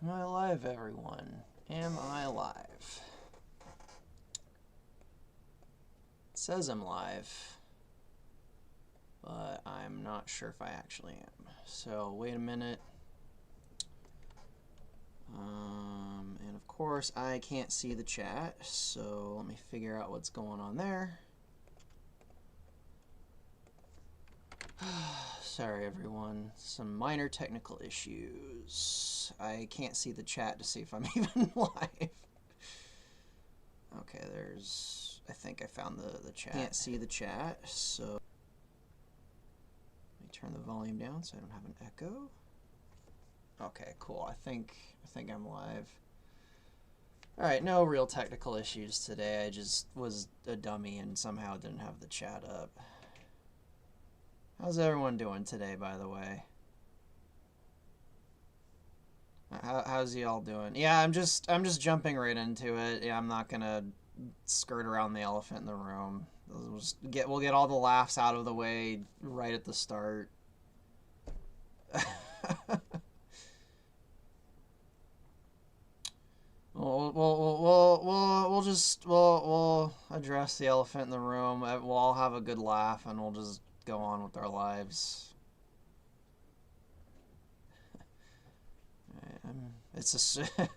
Am I live, everyone? Am I live? It says I'm live, but I'm not sure if I actually am. So wait a minute. And of course I can't see the chat, so let me figure out what's going on there. Sorry everyone, some minor technical issues. I can't see the chat to see if I'm even live. Okay, I think I found the chat. Can't see the chat, so let me turn the volume down so I don't have an echo. Okay, cool. I think I'm live. All right, no real technical issues today. I just was a dummy and somehow didn't have the chat up. How's everyone doing today, by the way? How's y'all doing? Yeah, I'm just jumping right into it. Yeah, I'm not gonna skirt around the elephant in the room. We'll get all the laughs out of the way right at the start. We'll address the elephant in the room. We'll all have a good laugh and we'll just go on with our lives. It's a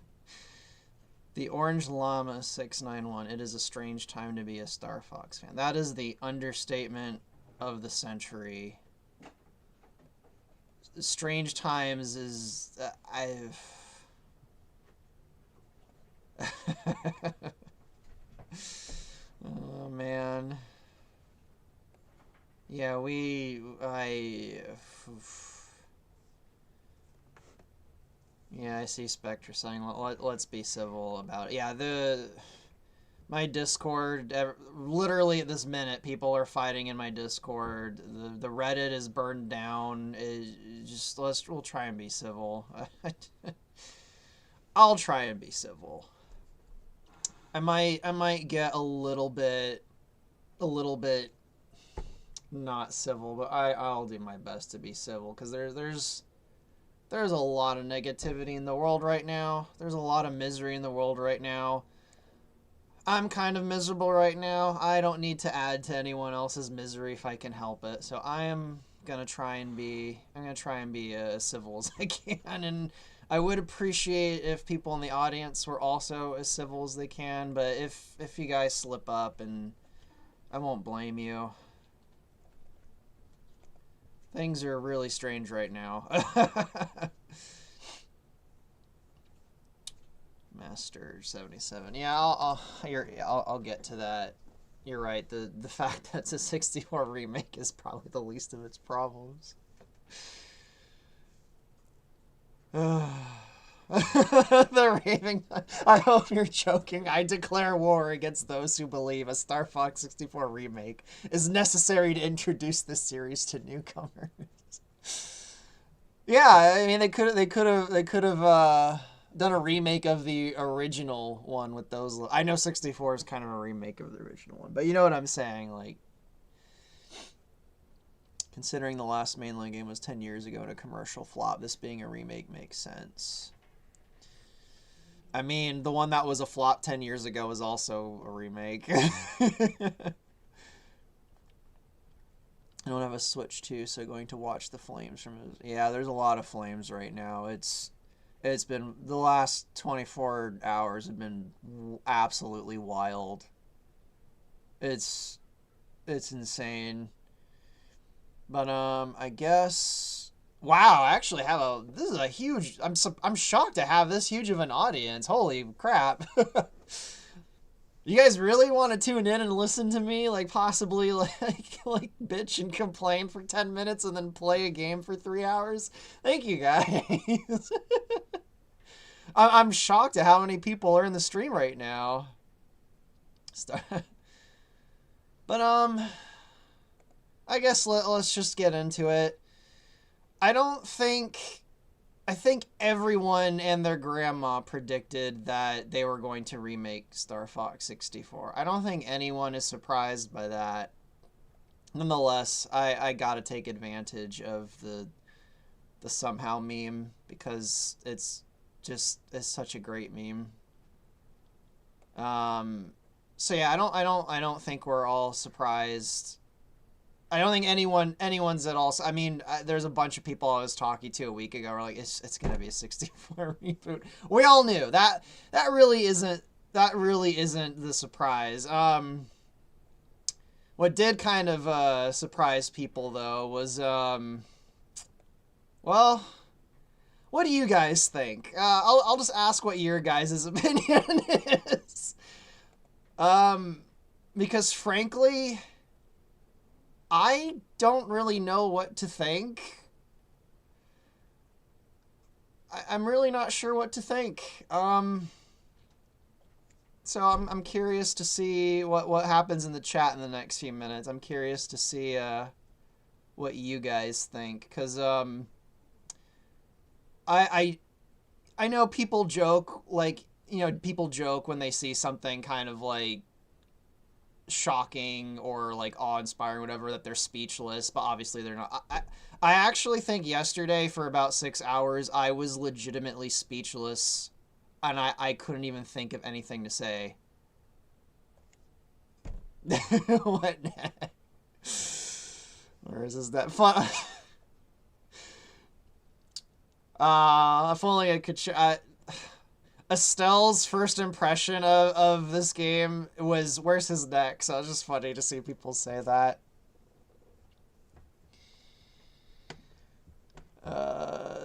the Orange Llama 691. It is a strange time to be a Star Fox fan. That is the understatement of the century. Strange times is oh man. Yeah, yeah, I see Spectre saying let's be civil about it. Yeah, my Discord, literally at this minute, people are fighting in my Discord. The Reddit is burned down. We'll try and be civil. I'll try and be civil. I might get a little bit not civil, but I'll do my best to be civil because there's a lot of negativity in the world right now. There's a lot of misery in the world right now. I'm kind of miserable right now. I don't need to add to anyone else's misery if I can help it. So I'm gonna try and be as civil as I can, and I would appreciate if people in the audience were also as civil as they can. But if you guys slip up, and I won't blame you. Things are really strange right now. Master 77. Yeah, I'll get to that. You're right. The fact that it's a 64 remake is probably the least of its problems. The raving. I hope you're joking. I declare war against those who believe a Star Fox 64 remake is necessary to introduce this series to newcomers. Yeah, I mean they could have done a remake of the original one with those. I know 64 is kind of a remake of the original one, but you know what I'm saying, like. Considering the last mainline game was 10 years ago and a commercial flop, this being a remake makes sense. I mean, the one that was a flop 10 years ago was also a remake. I don't have a Switch 2, so going to watch the flames from it. Yeah, there's a lot of flames right now. It's been, the last 24 hours have been absolutely wild. It's insane. But I guess, wow, I actually have this is a huge, I'm shocked to have this huge of an audience. Holy crap. You guys really want to tune in and listen to me, like possibly like bitch and complain for 10 minutes and then play a game for 3 hours? Thank you guys. I'm shocked at how many people are in the stream right now. But I guess let's just get into it. I think everyone and their grandma predicted that they were going to remake Star Fox 64. I don't think anyone is surprised by that. Nonetheless, I gotta take advantage of the somehow meme because it's just is such a great meme. So yeah, I don't think we're all surprised. I don't think anyone's at all. I mean, there's a bunch of people I was talking to a week ago who were like, it's gonna be a 64 reboot. We all knew that. That really isn't the surprise. What did kind of surprise people though was well, what do you guys think? I'll just ask what your guys' opinion is. Because frankly, I don't really know what to think. I'm really not sure what to think. So I'm curious to see what happens in the chat in the next few minutes. I'm curious to see what you guys think, because I know people joke, like, people joke when they see something kind of like shocking or like awe-inspiring, whatever, that they're speechless, but obviously they're not. I actually think yesterday for about 6 hours I was legitimately speechless, and I couldn't even think of anything to say. What next? Where is that fun? If only I could Estelle's first impression of this game was, where's his neck? So it's just funny to see people say that.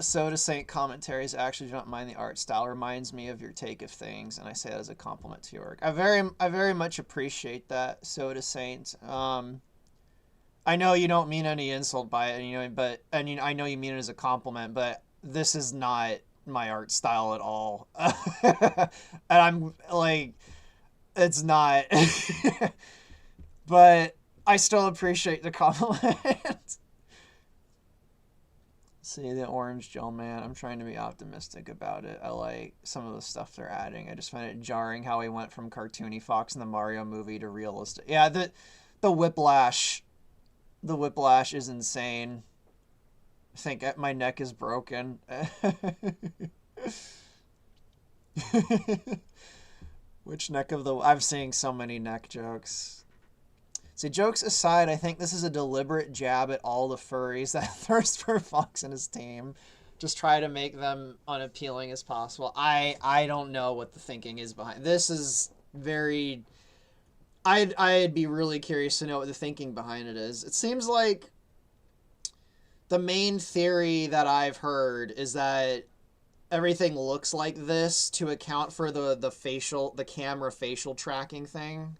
Soda Saint commentaries actually do not mind the art style. Reminds me of your take of things, and I say that as a compliment to your work. I very much appreciate that, Soda Saint. I know you don't mean any insult by it, but I know you mean it as a compliment, but this is not my art style at all. And I'm like, it's not. But I still appreciate the compliment. See, the orange gel man, I'm trying to be optimistic about it. I like some of the stuff they're adding. I just find it jarring how he went from cartoony Fox in the Mario movie to realistic. Yeah, the whiplash is insane. I think my neck is broken. Which neck of the... I'm seeing so many neck jokes. See, jokes aside, I think this is a deliberate jab at all the furries that thirst for Fox and his team. Just try to make them unappealing as possible. I don't know what the thinking is behind this. Is very... I'd be really curious to know what the thinking behind it is. It seems like the main theory that I've heard is that everything looks like this to account for the camera facial tracking thing.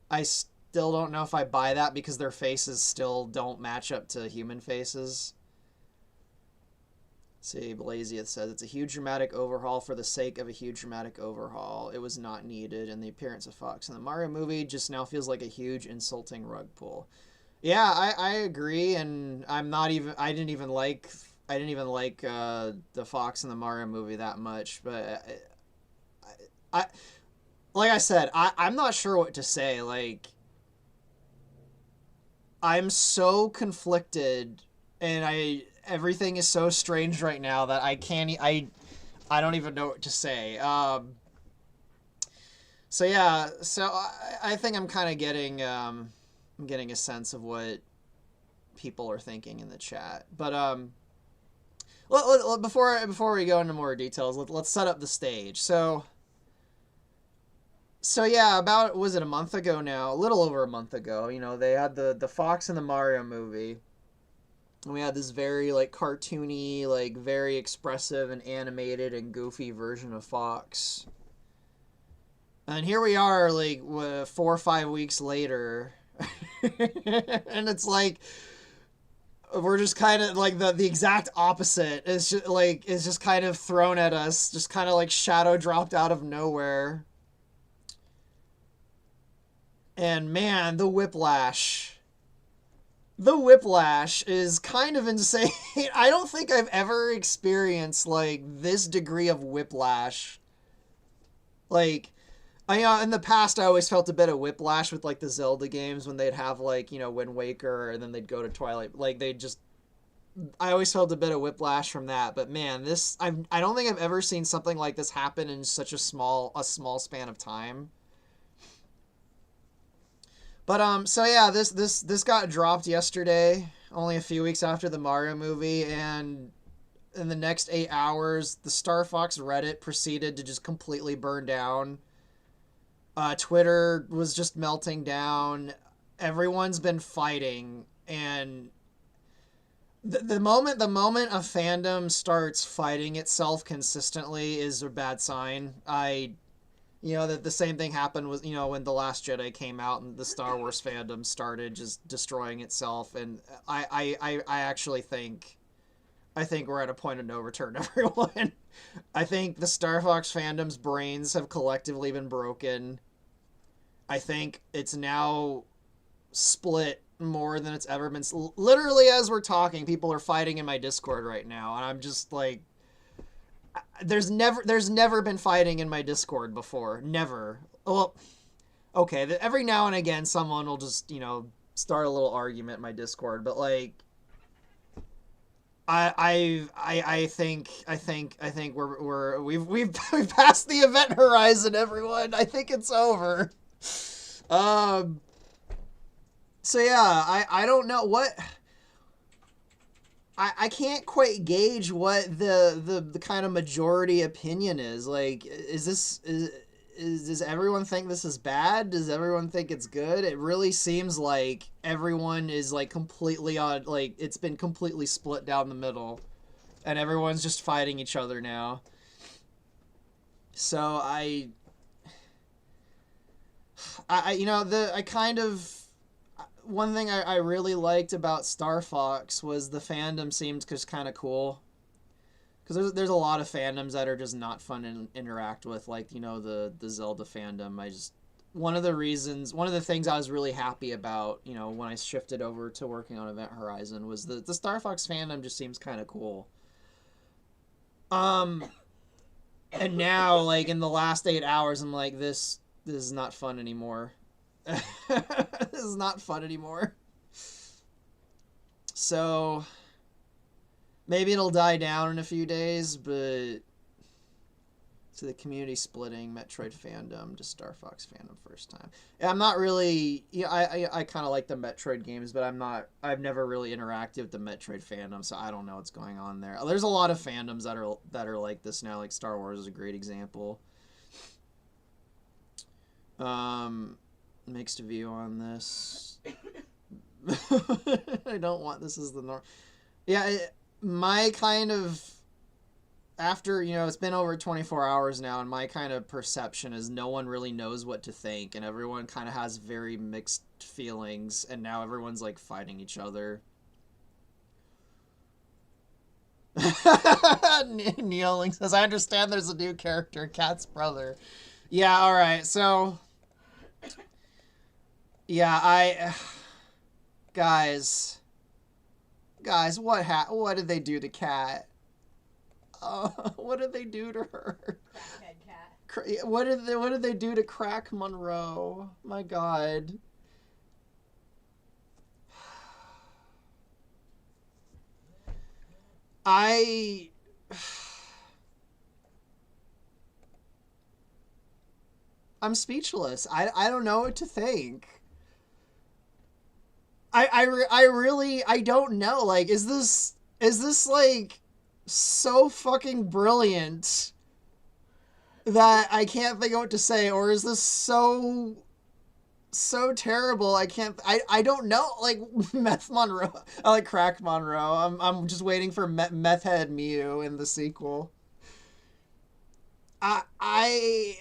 I still don't know if I buy that, because their faces still don't match up to human faces. See, Blasieth says, it's a huge dramatic overhaul for the sake of a huge dramatic overhaul. It was not needed, and the appearance of Fox in the Mario movie just now feels like a huge insulting rug pull. Yeah, I agree, and I didn't even like the Fox in the Mario movie that much, but I like I said, I'm not sure what to say. Like, I'm so conflicted, and everything is so strange right now that I don't even know what to say. So yeah, I think I'm kind of getting a sense of what people are thinking in the chat. But before we go into more details, let's set up the stage. So yeah, about, was it a month ago now? A little over a month ago, they had the Fox and the Mario movie. And we had this very, like, cartoony, like, very expressive and animated and goofy version of Fox. And here we are, like, 4 or 5 weeks later. And it's like, we're just kind of, like, the exact opposite is just kind of thrown at us. Just kind of, like, shadow dropped out of nowhere. And man, the whiplash is kind of insane. I don't think I've ever experienced, like, this degree of whiplash. Like, in the past, I always felt a bit of whiplash with, like, the Zelda games when they'd have, like, Wind Waker, and then they'd go to Twilight. Like, they'd just I always felt a bit of whiplash from that. But man, I don't think I've ever seen something like this happen in such a small span of time. But so yeah, this got dropped yesterday, only a few weeks after the Mario movie, and in the next 8 hours, the Star Fox Reddit proceeded to just completely burn down. Twitter was just melting down. Everyone's been fighting, and the moment a fandom starts fighting itself consistently is a bad sign. The same thing happened with when The Last Jedi came out and the Star Wars fandom started just destroying itself, and I actually think we're at a point of no return, everyone. I think the Star Fox fandom's brains have collectively been broken. I think it's now split more than it's ever been. Literally, as we're talking, people are fighting in my Discord right now, and I'm just like, there's never been fighting in my Discord before. Never. Well, okay, every now and again, someone will just start a little argument in my Discord, but like, I think we've passed the event horizon, everyone. I think it's over. Um. So yeah, I don't know what. I can't quite gauge what the kind of majority opinion is. Like, does everyone think this is bad? Does everyone think it's good? It really seems like everyone is like completely on, like, it's been completely split down the middle, and everyone's just fighting each other now. So I kind of, one thing I really liked about Star Fox was the fandom seemed just kind of cool. Because there's a lot of fandoms that are just not fun to interact with, like the Zelda fandom. One of the things I was really happy about, when I shifted over to working on Event Horizon, was the Star Fox fandom just seems kind of cool. And now, like, in the last 8 hours, I'm like, this is not fun anymore. This is not fun anymore. So maybe it'll die down in a few days, but to the community splitting Metroid fandom to Star Fox fandom first time. Yeah, I'm not really. Yeah, I kind of like the Metroid games, but I've never really interacted with the Metroid fandom, so I don't know what's going on there. There's a lot of fandoms that are like this now. Like Star Wars is a great example. Mixed view on this. I don't want this as the norm. Yeah, my kind of, after it's been over 24 hours now, and my kind of perception is no one really knows what to think, and everyone kind of has very mixed feelings, and now everyone's like fighting each other. Neoling says, I understand there's a new character, Cat's brother. Yeah, alright, so yeah, guys, what did they do to Cat? What did they do to her? Crackhead Cat. What did they do to Crack Monroe? My God. I'm speechless. I don't know what to think. I really, I don't know. Like, is this like so fucking brilliant that I can't think of what to say, or is this so terrible I don't know. Like, Meth Monroe, I like Crack Monroe. I'm just waiting for Meth Head Mew in the sequel. I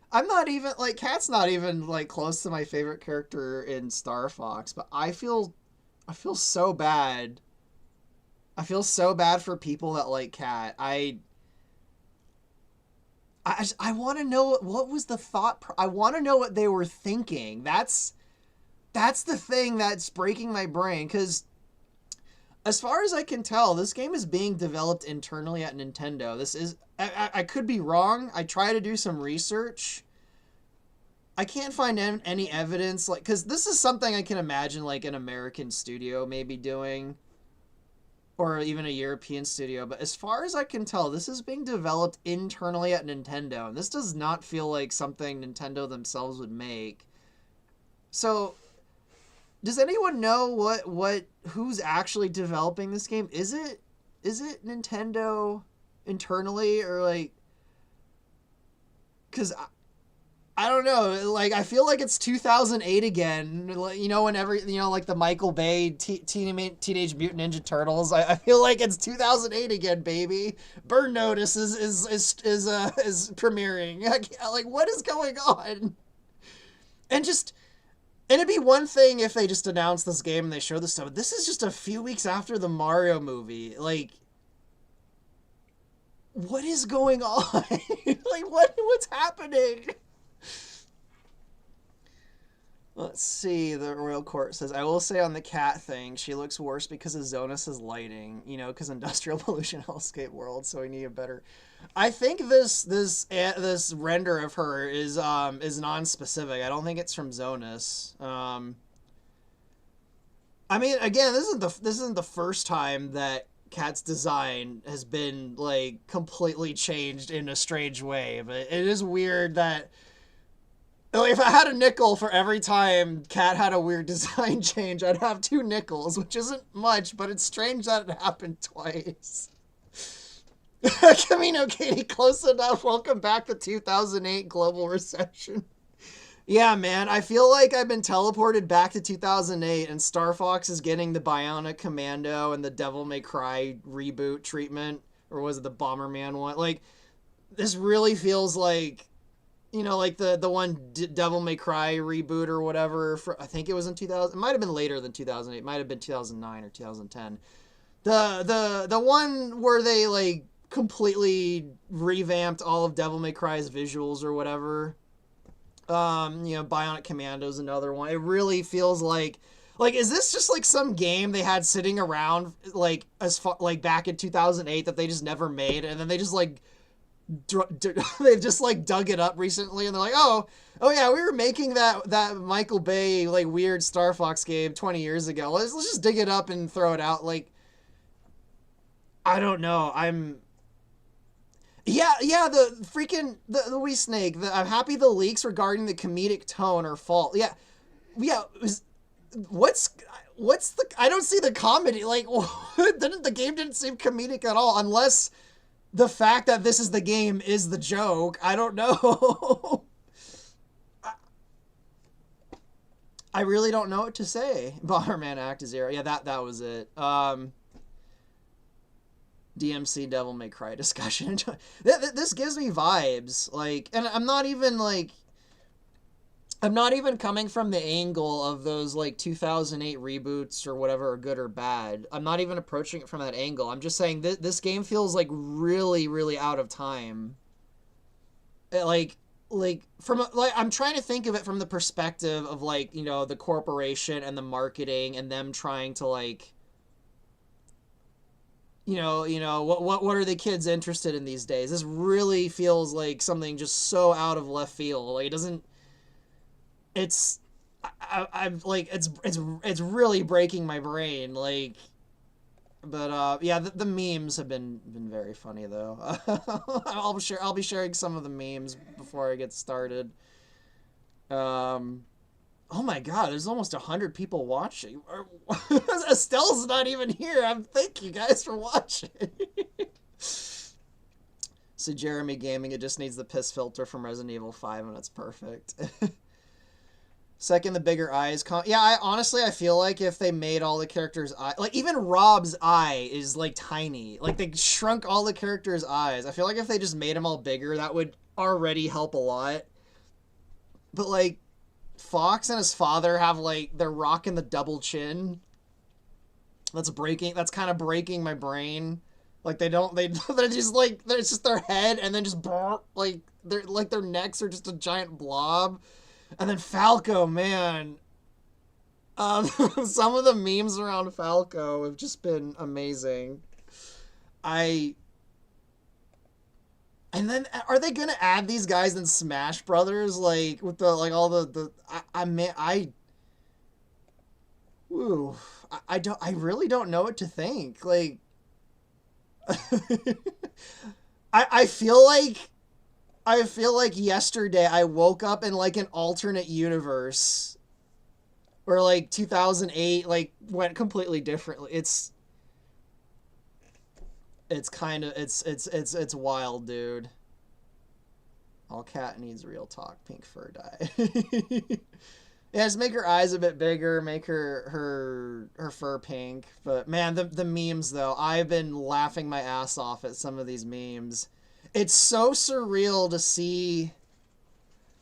I'm not even, like, Cat's not even like close to my favorite character in Star Fox, but I feel so bad. I feel so bad for people that like Cat. I want to know what was the thought. I want to know what they were thinking. That's the thing that's breaking my brain, because as far as I can tell, this game is being developed internally at Nintendo. This is, I could be wrong. I try to do some research. I can't find any evidence, like, because this is something I can imagine like an American studio maybe doing. or even a European studio. But as far as I can tell, this is being developed internally at Nintendo, and this does not feel like something Nintendo themselves would make. So, does anyone know what who's actually developing this game? Is it Nintendo internally, or like, because I don't know. Like, I feel like it's 2008 again. You know, whenever, you know, like the Michael Bay Teenage Mutant Ninja Turtles. I feel like it's 2008 again, baby. Burn Notice is premiering. Like, what is going on? And it'd be one thing if they just announced this game and they showed this stuff. But this is just a few weeks after the Mario movie. Like, what is going on? Like, what's happening? Let's see. The Royal Court says, I will say on the cat thing, she looks worse because of Zonus's lighting. You know, because industrial pollution hellscape world. So we need a better. I think this render of her is non-specific. I don't think it's from Zonus. I mean, again, this isn't the first time that Cat's design has been like completely changed in a strange way. But it is weird that. If I had a nickel for every time Cat had a weird design change, I'd have 2 nickels, which isn't much, but it's strange that it happened twice. Camino Katie, close enough. Welcome back to 2008 global recession. Yeah, man, I feel like I've been teleported back to 2008, and Star Fox is getting the Bionic Commando and the Devil May Cry reboot treatment, or was it the Bomberman one? Like, this really feels like, you know, like the one Devil May Cry reboot or whatever. I think it was in 2000. It might have been later than 2008. It might have been 2009 or 2010. The one where they like completely revamped all of Devil May Cry's visuals or whatever. You know, Bionic Commando's another one. It really feels like is this just like some game they had sitting around like as far like back in 2008 that they just never made, and then they just like. They've just like dug it up recently, and they're like, oh yeah, we were making that Michael Bay like weird Star Fox game 20 years ago. Let's just dig it up and throw it out. Like, I don't know. Yeah, the freaking the wee snake. I'm happy the leaks regarding the comedic tone are false. Yeah. What's the? I don't see the comedy. Like, the game didn't seem comedic at all, unless. The fact that this is the game is the joke. I don't know. I really don't know what to say. Bomberman Act Zero. Yeah, that was it. DMC Devil May Cry discussion. This gives me vibes. Like, and I'm not even coming from the angle of those like 2008 reboots or whatever are good or bad. I'm not even approaching it from that angle. I'm just saying this game feels like really, really out of time. Like I'm trying to think of it from the perspective of like, you know, the corporation and the marketing and them trying to like, you know, what are the kids interested in these days? This really feels like something just so out of left field. Like, it doesn't. I'm like it's really breaking my brain, like, but yeah, the memes have been very funny though. I'll be sharing some of the memes before I get started. Oh my god, there's almost 100 people watching. Estelle's not even here. Thank you guys for watching. So Jeremy Gaming, it just needs the piss filter from Resident Evil 5 and it's perfect. Second, the bigger eyes. Yeah, I feel like if they made all the characters' eyes... Like, even Rob's eye is, like, tiny. Like, they shrunk all the characters' eyes. I feel like if they just made them all bigger, that would already help a lot. But, like, Fox and his father have, like... They're rocking the double chin. That's kind of breaking my brain. Like, they're just, like... It's just their head, and then just... Like, their necks are just a giant blob. And then Falco, man. Some of the memes around Falco have just been amazing. And then are they gonna add these guys in Smash Brothers? Like, with the like all the I really don't know what to think. Like, I feel like yesterday I woke up in like an alternate universe where like 2008 like went completely differently. It's kind of it's wild, dude. All cat needs real talk. Pink fur dye. Yeah, just make her eyes a bit bigger, make her fur pink. But man, the memes though, I've been laughing my ass off at some of these memes. It's so surreal to see,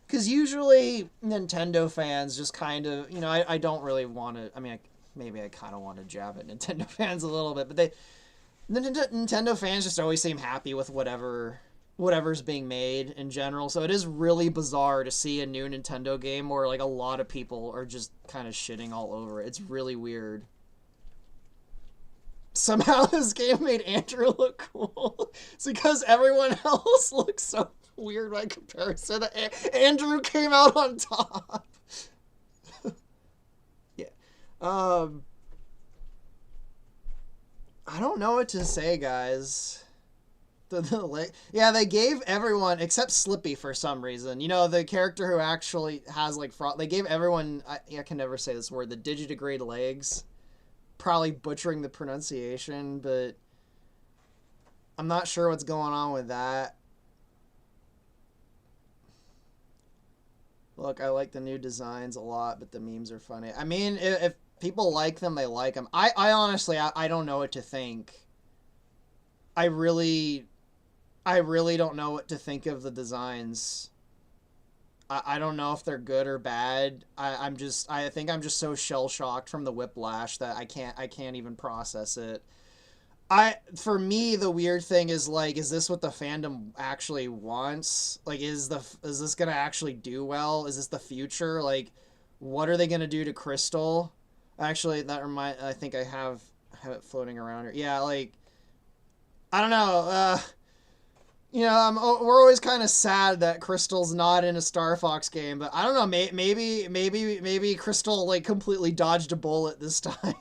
because usually Nintendo fans just kind of, I don't really want to. I mean, maybe I kind of want to jab at Nintendo fans a little bit, but Nintendo fans just always seem happy with whatever's being made in general. So it is really bizarre to see a new Nintendo game where like a lot of people are just kind of shitting all over it. It's really weird. Somehow this game made Andrew look cool. It's because everyone else looks so weird by comparison. Andrew came out on top. Yeah. I don't know what to say, guys. Yeah, they gave everyone except Slippy for some reason. The character who actually has like fraud. They gave everyone. I can never say this word. The digitigrade legs. Probably butchering the pronunciation, but I'm not sure what's going on with that. Look, I like the new designs a lot, but the memes are funny. I mean, if people like them, they like them. I honestly, I don't know what to think. I really don't know what to think of the designs. I don't know if they're good or bad. I think I'm just so shell shocked from the whiplash that I can't even process it. For me, the weird thing is like, is this what the fandom actually wants? Like, is this gonna actually do well? Is this the future? Like, what are they gonna do to Crystal? Actually, I think I have it floating around here. Yeah, like, I don't know. We're always kind of sad that Crystal's not in a Star Fox game, but I don't know. Maybe Crystal like completely dodged a bullet this time.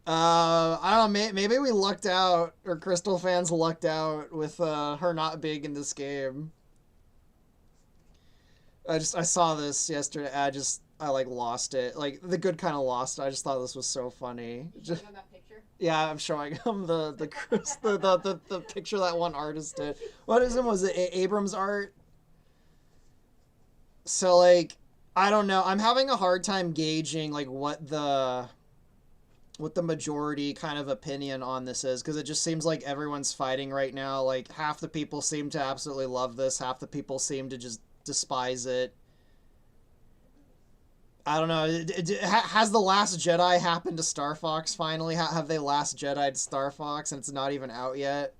I don't know. Maybe we lucked out, or Crystal fans lucked out with her not being in this game. I saw this yesterday. I like lost it. Like the good kind of lost it. I just thought this was so funny. Just, yeah, I'm showing him the picture that one artist did. What is it? Was it Abrams art? So like, I don't know. I'm having a hard time gauging like what the majority kind of opinion on this is, because it just seems like everyone's fighting right now. Like half the people seem to absolutely love this, half the people seem to just despise it. I don't know. Has The Last Jedi happened to Star Fox finally? Have they Last Jedi'd Star Fox and it's not even out yet?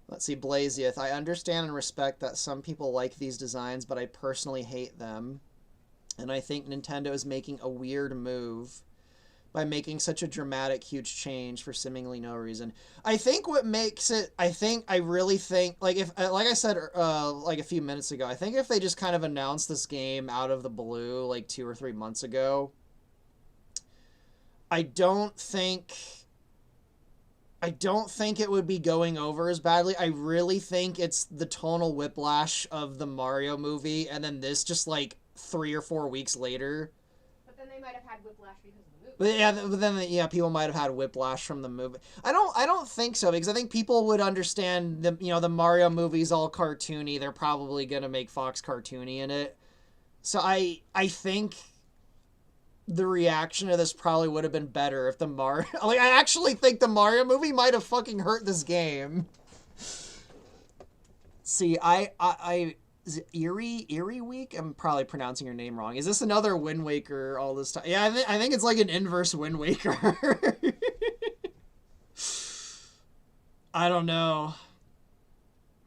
Let's see, Blazieth. I understand and respect that some people like these designs, but I personally hate them. And I think Nintendo is making a weird move by making such a dramatic, huge change for seemingly no reason. I think what makes it, I really think, like like I said, like a few minutes ago, I think if they just kind of announced this game out of the blue, like 2 or 3 months ago, I don't think it would be going over as badly. I really think it's the tonal whiplash of the Mario movie, and then this just like 3 or 4 weeks later. But then they might have had whiplash because of the movie. But then people might have had whiplash from the movie. I don't think so, because I think people would understand the Mario movie's all cartoony. They're probably gonna make Fox cartoony in it. So I think the reaction to this probably would have been better if the Mario. Like, I actually think the Mario movie might have fucking hurt this game. See, is it Erie Week? I'm probably pronouncing your name wrong. Is this another Wind Waker all this time? Yeah, I think it's like an inverse Wind Waker. I don't know.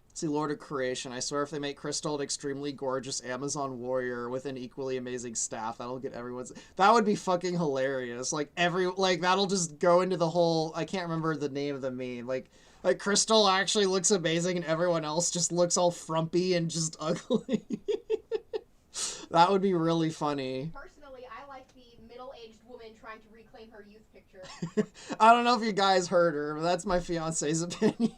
Let's see, Lord of Creation. I swear if they make Crystal an extremely gorgeous Amazon warrior with an equally amazing staff, that'll get everyone's... That would be fucking hilarious. Like, that'll just go into the whole... I can't remember the name of the meme. Like Crystal actually looks amazing and everyone else just looks all frumpy and just ugly. That would be really funny. Personally, I like the middle-aged woman trying to reclaim her youth picture. I don't know if you guys heard her, but that's my fiance's opinion.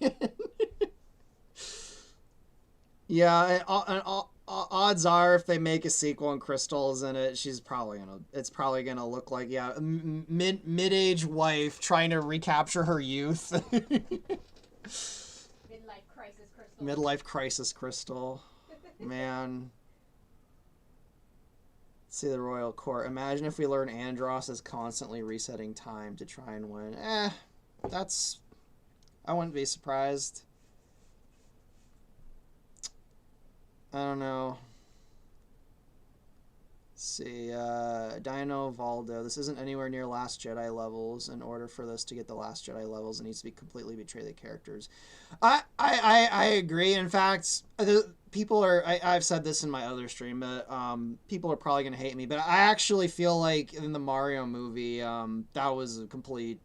Yeah, and odds are if they make a sequel and Crystal's in it, it's probably gonna look like, yeah, mid-age wife trying to recapture her youth. Midlife crisis Crystal. Midlife crisis Crystal. Man. See the royal court. Imagine if we learn Andros is constantly resetting time to try and win. I wouldn't be surprised. I don't know. Let's see, Dino Valdo. This isn't anywhere near Last Jedi levels. In order for this to get the Last Jedi levels, it needs to be completely betray the characters. I agree. In fact, people are. I've said this in my other stream, but people are probably gonna hate me. But I actually feel like in the Mario movie, that was a complete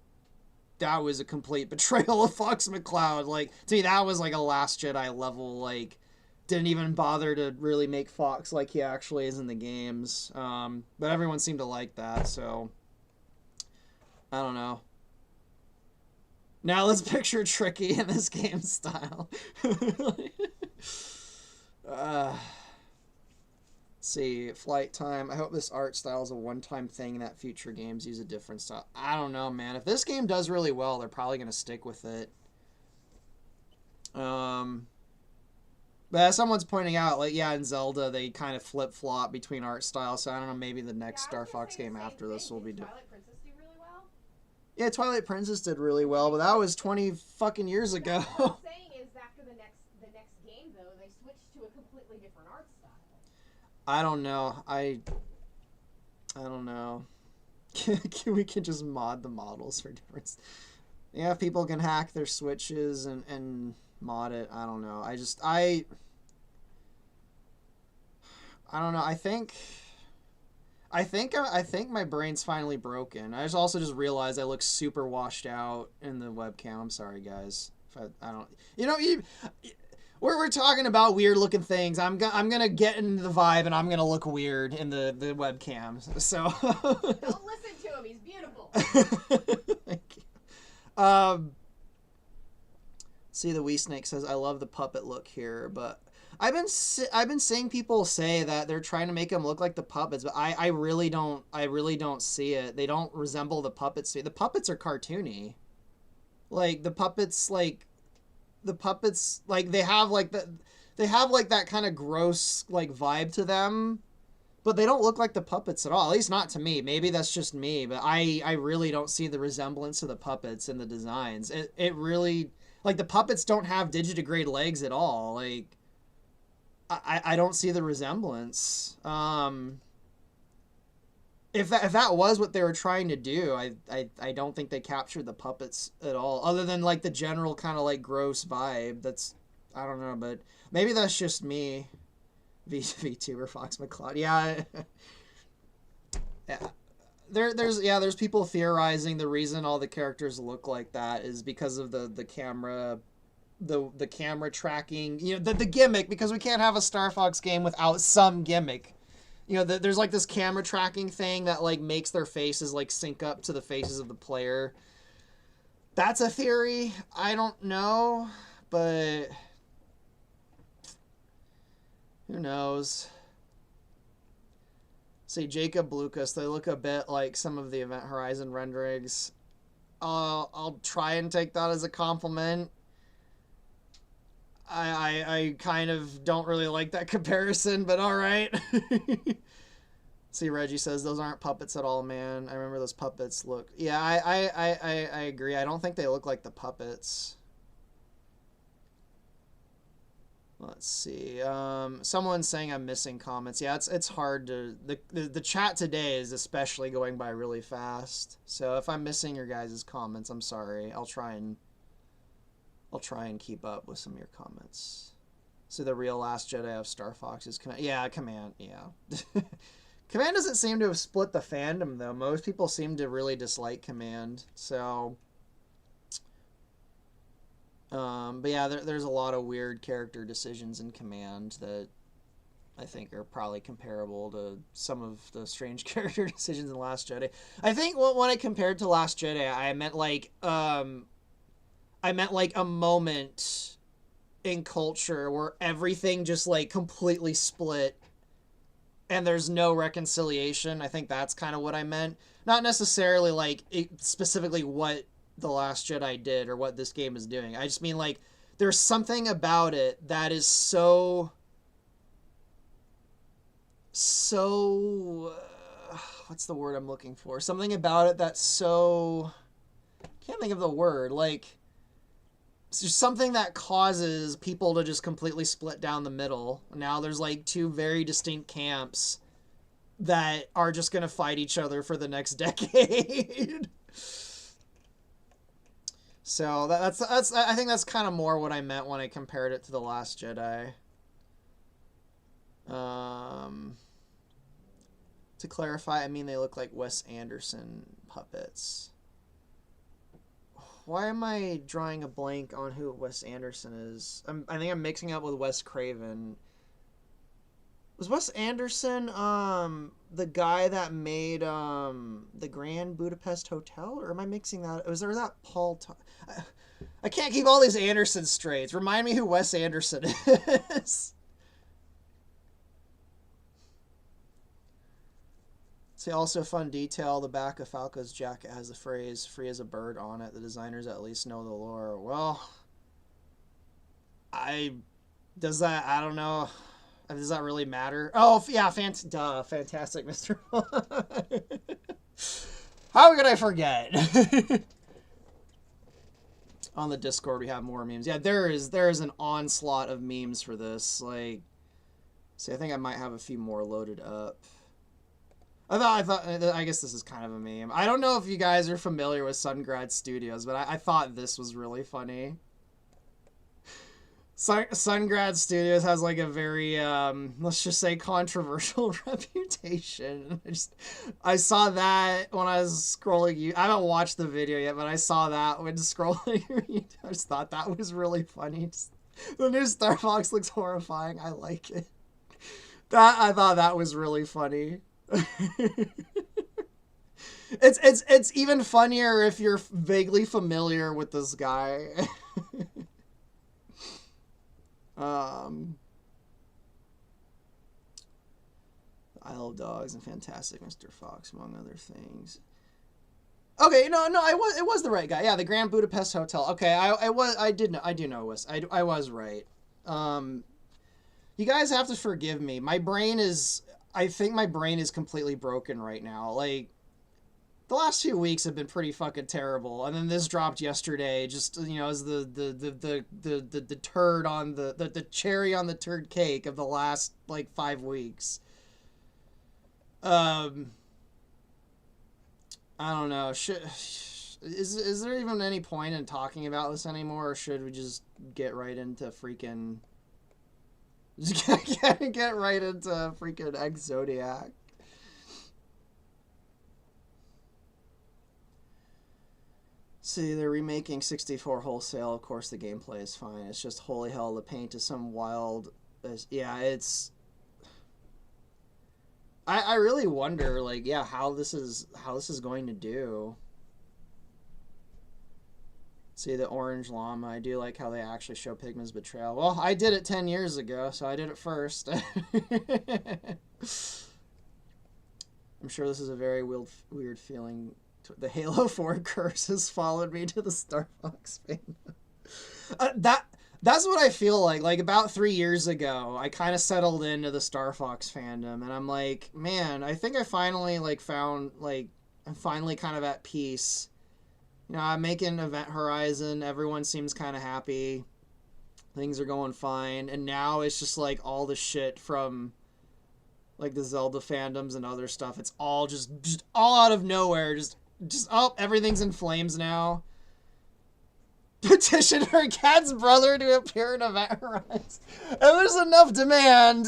betrayal of Fox McCloud. Like, to me, that was like a Last Jedi level, like, didn't even bother to really make Fox like he actually is in the games. But everyone seemed to like that, so I don't know. Now let's picture Tricky in this game style. See, flight time. I hope this art style is a one-time thing that future games use a different style. I don't know, man. If this game does really well, they're probably going to stick with it. But as someone's pointing out, like, yeah, in Zelda, they kind of flip-flop between art styles, so I don't know, maybe the next Star Fox game after this will be different. Twilight Princess do really well? Yeah, Twilight Princess did really well, but that was 20 fucking years ago. What I'm saying is after the next game, though, they switched to a completely different art style. I don't know. I don't know. We can just mod the models for different... Yeah, if people can hack their Switches and mod it, I don't know. I don't know. I think my brain's finally broken. I just realized I look super washed out in the webcam. I'm sorry, guys. If I don't, we're talking about weird looking things. I'm gonna get into the vibe and I'm gonna look weird in the webcam. So Don't listen to him. He's beautiful. Thank you. See, the Wee Snake says, I love the puppet look here, but I've been seeing people say that they're trying to make them look like the puppets, but I really don't see it. They don't resemble the puppets. The puppets are cartoony. Like the puppets they have that kind of gross like vibe to them, but they don't look like the puppets at all. At least not to me. Maybe that's just me, but I really don't see the resemblance to the puppets in the designs. It really, like, the puppets don't have digitigrade legs at all. Like, I don't see the resemblance. If that was what they were trying to do, I don't think they captured the puppets at all, other than like the general kind of like gross vibe. That's, I don't know, but maybe that's just me. VTuber Fox McCloud. Yeah. Yeah. There's people theorizing the reason all the characters look like that is because of the camera, the camera tracking, the gimmick, because we can't have a Star Fox game without some gimmick. There's like this camera tracking thing that like makes their faces like sync up to the faces of the player. That's a theory. I don't know, but who knows? See, Jacob Lucas, they look a bit like some of the Event Horizon renderings. I'll try and take that as a compliment. I kind of don't really like that comparison, but alright. See, Reggie says, those aren't puppets at all, man. I remember those puppets look... Yeah, I agree. I don't think they look like the puppets. Let's see. Someone's saying I'm missing comments. Yeah, it's hard to... The chat today is especially going by really fast. So if I'm missing your guys' comments, I'm sorry. I'll try and keep up with some of your comments. So the real Last Jedi of Star Fox is Command. Yeah, Command. Yeah. Command doesn't seem to have split the fandom, though. Most people seem to really dislike Command. So... but yeah, there's a lot of weird character decisions in Command that I think are probably comparable to some of the strange character decisions in Last Jedi. I think when I compared to Last Jedi, I meant like a moment in culture where everything just like completely split and there's no reconciliation. I think that's kind of what I meant. Not necessarily like specifically what The Last Jedi did or what this game is doing. I just mean like there's something about it that is so what's the word I'm looking for? Something about it that's so, can't think of the word. Like, there's something that causes people to just completely split down the middle. Now there's like two very distinct camps that are just gonna fight each other for the next decade. So that's I think that's kind of more what I meant when I compared it to The Last Jedi. To clarify, I mean they look like Wes Anderson puppets. Why am I drawing a blank on who Wes Anderson is? I think I'm mixing up with Wes Craven. Was Wes Anderson the guy that made the Grand Budapest Hotel, or am I mixing that? Was there that Paul? I can't keep all these Anderson straight. Remind me who Wes Anderson is. See, also fun detail, the back of Falco's jacket has the phrase, free as a bird on it. The designers at least know the lore. Well, I don't know. Does that really matter? Oh, yeah, fantastic, Mr. How could I forget? On the Discord, we have more memes. Yeah, there is an onslaught of memes for this. Like, see, I think I might have a few more loaded up. I guess this is kind of a meme. I don't know if you guys are familiar with Sungrad Studios, but I thought this was really funny. Sungrad Studios has like a very, let's just say, controversial reputation. I saw that when I was scrolling. I haven't watched the video yet, but I saw that when scrolling. I just thought that was really funny. The new Star Fox looks horrifying. I like it. I thought that was really funny. It's even funnier if you're vaguely familiar with this guy. Isle of Dogs and Fantastic Mr. Fox, among other things. Okay, no, it was the right guy. Yeah, the Grand Budapest Hotel. Okay, I do know I was right. You guys have to forgive me. I think my brain is completely broken right now. Like, the last few weeks have been pretty fucking terrible, and then this dropped yesterday. Just, you know, as the turd on the cherry on the turd cake of the last like 5 weeks. I don't know. Is there even any point in talking about this anymore, or should we just get right into freaking? Just get right into freaking X Zodiac. See, they're remaking 64 wholesale. Of course, the gameplay is fine. It's just holy hell. The paint is some wild. Yeah, it's. I really wonder, like, yeah, how this is going to do. See, the orange llama. I do like how they actually show Pigman's betrayal. Well, I did it 10 years ago, so I did it first. I'm sure this is a very weird feeling. The Halo 4 curse has followed me to the Star Fox fandom. That's what I feel like. Like, about 3 years ago, I kind of settled into the Star Fox fandom, and I'm like, man, I think I finally, like, found, like, I'm finally kind of at peace. You know, I'm making Event Horizon. Everyone seems kind of happy. Things are going fine. And now it's just like all the shit from like the Zelda fandoms and other stuff. It's all just all out of nowhere. Just everything's in flames now. Petition for Cat's brother to appear in Event Horizon. And there's enough demand.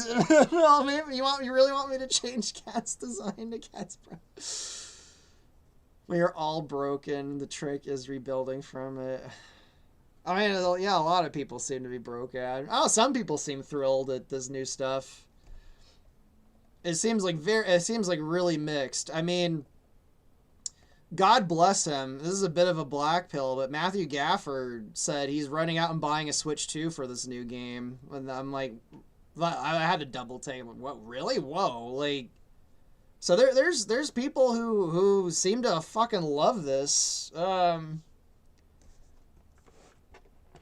Well, maybe you really want me to change Cat's design to Cat's brother? We are all broken. The trick is rebuilding from it. I mean, yeah, a lot of people seem to be broken. Oh, some people seem thrilled at this new stuff. it seems like really mixed. I mean, God bless him. This is a bit of a black pill, but Matthew Gafford said he's running out and buying a Switch 2 for this new game. And I'm like, I had to double take. What, really? Whoa! Like, so there's people who seem to fucking love this. Yeah,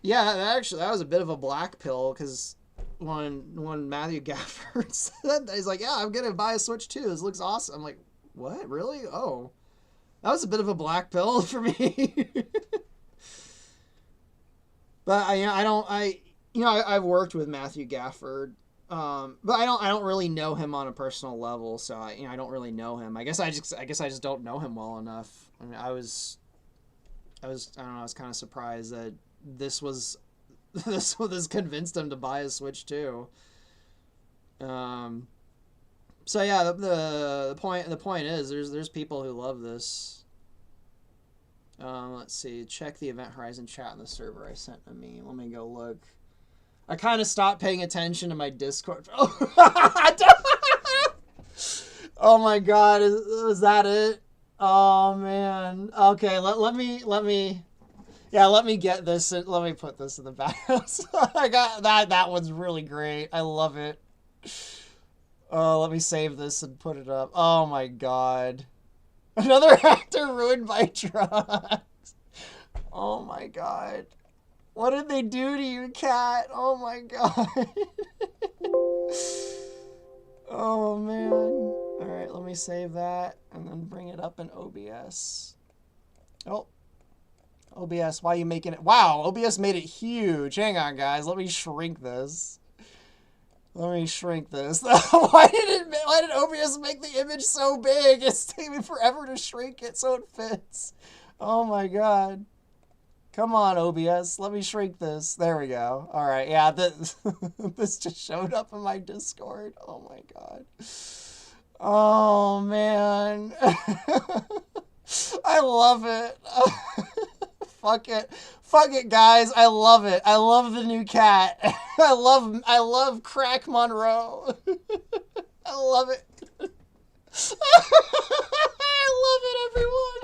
that was a bit of a black pill because when Matthew Gafford said that, he's like, yeah, I'm gonna buy a Switch 2. This looks awesome. I'm like, what? Really? Oh. That was a bit of a black pill for me. But I've worked with Matthew Gafford, but I don't really know him on a personal level, so I don't really know him. I guess I just don't know him well enough. I mean, I was I don't know, I was kind of surprised that this convinced him to buy a Switch too. So yeah, the point is there's people who love this. Let's see. Check the Event Horizon chat in the server I sent to me. Let me go look. I kind of stopped paying attention to my Discord. Oh my God, is that it? Oh man. Okay, let me get this. Let me put this in the back. I got that. That one's really great. I love it. Let me save this and put it up. Oh my God. Another actor ruined by drugs. Oh my God. What did they do to you, Cat? Oh my God. Oh man. Alright, let me save that and then bring it up in OBS. Oh. OBS, why are you making it? Wow, OBS made it huge. Hang on, guys. Let me shrink this. Why did OBS make the image so big? It's taking me forever to shrink it so it fits. Oh my God. Come on, OBS. Let me shrink this. There we go. All right. Yeah, this just showed up in my Discord. Oh my God. Oh man. I love it. Fuck it, guys. I love it. I love the new cat. I love Crack Monroe. I love it. I love it, everyone.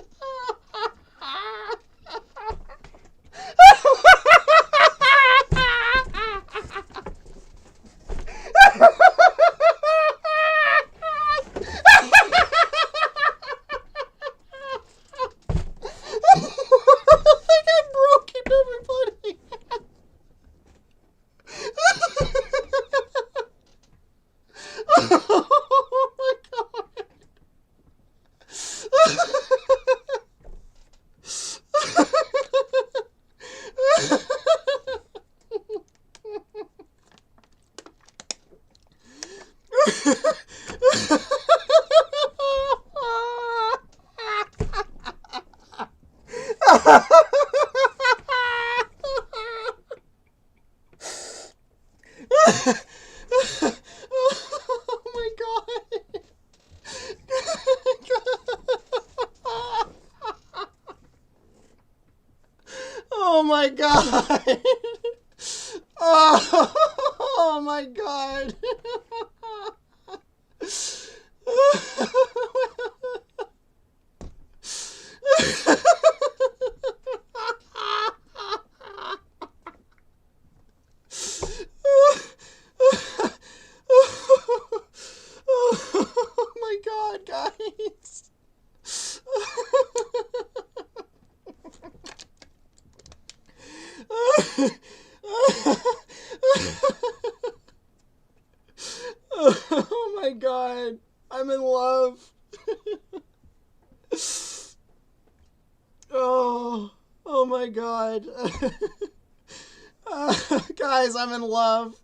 Oh my God. Oh my God. Oh my God, guys. Oh my God, I'm in love. Oh my God. Guys, I'm in love.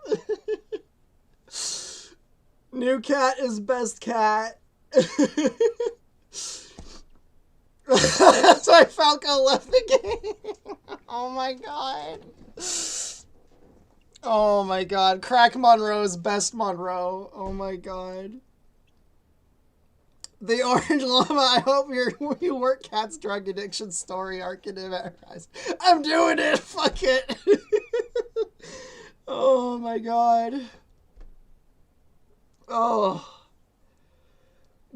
New cat is best cat. That's why Falco left the game. Oh my God. Oh my God. Crack Monroe's best Monroe. Oh my God. The Orange Llama, I hope you work Cat's drug addiction story arc in Enterprise. I'm doing it. Fuck it. Oh my God. Oh.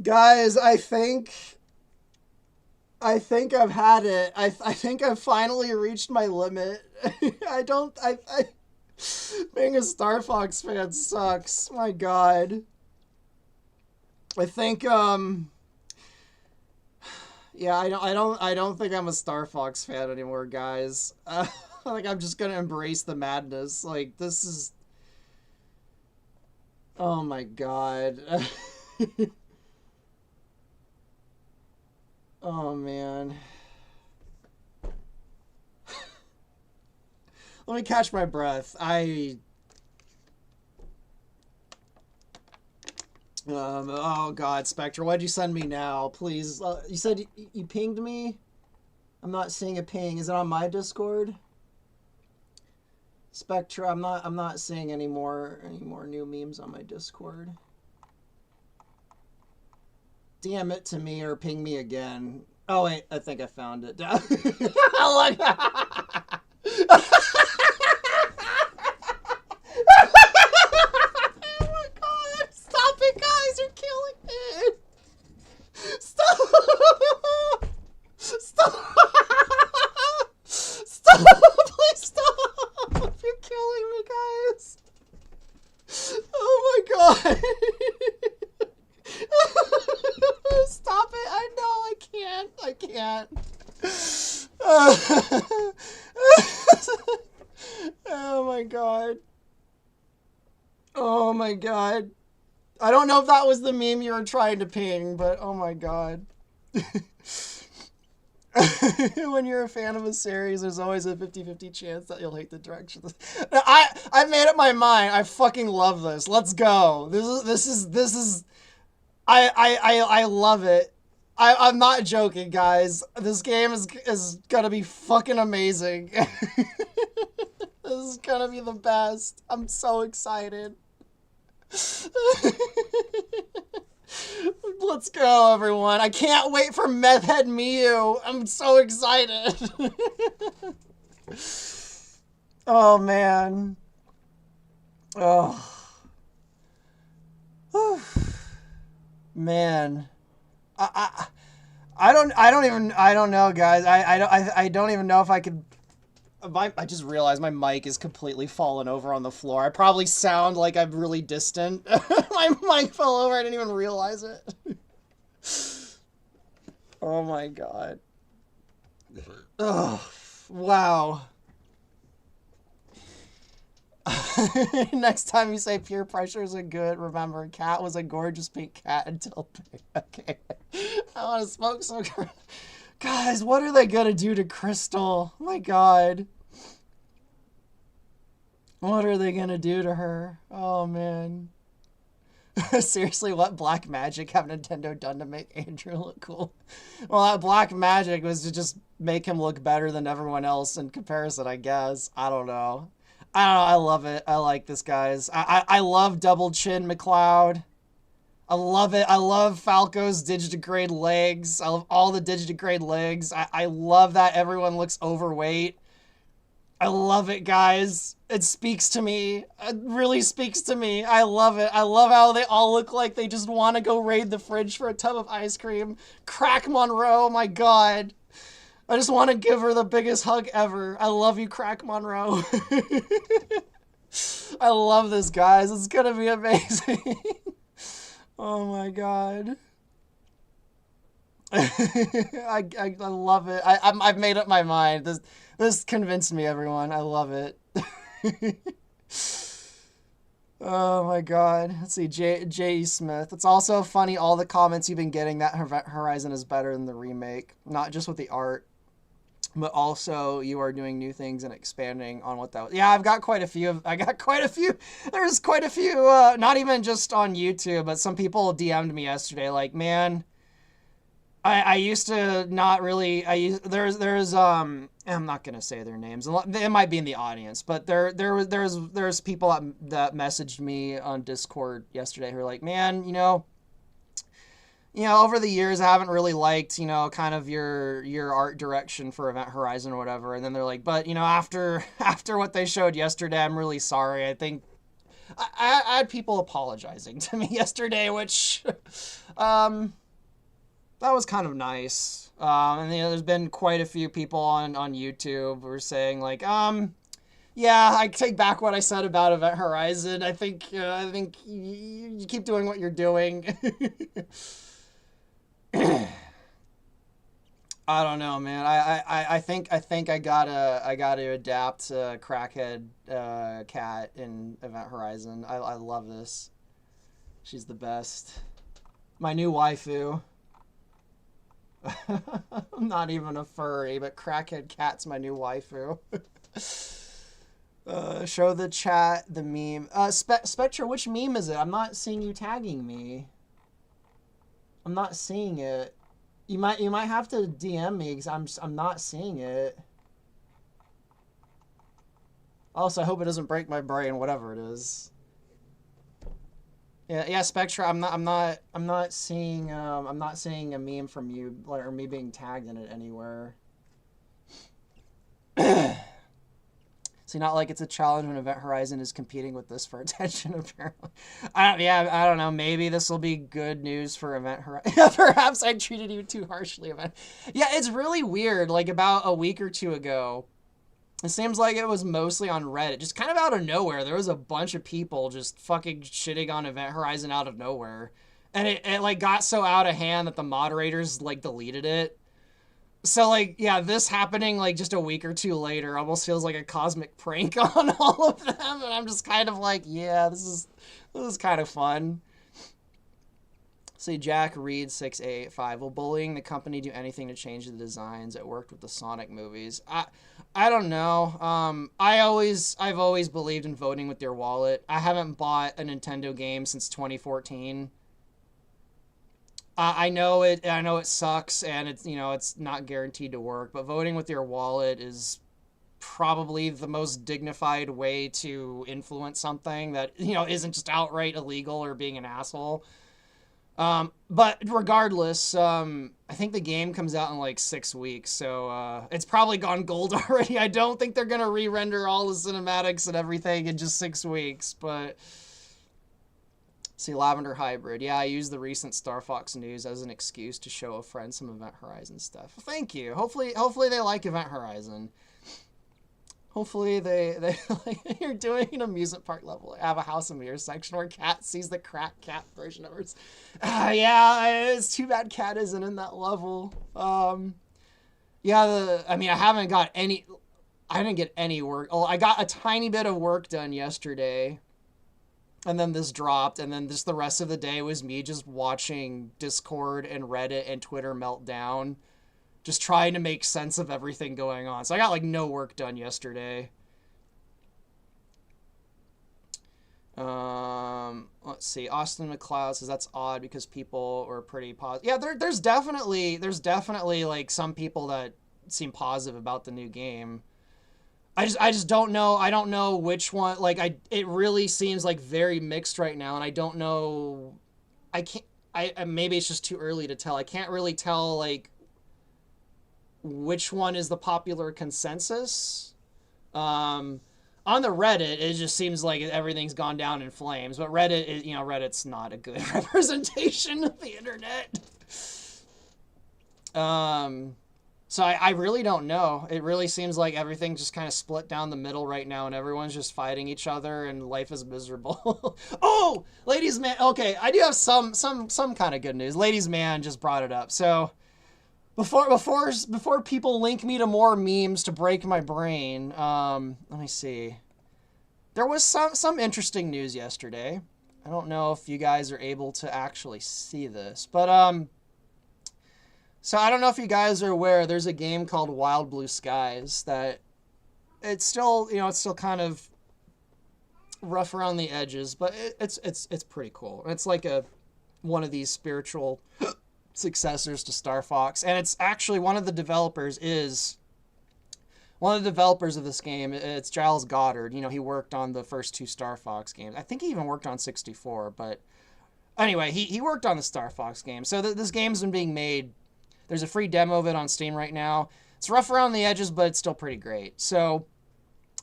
Guys, I think I've had it. I think I've finally reached my limit. I being a Star Fox fan sucks. My God. I think yeah, I don't think I'm a Star Fox fan anymore, guys. Like I'm just gonna embrace the madness. Like this is, oh my God. Oh man. Let me catch my breath. Oh God, Spectre, why'd you send me now? Please, you said you pinged me? I'm not seeing a ping. Is it on my Discord? Spectre, I'm not seeing any more new memes on my Discord. DM it to me or ping me again. Oh wait, I think I found it. Oh my God! Stop it, guys! You're killing me! Stop! Stop! Stop! Please stop! You're killing me, guys! Oh my God! Stop it! I know I can't. I can't. Oh my God. Oh my God. I don't know if that was the meme you were trying to ping, but oh my God. When you're a fan of a series, there's always a 50-50 chance that you'll hate the direction. I made up my mind. I fucking love this. Let's go. This is I love it. I'm not joking, guys. This game is gonna be fucking amazing. This is gonna be the best. I'm so excited. Let's go, everyone. I can't wait for Meth Head Miu. I'm so excited. Oh, man. Oh. Man. I don't know, guys. I don't even know if I could. I just realized my mic is completely fallen over on the floor. I probably sound like I'm really distant. My mic fell over. I didn't even realize it. Oh my God. Oh, wow. Next time you say peer pressure isn't good, remember, Cat was a gorgeous pink cat until... Okay. I want to smoke some... Guys, what are they gonna do to Crystal? Oh my God. What are they gonna do to her? Oh, man. Seriously, what black magic have Nintendo done to make Andrew look cool? Well, that black magic was to just make him look better than everyone else in comparison, I guess. I don't know. I love it. I like this, guys. I love Double Chin McLeod. I love it. I love Falco's digitigrade legs. I love all the digitigrade legs. I love that everyone looks overweight. I love it, guys. It speaks to me. It really speaks to me. I love it. I love how they all look like they just want to go raid the fridge for a tub of ice cream. Crack Monroe, my God. I just want to give her the biggest hug ever. I love you, Crack Monroe. I love this, guys. It's gonna be amazing. Oh my God. I love it. I've made up my mind. This convinced me, everyone. I love it. Oh my God. Let's see. J.E. Smith. It's also funny all the comments you've been getting that Horizon is better than the remake. Not just with the art, but also you are doing new things and expanding on what that was. Yeah, I've got quite a few. There's quite a few, not even just on YouTube, but some people DM'd me yesterday like, man, I used to not really, there's I'm not going to say their names. It might be in the audience, but there's people that messaged me on Discord yesterday who are like, man, you know, over the years, I haven't really liked, kind of your art direction for Event Horizon or whatever. And then they're like, but, after what they showed yesterday, I'm really sorry. I think I had people apologizing to me yesterday, which that was kind of nice. And there's been quite a few people on YouTube who are saying like, yeah, I take back what I said about Event Horizon. I think you keep doing what you're doing. I don't know, man. I think I gotta adapt Crackhead Cat in Event Horizon. I love this. She's the best. My new waifu. I'm not even a furry, but Crackhead Cat's my new waifu. Show the chat the meme. Spectra, which meme is it? I'm not seeing you tagging me. I'm not seeing it. You might have to DM me because I'm not seeing it. Also, I hope it doesn't break my brain, whatever it is. Yeah, Spectra. I'm not seeing a meme from you or me being tagged in it anywhere. See, not like it's a challenge when Event Horizon is competing with this for attention, apparently. I don't know. Maybe this will be good news for Event Horizon. Perhaps I treated you too harshly, Event. Yeah, it's really weird. Like, about a week or two ago, it seems like it was mostly on Reddit. Just kind of out of nowhere, there was a bunch of people just fucking shitting on Event Horizon out of nowhere. And it like, got so out of hand that the moderators, like, deleted it. So, like, yeah, this happening, like, just a week or two later almost feels like a cosmic prank on all of them. And I'm just kind of like, yeah, this is kind of fun. See, Jack Reed 6885. Will bullying the company do anything to change the designs? It worked with the Sonic movies. I don't know. I've always believed in voting with your wallet. I haven't bought a Nintendo game since 2014. I know it sucks, and it's not guaranteed to work, but voting with your wallet is probably the most dignified way to influence something that, isn't just outright illegal or being an asshole. But regardless, I think the game comes out in like 6 weeks, so it's probably gone gold already. I don't think they're gonna re-render all the cinematics and everything in just 6 weeks, but... See, Lavender Hybrid. Yeah, I used the recent Star Fox news as an excuse to show a friend some Event Horizon stuff. Well, thank you. Hopefully they like Event Horizon. Hopefully they like, you're doing an amusement park level. I have a House of Mirrors section where Cat sees the crack Cat version of hers. Yeah, it's too bad Cat isn't in that level. Yeah, I didn't get any work. Oh, I got a tiny bit of work done yesterday. And then this dropped, and then just the rest of the day was me just watching Discord and Reddit and Twitter melt down, just trying to make sense of everything going on. So I got like no work done yesterday. Let's see. Austin McLeod says that's odd because people were pretty positive. Yeah, there's definitely like some people that seem positive about the new game. I just don't know. I don't know which one. Like, it really seems like very mixed right now, and I don't know. Maybe it's just too early to tell. I can't really tell like which one is the popular consensus. On the Reddit, it just seems like everything's gone down in flames. But Reddit's not a good representation of the internet. So I really don't know. It really seems like everything's just kind of split down the middle right now, and everyone's just fighting each other, and life is miserable. Oh, Ladies Man. Okay, I do have some kind of good news. Ladies Man just brought it up. So before people link me to more memes to break my brain, let me see. There was some interesting news yesterday. I don't know if you guys are able to actually see this, but so I don't know if you guys are aware, there's a game called Wild Blue Skies that it's still kind of rough around the edges, but it's pretty cool. It's like one of these spiritual successors to Star Fox, and it's actually one of the developers of this game. It's Giles Goddard. He worked on the first 2 Star Fox games. I think he even worked on 64, but anyway, he worked on the Star Fox game. So this game's been being made. There's a free demo of it on Steam right now. It's rough around the edges, but it's still pretty great. So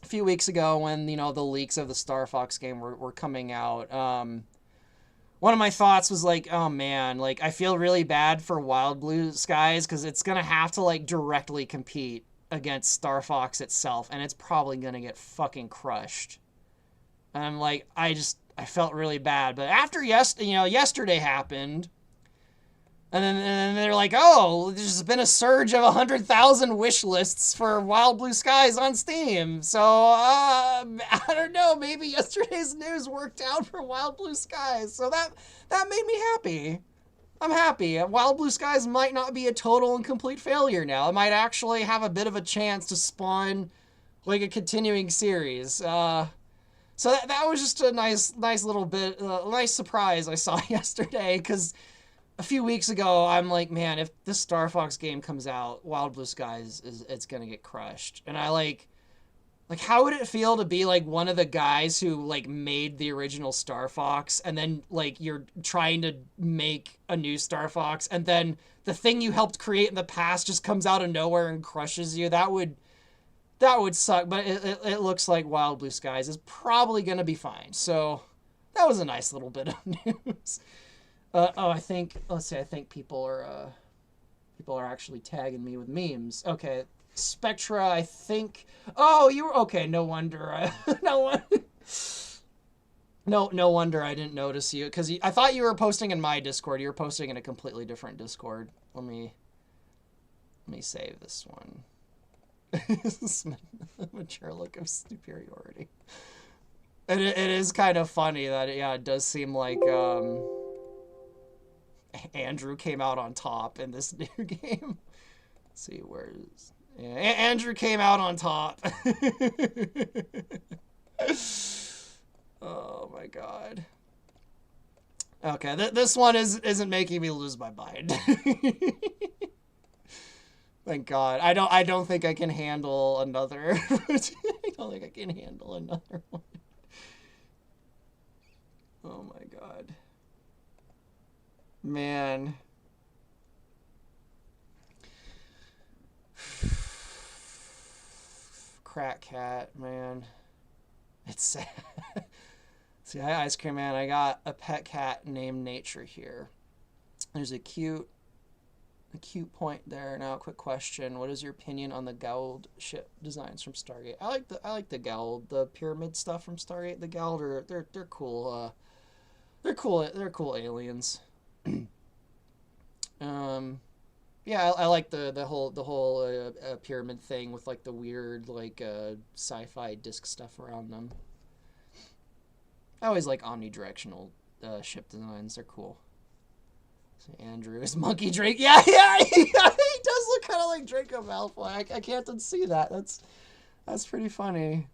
a few weeks ago when, the leaks of the Star Fox game were coming out, one of my thoughts was like, oh man, like I feel really bad for Wild Blue Skies because it's gonna have to like directly compete against Star Fox itself, and it's probably gonna get fucking crushed. And I'm like, I felt really bad, but after yesterday happened, and then they're like, oh, there's been a surge of 100,000 wish lists for Wild Blue Skies on Steam. So, I don't know, maybe yesterday's news worked out for Wild Blue Skies. So that made me happy. I'm happy. Wild Blue Skies might not be a total and complete failure now. It might actually have a bit of a chance to spawn like a continuing series. So that was just a nice little bit, nice surprise I saw yesterday, because a few weeks ago, I'm like, man, if this Star Fox game comes out, Wild Blue Skies it's gonna get crushed. And I like how would it feel to be like one of the guys who like made the original Star Fox, and then like you're trying to make a new Star Fox, and then the thing you helped create in the past just comes out of nowhere and crushes you? That would suck. But it looks like Wild Blue Skies is probably gonna be fine. So that was a nice little bit of news. I think people are actually tagging me with memes. Okay, Spectra, I think. Oh, you were okay. No wonder. No wonder I didn't notice you, because I thought you were posting in my Discord. You were posting in a completely different Discord. Let me save this one. This mature look of superiority. And it is kind of funny that it does seem like Andrew came out on top in this new game. Let's see, Andrew came out on top. Oh my god. Okay, this one isn't making me lose my mind. Thank God. I don't think I can handle another. I don't think I can handle another one. Oh my god. Man. Crack cat, man. It's sad. See, hi, Ice Cream Man. I got a pet cat named Nature here. There's a cute point there. Now, a quick question: what is your opinion on the Geld ship designs from Stargate? I like the Geld, the pyramid stuff from Stargate. The Geld they're cool. They're cool aliens. Yeah, I like the whole pyramid thing with like the weird like sci-fi disc stuff around them. I always like omnidirectional ship designs. They're cool. So Andrew is Monkey Drake. Yeah, he does look kind of like Draco Malfoy. I can't unsee that. That's pretty funny.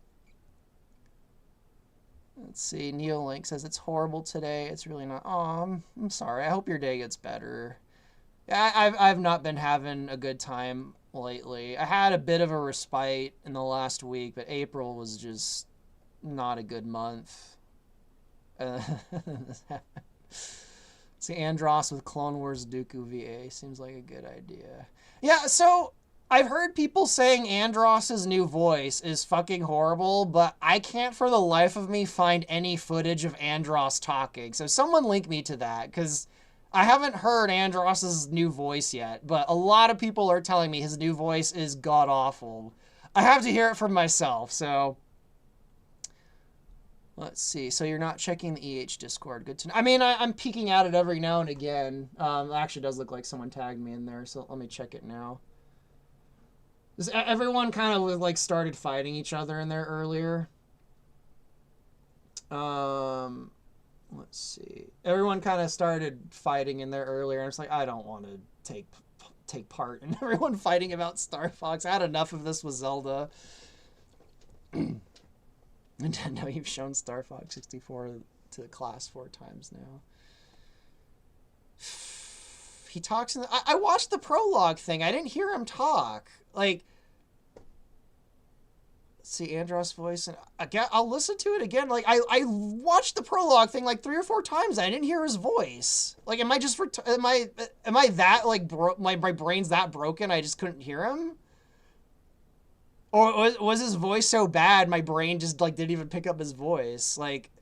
Let's see. Neolink says it's horrible today. It's really not. Oh, I'm sorry. I hope your day gets better. Yeah, I've not been having a good time lately. I had a bit of a respite in the last week, but April was just not a good month. See, Andros with Clone Wars Dooku VA seems like a good idea. Yeah, so I've heard people saying Andros's new voice is fucking horrible, but I can't for the life of me find any footage of Andros talking. So someone link me to that, because I haven't heard Andros's new voice yet, but a lot of people are telling me his new voice is god-awful. I have to hear it from myself, so let's see. So you're not checking the EH Discord. Good to know. I mean, I'm peeking at it every now and again. It actually does look like someone tagged me in there, so let me check it now. Everyone kind of like started fighting each other in there earlier. Let's see. Everyone kind of started fighting in there earlier. And it's like, I don't want to take part in everyone fighting about Star Fox. I had enough of this with Zelda. Nintendo, you've shown Star Fox 64 to the class 4 times now. He talks in the... I watched the prologue thing. I didn't hear him talk. Like... See Andros' voice, and again, I'll listen to it again. Like I watched the prologue thing like 3 or 4 times. I didn't hear his voice. Like, am I that like my brain's that broken? I just couldn't hear him. Or was his voice so bad my brain just like didn't even pick up his voice? Like,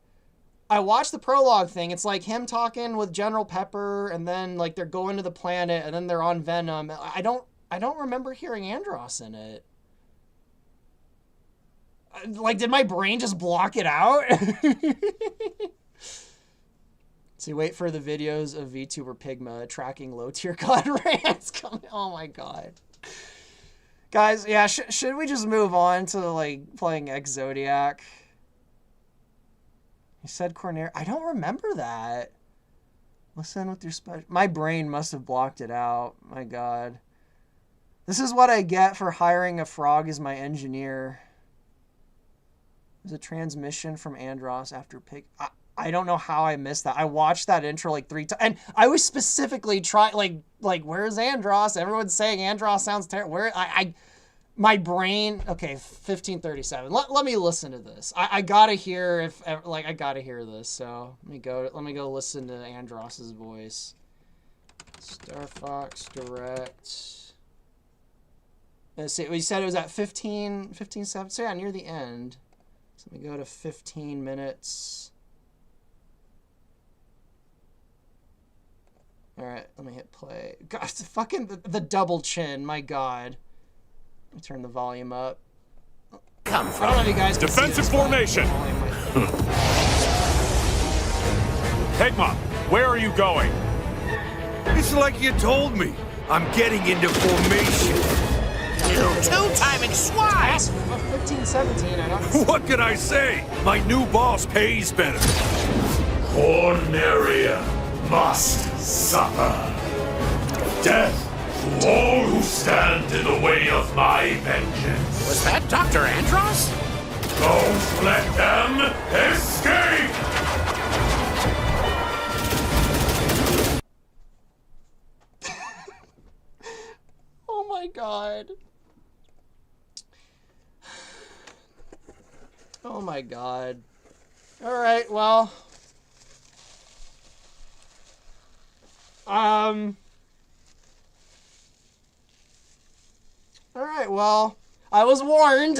I watched the prologue thing. It's like him talking with General Pepper, and then like they're going to the planet, and then they're on Venom. I don't remember hearing Andros in it. Like, did my brain just block it out? So wait for the videos of VTuber Pigma tracking low tier COD rants coming. Oh my god. Guys, yeah, should we just move on to like playing X Zodiac? He said Corner. I don't remember that. Listen with your special. My brain must have blocked it out. My god. This is what I get for hiring a frog as my engineer. There's a transmission from Andros after Pig. I don't know how I missed that. I watched that intro like 3 times, and I was specifically trying like where's Andros? Everyone's saying Andros sounds terrible. Where my brain. Okay, 1537. Let me listen to this. I gotta hear I gotta hear this. So let me go listen to Andros's voice. Star Fox Direct. Let's see. We said it was at 15:7. So yeah, near the end. So let me go to 15 minutes. All right, let me hit play. God, fucking the double chin. My God. Let me turn the volume up. Come from. I don't know if you guys can Defensive see this, formation. Pigma, where are you going? It's like you told me. I'm getting into formation. Two-timing swine! 15-17, I don't. What can I say? My new boss pays better. Corneria must suffer. Death to all who stand in the way of my vengeance. Was that Dr. Andros? Don't let them escape! Oh my God. Oh my God. All right, well. All right, well, I was warned.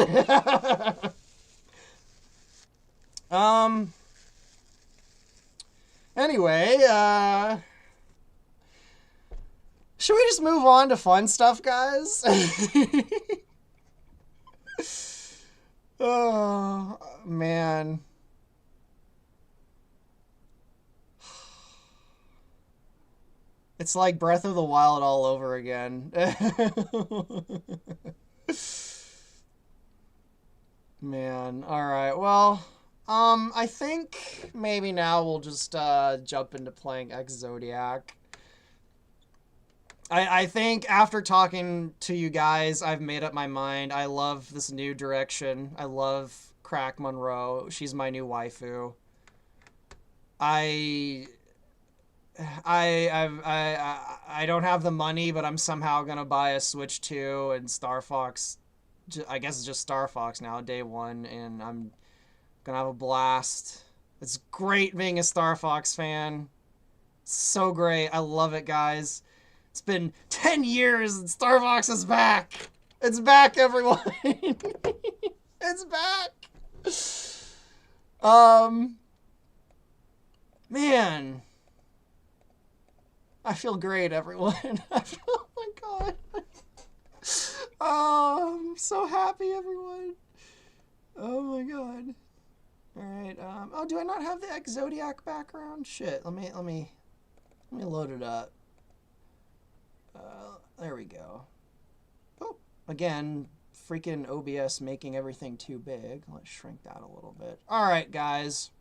Anyway, should we just move on to fun stuff, guys? Oh, man. It's like Breath of the Wild all over again. Man, alright, well, I think maybe now we'll just, jump into playing X Zodiac. I think after talking to you guys, I've made up my mind. I love this new direction. I love Crack Monroe. She's my new waifu. I don't have the money, but I'm somehow gonna buy a Switch 2 and Star Fox. I guess it's just Star Fox now, day one, and I'm gonna have a blast. It's great being a Star Fox fan. It's so great. I love it, guys. It's been 10 years and Star Fox is back. It's back, everyone. It's back. Man. I feel great, everyone. Oh my God. Oh, I'm so happy, everyone. Oh my God. All right. Oh, do I not have the X Zodiac background? Shit. Let me load it up. There we go. Oh, again, freaking OBS making everything too big. Let's shrink that a little bit. All right, guys.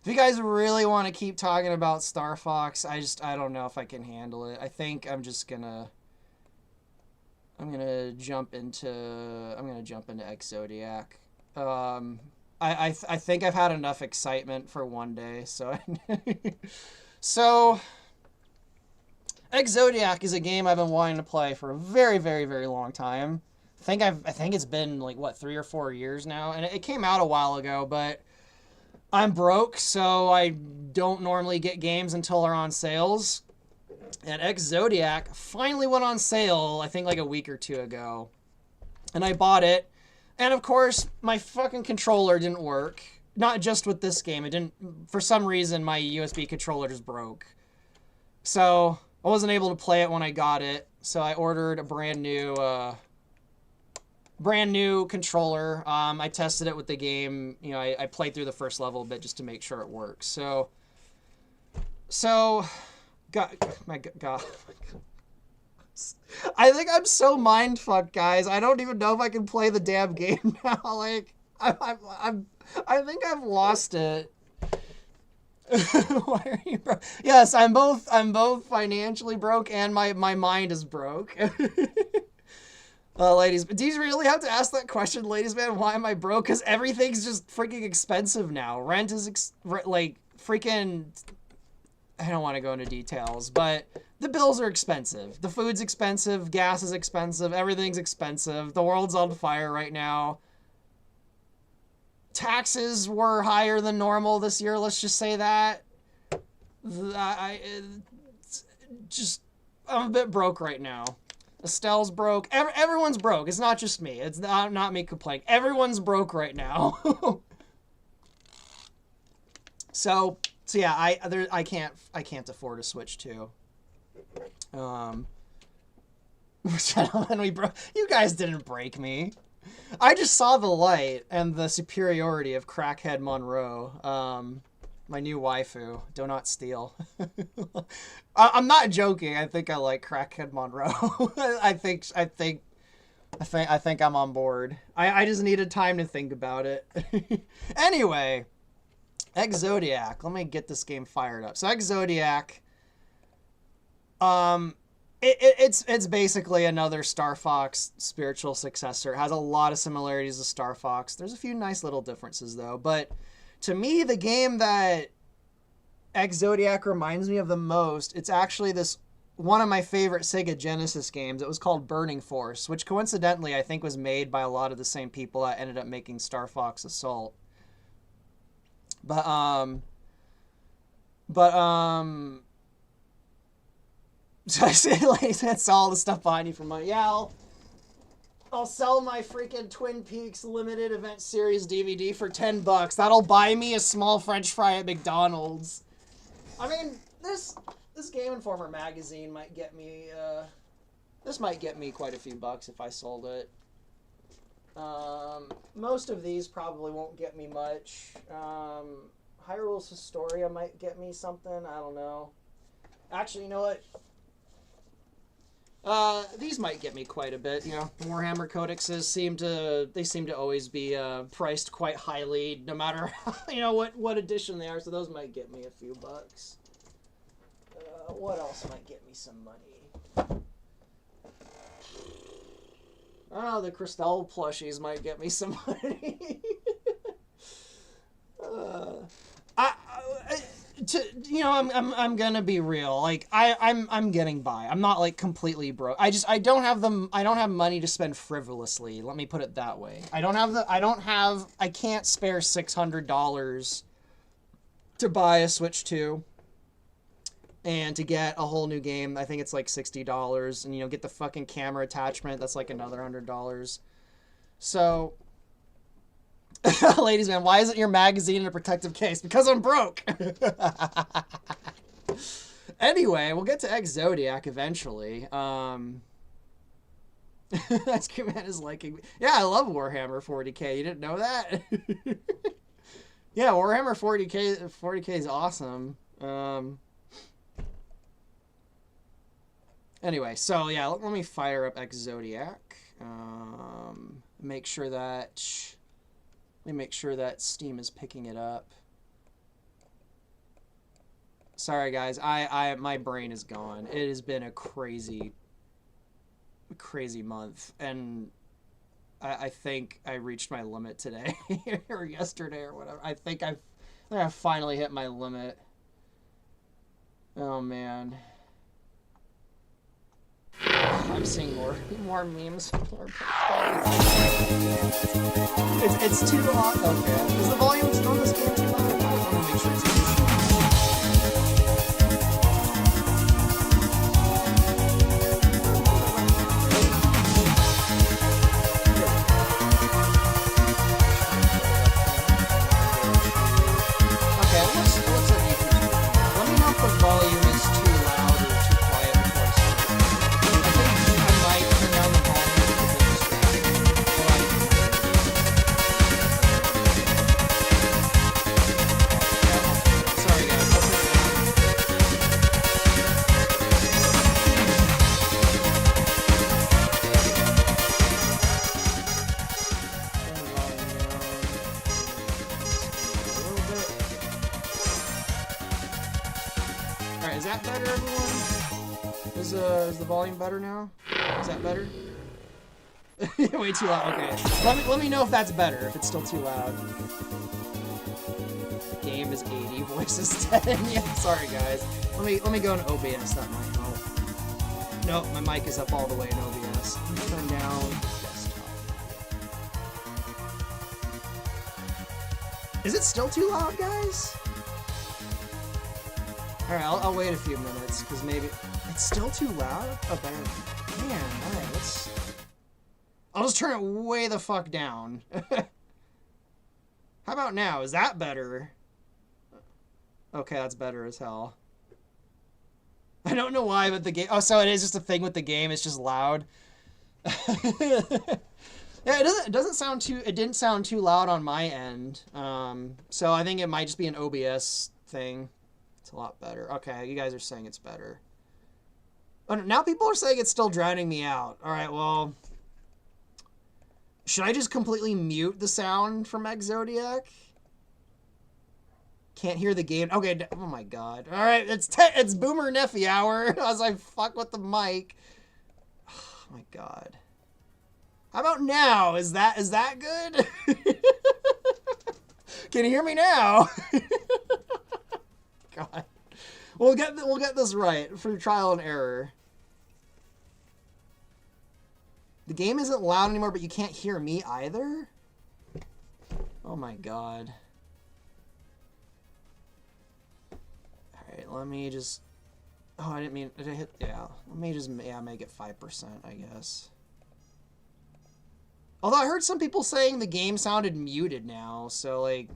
If you guys really want to keep talking about Star Fox, I don't know if I can handle it. I think I'm gonna jump into X Zodiac. I think I've had enough excitement for one day, so so X Zodiac is a game I've been wanting to play for a very, very, very long time. I think it's been like what, 3 or 4 years now, and it came out a while ago, but I'm broke, so I don't normally get games until they're on sales. And X Zodiac finally went on sale, I think like a week or two ago. And I bought it. And of course, my fucking controller didn't work. Not just with this game. It didn't, for some reason, my USB controller just broke. So I wasn't able to play it when I got it. So I ordered a brand new controller. I tested it with the game. You know, I played through the first level a bit just to make sure it works. So, my God. I think I'm so mind-fucked, guys. I don't even know if I can play the damn game now. Like, I think I've lost it. Why are you broke? Yes, I'm both financially broke and my mind is broke. Ladies, do you really have to ask that question, ladies man? Why am I broke? Because everything's just freaking expensive now. Rent is like freaking. I don't want to go into details, but the bills are expensive. The food's expensive. Gas is expensive. Everything's expensive. The world's on fire right now. Taxes were higher than normal this year. Let's just say that. I'm a bit broke right now. Estelle's broke. Everyone's broke. It's not just me. It's not me complaining. Everyone's broke right now. So yeah, I can't afford a Switch 2. Gentlemen, you guys didn't break me. I just saw the light and the superiority of Crackhead Monroe. My new waifu. Do not steal. I'm not joking. I think I like Crackhead Monroe. I think I'm on board. I just needed time to think about it. Anyway, Zodiac. Let me get this game fired up. So Zodiac. It's basically another Star Fox spiritual successor. It has a lot of similarities to Star Fox. There's a few nice little differences though. But to me, the game that Zodiac reminds me of the most, it's actually one of my favorite Sega Genesis games. It was called Burning Force, which coincidentally I think was made by a lot of the same people that ended up making Star Fox Assault. But so I say, like, that's all the stuff behind you for money. Yeah, I'll sell my freaking Twin Peaks limited event series DVD for $10. That'll buy me a small French fry at McDonald's. I mean, this Game Informer magazine might get me, this might get me quite a few bucks if I sold it. Most of these probably won't get me much. Hyrule's Historia might get me something. I don't know. Actually, you know what? These might get me quite a bit. You know, Warhammer Codexes seem to always be priced quite highly, no matter you know what edition they are. So those might get me a few bucks. What else might get me some money? Oh, the Christelle plushies might get me some money. I'm gonna be real. Like I'm getting by. I'm not like completely broke. I don't have money to spend frivolously. Let me put it that way. I can't spare $600 to buy a Switch 2 and to get a whole new game. I think it's like $60, and get the fucking camera attachment. That's like another $100. So, ladies, man, why isn't your magazine in a protective case? Because I'm broke. Anyway, we'll get to Zodiac eventually. Ice Cream Man is liking me. Yeah, I love Warhammer 40k. You didn't know that? Yeah, Warhammer 40k is awesome. Anyway, so yeah, let me fire up Zodiac. Make sure that Steam is picking it up. Sorry guys, my brain is gone. It has been a crazy month, and I think I reached my limit today or yesterday or whatever. I think I finally hit my limit. Oh man. I'm seeing more memes. It's too loud. Okay. Is the volume on this game too loud? I want to make sure it's easy. that better, everyone? Is the volume better now? Is that better? Way too loud. Okay. Let me know if that's better. If it's still too loud. The game is 80. Voice is 10. Yeah. Sorry, guys. Let me go in OBS. That might help. Nope. My mic is up all the way in OBS. Let me turn down desktop. Is it still too loud, guys? All right. I'll wait a few minutes because maybe it's still too loud. Oh, better. Man. All right. Let's. I'll just turn it way the fuck down. How about now? Is that better? Okay, that's better as hell. I don't know why, but the game... Oh, so it is just a thing with the game. It's just loud. Yeah, it doesn't sound too... It didn't sound too loud on my end. So I think it might just be an OBS thing. It's a lot better. Okay, you guys are saying it's better. Oh, now people are saying it's still drowning me out. All right, well... Should I just completely mute the sound from Zodiac? Can't hear the game. Okay, oh my god. All right, it's Boomer Neffy hour as I fuck with the mic. Oh my god. How about now? Is that good? Can you hear me now? God. We'll get this right through trial and error. The game isn't loud anymore, but you can't hear me either? Oh my god. Alright, let me just... Oh, I didn't mean... Did I hit... Yeah. Let me just make it 5%, I guess. Although I heard some people saying the game sounded muted now, so like...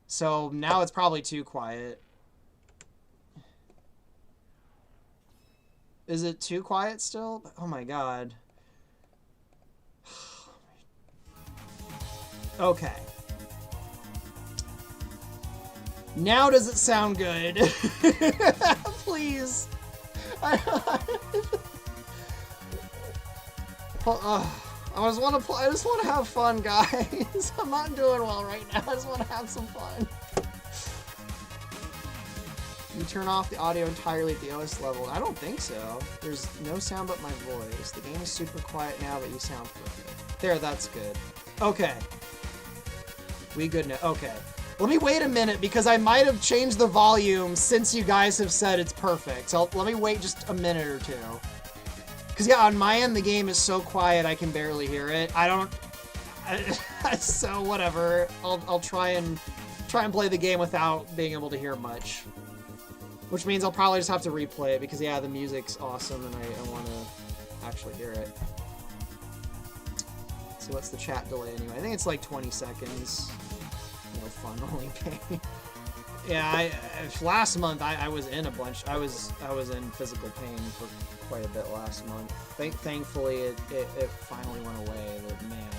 So now it's probably too quiet. Is it too quiet still? Oh my god. Okay. Now does it sound good? Please. I just want to have fun, guys. I'm not doing well right now. I just want to have some fun. You turn off the audio entirely at the OS level. I don't think so. There's no sound but my voice. The game is super quiet now, but you sound perfect. There, that's good. Okay. We good now. Okay. Let me wait a minute because I might have changed the volume since you guys have said it's perfect. So let me wait just a minute or two. Because yeah, on my end, the game is so quiet I can barely hear it. So whatever. I'll try and play the game without being able to hear much. Which means I'll probably just have to replay it because, yeah, the music's awesome and I want to actually hear it. So what's the chat delay anyway? I think it's like 20 seconds. No fun, only pain. Yeah, last month I was in a bunch. I was in physical pain for quite a bit last month. Thankfully, it finally went away, but man.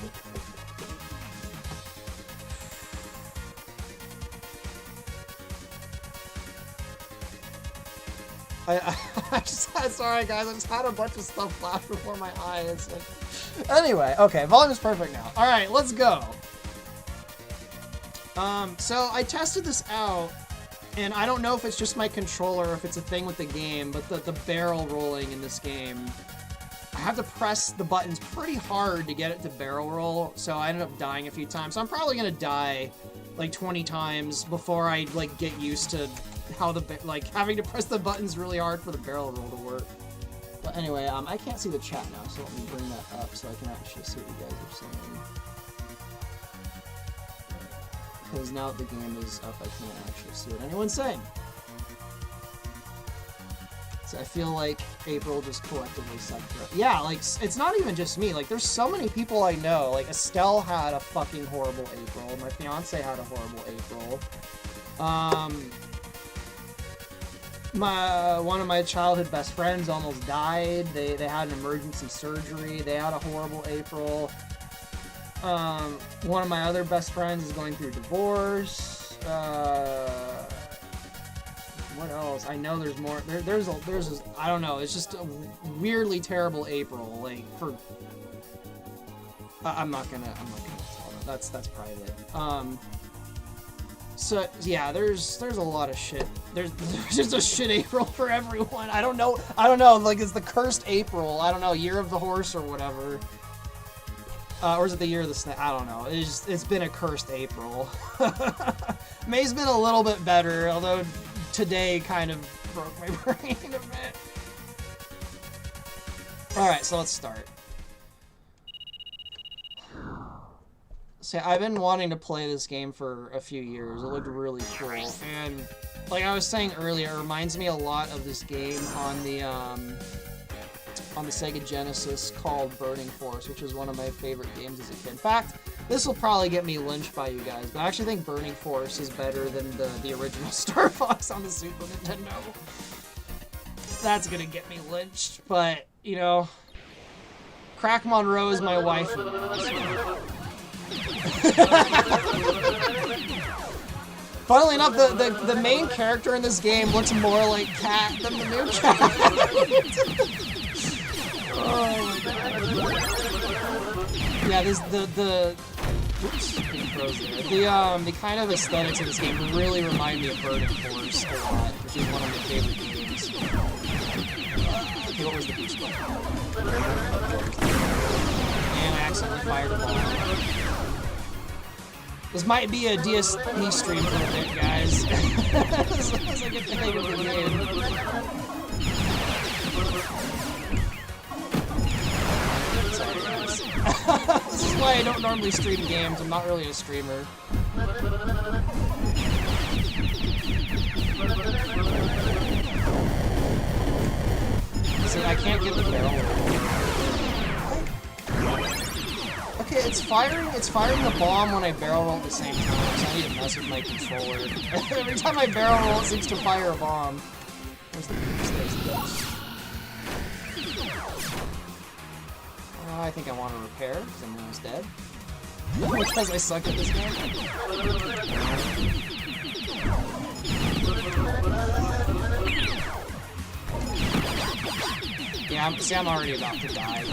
Sorry guys, I just had a bunch of stuff flash before my eyes. Anyway, okay, volume is perfect now. All right, let's go. So I tested this out, and I don't know if it's just my controller or if it's a thing with the game, but the barrel rolling in this game, I have to press the buttons pretty hard to get it to barrel roll, so I ended up dying a few times. So I'm probably gonna die like 20 times before I like get used to how having to press the buttons really hard for the barrel roll to work. But anyway, I can't see the chat now, so let me bring that up so I can actually see what you guys are saying. Because now that the game is up, I can't actually see what anyone's saying. So I feel like April just collectively sucked for it. Yeah, like, it's not even just me. Like, there's so many people I know. Like, Estelle had a fucking horrible April. My fiance had a horrible April. One of my childhood best friends almost died. They had an emergency surgery. They had a horrible April. One of my other best friends is going through divorce. What else? I know there's more. There's I don't know. It's just a weirdly terrible April. Like for. I'm not gonna tell them. That's private. So yeah, there's a lot of shit. There's just a shit April for everyone. I don't know. Like it's the cursed April. I don't know, year of the horse or whatever. Or is it the year of the snake? I don't know. It's been a cursed April. May's been a little bit better, although today kind of broke my brain a bit. All right, so let's start. See, I've been wanting to play this game for a few years. It looked really cool, and like I was saying earlier, it reminds me a lot of this game on the Sega Genesis called Burning Force, which was one of my favorite games as a kid. In fact, this will probably get me lynched by you guys, but I actually think Burning Force is better than the original Star Fox on the Super Nintendo. That's gonna get me lynched, but you know, Crack Monroe is my wife now. So. Funnily enough, the main character in this game looks more like Cat than the new Cat. Oh my god. Yeah, the kind of aesthetics of this game really remind me of Burning Force a lot, which is one of my favorite games. Okay, what was the boost button? And I accidentally fired a ball. This might be a DSP stream for a bit, guys. As long as I get the hang of the game. Sorry, guys. This is why I don't normally stream games. I'm not really a streamer. See, I can't get the barrel. Okay, it's firing the bomb when I barrel roll at the same time, so I need to mess with my controller. Every time I barrel roll, it seems to fire a bomb. Where's the boost? I think I want to repair, because I'm almost dead. Because I suck at this game. Yeah, I'm already about to die.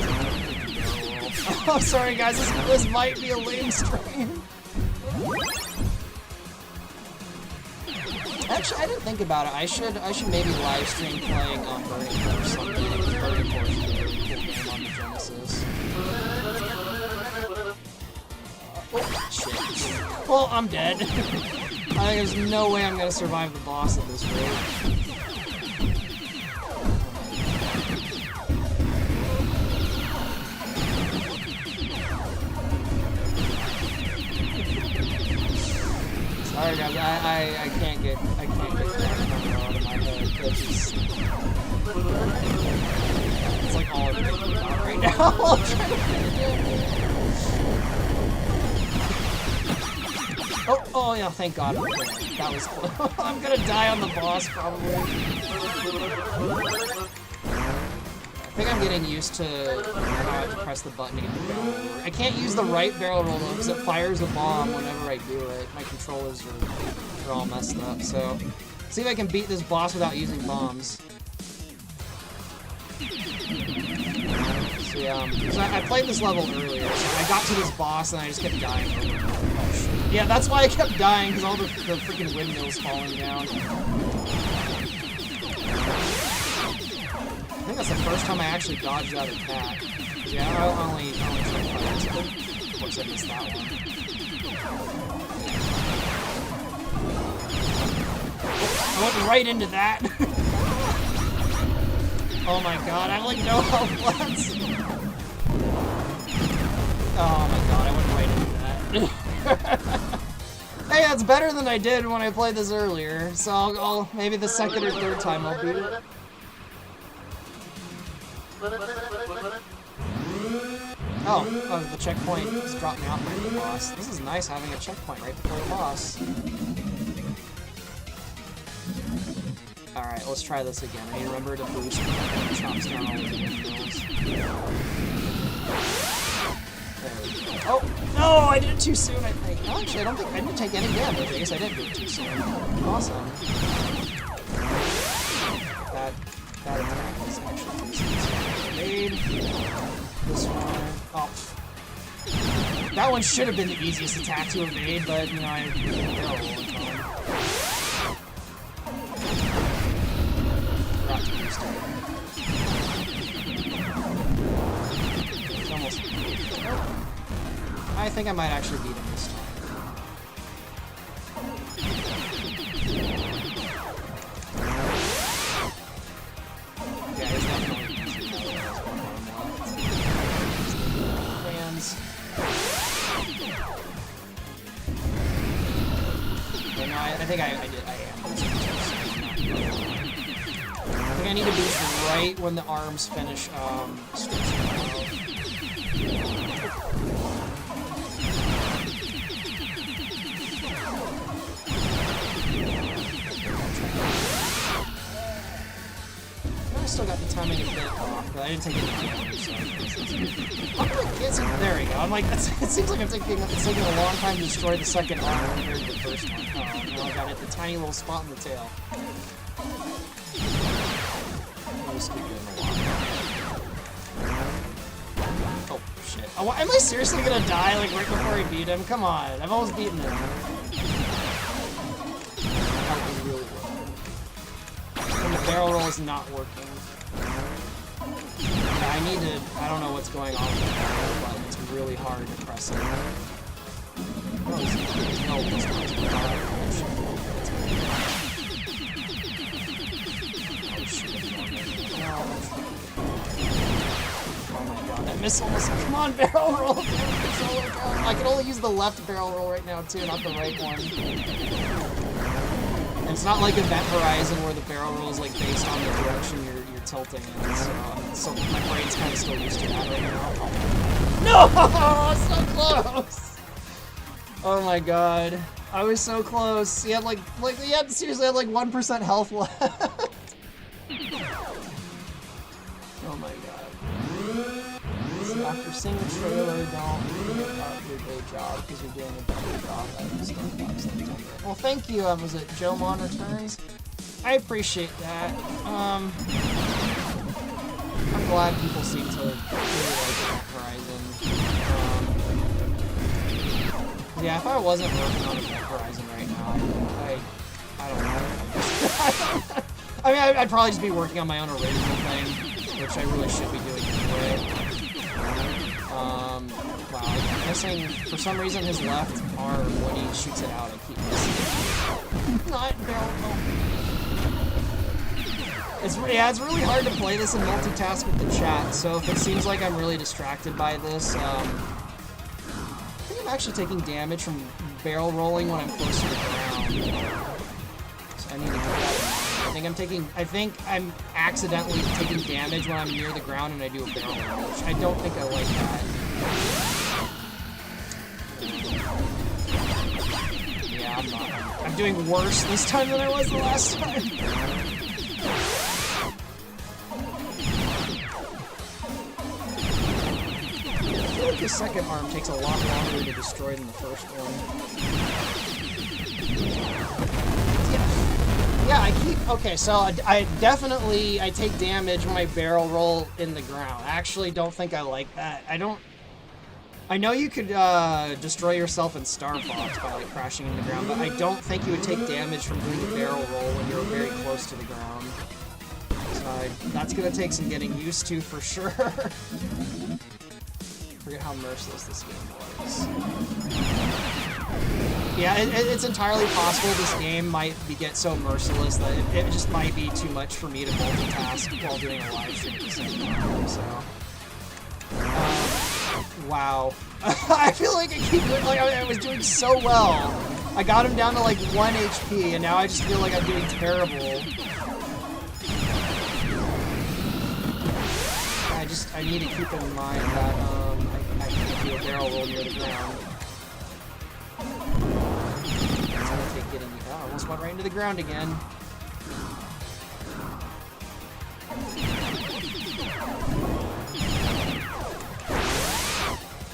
Oh, sorry guys, this might be a lame stream. Actually, I didn't think about it. I should maybe live stream playing on Burning Force someday. Burning Force is a really cool game on the Genesis. Oh, shit. Well, I'm dead. I think there's no way I'm gonna survive the boss at this rate. Sorry guys, I can't get that number out of my head. It's like all I'm thinking about right now. I'm trying to oh yeah, thank God. That was close. I'm gonna die on the boss probably. I think I'm getting used to how I have to press the button to get the barrel roll. I can't use the right barrel roll though because it fires a bomb whenever I do it. My controllers are all messed up, so see if I can beat this boss without using bombs. So yeah, so I played this level earlier, so I got to this boss and I just kept dying over and over. Oh shit. Yeah, that's why I kept dying, because all the freaking windmills falling down. I think that's the first time I actually dodged that attack. Yeah, I only tried fighting. Of course I missed that one. I went right into that. Oh my god, I have like no health left. Oh my god, I went right into that. Hey, that's better than I did when I played this earlier. So I'll maybe the second or third time I'll beat it. Oh, the checkpoint just dropped me out right the boss. This is nice having a checkpoint right before the boss. Alright, let's try this again. I need to remember to boost and chops down all the windmills. There we go. Oh! No! I did it too soon, I think. Oh, actually, I didn't take any damage. I guess I didn't do it too soon. Awesome. That attack was actually decent. Evade. This one. Oh. That one should have been the easiest attack to evade, but, you know, I didn't barrel all the time. forgot to boost it. It's almost... I think I might actually beat him this time. Yeah, he's definitely fans. Okay, no, I think I am. I think I need to boost right when the arms finish stretching out. I still got the timing a bit off, but I didn't take any damage, so there we go. I'm like, it seems like it's taking a long time to destroy the second arm compared to the first one. Oh, now I got it, the tiny little spot in the tail. I'll just keep doing a lot. Oh, shit. Oh, am I seriously gonna die, like, right before I beat him? Come on, I've almost beaten him. That was really low. And the barrel roll is not working. I need to, I don't know what's going on with the barrel button, it's really hard to press it. Oh, there's no response. Oh my god, that missile was, come on, barrel roll! I can only use the left barrel roll right now too, not the right one. And it's not like Event Horizon where the barrel roll is like based on the direction you're tilting in, so my brain's kind of still used to that right now. No! So close! Oh my god. I was so close. He had he had seriously had like 1% health left. Oh my god. So after seeing the trailer, don't do a great job because you're doing a better job at the Star Fox September. Well, thank you. Was it Joe Mon Returns? I appreciate that. I'm glad people seem to really like Event Horizon. Yeah, if I wasn't working on Event Horizon right now, I don't know. I mean, I'd probably just be working on my own original thing, which I really should be doing anyway. Wow, I'm missing, for some reason, his left arm, when he shoots it out, I keep missing. Not barrel. It's really hard to play this and multitask with the chat, so if it seems like I'm really distracted by this, I think I'm actually taking damage from barrel rolling when I'm close to the ground. So I need to keep that in mind. I think I'm accidentally taking damage when I'm near the ground and I do a barrel roll, which I don't think I like that. Yeah, I'm doing worse this time than I was the last time. I feel like the second arm takes a lot longer to destroy than the first one. Yeah, I keep... Okay, so I definitely take damage when I barrel roll in the ground. I actually don't think I like that. I know you could destroy yourself in Star Fox by like crashing in the ground, but I don't think you would take damage from doing a barrel roll when you're very close to the ground. So that's gonna take some getting used to for sure. Forget how merciless this game was. Yeah, it's entirely possible this game might get so merciless that it just might be too much for me to multitask while doing a live stream at the same time, so... wow. I feel like I keep doing, like, I was doing so well. I got him down to like 1 HP, and now I just feel like I'm doing terrible. I need to keep in mind that, I can't do a barrel roll near the ground. It's gonna take getting... Oh, I almost went right into the ground again.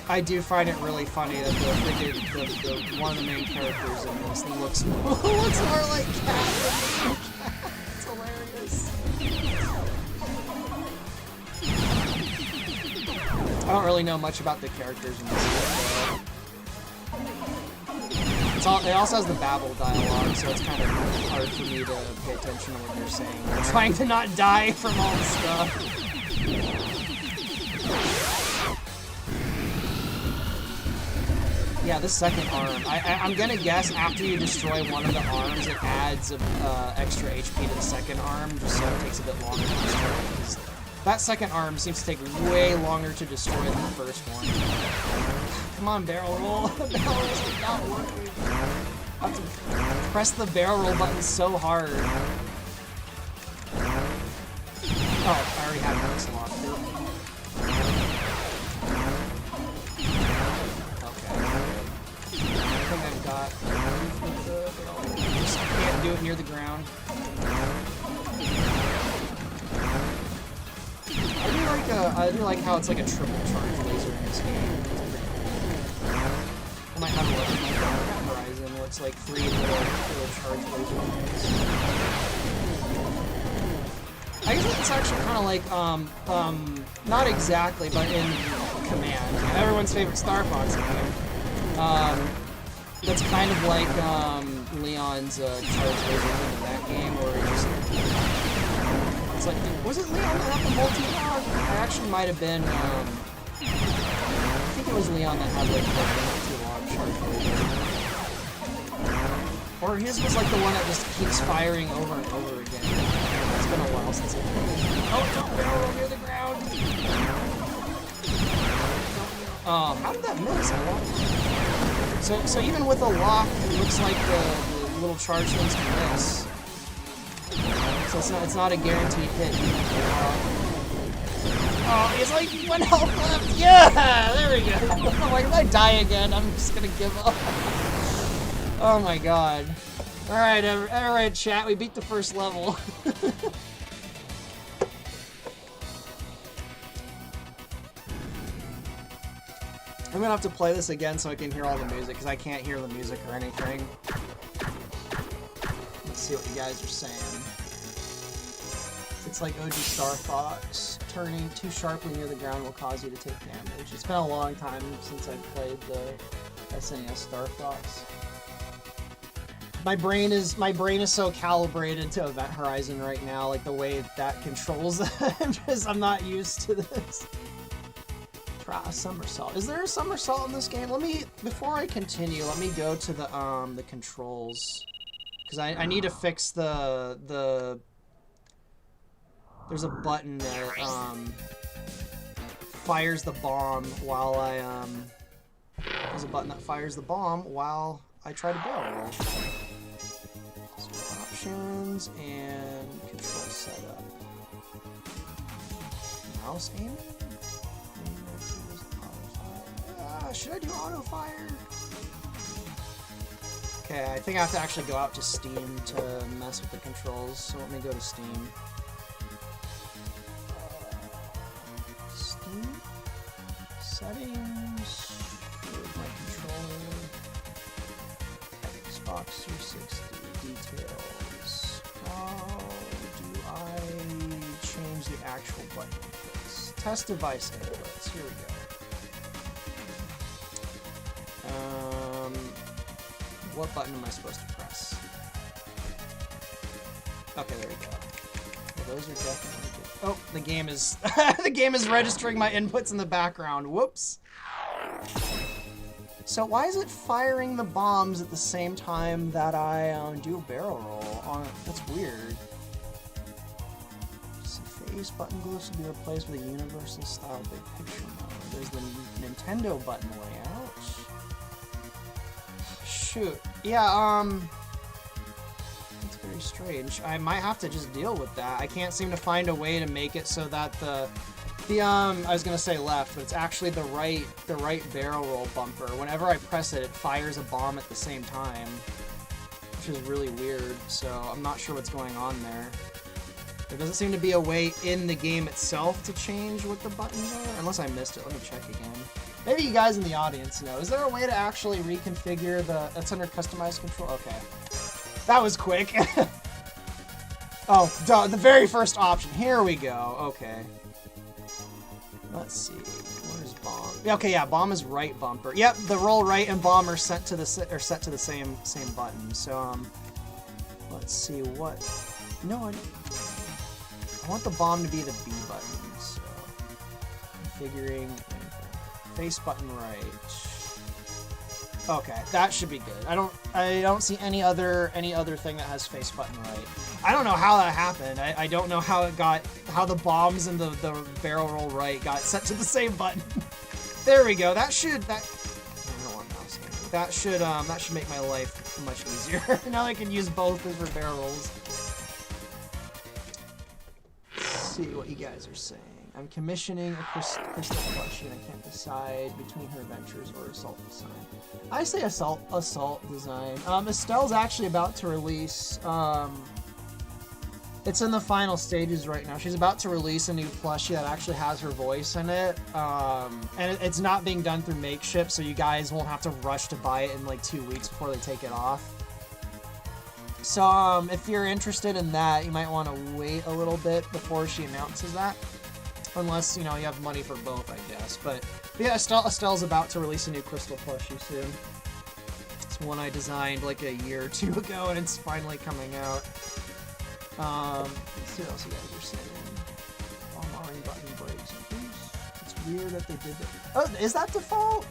I do find it really funny that the one of the main characters in this looks more like Cat than Cat. It's hilarious. I don't really know much about the characters in this yet, though. It also has the babble dialogue, so it's kind of hard for me to pay attention to what they're saying. I'm trying to not die from all the stuff. Yeah, this second arm. I'm gonna guess after you destroy one of the arms, it adds extra HP to the second arm, just so it takes a bit longer to destroy. Because that second arm seems to take way longer to destroy than the first one. Come on, barrel roll. Barrel rolls are not working. I have to press the barrel roll button so hard. Oh, I already have this locked. I think I've got. Just can't do it near the ground. I do like how it's like a triple charge laser in this game. I might have a look at Horizon where it's like 3 little charge lasers. I guess it's actually kind of like not exactly, but in Command, everyone's favorite Star Fox game. That's kind of like Leon's charge laser in that game, where he just, it's like, was it Leon that had the multi-log? I actually might have been, I think it was Leon that had like the multi-log charge laser. Or his was like the one that just keeps firing over and over again. It's been a while since I've played. Oh, don't barrel near the ground! Oh, how did that miss? I lost it. So even with a lock, it looks like the little charge things can miss. So it's not a guaranteed hit. Oh, he's like 1 health left. Yeah, there we go. I'm like, if I die again, I'm just gonna give up. Oh my god. All right, chat. We beat the first level. I'm gonna have to play this again so I can hear all the music, because I can't hear the music or anything. Let's see what you guys are saying. It's like OG Star Fox. Turning too sharply near the ground will cause you to take damage. It's been a long time since I've played the SNES Star Fox. My brain is so calibrated to Event Horizon right now, like the way that controls it. I'm not used to this. Try a somersault. Is there a somersault in this game? Before I continue, let me go to the controls, because I need to fix the there's a button that fires the bomb while there's a button that fires the bomb while I try to barrel roll. So options and control setup. Mouse aiming? Should I do auto fire? Okay, I think I have to actually go out to Steam to mess with the controls, so let me go to Steam. Steam? Settings. Where's my controller? Xbox 360 details. How do I change the actual button inputs? Test device inputs. Here we go. What button am I supposed to press? Okay, there we go. Well, those are definitely good. Oh, the game is the game is registering my inputs in the background. Whoops. So why is it firing the bombs at the same time that I do a barrel roll? That's weird. Face button glyphs will be replaced with a universal style big picture mode. There's the Nintendo button layout. Shoot. Yeah, it's very strange. I might have to just deal with that. I can't seem to find a way to make it so that I was gonna say left, but it's actually the right barrel roll bumper. Whenever I press it, it fires a bomb at the same time, which is really weird, so I'm not sure what's going on there. There doesn't seem to be a way in the game itself to change what the buttons are, unless I missed it. Let me check again. Maybe you guys in the audience know. Is there a way to actually reconfigure that's under customized control? Okay. That was quick. Oh, duh, the very first option. Here we go. Okay. Let's see. Where's bomb. Okay, yeah, bomb is right bumper. Yep, the roll right and bomb are set to the same button. So let's see what. No, I want the bomb to be the B button. So configuring face button right. Okay, that should be good. I don't see any other thing that has face button right. I don't know how that happened. I don't know how the bombs and the barrel roll right got set to the same button. There we go. That should make my life much easier. Now I can use both as for barrel rolls. Let's see what you guys are saying. I'm commissioning a crystal plushie and I can't decide between her adventures or assault design. I say assault design. Estelle's actually about to release. It's in the final stages right now. She's about to release a new plushie that actually has her voice in it. And it's not being done through Makeshift, so you guys won't have to rush to buy it in like 2 weeks before they take it off. So if you're interested in that, you might want to wait a little bit before she announces that. Unless, you know, you have money for both, I guess. But yeah, Estelle's about to release a new crystal plushie soon. It's one I designed like a year or two ago, and it's finally coming out. Let's see what else you guys are saying. Armoring button breaks. It's weird that they did that. Oh, is that default?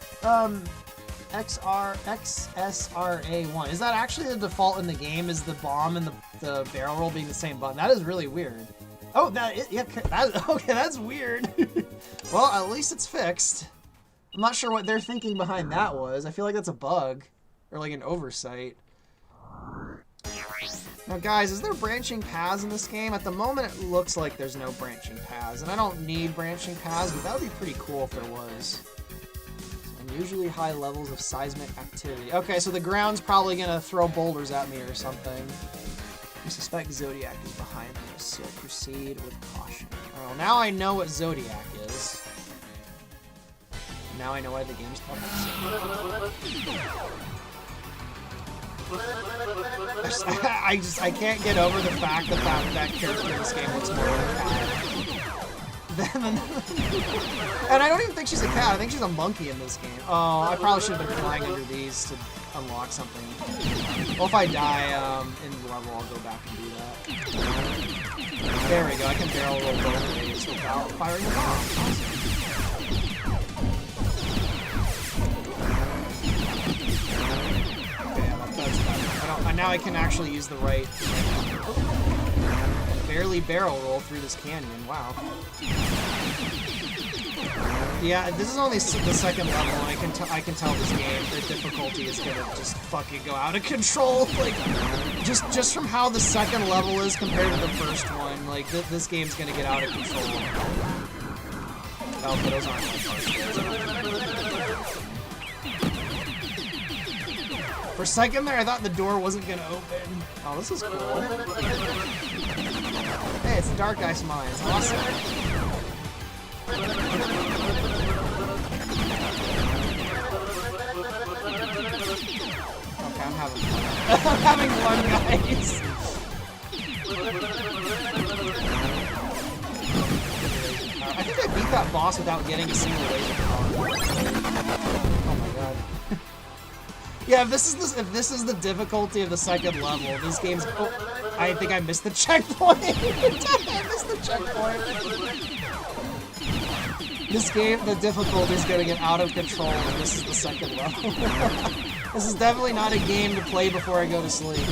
XSRA1. Is that actually the default in the game? Is the bomb and the barrel roll being the same button? That is really weird. Oh, okay, that's weird. Well, at least it's fixed. I'm not sure what their thinking behind that was. I feel like that's a bug. Or like an oversight. Now guys, is there branching paths in this game? At the moment it looks like there's no branching paths. And I don't need branching paths, but that would be pretty cool if there was. Unusually high levels of seismic activity. Okay, so the ground's probably gonna throw boulders at me or something. I suspect Zodiac is behind this, so proceed with caution. Oh, now I know what Zodiac is. Now I know why the game's called that. I can't get over the fact that that character in this game looks more like a cat. And I don't even think she's a cat, I think she's a monkey in this game. Oh, I probably should have been flying under these to unlock something. Well, if I die in the level, I'll go back and do that. There we go, I can barrel roll both ways without firing the bomb. Okay, yeah, that's better. Now I can actually use the right... barely barrel roll through this canyon, wow. Yeah, this is only the second level, and I can tell this game, the difficulty is gonna just fucking go out of control. Like, just from how the second level is compared to the first one, like this game's gonna get out of control. Oh, but those aren't my parts. For a second there, I thought the door wasn't gonna open. Oh, this is cool. Hey, it's the Dark Ice Mines. Awesome. Okay, I'm having fun. I'm having fun, guys. I think I beat that boss without getting a single laser card. Oh my god. Yeah, if this is the difficulty of the second level, this game's... Oh, I think I missed the checkpoint. I missed the checkpoint. This game, the difficulty is going to get out of control, and this is the second level. This is definitely not a game to play before I go to sleep.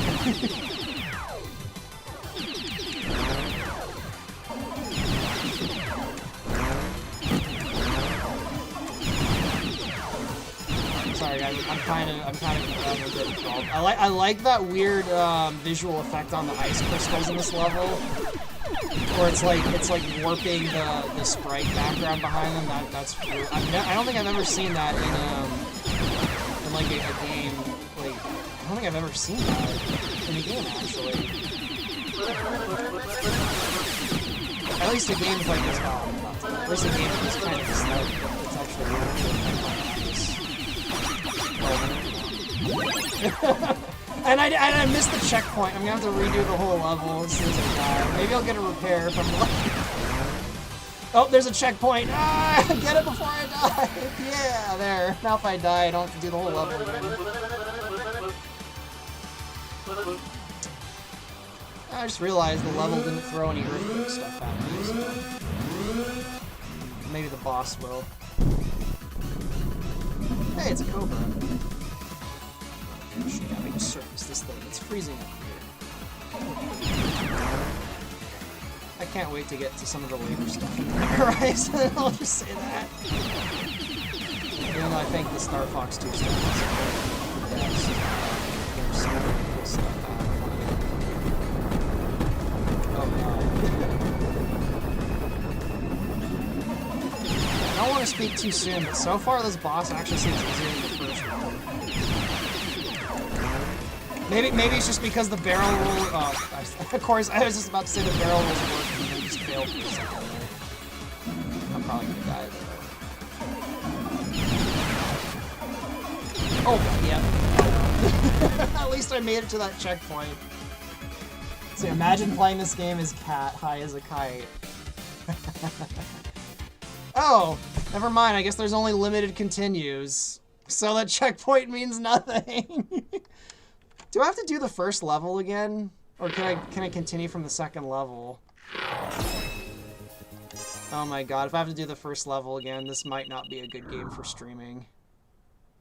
Sorry guys, I'm kind of a bit involved. I like that weird visual effect on the ice crystals in this level, where it's like warping the sprite background behind them. That's really, I don't think I've ever seen that in like a game. Like, I don't think I've ever seen that in a game actually. At least a game like this. At least a game of this kind of stuff. It's actually and I missed the checkpoint. I'm gonna have to redo the whole level as soon as I die. Maybe I'll get a repair if I'm lucky. Oh, there's a checkpoint. Ah, get it before I die. Yeah, there. Now if I die, I don't have to do the whole level again. I just realized the level didn't throw any earthquake stuff at me, so maybe the boss will. Hey, it's a cobra. Yeah, we can surface this thing. It's freezing up here. I can't wait to get to some of the later stuff in the Horizon. I'll just say that. Even though I think the Star Fox 2 stuff is there's some really cool stuff out. Oh god. I don't want to speak too soon, but so far this boss actually seems easier than the first one. Maybe it's just because the barrel roll. Of course, I was just about to say the barrel rolls work and they just failed for a second. I'm probably gonna die though. Oh, yeah. At least I made it to that checkpoint. So imagine playing this game as Cat, high as a kite. Oh, never mind. I guess there's only limited continues. So that checkpoint means nothing. Do I have to do the first level again? Or can I continue from the second level? Oh my god, if I have to do the first level again, this might not be a good game for streaming.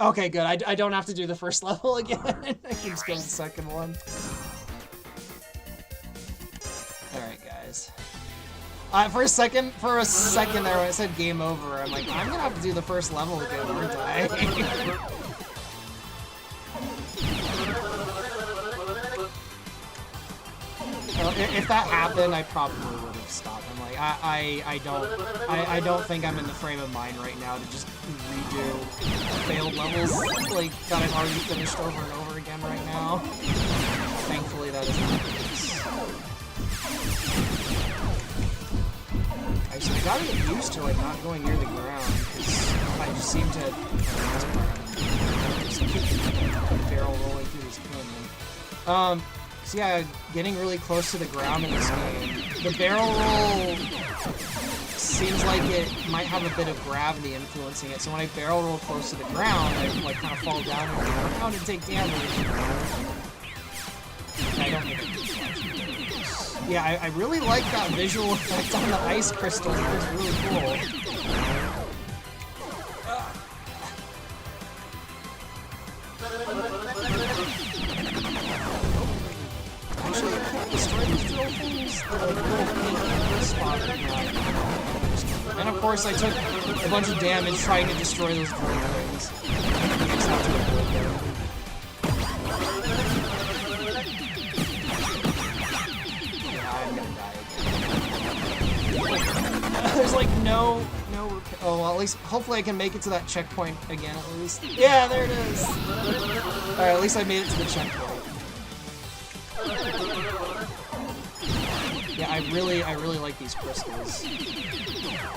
Okay, good. I don't have to do the first level again. I can just go to the second one. Alright, guys. For a second there when it said game over, I'm like, I'm gonna have to do the first level again, aren't I? If that happened, I probably would have stopped. I'm like, I don't think I'm in the frame of mind right now to just redo failed levels like that I've already finished over and over again right now. Thankfully, that is not the case. I gotta get used to like not going near the ground because I just seem to just keep barrel rolling through this canyon. So yeah, getting really close to the ground in this game. The barrel roll seems like it might have a bit of gravity influencing it. So when I barrel roll close to the ground, I like kind of fall down into the ground and take damage. I don't think I do much. Yeah, I really like that visual effect on the ice crystal. It was really cool. Actually, I can't destroy these drill things. The little pink spot right now. And of course, I took a bunch of damage trying to destroy those drill things. I just have to avoid them. Yeah, I'm gonna die again. There's like no. Oh, well, at least hopefully I can make it to that checkpoint again. At least. Yeah, there it is. All right, at least I made it to the checkpoint. Yeah, I really like these crystals.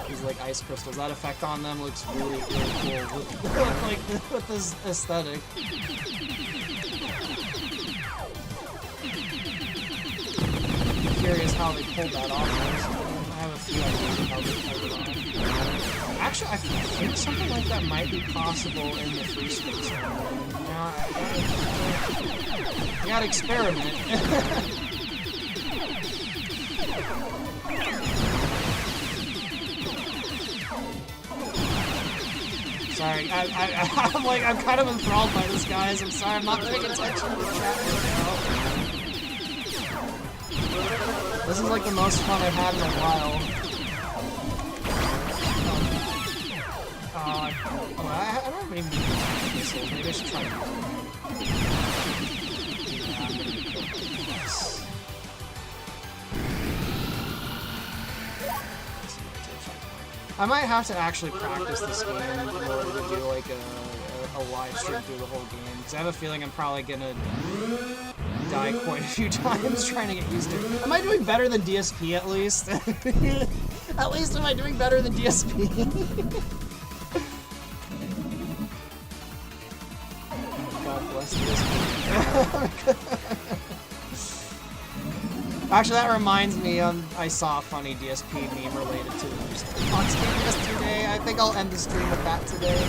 These like ice crystals. That effect on them looks really cool with this aesthetic. I'm curious how they pulled that off. I have a few ideas of how they pulled it off. Actually, I think something like that might be possible in the free space one. Yeah, I gotta experiment. Sorry, I'm kind of enthralled by this, guys. I'm sorry, I'm not paying attention to the chat right now. This is like the most fun I've had in a while. I don't even need missiles. Maybe I should try to use I might have to actually practice this game in order to do like a live stream through the whole game, because I have a feeling I'm probably gonna die quite a few times trying to get used to it. Am I doing better than DSP at least? At least am I doing better than DSP? God bless DSP. Actually, that reminds me, I saw a funny DSP meme related to the Fox game yesterday. I think I'll end the stream with that today.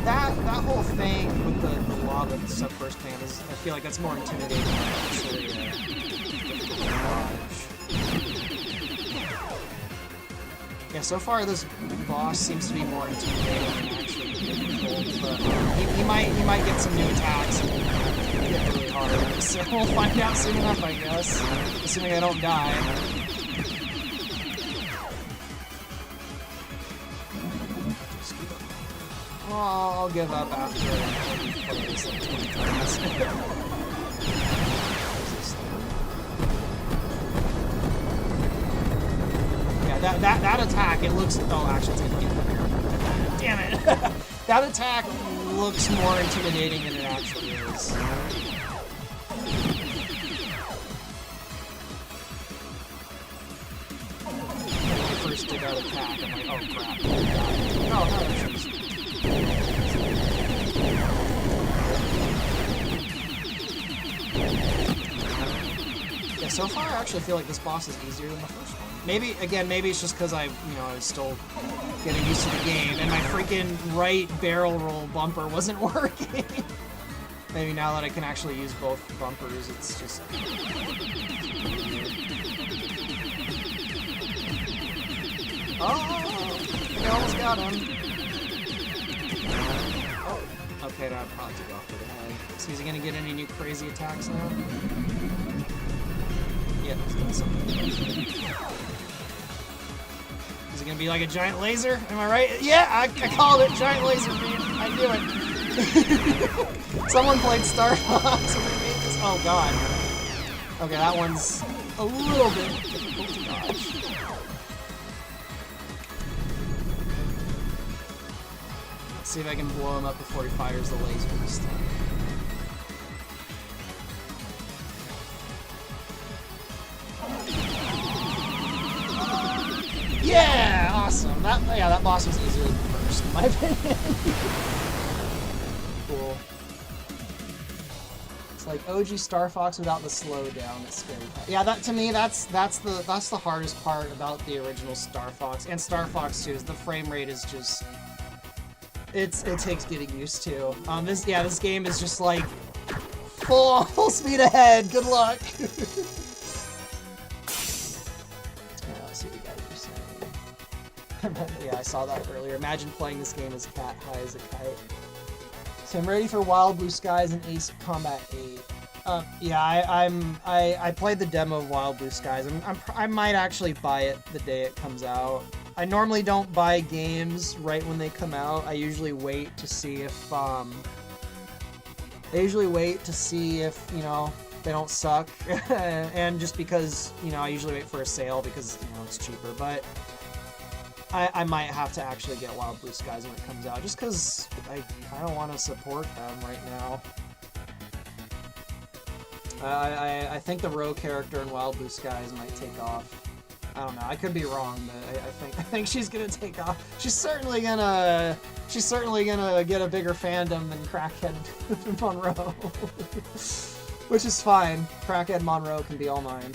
That whole thing with the lava subburst man is, I feel like that's more intimidating than actually yeah, so far this boss seems to be more intimidating than actually difficult, but he might get some new attacks and get really hard, so we'll find out soon enough, I guess, assuming I don't die. Well, I'll give up after I play this like 20 times. Yeah, that attack, it looks... Oh, actually, it's gonna get better. Damn it! That attack looks more intimidating than it actually is. When I first did that attack, I'm like, oh crap. No, that was... Yeah, so far I actually feel like this boss is easier than the first one. Maybe it's just because I was still getting used to the game and my freaking right barrel roll bumper wasn't working. Maybe now that I can actually use both bumpers, it's just... Oh! I almost got him. Oh. Okay, now I probably took off for the head. So is he gonna get any new crazy attacks now? Yeah, he's doing something. Is it gonna be like a giant laser? Am I right? Yeah, I called it, giant laser, man. I knew it. Someone played Star Fox and they made this. Oh god. Okay, that one's a little bit difficult to dodge. Let's see if I can blow him up before he fires the laser this time. Yeah, awesome. That boss was easier than the first, in my opinion. Cool. It's like OG Star Fox without the slowdown. That's scary. Yeah, that to me, that's the hardest part about the original Star Fox and Star Fox 2 is the frame rate is just it takes getting used to. This game is just like full speed ahead. Good luck. Yeah, I saw that earlier. Imagine playing this game as cat high as a kite. So I'm ready for Wild Blue Skies and Ace Combat 8. Yeah, I played the demo of Wild Blue Skies. I might actually buy it the day it comes out. I normally don't buy games right when they come out. I usually wait to see if they don't suck, and just because I usually wait for a sale because it's cheaper, but. I might have to actually get Wild Blue Skies when it comes out, just because I kind of want to support them right now. I think the Roe character in Wild Blue Skies might take off. I don't know. I could be wrong, but I think she's gonna take off. She's certainly gonna get a bigger fandom than Crackhead Monroe, which is fine. Crackhead Monroe can be all mine.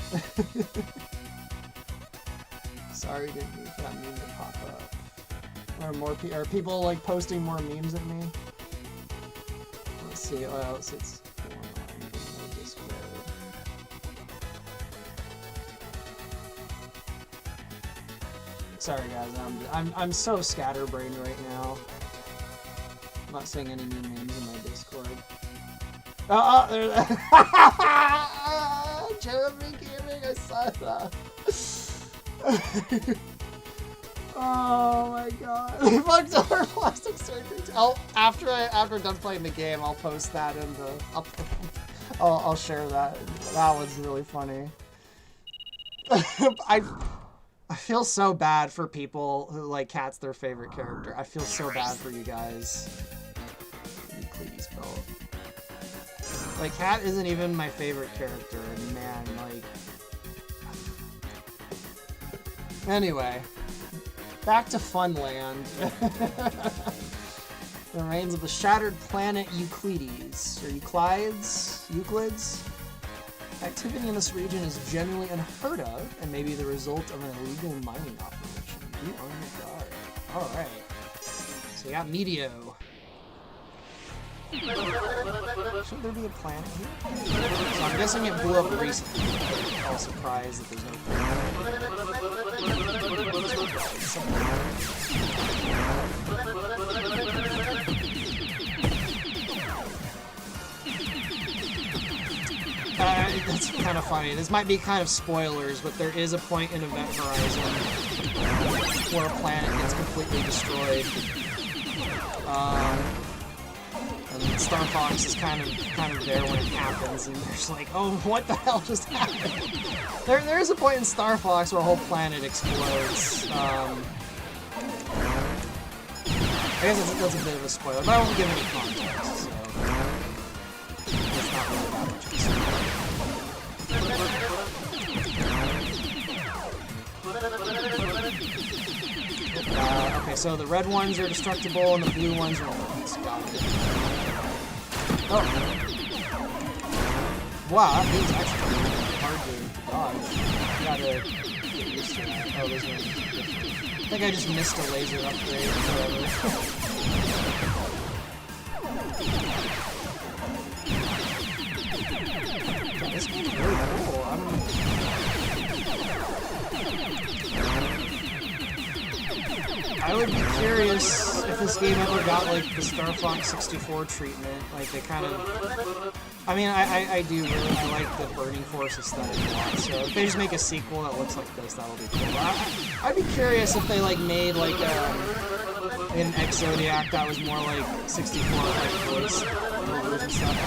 Sorry, didn't mean for that meme to pop up. Are people like posting more memes at me? Let's see. Oh, else it's going on in my Discord. Sorry guys, I'm so scatterbrained right now. I'm not seeing any new memes in my Discord. There. Jeremy Gaming, I saw that. Oh my god. Fucked over plastic surgery. After I'm done playing the game, I'll post that in the... I'll share that. That was really funny. I feel so bad for people who like Cat's their favorite character. I feel so bad for you guys. Please, bro. Like, Cat isn't even my favorite character, and man, like... Anyway, back to Funland. The remains of the shattered planet Euclides. Or Euclids? Activity in this region is generally unheard of and may be the result of an illegal mining operation. Be on your guard. Alright. So we got Meteo. Shouldn't there be a planet here? So I'm guessing it blew up recently. I'm all surprised that there's no that's kind of funny. This might be kind of spoilers, but there is a point in Event Horizon where a planet gets completely destroyed. And Star Fox is kind of there when it happens, and they're just like, oh, what the hell just happened? There is a point in Star Fox where a whole planet explodes. I guess that's a bit of a spoiler, but I won't give any context, so it's not really that much of a spoiler. Okay, so the red ones are destructible and the blue ones are not. Got it. Oh. Wow, that thing's actually hard to dodge. You gotta get used to that. Oh, those ones are different. I think I just missed a laser upgrade or whatever. God, this game's really cool. I would be curious if this game ever got like the Star Fox 64 treatment. Like they kind of, I mean, I do really, I like the Burning Force aesthetic a lot. So if they just make a sequel that looks like this, that'll be cool. I'd be curious if they like made like an X Zodiac that was more like 64 like voice and stuff.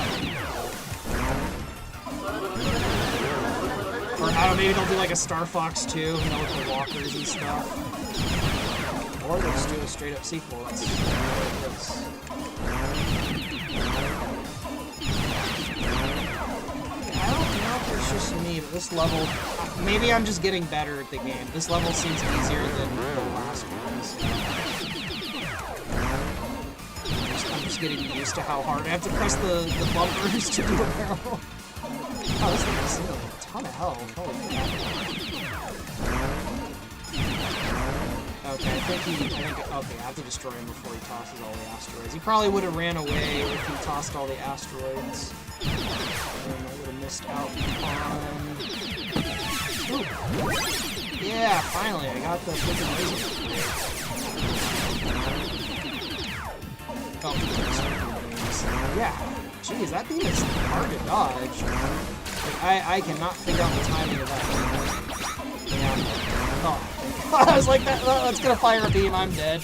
Or I don't know, maybe they'll do like a Star Fox 2, you know, with the walkers and stuff. Or they'll just do a straight up sequel. That's what it is. I don't know if it's just me, but this level, maybe I'm just getting better at the game. This level seems easier than the last ones. I'm just getting used to how hard I have to press the bumpers to do a barrel. Oh, this thing is doing a ton of health. Holy crap. Okay, okay, I have to destroy him before he tosses all the asteroids. He probably would have ran away if he tossed all the asteroids. And I would have missed out on... Ooh. Yeah, finally, I got the freaking laser. Oh, yeah. Jeez, that thing is hard to dodge. Like, I cannot figure out the timing of that thing. Yeah. Oh. I was like, that's gonna fire a beam, I'm dead.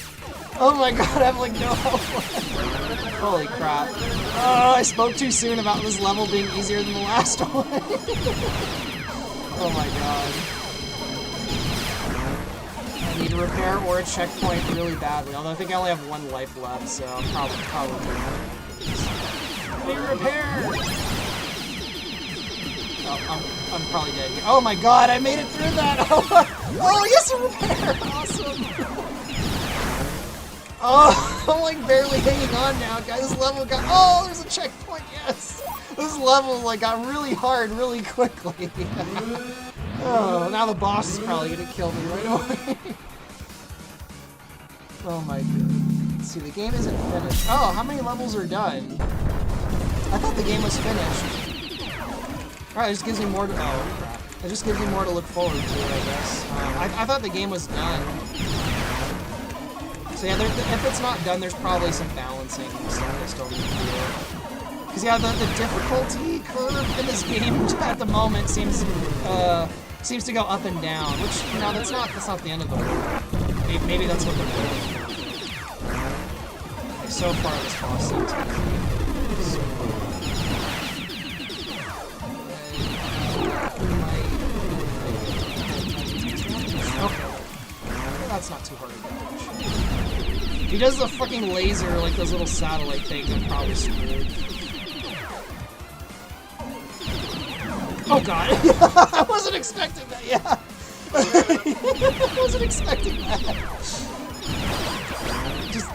Oh my god, I have like no health left. Holy crap. Oh, I spoke too soon about this level being easier than the last one. Oh my god. I need a repair or a checkpoint really badly, although I think I only have one life left, so I'm probably I need a repair! Oh, I'm probably dead here. Oh my god, I made it through that! Oh, yes, a repair! Awesome! Oh, I'm like barely hanging on now, guys. This level got... Oh, there's a checkpoint, yes! This level like got really hard really quickly. Oh, now the boss is probably gonna kill me right away. Oh my god. Let's see, the game isn't finished. Oh, how many levels are done? I thought the game was finished. Alright, it just gives me more to... Oh, crap. It just gives me more to look forward to, I guess. I thought the game was done. So yeah, if it's not done, there's probably some balancing stuff I still need to do. Because yeah, the difficulty curve in this game at the moment seems to go up and down, which, you know, that's not the end of the world. Maybe that's what the goal is. Like, so far, this boss seems to be... Okay. That's not too hard to dodge. If he does the fucking laser, like those little satellite things, I'm probably screwed. Oh god! I wasn't expecting that, yeah! I wasn't expecting that. Just...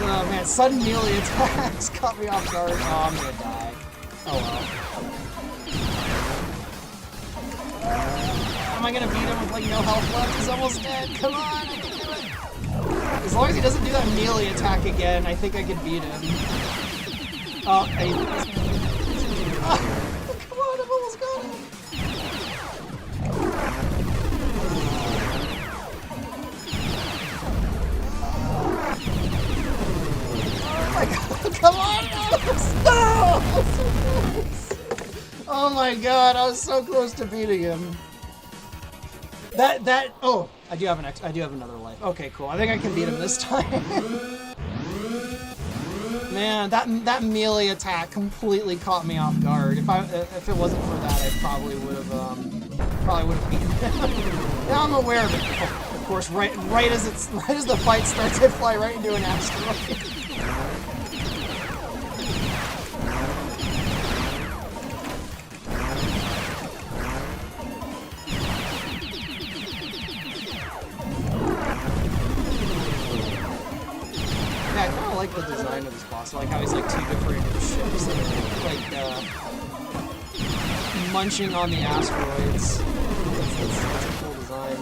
Oh man, sudden melee attacks caught me off guard. Oh, I'm gonna die. Oh well. Am I gonna beat him with like no health left? He's almost dead. Come on, I can do it. As long as he doesn't do that melee attack again, I think I can beat him. Oh, come on, I've almost got him. Oh my god, come on! No! Oh my god, I was so close to beating him. Oh, I do have another life. Okay, cool. I think I can beat him this time. Man, that melee attack completely caught me off guard. If it wasn't for that, I probably would have beaten him. Now I'm aware of it. Of course, right as the fight starts, I fly right into an asteroid. Yeah, I kind of like the design of this boss. I like how he's like 2 different ships that are like munching on the asteroids. That's a cool design.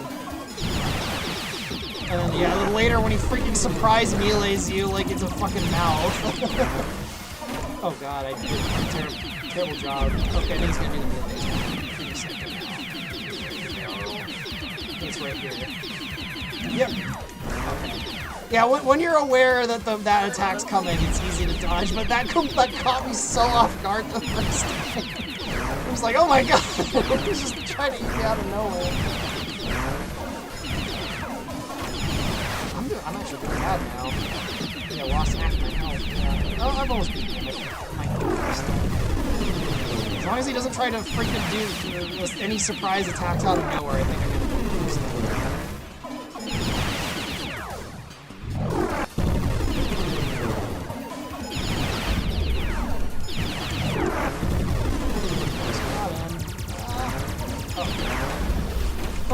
And then, yeah, then later when he freaking surprise melees you like it's a fucking mouth. Oh god, I did a terrible job. Okay, I think he's gonna do the melees. It's right here. Yep. Okay. Yeah, when you're aware that that attack's coming, it's easy to dodge, but that caught me so off guard the first time. I was like, oh my god, he's just trying to eat me out of nowhere. I'm actually doing bad now. I think I lost half my health. Yeah. Oh, I've almost beaten him. As long as he doesn't try to freaking do any surprise attacks out of nowhere, I think I'm gonna beat him.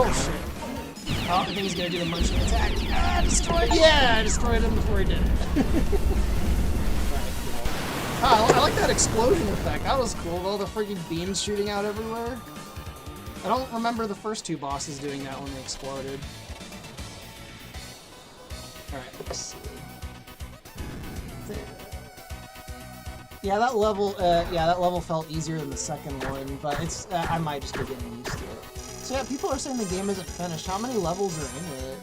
Oh shit. Oh, I think he's gonna do the munching attack. Ah, destroyed! Yeah, I destroyed him before he did it. Oh, I like that explosion effect. That was cool, though. The freaking beams shooting out everywhere. I don't remember the first 2 bosses doing that when they exploded. Alright, let's see. Yeah, that level felt easier than the second one, but it's I might just be getting used to it. So yeah, people are saying the game isn't finished. How many levels are in it?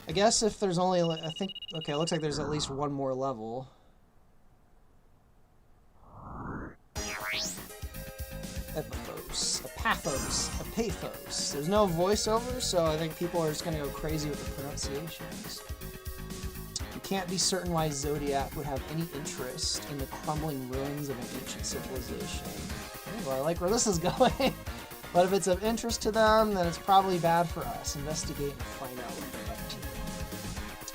I guess if there's only, okay, it looks like there's at least 1 more level. Epaphos, a pathos, a pathos. There's no voiceover, so I think people are just gonna go crazy with the pronunciations. You can't be certain why Zodiac would have any interest in the crumbling ruins of an ancient civilization. Well, I like where this is going. But if it's of interest to them, then it's probably bad for us. Investigate and find out what they're up to.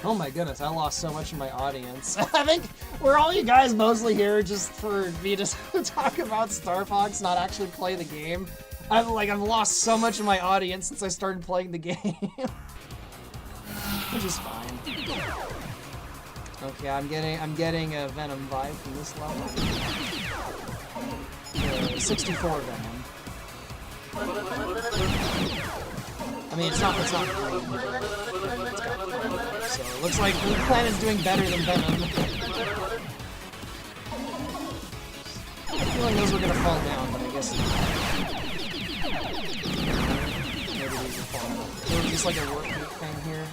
Oh my goodness, I lost so much of my audience. I think we're all you guys mostly here just for me to talk about Star Fox, not actually play the game. I've lost so much of my audience since I started playing the game. Which is fine. Okay, I'm getting a Venom vibe from this level. 64 Venom. I mean, it's not green, but it's got Venom. So it looks like the planet's doing better than Venom. I had a feeling those were gonna fall down, but I guess not. Maybe these will fall down. There was just like a workbook thing here.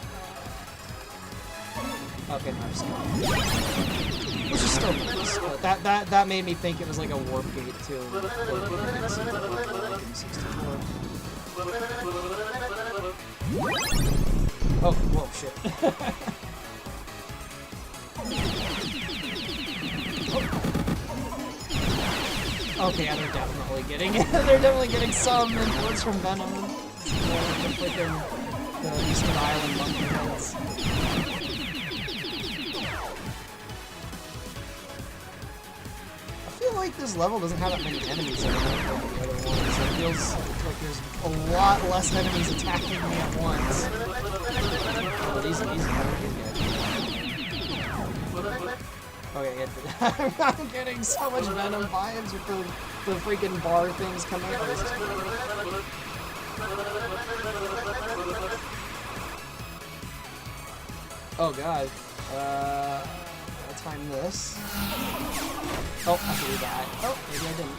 Okay, no, I'm just gonna... Which is still nice, but that made me think it was like a warp gate too. Oh, whoa, shit. Okay, yeah, they're definitely getting some influence from Venom. It's more like the freaking Eastern Island monkey heads. I feel like this level doesn't have that many enemies in it like the other ones. feels like there's a lot less enemies attacking me at once. Oh, these are okay, I'm getting so much Venom vibes with the freaking bar things coming out. This is cool. Oh god. Let's find this. Oh, I believe that. Oh, maybe I didn't.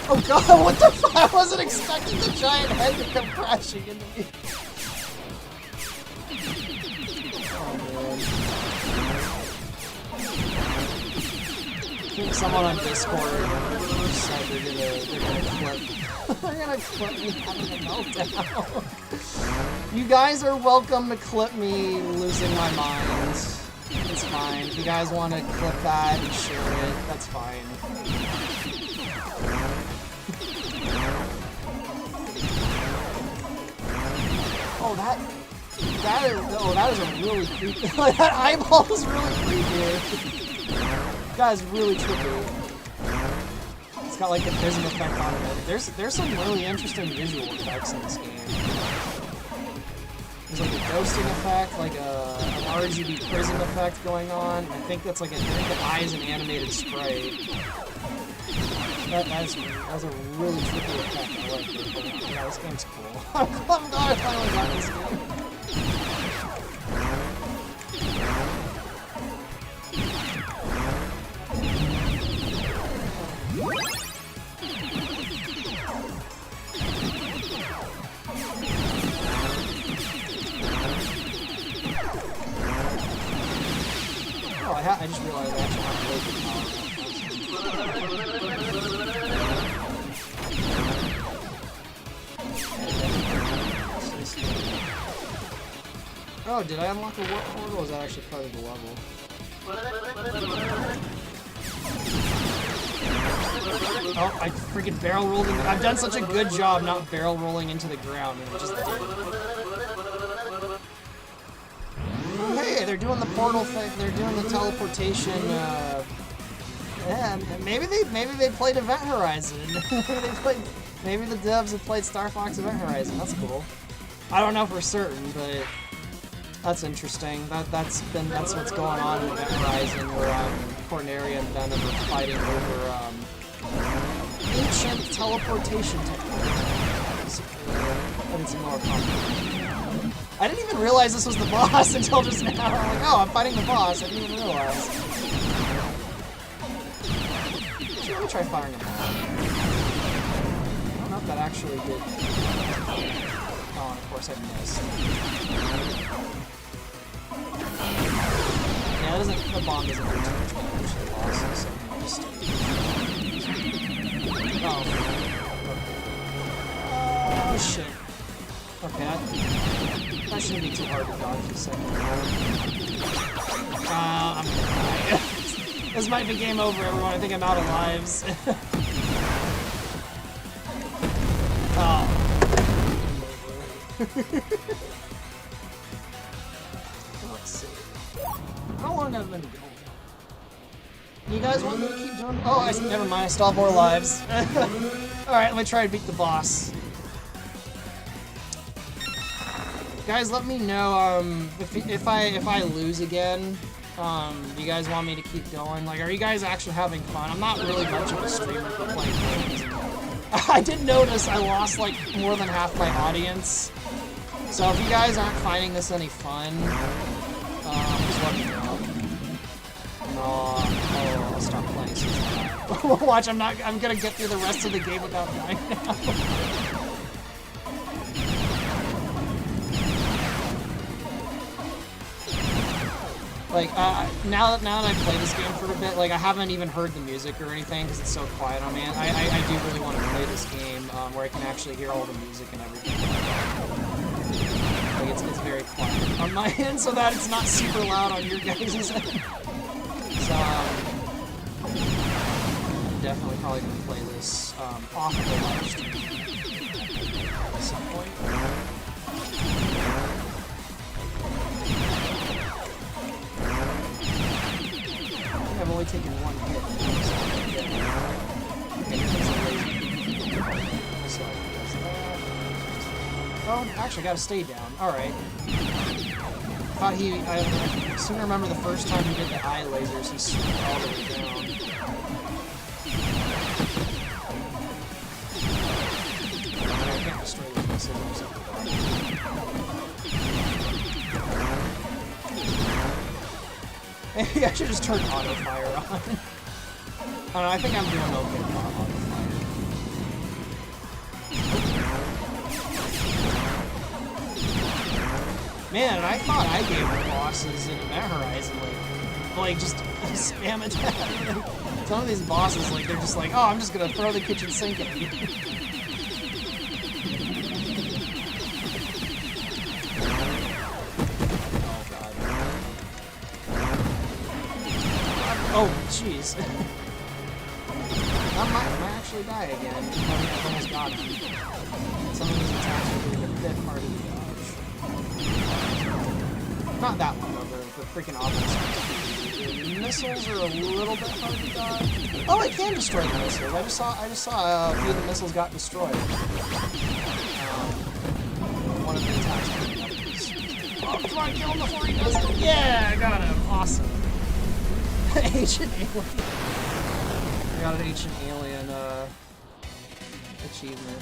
Oh god, what the fuck? I wasn't expecting the giant head to come crashing into me. Oh man. I think someone on Discord said they're gonna clip. They're gonna clip me having a meltdown. You guys are welcome to clip me losing my mind. It's fine. If you guys want to clip that and share it, that's fine. Oh, that is a really creepy. That eyeball is really creepy. That is really trippy. It's got like the prism effect on it. There's some really interesting visual effects in this game. There's like a ghosting effect, like an RGB prism effect going on. I think that's like I think the eye is an animated sprite. That's a really trippy effect. I like it. Yeah, this game's cool. I'm glad I finally got this game. Oh, I just realized I actually have to wait for power. Oh, did I unlock a warp portal, or was that actually part of the level? Oh, I freaking barrel rolled into— I've done such a good job not barrel rolling into the ground, and I just did. Hey, they're doing the portal thing. They're doing the teleportation. Yeah, maybe they played Event Horizon. Maybe the devs have played Star Fox Event Horizon. That's cool. I don't know for certain, but that's interesting. That's what's going on in Event Horizon, where Corneria and Venom are fighting over ancient teleportation technology. But it's more complicated. I didn't even realize this was the boss until just now. I'm like, oh, I'm fighting the boss. I didn't even realize. Actually, let me try firing a bomb. I don't know if that actually did. Oh, and of course I missed. Yeah, the bomb doesn't do too much damage to the bosses, so I'm just... Oh, shit. Okay, that shouldn't be too hard to dodge the second round. I'm gonna die. This might be game over, everyone. I think I'm out of lives. Oh. Let's see. How long have I been going? You guys want me to keep doing? Oh, never mind. I still have more lives. Alright, let me try to beat the boss. Guys, let me know if I lose again. Do you guys want me to keep going? Like, are you guys actually having fun? I'm not really much of a streamer for playing games. I did notice I lost like more than half my audience. So if you guys aren't finding this any fun, just let me know. And I'll stop playing Season 5. Watch, I'm gonna get through the rest of the game without dying now. Like, now that I play this game for a bit, like, I haven't even heard the music or anything because it's so quiet on me. I do really want to play this game where I can actually hear all the music and everything. Like, it's very quiet on my end so that it's not super loud on your guys' end. So, I'm definitely probably going to play this off of the live stream at some point. I've only taken one hit. So, okay, Oh, actually, I gotta stay down. Alright. Thought he... I seem to remember the first time he did the eye lasers, he swooped all the way down. I can't destroy those missiles. Maybe I should just turn auto fire on. I don't know, I think I'm doing okay with auto fire. Man, and I thought I gave the bosses in Event Horizon, like just spam attack. Some of these bosses, like, they're just like, oh, I'm just gonna throw the kitchen sink at you. Oh, jeez. I might actually die again. I've almost got him. Some of these attacks are really a bit hard to dodge. Not that one, though. The freaking obelisk. The missiles are a little bit hard to dodge. Oh, I can destroy the missiles. I just saw a few of the missiles got destroyed. One of the attacks. Oh, come on, kill him before he does it. Yeah, I got him. Awesome. Ancient Alien. I got an Ancient Alien achievement.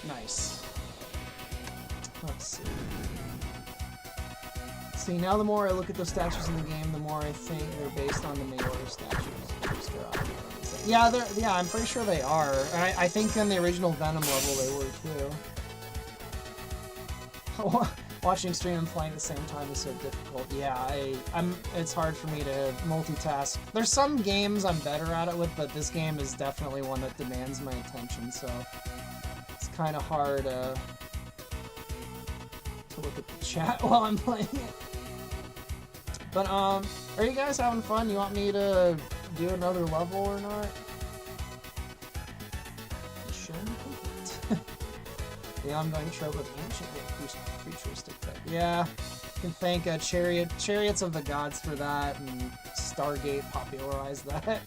Nice. Let's see. See, now the more I look at those statues in the game, the more I think they're based on the mail-order statues. Yeah, I'm pretty sure they are. I think in the original Venom level they were too. Watching stream and playing at the same time is so difficult. Yeah, it's hard for me to multitask. There's some games I'm better at it with, but this game is definitely one that demands my attention, so it's kind of hard to look at the chat while I'm playing it. But, are you guys having fun? You want me to do another level or not? Mission complete. The ongoing trope of ancient futuristic tech. Yeah, you can thank Chariots of the Gods for that, and Stargate popularized that.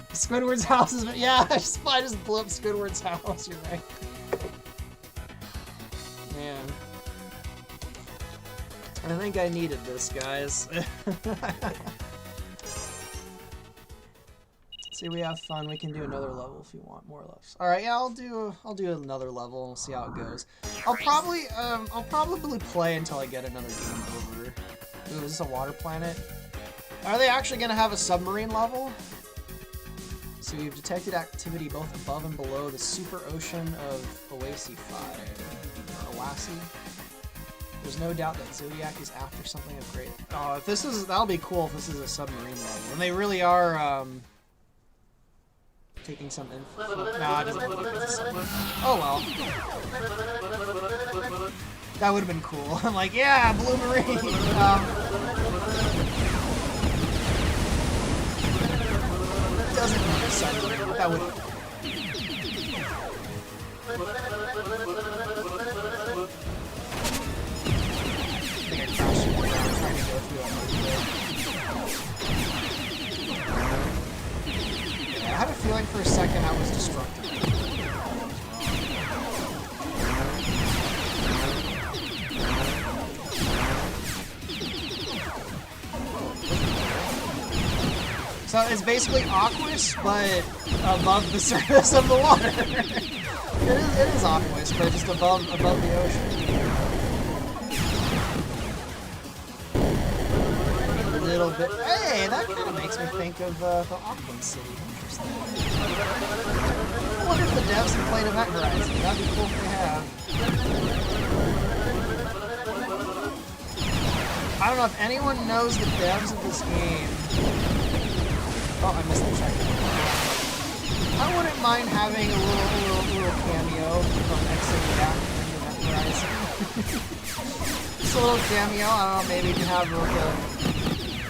Squidward's house is... Yeah, I just blew up Squidward's house, you're right. Man. I think I needed this, guys. See, we have fun. We can do another level if you want more levels. All right, yeah, I'll do another level and we'll see how it goes. I'll probably play until I get another game over. Ooh, is this a water planet? Are they actually gonna have a submarine level? So you've detected activity both above and below the super ocean of Oasi 5. Or Oasi. There's no doubt that Zodiac is after something of great. Oh, if this is, that'll be cool if this is a submarine level. And they really are, taking some info. Nah, it doesn't look like it's a submarine. Oh well. That would have been cool. I'm like, yeah, Blue Marine! It doesn't look a submarine, but that would have... I had a feeling for a second I was destructive. So it's basically Aquas, but above the surface of the water. it is Aquas, but just above the ocean. Little bit. Hey, that kind of makes me think of the Auckland City. Interesting. I wonder if the devs have played Event Horizon. That'd be cool if they have. I don't know if anyone knows the devs of this game. Oh, I missed the check. I wouldn't mind having a little cameo from Zodiac in Event Horizon. Just a little cameo. I don't know. Maybe you can have like a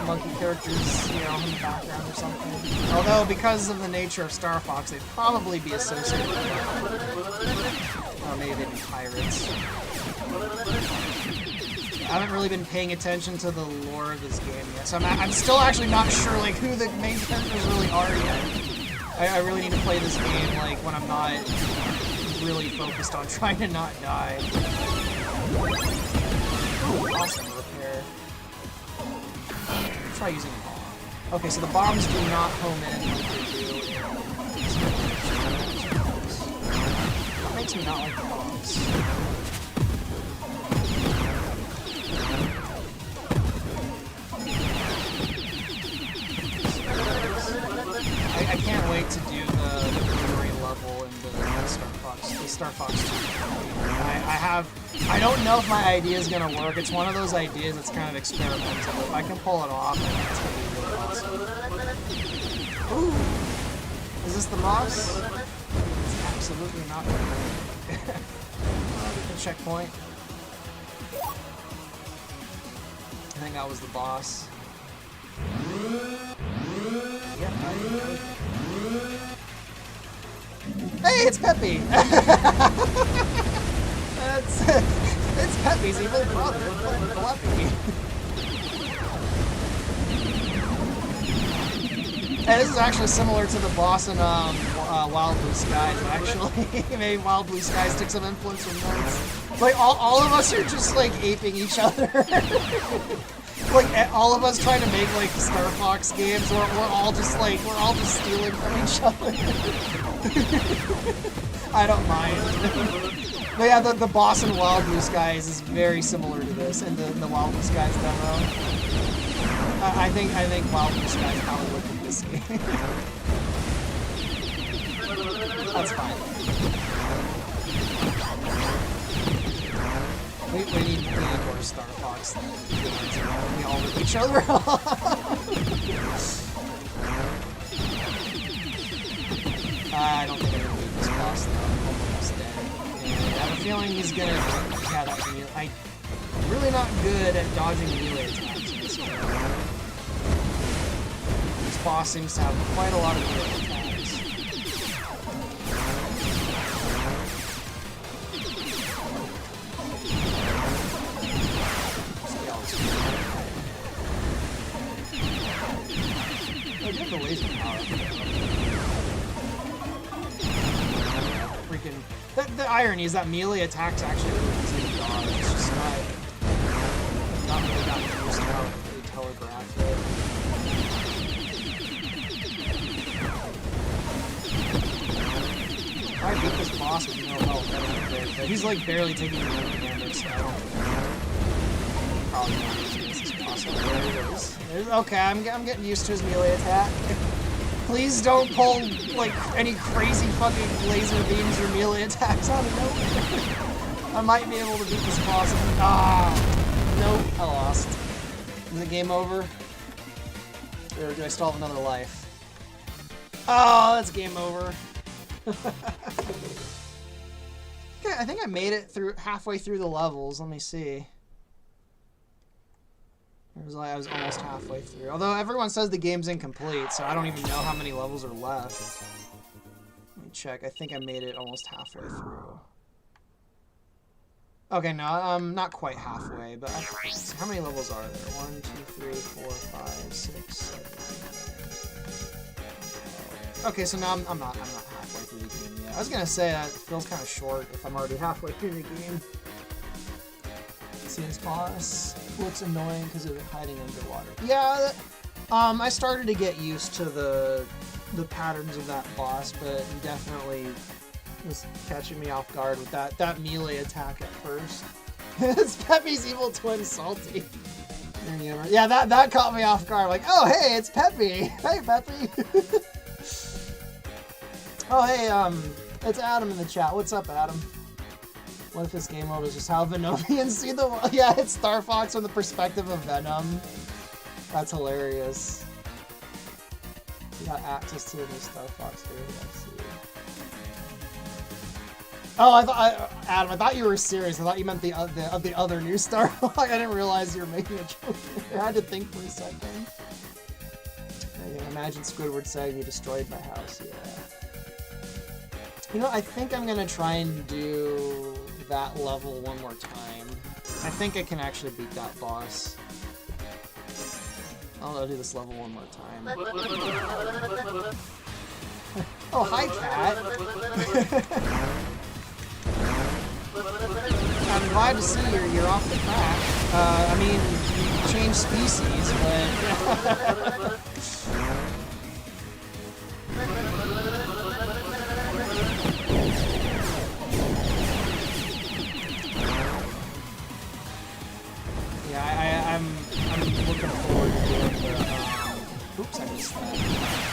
monkey characters, you know, in the background or something. Although, because of the nature of Star Fox, they'd probably be associated with that. Or maybe they'd be pirates. I haven't really been paying attention to the lore of this game yet, so I'm still actually not sure, like, who the main characters really are yet. I really need to play this game, like, when I'm not really focused on trying to not die. Ooh, awesome repair. Try using a bomb. Okay, so the bombs do not home in like they do in... What makes me not like the bombs? I can't wait to do the brewery level in the Star Fox 2. I don't know if my idea is gonna work. It's one of those ideas that's kind of experimental. If I can pull it off, I think it's gonna be really awesome. Ooh! Is this the boss? It's absolutely not. The checkpoint. I think that was the boss. Yeah, hey, it's Peppy! It's Peppy's evil brother, Peppy. Hey, this is actually similar to the boss in Wild Blue Skies, but actually, maybe Wild Blue Skies took some influence from those. Like, all of us are just, like, aping each other. Like, all of us trying to make, like, Star Fox games, we're all just stealing from each other. I don't mind. But yeah, the boss in Wild Blue Skies is very similar to this in the Wild Blue Skies demo. I think Wild Blue Skies probably looked at this game. That's fine. We need more Star Fox games. We all rip each other off. I don't think I'm gonna beat this boss though. I'm almost dead. And I have a feeling he's gonna that's me. I'm really not good at dodging melee attacks in this game. This boss seems to have quite a lot of melee attacks. I do have the laser power. Freaking... The irony is that melee attacks actually really easy to dodge. It's just not really that used to how they telegraph it. I beat this boss with no help, but he's like barely taking any damage, so I don't probably not using this as possible. There it is. Okay, I'm getting used to his melee attack. Please don't pull, like, any crazy fucking laser beams or melee attacks out of nowhere. I might be able to beat this boss. Nope, I lost. Is the game over? Or do I still have another life? Oh, that's game over. Okay, I think I made it through halfway through the levels. Let me see. I was almost halfway through. Although everyone says the game's incomplete, so I don't even know how many levels are left. Let me check. I think I made it almost halfway through. Okay, no, not quite halfway, but how many levels are there? 1, 2, 3, 4, 5, 6, 7, 8. Okay, so now I'm not halfway through the game yet. I was gonna say that it feels kind of short if I'm already halfway through the game. See this boss looks annoying because of it hiding underwater. Yeah, I started to get used to the patterns of that boss, but definitely was catching me off guard with that melee attack at first. It's Peppy's evil twin, Salty. Yeah, that caught me off guard. Like, oh hey, it's Peppy. Hey Peppy. Oh hey, it's Adam in the chat. What's up, Adam? What if this game mode is just how Venomians see the world? Yeah, it's Star Fox from the perspective of Venom. That's hilarious. You got access to the new Star Fox game. Let's see. Oh, Adam, I thought you were serious. I thought you meant the other new Star Fox. I didn't realize you were making a joke. I had to think for a second. I can imagine Squidward saying you destroyed my house. Yeah. You know, I think I'm gonna try and do that level one more time. I think I can actually beat that boss. I'll do this level one more time. Oh, hi, cat. glad to see you're off the crack. I mean, you changed species, but... I'm looking forward to doing the, oops, I missed that.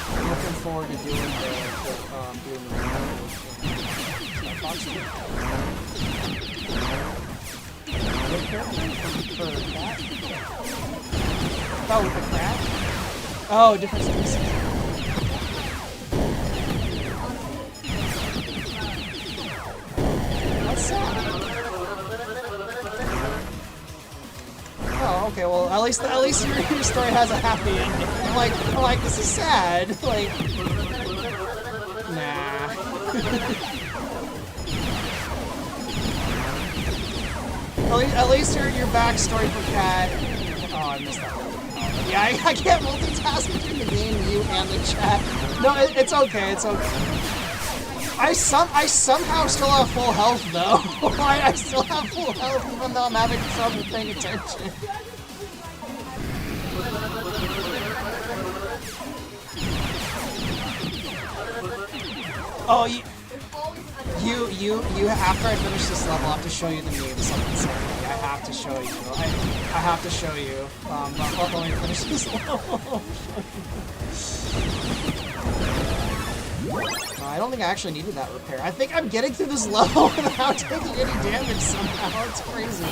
I'm looking forward to doing the Blue Moon. Funstream. What character? For that? Oh, with the crab? Oh, different species. That's sad. Oh, okay. Well, at least your story has a happy ending. I'm like, this is sad. Like, nah. at least your backstory for Cat. Oh, I missed that one. Yeah, I can't multitask between the game, you, and the chat. No, it's okay. It's okay. I somehow still have full health though. I still have full health even though I'm having trouble paying attention. Oh, you after I finish this level, I have to show you the meme. Something silly. I have to show you. I have to show you. But let me finish this level. I don't think I actually needed that repair. I think I'm getting through this level without taking any damage somehow. It's crazy.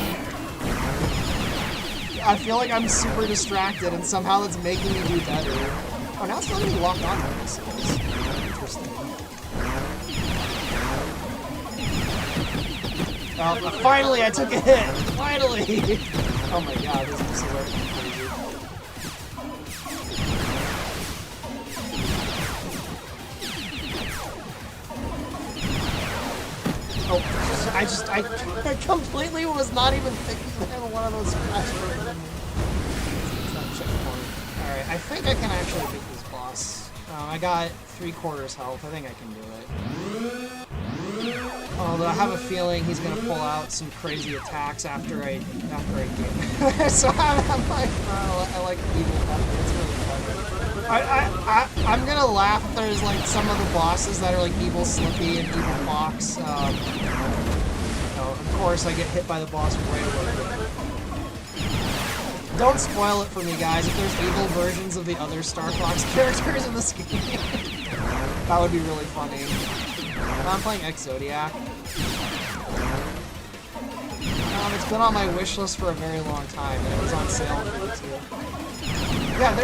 I feel like I'm super distracted and somehow that's making me do better. Oh, now it's letting me lock on to this. Interesting. Finally, I took a hit! Finally! Oh my god, this is working crazy. Oh, I completely was not even thinking that one of those crashed right in. Alright, I think I can actually beat this boss. I got 3/4 health. I think I can do it. Although I have a feeling he's gonna pull out some crazy attacks after I get. So I'm like, I like evil weapon. It's really fun. I'm gonna laugh if there's like some of the bosses that are like Evil Slippy and Evil Fox. Of course, I get hit by the boss right away. Don't spoil it for me, guys. If there's evil versions of the other Star Fox characters in this game, that would be really funny. I'm playing Zodiac. It's been on my wish list for a very long time, and it was on sale for it too. Yeah,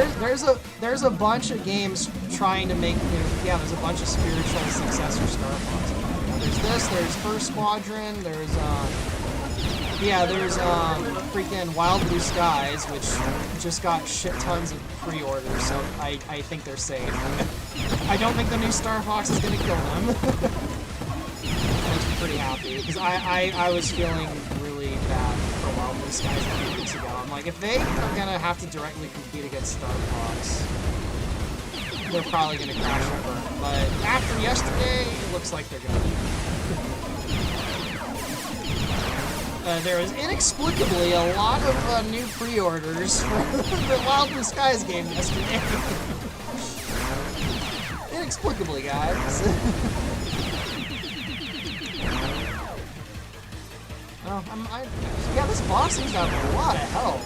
there's a bunch of games trying to make there's a bunch of spiritual successor Star Fox. There's this, there's First Squadron, there's freaking Wild Blue Skies, which just got shit tons of pre-orders, so I think they're safe. I don't think the new Star Fox is gonna kill them. Makes me pretty happy, because I was feeling really bad for Wild Blue Skies a few weeks ago. I'm like, if they are gonna have to directly compete against Star Fox, they're probably gonna crash and burn. But after yesterday, it looks like they're gonna. There was inexplicably a lot of new pre-orders for the Wild Blue Skies game yesterday. Inexplicably, guys. Yeah, this boss seems to have a lot of health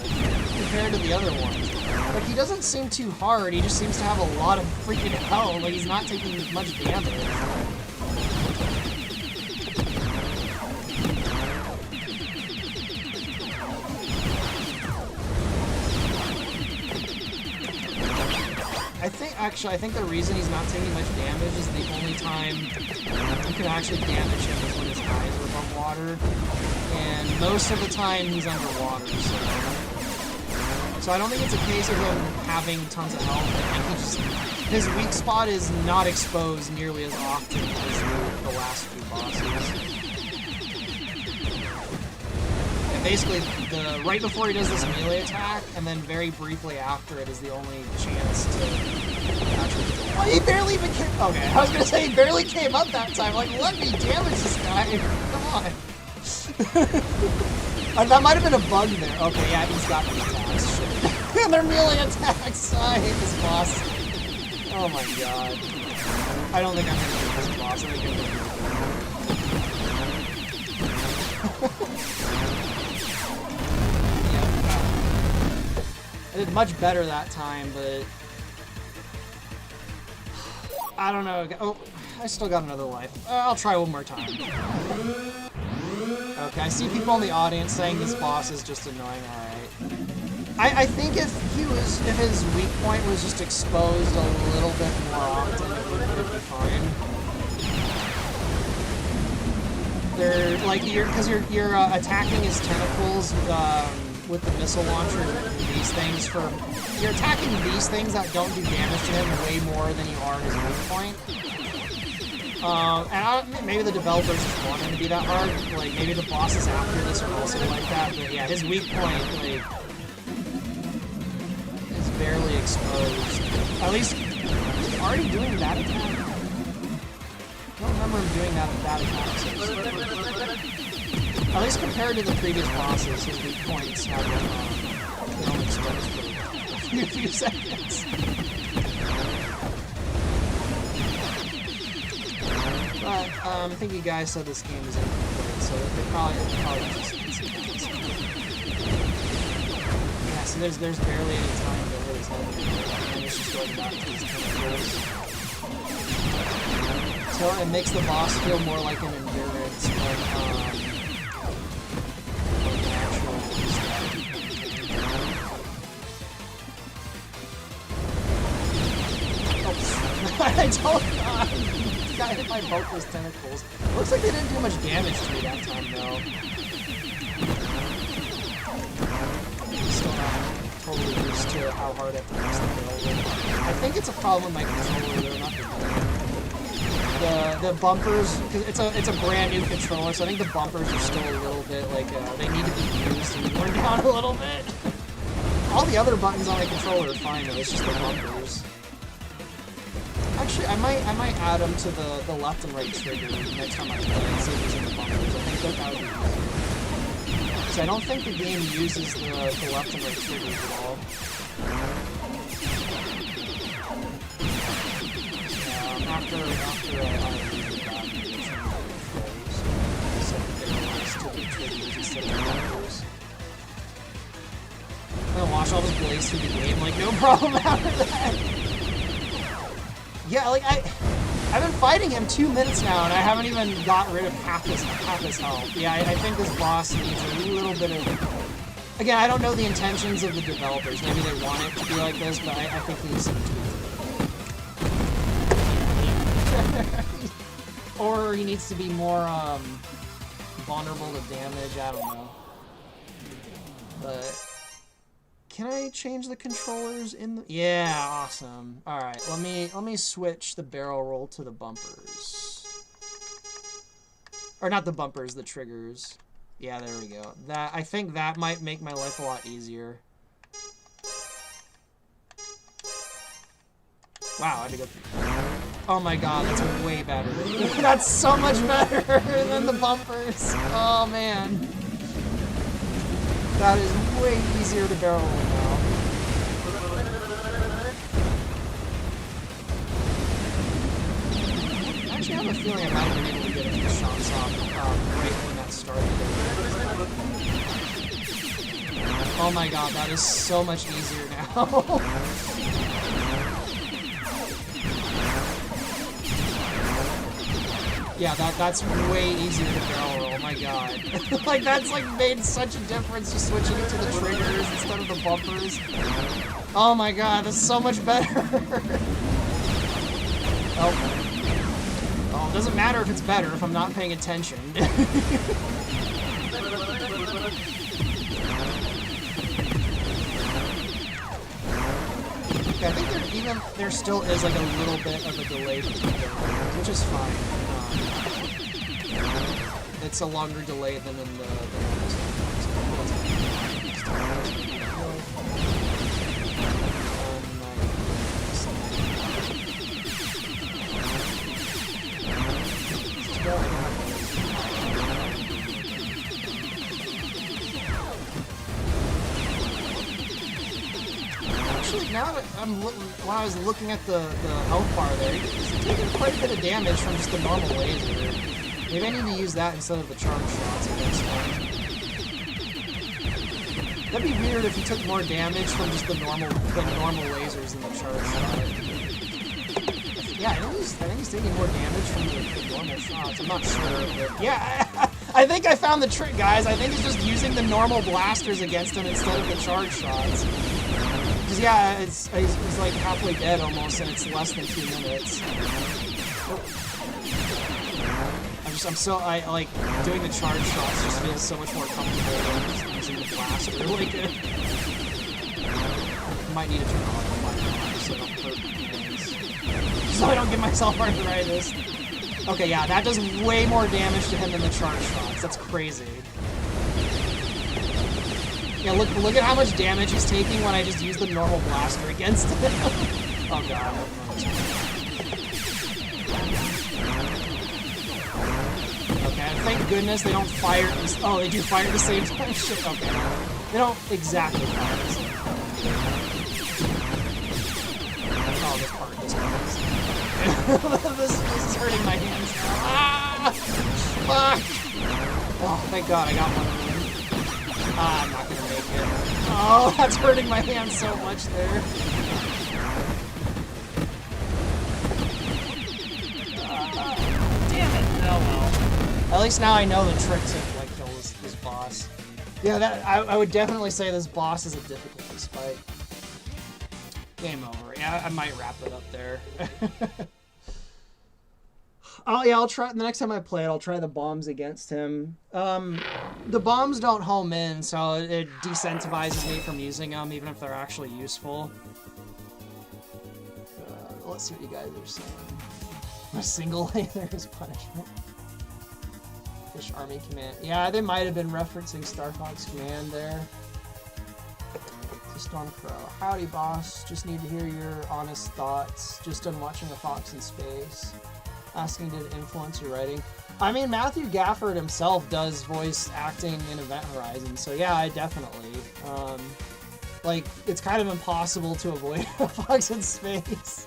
compared to the other ones. Like, he doesn't seem too hard, he just seems to have a lot of freaking health. Like, he's not taking much damage. I think the reason he's not taking much damage is the only time you can actually damage him is when his eyes are above water, and most of the time he's underwater, so I don't think it's a case of him having tons of health. I think his weak spot is not exposed nearly as often as the last few bosses. Basically, right before he does this melee attack, and then very briefly after it is the only chance to actually. Oh, he barely even came. Okay, I was gonna say he barely came up that time. Like, let me damage this guy. Come on. That might have been a bug there. Okay, yeah, he's got the attacks. Shit. They're melee attacks. I hate this boss. Oh my god. I don't think I'm gonna beat this boss. I think I'm gonna I did much better that time, but I don't know. Oh, I still got another life. I'll try one more time. Okay, I see people in the audience saying this boss is just annoying. All right. I think if his weak point was just exposed a little bit more often, it would be fine. They're like because you're attacking his tentacles with the missile launcher and these things you're attacking these things that don't do damage to him way more than you are his weak point. Maybe the developers just want him to be that hard. Like maybe the bosses after this are also like that. But yeah, his weak point like is barely exposed. At least he's already doing that attack. I don't remember him doing that attack. At least compared to the previous bosses, his weak points have been only exposed for a few seconds. But I think you guys said this game is incomplete, so they probably just yeah. So there's barely any time to hit his head, and it's just going back to his tentacles. So it makes the boss feel more like an endurance, but natural stuff. Oh, I don't. Got hit by both those tentacles. Looks like they didn't do much damage to me that time, though. Still not totally used to how hard I have to press the barrel. I think it's a problem with my controller, though, not the bumpers, because it's a brand new controller, so I think the bumpers are still a little bit like they need to be used and worn down a little bit. All the other buttons on my controller are fine, though. It's just the bumpers. Actually, I might add them to the left and right trigger next time I play and see if using the bumpers. I think that would be easier. Because I don't think the game uses the left and right triggers at all. After I leave that, to the triggers instead of the bumpers. I'm gonna watch all this blaze through the game, like no problem after that. Yeah, like I've been fighting him 2 minutes now, and I haven't even got rid of half his health. Yeah, I think this boss needs a little bit of. Again, I don't know the intentions of the developers. Maybe they want it to be like this, but I think he needs some tweaks. Or he needs to be more vulnerable to damage. I don't know. But. Can I change the controllers in the... Yeah, awesome. Alright, let me switch the barrel roll to the bumpers. Or not the bumpers, the triggers. Yeah, there we go. I think that might make my life a lot easier. Wow, I had to go... Oh my god, that's way better. That's so much better than the bumpers. Oh man. That is way easier to barrel roll now. Actually, I have a feeling I might have been able to get a few shots off right when that started. Oh my god, that is so much easier now. Yeah, that's way easier to barrel roll, oh my god. Like, that's like made such a difference just switching it to the triggers instead of the bumpers. Oh my god, that's so much better. Oh, it doesn't matter if it's better if I'm not paying attention. Okay, I think there still is like a little bit of a delay between them, which is fine. It's a longer delay than in the now that when I was looking at the health bar there, he's taking quite a bit of damage from just the normal laser. Maybe I need to use that instead of the charge shots against him. That'd be weird if he took more damage from just the normal lasers than the charge shot. Yeah, I think he's taking more damage from the normal shots. I'm not sure, but yeah, I think I found the trick, guys. I think he's just using the normal blasters against him instead of the charge shots. Because yeah, he's like halfway dead almost, and it's less than 2 minutes. I like doing the charge shots just feels so much more comfortable than just using the blaster. Like, I might need to turn off my mic so I don't hurt things. So I don't give myself arthritis. Okay, yeah, that does way more damage to him than the charge shots. That's crazy. Yeah, look at how much damage he's taking when I just use the normal blaster against him. Oh god. Okay, thank goodness they don't fire. Oh, they do fire at the same time. Shit. Okay, they don't exactly fire at the same time. Oh, this part. This is hurting my hands now. Ah! Fuck! Oh, thank God I got one of them. Ah, I'm not gonna make it. Oh, that's hurting my hands so much there. Damn it! Oh well. At least now I know the trick to like kill this boss. Yeah, that I would definitely say this boss is a difficulty spike. Game over. Yeah, I might wrap it up there. I'll try, the next time I play it, I'll try the bombs against him. The bombs don't home in, so it decentivizes me from using them, even if they're actually useful. Let's see what you guys are saying. A single laser is punishment. Fish Army Command. Yeah, they might have been referencing Star Fox Command there. Stormcrow. Howdy, boss. Just need to hear your honest thoughts. Just done watching A Fox in Space. Asking, did it influence your writing? I mean, Matthew Gafford himself does voice acting in Event Horizon, so yeah, I definitely. Like, it's kind of impossible to avoid A Fox in Space.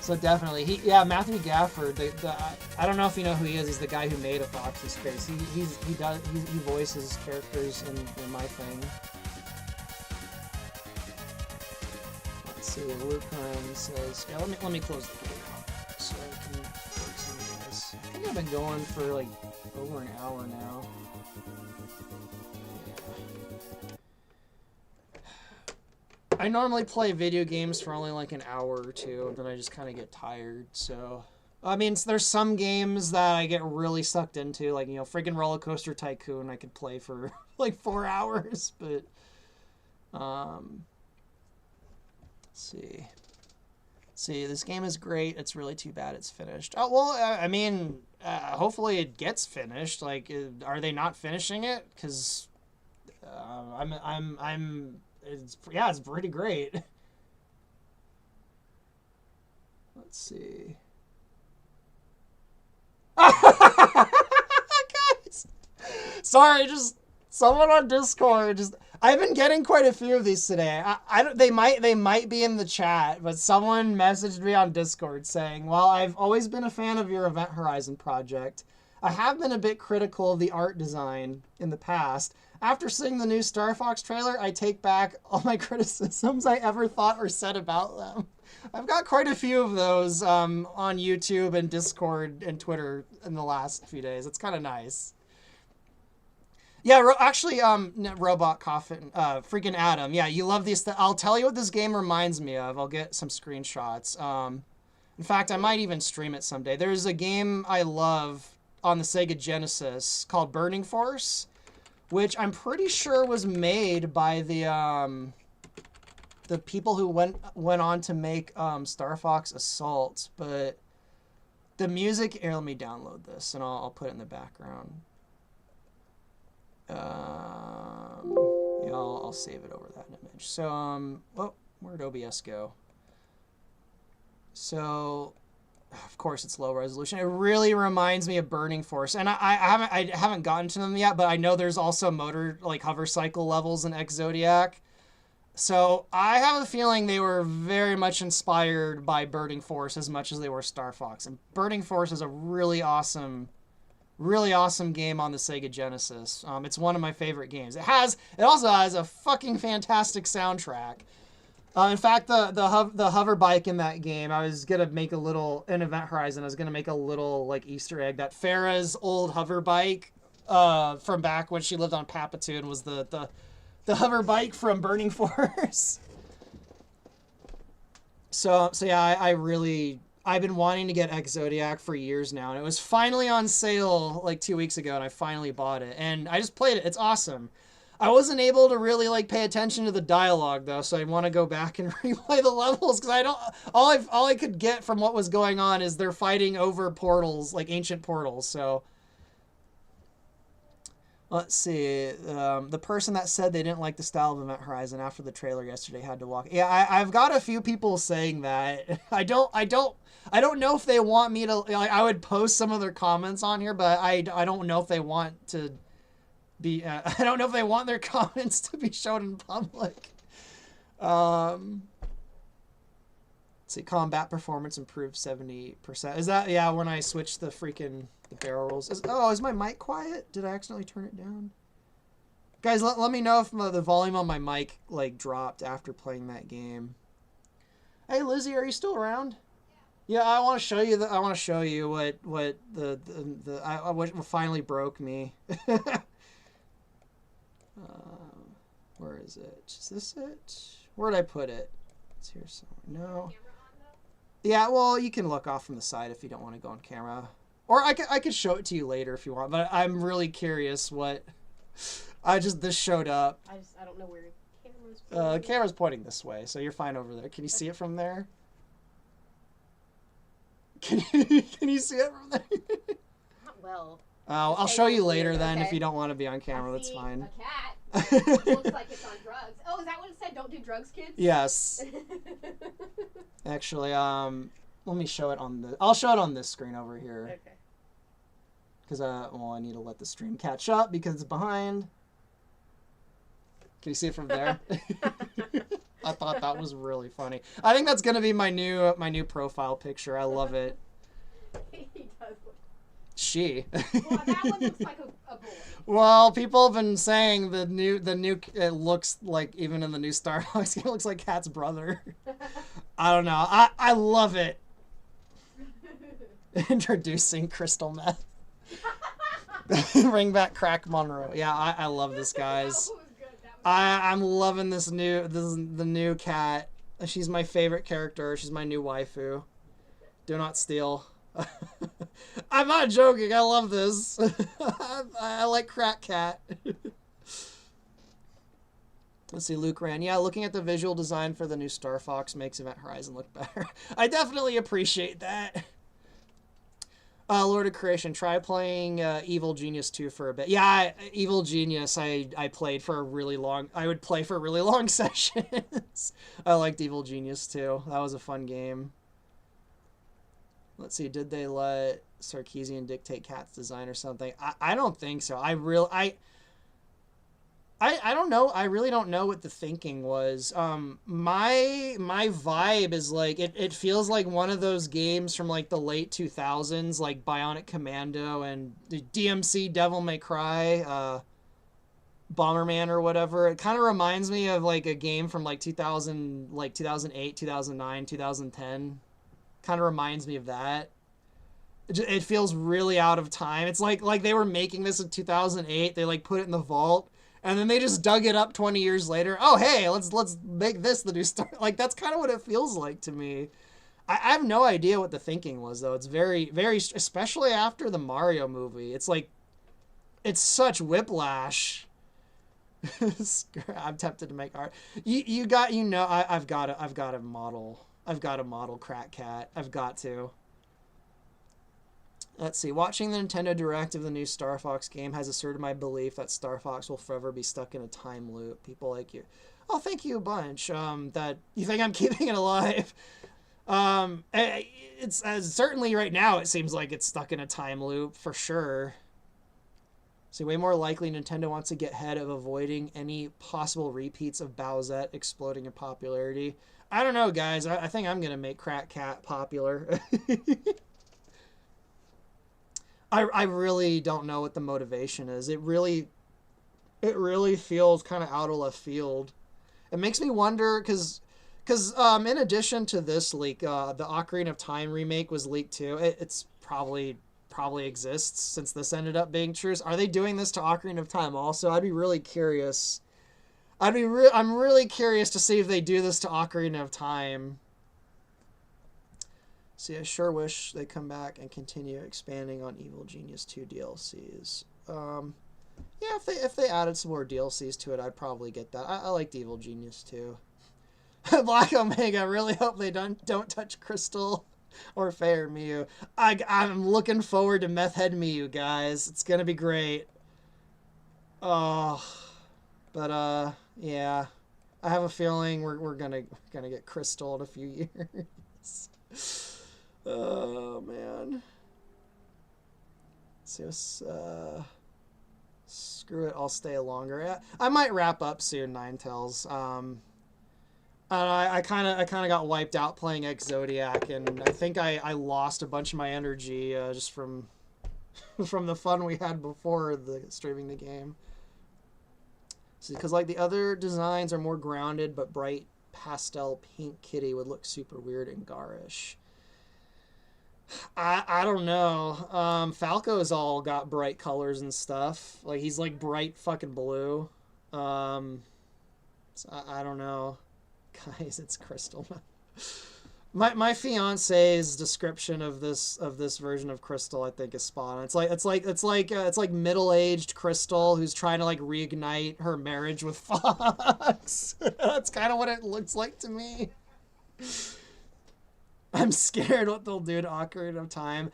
So definitely, yeah, Matthew Gafford. I don't know if you know who he is. He's the guy who made A Fox in Space. He voices characters in my thing. Let's see. Luke Curran says, yeah. Let me close the video so I can work some of this. I think I've been going for like over an hour now. I normally play video games for only like an hour or two, and then I just kind of get tired, so... I mean, there's some games that I get really sucked into, like, you know, freaking Roller Coaster Tycoon I could play for like 4 hours, but... Let's see, this game is great. It's really too bad it's finished. Oh, well, I mean, hopefully it gets finished. Like, are they not finishing it? Because it's pretty great. Let's see. Guys, sorry, just someone on Discord I've been getting quite a few of these today. They might be in the chat, but someone messaged me on Discord saying, "Well, I've always been a fan of your Event Horizon project. I have been a bit critical of the art design in the past. After seeing the new Star Fox trailer, I take back all my criticisms I ever thought or said about them." I've got quite a few of those on YouTube and Discord and Twitter in the last few days. It's kind of nice. Yeah, actually, Robot Coffin, freaking Adam. Yeah, you love these. I'll tell you what this game reminds me of. I'll get some screenshots. In fact, I might even stream it someday. There's a game I love on the Sega Genesis called Burning Force, which I'm pretty sure was made by the people who went on to make Star Fox Assault. But the music. Here, let me download this and I'll put it in the background. Yeah, I'll save it over that image. So, where'd OBS go? So, of course, it's low resolution. It really reminds me of Burning Force, and I haven't gotten to them yet, but I know there's also motor like hover cycle levels in X Zodiac. So I have a feeling they were very much inspired by Burning Force as much as they were Star Fox. And Burning Force is a really awesome game on the Sega Genesis. It's one of my favorite games. It also has a fucking fantastic soundtrack. In fact, the hover bike in that game, I was gonna make a little in Event Horizon. I was gonna make a little like Easter egg that Farrah's old hover bike from back when she lived on Papatoon was the hover bike from Burning Force. So yeah, I've been wanting to get X Zodiac for years now, and it was finally on sale like 2 weeks ago, and I finally bought it, and I just played it. It's awesome. I wasn't able to really like pay attention to the dialogue though, so I want to go back and replay the levels because I don't. All I could get from what was going on is they're fighting over portals, like ancient portals. So let's see. The person that said they didn't like the style of Event Horizon after the trailer yesterday had to walk. Yeah, I've got a few people saying that. I don't know if they want me to. Like, I would post some of their comments on here, but I don't know if they want to be. I don't know if they want their comments to be shown in public. Let's see. Combat performance improved 70%. Is that when I switched the barrel rolls? Is my mic quiet? Did I accidentally turn it down? Guys, let me know if the volume on my mic like dropped after playing that game. Hey Lizzie, are you still around? Yeah, I want to show you what finally broke me. Where is it? Is this it? Where'd I put it? It's here somewhere. No. Yeah, well, you can look off from the side if you don't want to go on camera. Or I could show it to you later if you want, but I'm really curious what... This showed up. I don't know where the camera's pointing. Camera's pointing this way, so you're fine over there. Can you see it from there? Can you see it from there? Not well. I'll show you later then if you don't want to be on camera. That's fine. A cat. Looks like it's on drugs. Oh, is that what it said? Don't do drugs, kids? Yes. Actually, let me show it on the... I'll show it on this screen over here. Okay. Because, I need to let the stream catch up because it's behind. Can you see it from there? I thought that was really funny. I think that's gonna be my new profile picture. I love it. He does look... She. Well, that one looks like a boy. Well, people have been saying the new it looks like, even in the new Star Fox, it looks like Cat's brother. I don't know. I love it. Introducing crystal meth. Bring back Crack Monroe. Yeah, I love this, guys. I'm loving the new cat. She's my favorite character. She's my new waifu. Do not steal. I'm not joking. I love this. I like Crack Cat. Let's see, Luke Ran. Yeah, looking at the visual design for the new Star Fox makes Event Horizon look better. I definitely appreciate that. Lord of Creation, try playing Evil Genius 2 for a bit. Yeah, Evil Genius, I played for a really long... I would play for really long sessions. I liked Evil Genius 2. That was a fun game. Let's see, did they let Sarkeesian dictate Cat's design or something? I don't think so. I don't know. I really don't know what the thinking was. My vibe is like, it feels like one of those games from like the late 2000s, like Bionic Commando and DMC Devil May Cry, Bomberman or whatever. It kind of reminds me of like a game from like 2008, 2009, 2010. Kind of reminds me of that. It feels really out of time. It's like they were making this in 2008. They like put it in the vault. And then they just dug it up 20 years later. Oh, hey, let's make this the new Star. Like, that's kind of what it feels like to me. I have no idea what the thinking was, though. It's very, very, especially after the Mario movie. It's like, it's such whiplash. I'm tempted to make art. I've got to model Crack Cat. I've got to. Let's see. Watching the Nintendo Direct of the new Star Fox game has asserted my belief that Star Fox will forever be stuck in a time loop. People like you. Oh, thank you a bunch. That you think I'm keeping it alive. It's certainly right now it seems like it's stuck in a time loop for sure. So way more likely Nintendo wants to get ahead of avoiding any possible repeats of Bowsette exploding in popularity. I don't know, guys. I think I'm going to make Crack Cat popular. I really don't know what the motivation is. It really feels kind of out of left field. It makes me wonder, because in addition to this leak, the Ocarina of Time remake was leaked too. It's probably exists since this ended up being true. So are they doing this to Ocarina of Time also? I'd be really curious. I'm really curious to see if they do this to Ocarina of Time. See, I sure wish they come back and continue expanding on Evil Genius 2 DLCs. Yeah, if they added some more DLCs to it, I'd probably get that. I liked Evil Genius 2. Black Omega, really hope they don't touch Crystal or Fair Mew. I'm looking forward to Meth Head Mew, guys. It's gonna be great. Oh, but yeah, I have a feeling we're gonna get Crystal in a few years. Oh man. So screw it, I'll stay longer. I might wrap up soon, Ninetales. I kind of got wiped out playing Zodiac, and I think I lost a bunch of my energy just from the fun we had before streaming the game. Because like the other designs are more grounded, but bright pastel pink kitty would look super weird and garish. I don't know. Falco's all got bright colors and stuff. Like he's like bright fucking blue. So I don't know. Guys, it's Crystal. My fiance's description of this version of Crystal, I think, is spot on. It's like middle-aged Crystal who's trying to like reignite her marriage with Fox. That's kind of what it looks like to me. I'm scared what they'll do to Ocarina of Time.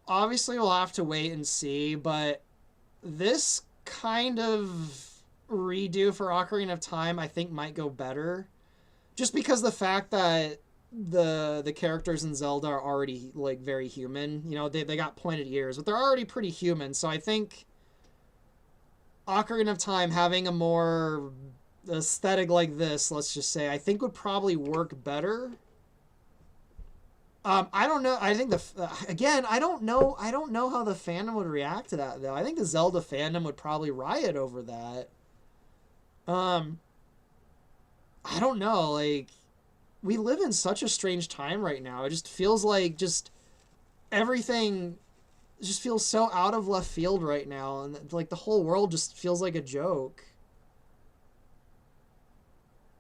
Obviously, we'll have to wait and see, but this kind of redo for Ocarina of Time I think might go better, just because the fact that the characters in Zelda are already like very human. You know, they got pointed ears, but they're already pretty human. So I think Ocarina of Time having a more aesthetic like this, let's just say, I think would probably work better. I don't know. I think again, I don't know how the fandom would react to that though. I think the Zelda fandom would probably riot over that. I don't know, like, we live in such a strange time right now. It just feels like everything just feels so out of left field right now, and like the whole world just feels like a joke.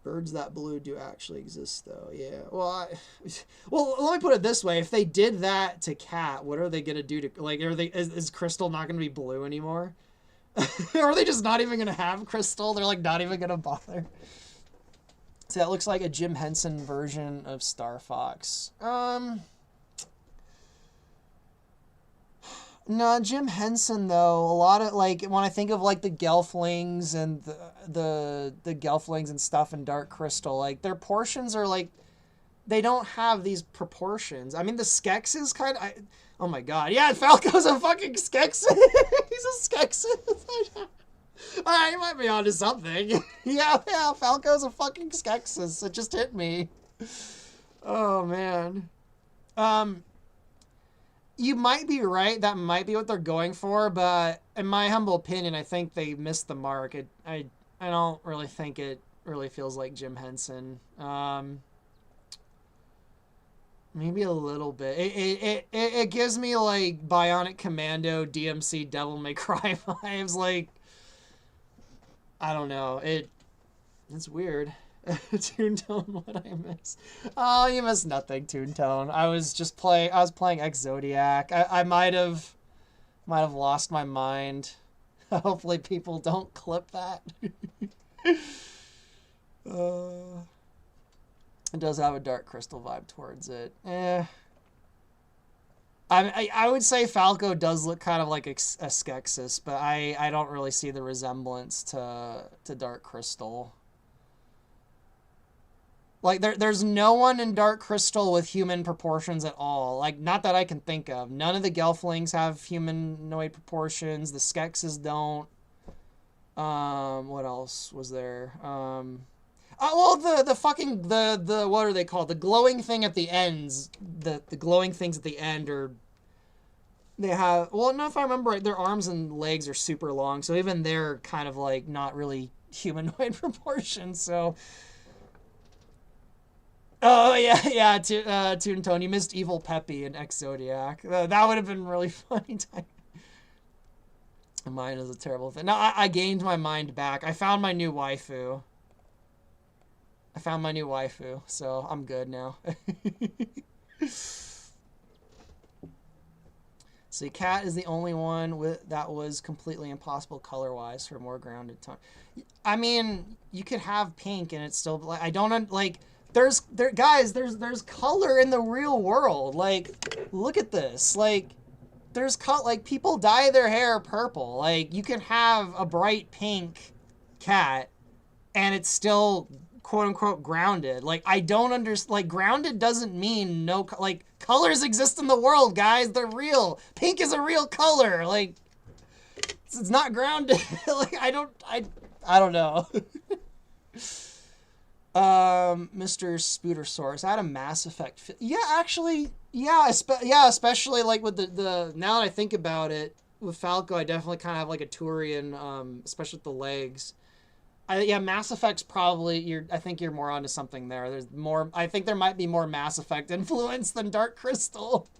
Birds That Blue do actually exist though, yeah. Well, let me put it this way: if they did that to Cat, what are they gonna do to like? Is Crystal not gonna be blue anymore? Or are they just not even gonna have Crystal? They're like not even gonna bother. So that looks like a Jim Henson version of Star Fox. No, Jim Henson though. A lot of like when I think of like the Gelflings and the Gelflings and stuff in Dark Crystal, like their portions are like they don't have these proportions. I mean, the Skeksis kind of. Oh my god! Yeah, Falco's a fucking Skeksis. He's a Skeksis. Alright, you might be onto something. yeah, Falco's a fucking Skeksis. It just hit me. Oh man. You might be right. That might be what they're going for, but in my humble opinion, I think they missed the mark. I don't really think it really feels like Jim Henson. Maybe a little bit. It gives me like Bionic Commando, DMC, Devil May Cry vibes. Like, I don't know. It's weird. Toontown, what I miss? Oh, you missed nothing, Toontown. I was playing Zodiac. I might have lost my mind. Hopefully people don't clip that. It does have a Dark Crystal vibe towards it. I would say Falco does look kind of like a Skeksis, but I don't really see the resemblance to Dark Crystal. Like, there's no one in Dark Crystal with human proportions at all. Like, not that I can think of. None of the Gelflings have humanoid proportions. The Skeksis don't. What else was there? Well, the fucking, the what are they called? The glowing thing at the ends. The glowing things at the end are... They have... Well, no, if I remember right, their arms and legs are super long. So even they're kind of, like, not really humanoid proportions. So... Oh, yeah, Toon Tone, you missed Evil Peppy in X Zodiac. That would have been really funny. Mine is a terrible thing. No, I gained my mind back. I found my new waifu. So I'm good now. See, Cat is the only one that was completely impossible color-wise for a more grounded tone. I mean, you could have pink and it's still... Like, I don't... Like... There's color in the real world. Like, look at this. Like, like, people dye their hair purple. Like, you can have a bright pink cat and it's still quote unquote grounded. Like, I don't understand. Like, grounded doesn't mean no, like, colors exist in the world, guys. They're real. Pink is a real color. Like, it's not grounded. Like, I don't know. Mr. Spoodersaurus, I had a Mass Effect. Yeah, actually, yeah, especially like with the now that I think about it, with Falco, I definitely kind of have like a Turian, especially with the legs. Yeah, Mass Effect's probably I think you're more onto something there. There's more. I think there might be more Mass Effect influence than Dark Crystal.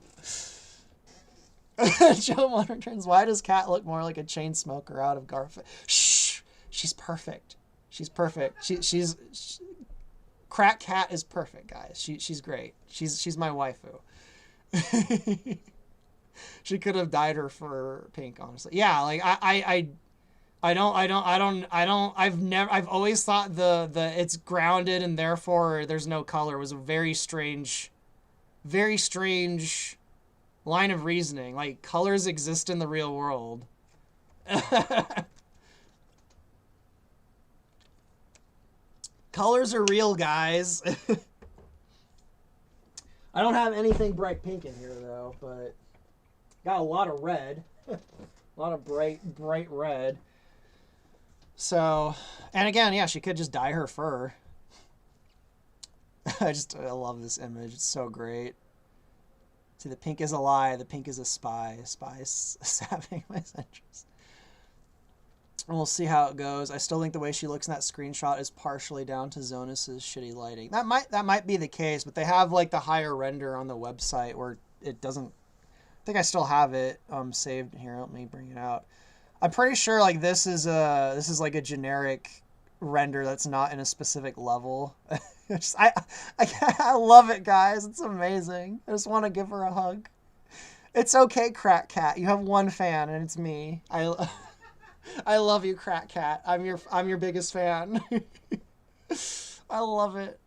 Joe Mon returns. Why does Cat look more like a chain smoker out of Garfield? Shh, she's perfect. She's perfect. Crack Cat is perfect, guys. She's great. She's my waifu. She could have dyed her for pink, honestly. Yeah, like I've always thought the it's grounded and therefore there's no color was a very strange line of reasoning. Like, colors exist in the real world. Colors are real, guys. I don't have anything bright pink in here, though, but got a lot of red. A lot of bright red. So, and again, yeah, she could just dye her fur. I love this image. It's so great. See, the pink is a lie. The pink is a spy. A spy is sapping my interest. And we'll see how it goes. I still think the way she looks in that screenshot is partially down to Zonus's shitty lighting. That might be the case, but they have like the higher render on the website where it doesn't. I think I still have it saved here. Let me bring it out. I'm pretty sure like this is like a generic render that's not in a specific level. I love it, guys. It's amazing. I just want to give her a hug. It's okay, Crack Cat. You have one fan, and it's me. I love you, Crack Cat. I'm your biggest fan. I love it.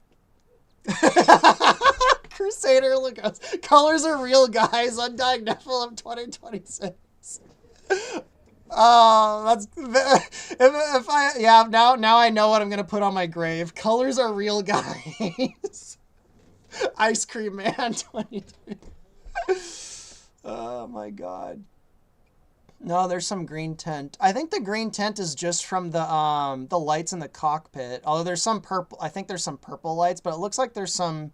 Crusader Lagos. Colors are real, guys. Undying Nephilim 2026. Oh, that's if I now I know what I'm gonna put on my grave. Colors are real, guys. Ice Cream Man 2020. Oh my god. No, there's some green tint. I think the green tint is just from the lights in the cockpit. Although there's some purple. I think there's some purple lights, but it looks like there's some.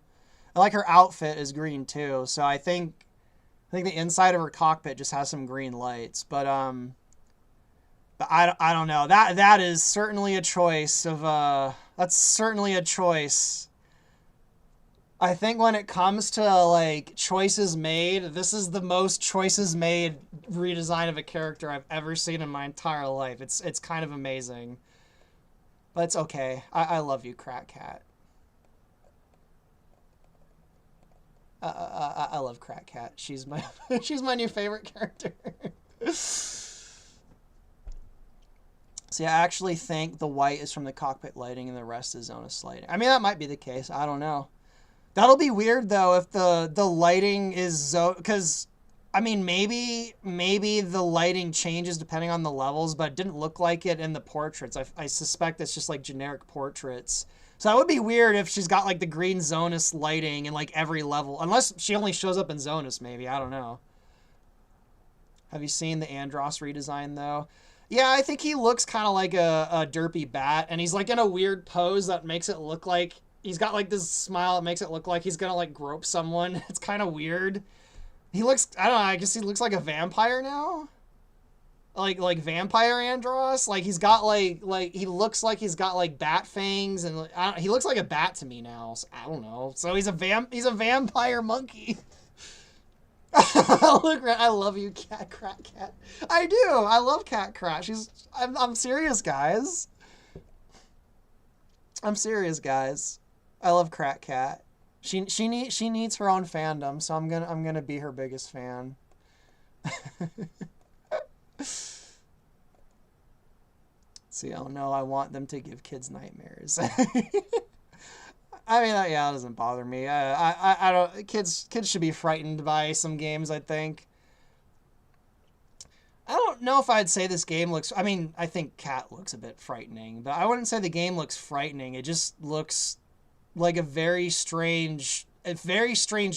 Like her outfit is green too, so I think the inside of her cockpit just has some green lights. But I don't know. That is certainly a choice of that's certainly a choice. I think when it comes to like choices made, this is the most choices made redesign of a character I've ever seen in my entire life. It's kind of amazing. But it's okay. I love you, Crack Cat. I love Crack Cat. She's my new favorite character. See, I actually think the white is from the cockpit lighting and the rest is Zonus lighting. I mean, that might be the case. I don't know. That'll be weird though if the lighting is because I mean maybe the lighting changes depending on the levels, but it didn't look like it in the portraits. I suspect it's just like generic portraits. So that would be weird if she's got like the green Zonus lighting in like every level. Unless she only shows up in Zonus, maybe. I don't know. Have you seen the Andros redesign though? Yeah, I think he looks kind of like a derpy bat, and he's like in a weird pose that makes it look like he's got like this smile that makes it look like he's gonna like grope someone. It's kind of weird. He looks, I don't know, I guess he looks like a vampire now. Like vampire Andros. Like he's got like he looks like he's got like bat fangs, and he looks like a bat to me now. So, I don't know. So he's a vampire monkey. Look, I love you, Cat. I do. I love Cat. I'm serious, guys. I'm serious, guys. I love Cat. She needs her own fandom, so I'm gonna be her biggest fan. See, oh no, I want them to give kids nightmares. I mean, yeah, that doesn't bother me. I don't. Kids should be frightened by some games, I think. I don't know if I'd say this game looks... I mean, I think Cat looks a bit frightening, but I wouldn't say the game looks frightening. It just looks like a very strange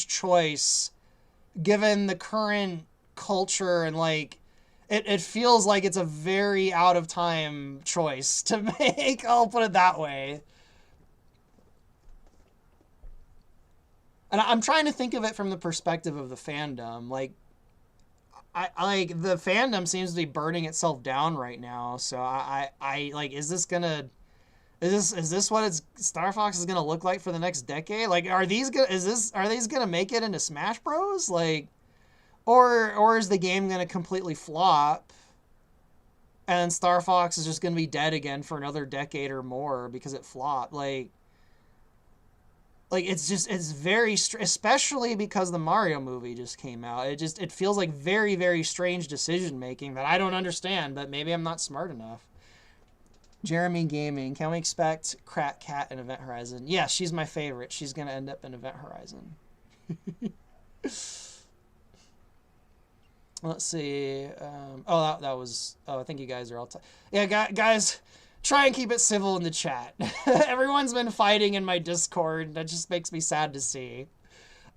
choice given the current culture, and like it feels like it's a very out of time choice to make. I'll put it that way. And I'm trying to think of it from the perspective of the fandom. Like, I like the fandom seems to be burning itself down right now. So I like, is this what Star Fox is gonna look like for the next decade? Like, are these gonna make it into Smash Bros? Like, or is the game gonna completely flop, and Star Fox is just gonna be dead again for another decade or more because it flopped? Like it's very especially because the Mario movie just came out. It feels like very, very strange decision making that I don't understand, but maybe I'm not smart enough. Jeremy Gaming, can we expect Crack Cat in Event Horizon? Yeah, she's my favorite. She's gonna end up in Event Horizon. Let's see. I think you guys are all... Yeah, guys... Try and keep it civil in the chat. Everyone's been fighting in my Discord. That just makes me sad to see.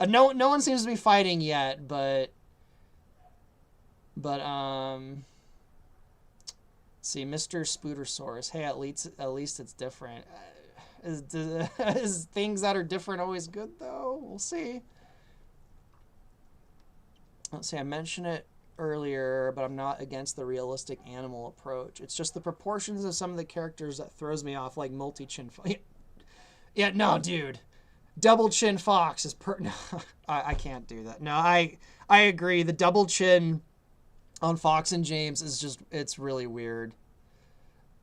No one seems to be fighting yet, but see, Mr. Spoodersaurus. Hey, at least it's different. Is things that are different always good though? We'll see. Let's see. I mentioned it earlier, but I'm not against the realistic animal approach. It's just the proportions of some of the characters that throws me off, like multi-chin. Yeah, no, dude. Double chin Fox is no, I can't do that. No, I agree. The double chin on Fox and James is just, it's really weird.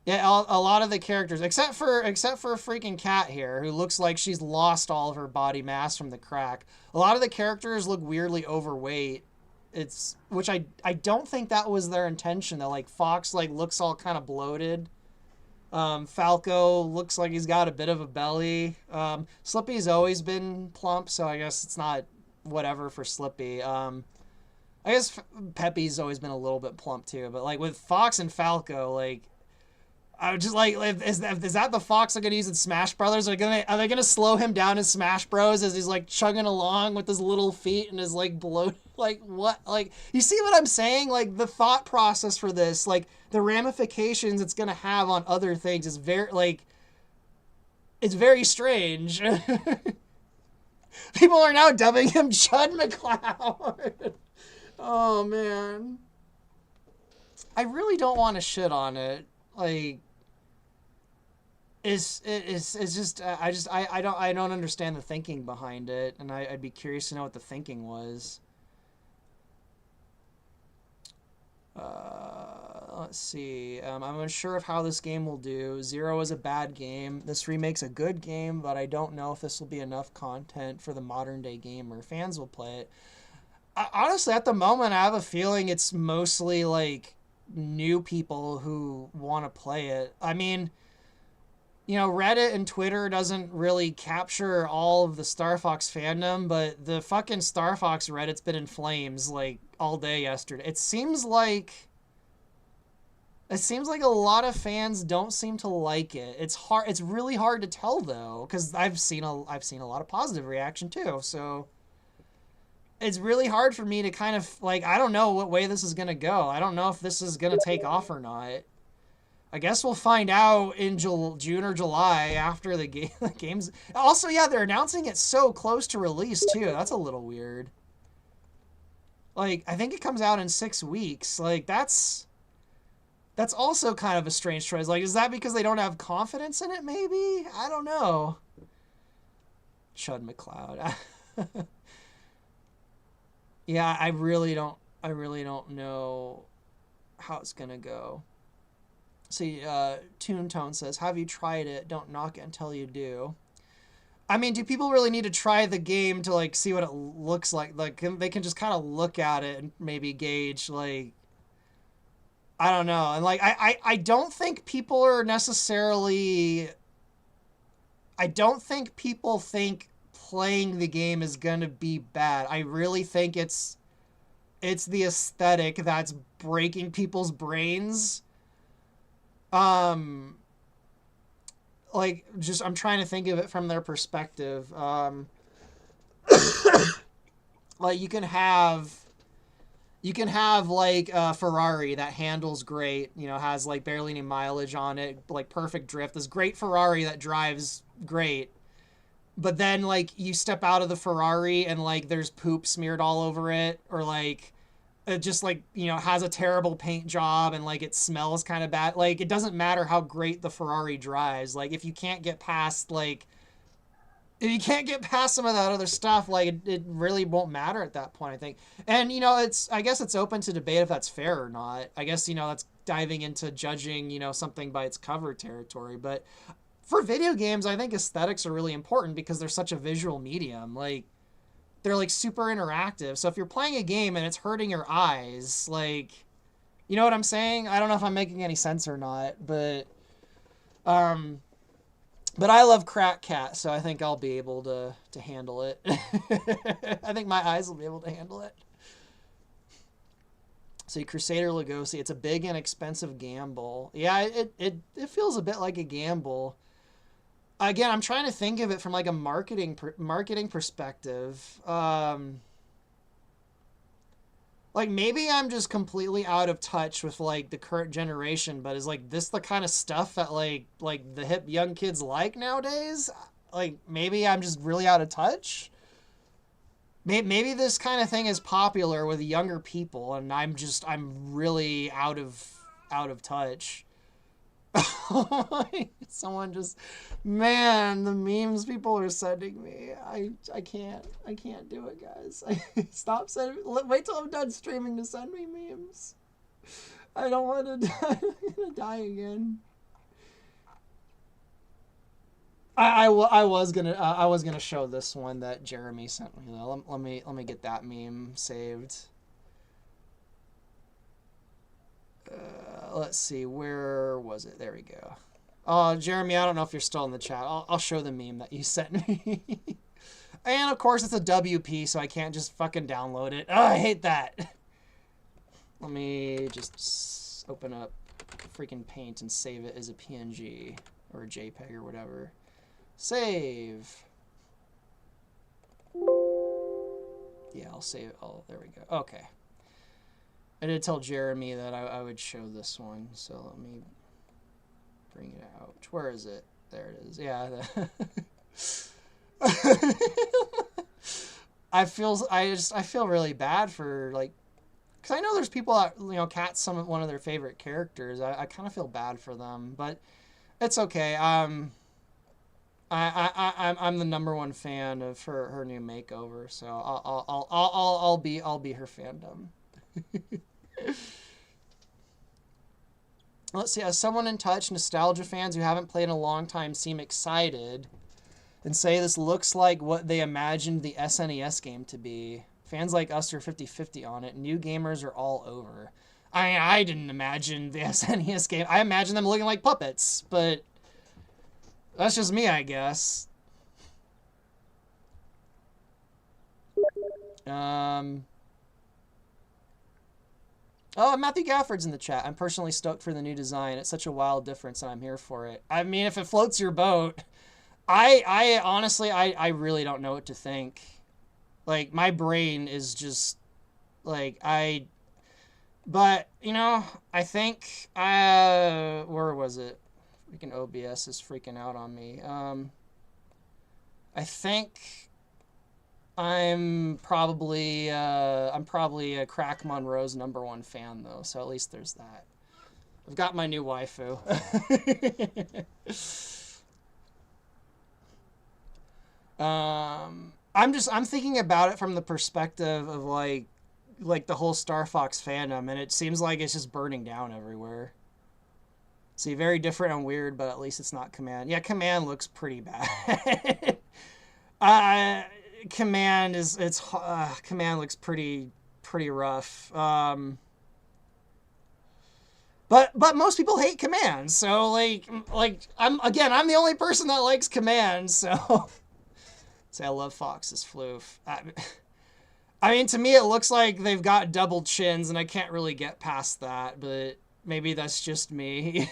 Yeah, a lot of the characters, except for freaking Cat here, who looks like she's lost all of her body mass from the crack. A lot of the characters look weirdly overweight. Which I don't think that was their intention though. Like Fox looks all kind of bloated. Falco looks like he's got a bit of a belly. Slippy's always been plump, so I guess it's not whatever for Slippy. I guess Peppy's always been a little bit plump too, but like with Fox and Falco, like I would just like, is that the Fox they're gonna use in Smash Brothers? Are they gonna slow him down in Smash Bros as he's like chugging along with his little feet and his like bloat? Like what? Like, you see what I'm saying? Like the thought process for this, like the ramifications it's gonna have on other things is it's very strange. People are now dubbing him Chud McCloud. Oh man, I really don't want to shit on it. Like, it's just I don't understand the thinking behind it, and I'd be curious to know what the thinking was. Let's see. I'm unsure of how this game will do. Zero is a bad game. This remake's a good game, but I don't know if this will be enough content for the modern day gamer. Fans will play it. Honestly, at the moment, I have a feeling it's mostly like new people who want to play it. I mean, you know, Reddit and Twitter doesn't really capture all of the Star Fox fandom, but the fucking Star Fox Reddit's been in flames like all day yesterday. It seems like It seems like a lot of fans don't seem to like it. It's hard. It's really hard to tell though, because I've seen a lot of positive reaction too. So it's really hard for me to kind of like, I don't know what way this is gonna go. I don't know if this is gonna take off or not. I guess we'll find out in June or July after the games. Also, yeah, they're announcing it so close to release too. That's a little weird. Like, I think it comes out in 6 weeks. Like, that's also kind of a strange choice. Like, is that because they don't have confidence in it, maybe? I don't know. Chud McLeod. Yeah, I really don't know how it's gonna go. See, Toon Tone says, have you tried it? Don't knock it until you do. I mean, do people really need to try the game to, like, see what it looks like? Like, they can just kind of look at it and maybe gauge, like, I don't know. And, like, I don't think people are necessarily... I don't think people think playing the game is going to be bad. I really think it's the aesthetic that's breaking people's brains. Like, just, I'm trying to think of it from their perspective. Like, you can have like a Ferrari that handles great, you know, has like barely any mileage on it, like perfect drift, this great Ferrari that drives great. But then, like, you step out of the Ferrari and, like, there's poop smeared all over it, or, like, it just, like, you know, has a terrible paint job and, like, it smells kind of bad. Like, it doesn't matter how great the Ferrari drives. Like, if you can't get past, like, if you can't get past some of that other stuff, like, it really won't matter at that point, I think. And, you know, I guess it's open to debate if that's fair or not. I guess, you know, that's diving into judging, you know, something by its cover territory. But for video games, I think aesthetics are really important because they're such a visual medium. Like, they're, like, super interactive. So if you're playing a game and it's hurting your eyes, like, you know what I'm saying? I don't know if I'm making any sense or not, but I love Crack Cat, so I think I'll be able to handle it. I think my eyes will be able to handle it. See, Crusader Lugosi, it's a big and expensive gamble. Yeah, it feels a bit like a gamble. Again, I'm trying to think of it from, like, a marketing perspective. Like, maybe I'm just completely out of touch with, like, the current generation, but is, like, this the kind of stuff that, like the hip young kids like nowadays? Like, maybe I'm just really out of touch? Maybe this kind of thing is popular with younger people, and I'm really out of touch. Someone just, man, the memes people are sending me. I can't do it, guys. Stop sending. Wait till I'm done streaming to send me memes. I don't want to die. I'm gonna die again. I was gonna show this one that Jeremy sent me. Let me get that meme saved. Let's see, where was it? There we go. Oh, Jeremy, I don't know if you're still in the chat. I'll show the meme that you sent me. And of course it's a WP, so I can't just fucking download it. Oh, I hate that. Let me just open up freaking Paint and save it as a PNG or a JPEG or whatever. Save. Yeah, I'll save it. Oh, there we go. Okay. I did tell Jeremy that I would show this one, so let me bring it out. Where is it? There it is. Yeah. I feel really bad for, like, because I know there's people that, you know, Cat's one of their favorite characters. I kind of feel bad for them, but it's okay. I'm the #1 fan of her new makeover, so I'll be her fandom. Let's see. As someone in touch, nostalgia fans who haven't played in a long time seem excited and say this looks like what they imagined the SNES game to be. Fans like us are 50-50 on it. New gamers are all over. I didn't imagine the SNES game. I imagined them looking like puppets, but that's just me, I guess. Oh, Matthew Gafford's in the chat. I'm personally stoked for the new design. It's such a wild difference, and I'm here for it. I mean, if it floats your boat, I honestly, I really don't know what to think. Like, my brain is just, like, but, you know, I think, where was it? Freaking OBS is freaking out on me. I think I'm probably a Crack Monroe's #1 fan, though, so at least there's that. I've got my new waifu. I'm thinking about it from the perspective of like the whole Star Fox fandom, and it seems like it's just burning down everywhere. See, very different and weird, but at least it's not Command. Yeah, Command looks pretty bad. Command looks pretty rough. But most people hate Command, so like I'm the only person that likes Command, so say I love Fox's floof. I mean, to me it looks like they've got double chins, and I can't really get past that, but maybe that's just me.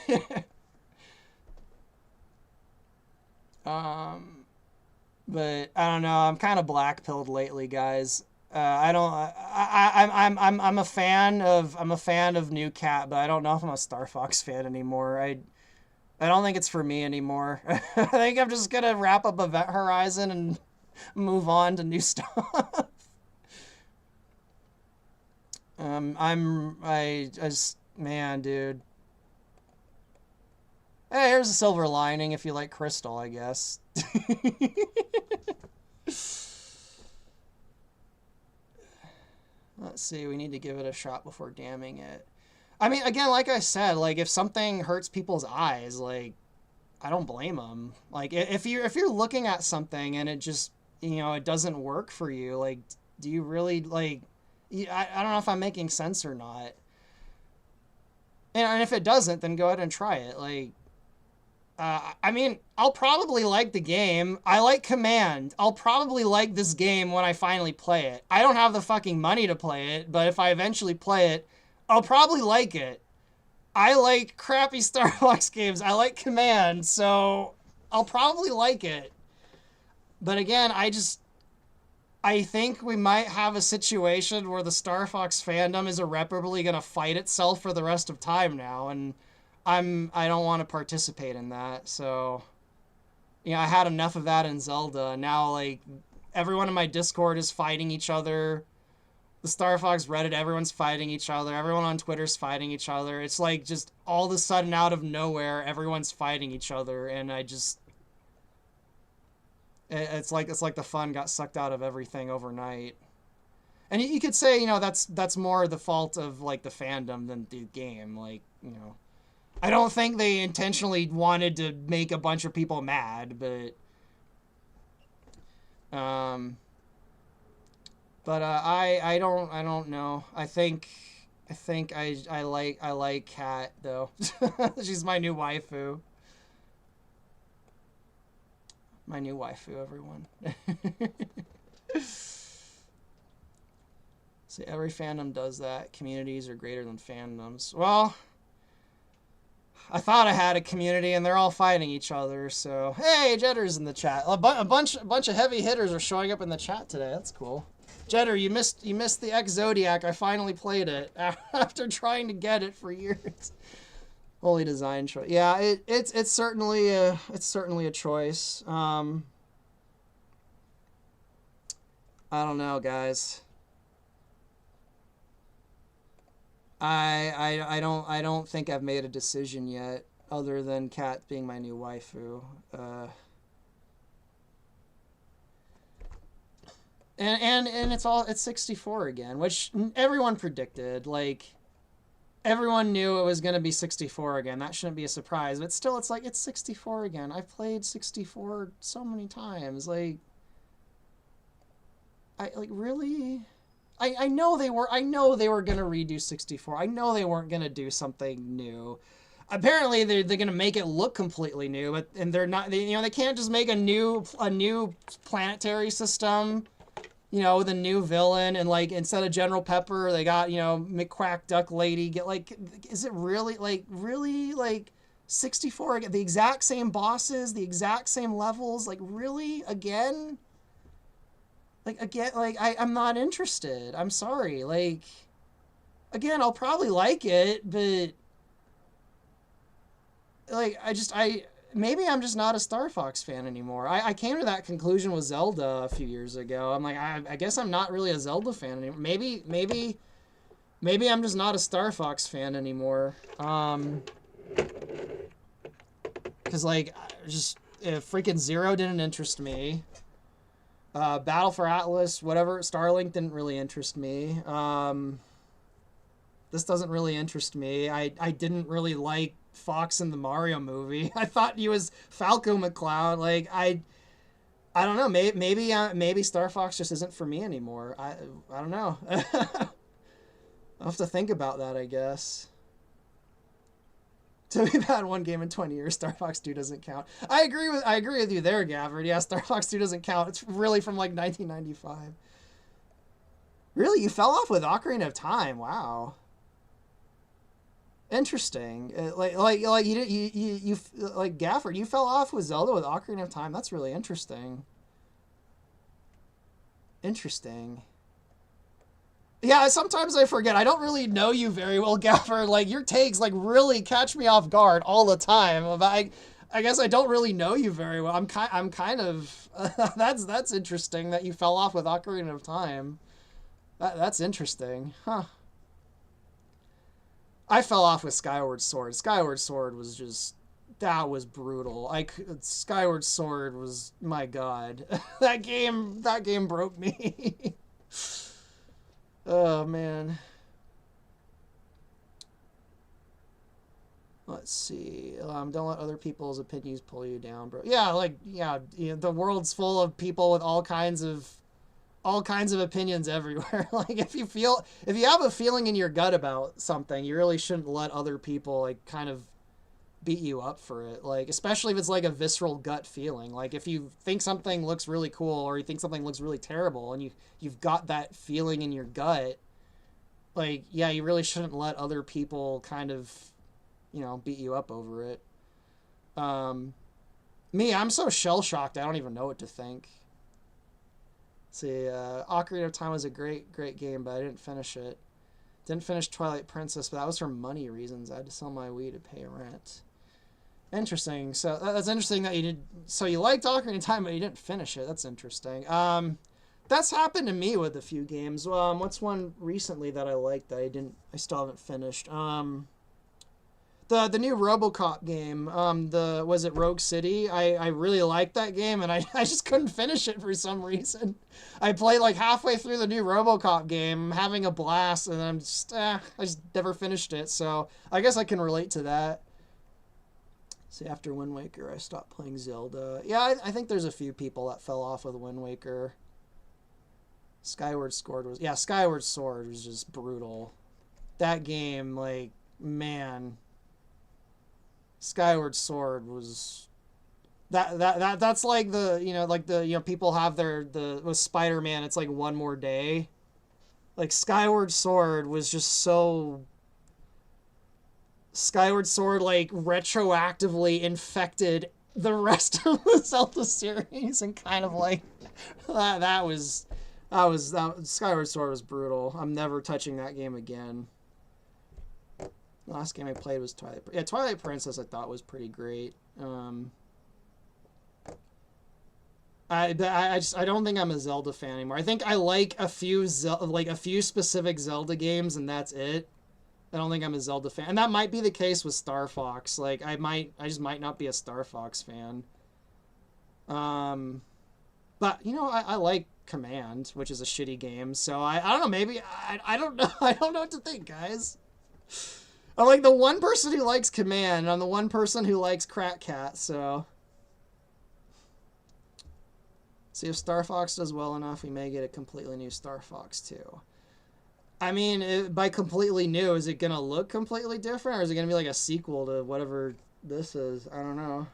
But I don't know. I'm kind of black-pilled lately, guys. I'm a fan of New Cat, but I don't know if I'm a Star Fox fan anymore. I don't think it's for me anymore. I think I'm just gonna wrap up Event Horizon and move on to new stuff. Man, dude. Hey, here's a silver lining if you like Crystal, I guess. Let's see, we need to give it a shot before damning it. I mean, again, like I said, like, if something hurts people's eyes, like, I don't blame them. Like, if you're looking at something and it just, you know, it doesn't work for you, like, do you really, like, I don't know if I'm making sense or not. And if it doesn't, then go ahead and try it. Like, I mean, I'll probably like the game. I like Command. I'll probably like this game when I finally play it. I don't have the fucking money to play it, but if I eventually play it, I'll probably like it. I like crappy Star Fox games. I like Command, so I'll probably like it. But again, I think we might have a situation where the Star Fox fandom is irreparably going to fight itself for the rest of time now, and I don't want to participate in that. So, you know, I had enough of that in Zelda. Now, like, everyone in my Discord is fighting each other. The Star Fox Reddit, everyone's fighting each other. Everyone on Twitter's fighting each other. It's like just all of a sudden out of nowhere, everyone's fighting each other, and it's like the fun got sucked out of everything overnight. And you could say, you know, that's more the fault of like the fandom than the game. Like, you know, I don't think they intentionally wanted to make a bunch of people mad, but I don't know. I think I like Kat though. She's my new waifu. My new waifu, everyone. See, every fandom does that. Communities are greater than fandoms. Well, I thought I had a community, and they're all fighting each other. So, hey, Jetter's in the chat. A bunch of heavy hitters are showing up in the chat today. That's cool. Jetter, you missed the X Zodiac. I finally played it after trying to get it for years. Holy design choice. Yeah, it's certainly a choice. I don't know, guys. I don't think I've made a decision yet, other than Kat being my new waifu. And it's 64 again, which everyone predicted. Like, everyone knew it was going to be 64 again. That shouldn't be a surprise. But still, it's like, it's 64 again. I've played 64 so many times. Like, really? I know they were going to redo 64. I know they weren't going to do something new. Apparently, they're going to make it look completely new, and they're not. They can't just make a new planetary system. you know, with a new villain, and like instead of General Pepper, they got, you know, McQuack Duck Lady. Get like, is it really like 64 again? The exact same bosses, the exact same levels, like really again? Like again, like I'm not interested. I'm sorry. Like again, I'll probably like it, but like maybe I'm just not a Star Fox fan anymore. I came to that conclusion with Zelda a few years ago. I'm like, I guess I'm not really a Zelda fan anymore. Maybe I'm just not a Star Fox fan anymore. Because like, just freaking Zero didn't interest me. Battle for Atlas, whatever, Starlink didn't really interest me. This doesn't really interest me. I didn't really like Fox in the Mario movie. I thought he was Falco McCloud. Like I don't know. Maybe Star Fox just isn't for me anymore. I don't know. I'll have to think about that, I guess. So we've had one game in 20 years. Star Fox 2 doesn't count. I agree with you there, Gafford. Yeah, Star Fox 2 doesn't count. It's really from like 1995. Really, you fell off with Ocarina of Time. Wow. Interesting. Like you like Gafford, you fell off with Zelda with Ocarina of Time. That's really interesting. Interesting. Yeah, sometimes I forget. I don't really know you very well, Gafford. Like your takes like really catch me off guard all the time. But I guess I don't really know you very well. I'm kind of that's interesting that you fell off with Ocarina of Time. That's interesting, huh? I fell off with Skyward Sword. Skyward Sword was just, that was brutal. Skyward Sword was, my God, that game broke me. Oh man. Let's see. Don't let other people's opinions pull you down, bro. Yeah, you know, the world's full of people with all kinds of opinions everywhere. Like if you have a feeling in your gut about something, you really shouldn't let other people like kind of beat you up for it. Like especially if it's like a visceral gut feeling. Like if you think something looks really cool or you think something looks really terrible and you've got that feeling in your gut, like yeah, you really shouldn't let other people kind of, you know, beat you up over it. Me, I'm so shell-shocked I don't even know what to think. See, Ocarina of Time was a great game, but I didn't finish it. Didn't finish Twilight Princess, but that was for money reasons. I had to sell my Wii to pay rent. Interesting. So that's interesting that you did. So you liked Ocarina of Time, but you didn't finish it. That's interesting. That's happened to me with a few games. What's one recently that I liked that I still haven't finished? The new RoboCop game, was it Rogue City? I really liked that game, and I just couldn't finish it for some reason. I played like halfway through the new RoboCop game, having a blast, and I'm just, I just never finished it, so I guess I can relate to that. See, after Wind Waker, I stopped playing Zelda. Yeah, I think there's a few people that fell off with Wind Waker. Skyward Sword was just brutal. That game, like, man... Skyward Sword was that's like people have with Spider-Man, it's like one more day. Like Skyward Sword was just so Skyward Sword like retroactively infected the rest of the Zelda series and kind of like that Skyward Sword was brutal. I'm never touching that game again. The last game I played was Twilight Princess. I thought was pretty great. I don't think I'm a Zelda fan anymore. I think I like a few specific Zelda games, and that's it. I don't think I'm a Zelda fan, and that might be the case with Star Fox. Like I just might not be a Star Fox fan. But you know, I like Command, which is a shitty game. So I don't know. Maybe I don't know. I don't know what to think, guys. I'm like the one person who likes Command, and I'm the one person who likes Crack Cat, so... See, if Star Fox does well enough, we may get a completely new Star Fox 2. I mean, by completely new, is it going to look completely different, or is it going to be like a sequel to whatever this is? I don't know.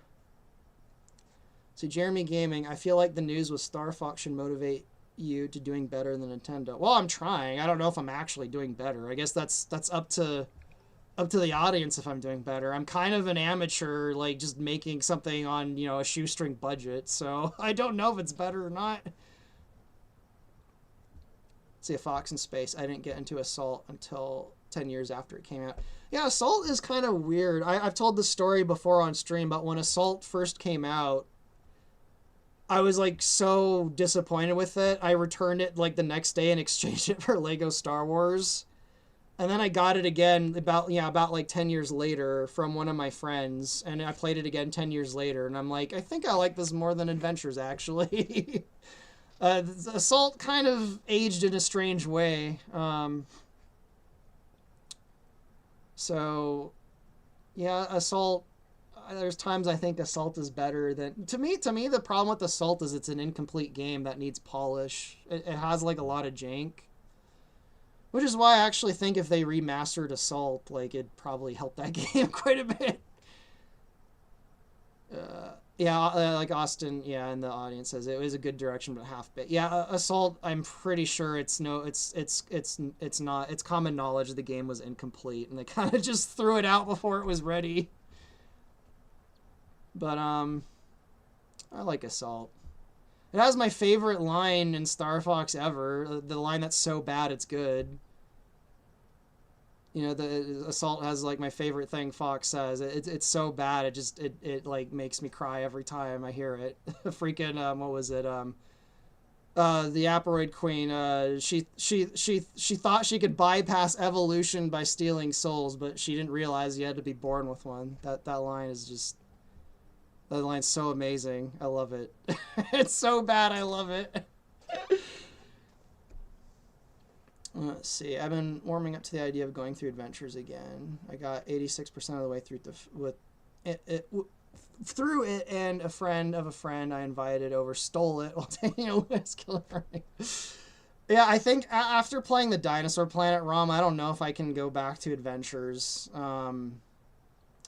See, Jeremy Gaming, I feel like the news with Star Fox should motivate you to doing better than Nintendo? Well, I'm trying. I don't know if I'm actually doing better. I guess that's up to the audience if I'm doing better. I'm kind of an amateur, like just making something on, a shoestring budget. So I don't know if it's better or not. See, a Fox in Space. I didn't get into Assault until 10 years after it came out. Yeah, Assault is kind of weird. I've told this story before on stream, but when Assault first came out, I was like so disappointed with it. I returned it like the next day and exchanged it for Lego Star Wars. And then I got it again about like 10 years later from one of my friends, and I played it again 10 years later, and I'm like, I think I like this more than Adventures, actually. Assault kind of aged in a strange way. So, yeah, Assault, there's times I think Assault is better than... To me, the problem with Assault is it's an incomplete game that needs polish. It has, like, a lot of jank. Which is why I actually think if they remastered Assault, like, it'd probably help that game quite a bit. Like Austin, in the audience says it was a good direction, but half bit. Yeah, Assault, I'm pretty sure it's not. It's common knowledge the game was incomplete, and they kind of just threw it out before it was ready. But I like Assault. It has my favorite line in Star Fox ever. The line that's so bad it's good. The Assault has like my favorite thing Fox says. It's so bad it like makes me cry every time I hear it. Freaking what was it? The Aperoid Queen. She thought she could bypass evolution by stealing souls, but she didn't realize you had to be born with one. That line is just. That line's so amazing. I love it. It's so bad. I love it. Let's see. I've been warming up to the idea of going through Adventures again. I got 86% of the way through through it, and a friend of a friend I invited over stole it while taking a whisk. Yeah, I think after playing the Dinosaur Planet ROM, I don't know if I can go back to Adventures.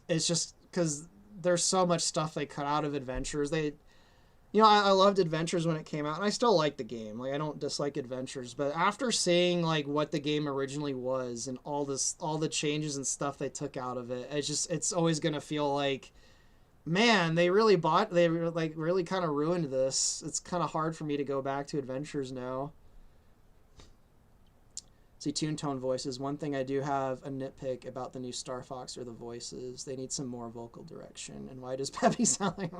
It's just because there's so much stuff they cut out of Adventures. I loved Adventures when it came out, and I still like the game. Like, I don't dislike Adventures, but after seeing like what the game originally was and all the changes and stuff they took out of it, it's always gonna feel like, man, they really kind of ruined this. It's kind of hard for me to go back to Adventures now. See, Toon Tone voices. One thing I do have a nitpick about the new Star Fox are the voices. They need some more vocal direction. And why does Peppy sound like...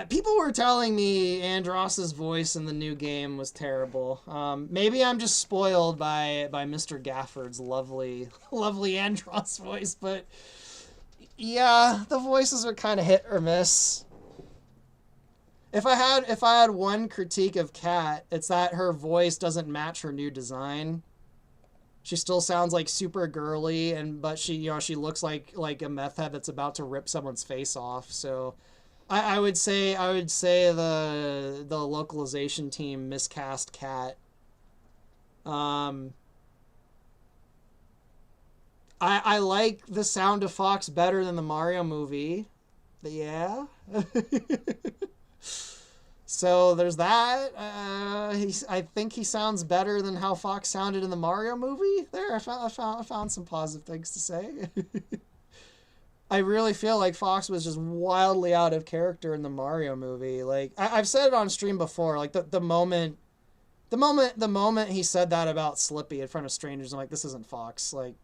people were telling me Andross's voice in the new game was terrible. Maybe I'm just spoiled by Mr. Gafford's lovely Andross voice, but yeah, the voices are kind of hit or miss. If I had one critique of Kat, it's that her voice doesn't match her new design. She still sounds like super girly, but she looks like a meth head that's about to rip someone's face off. So I would say the localization team miscast Kat. I like the sound of Fox better than the Mario movie. But yeah. So there's that. I think he sounds better than how Fox sounded in the Mario movie. There, I found some positive things to say. I really feel like Fox was just wildly out of character in the Mario movie. Like I've said it on stream before. Like the moment he said that about Slippy in front of strangers, I'm like, this isn't Fox. Like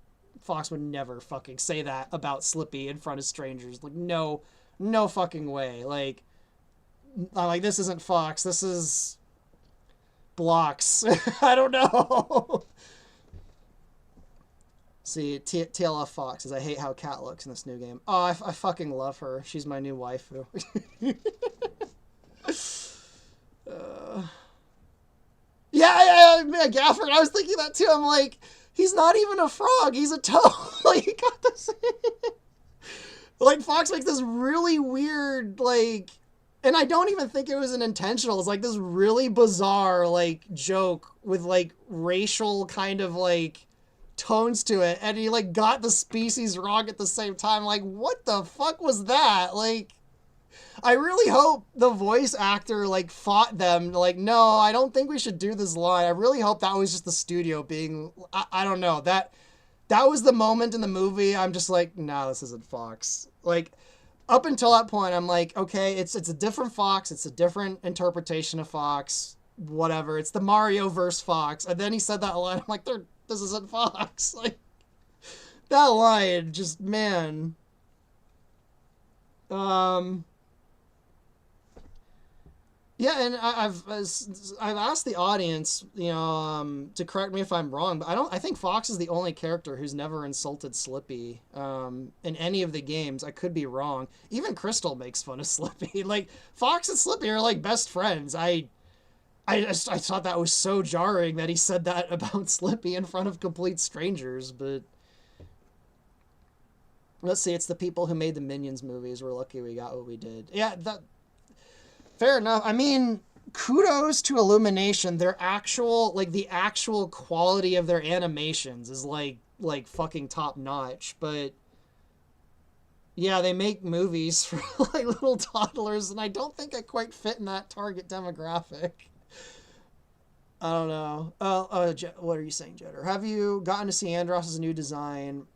Fox would never fucking say that about Slippy in front of strangers. Like no fucking way. Like I'm like, this isn't Fox. This is Blocks. I don't know. See, TLF Fox says, I hate how Kat looks in this new game. Oh, I fucking love her. She's my new waifu. Yeah, Gafford, I was thinking that too. I'm like, he's not even a frog. He's a toad. Like, he got this. Like, Fox makes this really weird, like... And I don't even think it was an intentional. It's like this really bizarre, like, joke with, like, racial kind of, like, tones to it. And he, like, got the species wrong at the same time. Like, what the fuck was that? Like, I really hope the voice actor like fought them like, no, I don't think we should do this line. I really hope that was just the studio being, I don't know, that was the moment in the movie I'm just like, no, this isn't Fox. Like, up until that point, I'm like, okay, it's a different Fox, it's a different interpretation of Fox, whatever. It's the Mario verse Fox. And then he said that line, I'm like, this isn't Fox. Like, that line, just, man. Yeah, and I've asked the audience, to correct me if I'm wrong, but I think Fox is the only character who's never insulted Slippy in any of the games. I could be wrong. Even Crystal makes fun of Slippy. Like, Fox and Slippy are like best friends. I thought that was so jarring that he said that about Slippy in front of complete strangers, but let's see, it's the people who made the Minions movies. We're lucky we got what we did. Yeah, fair enough. I mean, kudos to Illumination. Their actual, like, the actual quality of their animations is, like fucking top notch. But, yeah, they make movies for, like, little toddlers, and I don't think I quite fit in that target demographic. I don't know. What are you saying, Jetter? Have you gotten to see Andross's new design?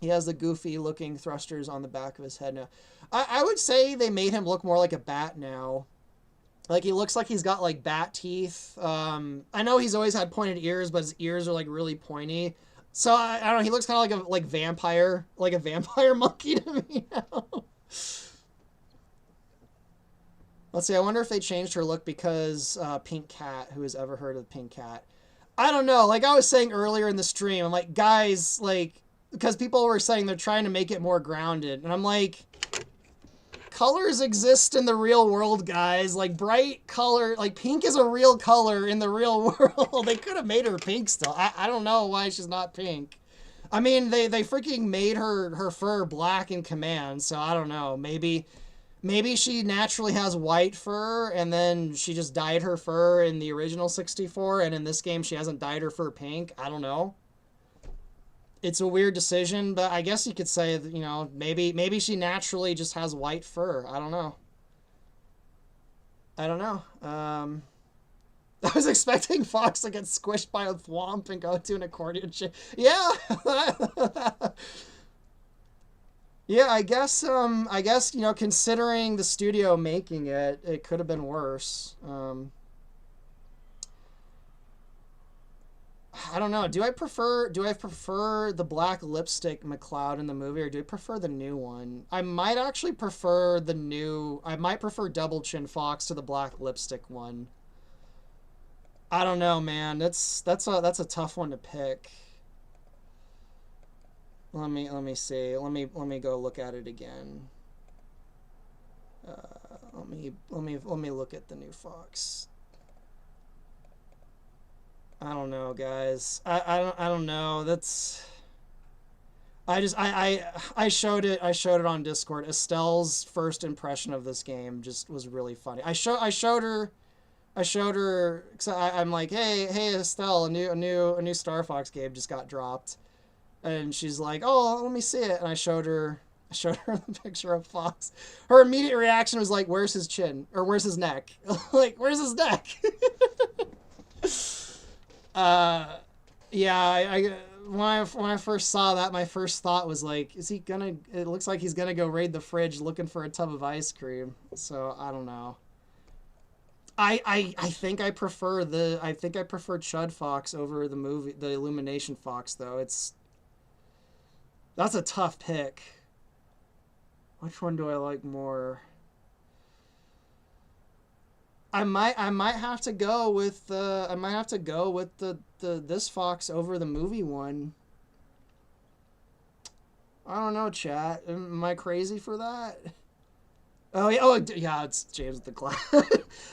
He has the goofy-looking thrusters on the back of his head now. I would say they made him look more like a bat now. Like, he looks like he's got, like, bat teeth. I know he's always had pointed ears, but his ears are, like, really pointy. So, I don't know, he looks kind of like a vampire monkey to me now. Let's see, I wonder if they changed her look because Pink Cat, who has ever heard of Pink Cat? I don't know. Like I was saying earlier in the stream, I'm like, guys, like, because people were saying they're trying to make it more grounded. And I'm like, colors exist in the real world, guys. Like, bright color, like, pink is a real color in the real world. They could have made her pink still. I don't know why she's not pink. I mean, they freaking made her fur black in Command, so I don't know. Maybe she naturally has white fur, and then she just dyed her fur in the original 64, and in this game she hasn't dyed her fur pink. I don't know. It's a weird decision, but I guess you could say, you know, maybe she naturally just has white fur. I don't know. I was expecting Fox to get squished by a thwomp and go to an accordion shape. Yeah. Yeah, I guess, you know, considering the studio making it, it could have been worse. I don't know. Do I prefer the black lipstick McCloud in the movie, or do I prefer the new one? I might actually prefer I might prefer Double Chin Fox to the black lipstick one. I don't know, man. That's a tough one to pick. Let me see. Let me go look at it again. Let me look at the new Fox. I don't know, guys. I don't know. That's. I showed it on Discord. Estelle's first impression of this game just was really funny. I showed her. Cause I'm like, hey Estelle, a new Star Fox game just got dropped, and she's like, oh, let me see it. And I showed her the picture of Fox. Her immediate reaction was like, where's his chin, or where's his neck? Like, where's his neck? Yeah, when I first saw that, my first thought was like, it looks like he's gonna go raid the fridge looking for a tub of ice cream. So I don't know. I think I prefer Chud Fox over the Illumination Fox though. That's a tough pick. Which one do I like more? I might have to go with this Fox over the movie one. I don't know, chat. Am I crazy for that? Oh yeah, it's James with the glass.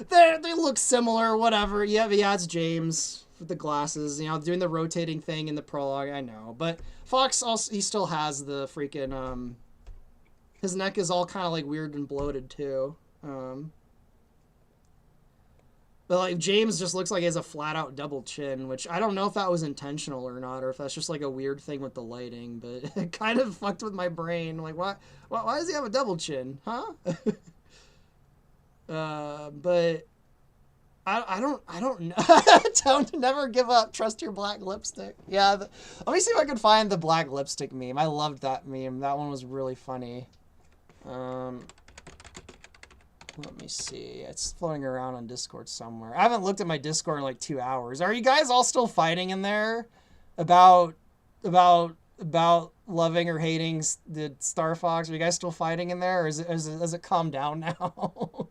They look similar, whatever. Yeah, it's James with the glasses, you know, doing the rotating thing in the prologue. I know, but Fox also, he still has the freaking his neck is all kind of like weird and bloated too. But like James just looks like he has a flat out double chin, which I don't know if that was intentional or not, or if that's just like a weird thing with the lighting, but it kind of fucked with my brain. Like, why does he have a double chin? Huh? But I don't know. Don't never give up. Trust your black lipstick. Yeah. Let me see if I can find the black lipstick meme. I loved that meme. That one was really funny. Let me see. It's floating around on Discord somewhere. I haven't looked at my Discord in like 2 hours. Are you guys all still fighting in there about loving or hating the Star Fox? Are you guys still fighting in there, or has it calmed down now?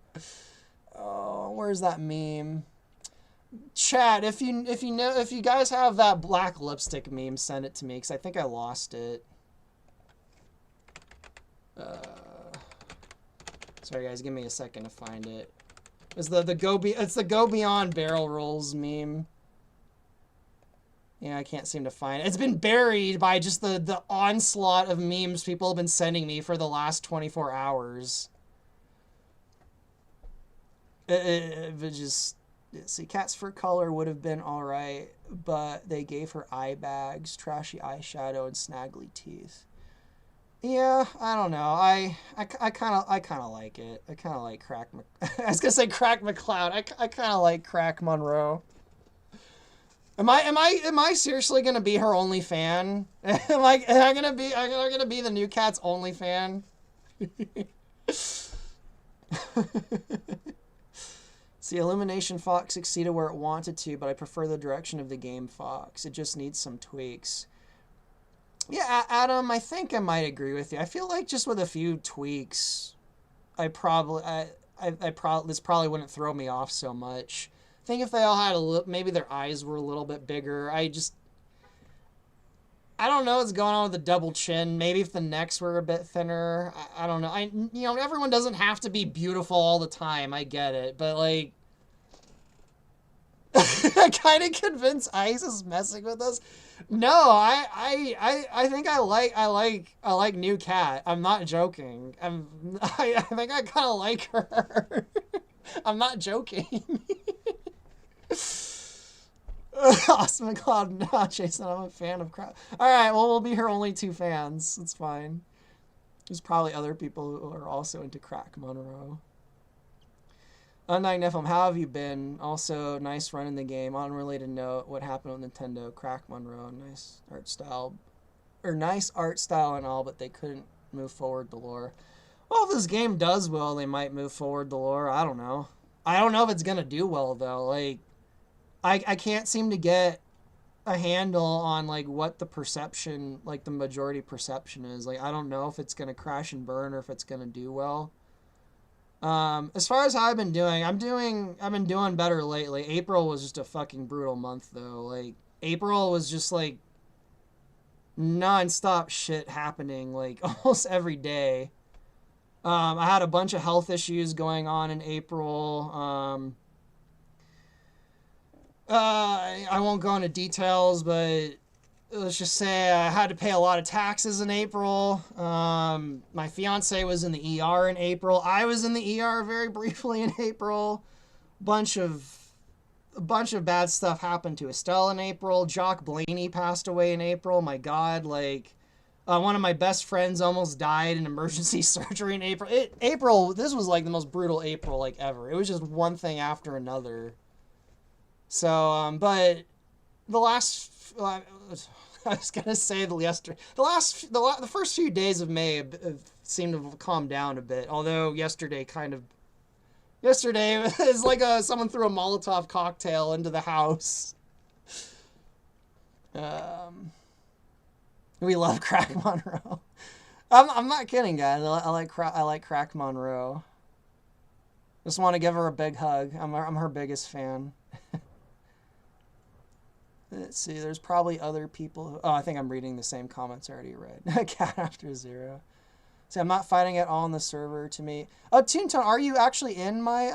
Oh, where's that meme? Chat, if you guys have that black lipstick meme, send it to me, because I think I lost it. Sorry guys, give me a second to find it. It's the Go Beyond barrel rolls meme. Yeah, I can't seem to find it. It's been buried by just the onslaught of memes people have been sending me for the last 24 hours. It just... See, Cat's fur color would have been alright, but they gave her eye bags, trashy eyeshadow, and snaggly teeth. Yeah, I don't know. I kind of like it. I kind of like Crack. I was gonna say Crack McCloud. I kind of like Crack Monroe. Am I seriously gonna be her only fan? am I gonna be the new Cat's only fan? See, Illumination Fox succeeded where it wanted to, but I prefer the direction of the game Fox. It just needs some tweaks. Yeah, Adam, I think I might agree with you. I feel like just with a few tweaks, this probably wouldn't throw me off so much. I think if they all had maybe their eyes were a little bit bigger. I don't know what's going on with the double chin. Maybe if the necks were a bit thinner. I don't know. Everyone doesn't have to be beautiful all the time. I get it, but like, I kind of convinced Ice is messing with us. No, I think I like new Cat. I'm not joking. I think I kind of like her. I'm not joking. Awesome McCloud, no, Jason, I'm a fan of Crowd. Alright, well, we'll be her only two fans. It's fine. There's probably other people who are also into Crack Monroe. Undying Nephilim, how have you been? Also, nice run in the game. On a related note, what happened with Nintendo? Crack Monroe, nice art style and all, but they couldn't move forward the lore. Well, if this game does well, they might move forward the lore. I don't know. I don't know if it's gonna do well, though. Like, I can't seem to get a handle on, like, what the perception, like, the majority perception is. Like, I don't know if it's gonna crash and burn or if it's gonna do well. As far as how I've been doing, I've been doing better lately. April was just a fucking brutal month, though. Like, April was just, like, non-stop shit happening, like, almost every day. I had a bunch of health issues going on in April. I won't go into details, but let's just say I had to pay a lot of taxes in April. My fiance was in the ER in April. I was in the ER very briefly in April. A bunch of bad stuff happened to Estelle in April. Jock Blaney passed away in April. My God, like, one of my best friends almost died in emergency surgery in April. April, this was like the most brutal April like ever. It was just one thing after another. So, but the last, I was gonna say the first few days of May have seemed to have calmed down a bit. Although yesterday is like someone threw a Molotov cocktail into the house. We love Crack Monroe. I'm not kidding, guys. I like Crack Monroe. Just want to give her a big hug. I'm her biggest fan. Let's see, there's probably other people. Oh, I think I'm reading the same comments I already read. Cat after zero. See, I'm not fighting at all on the server to me. Oh, Toontown, are you actually in my,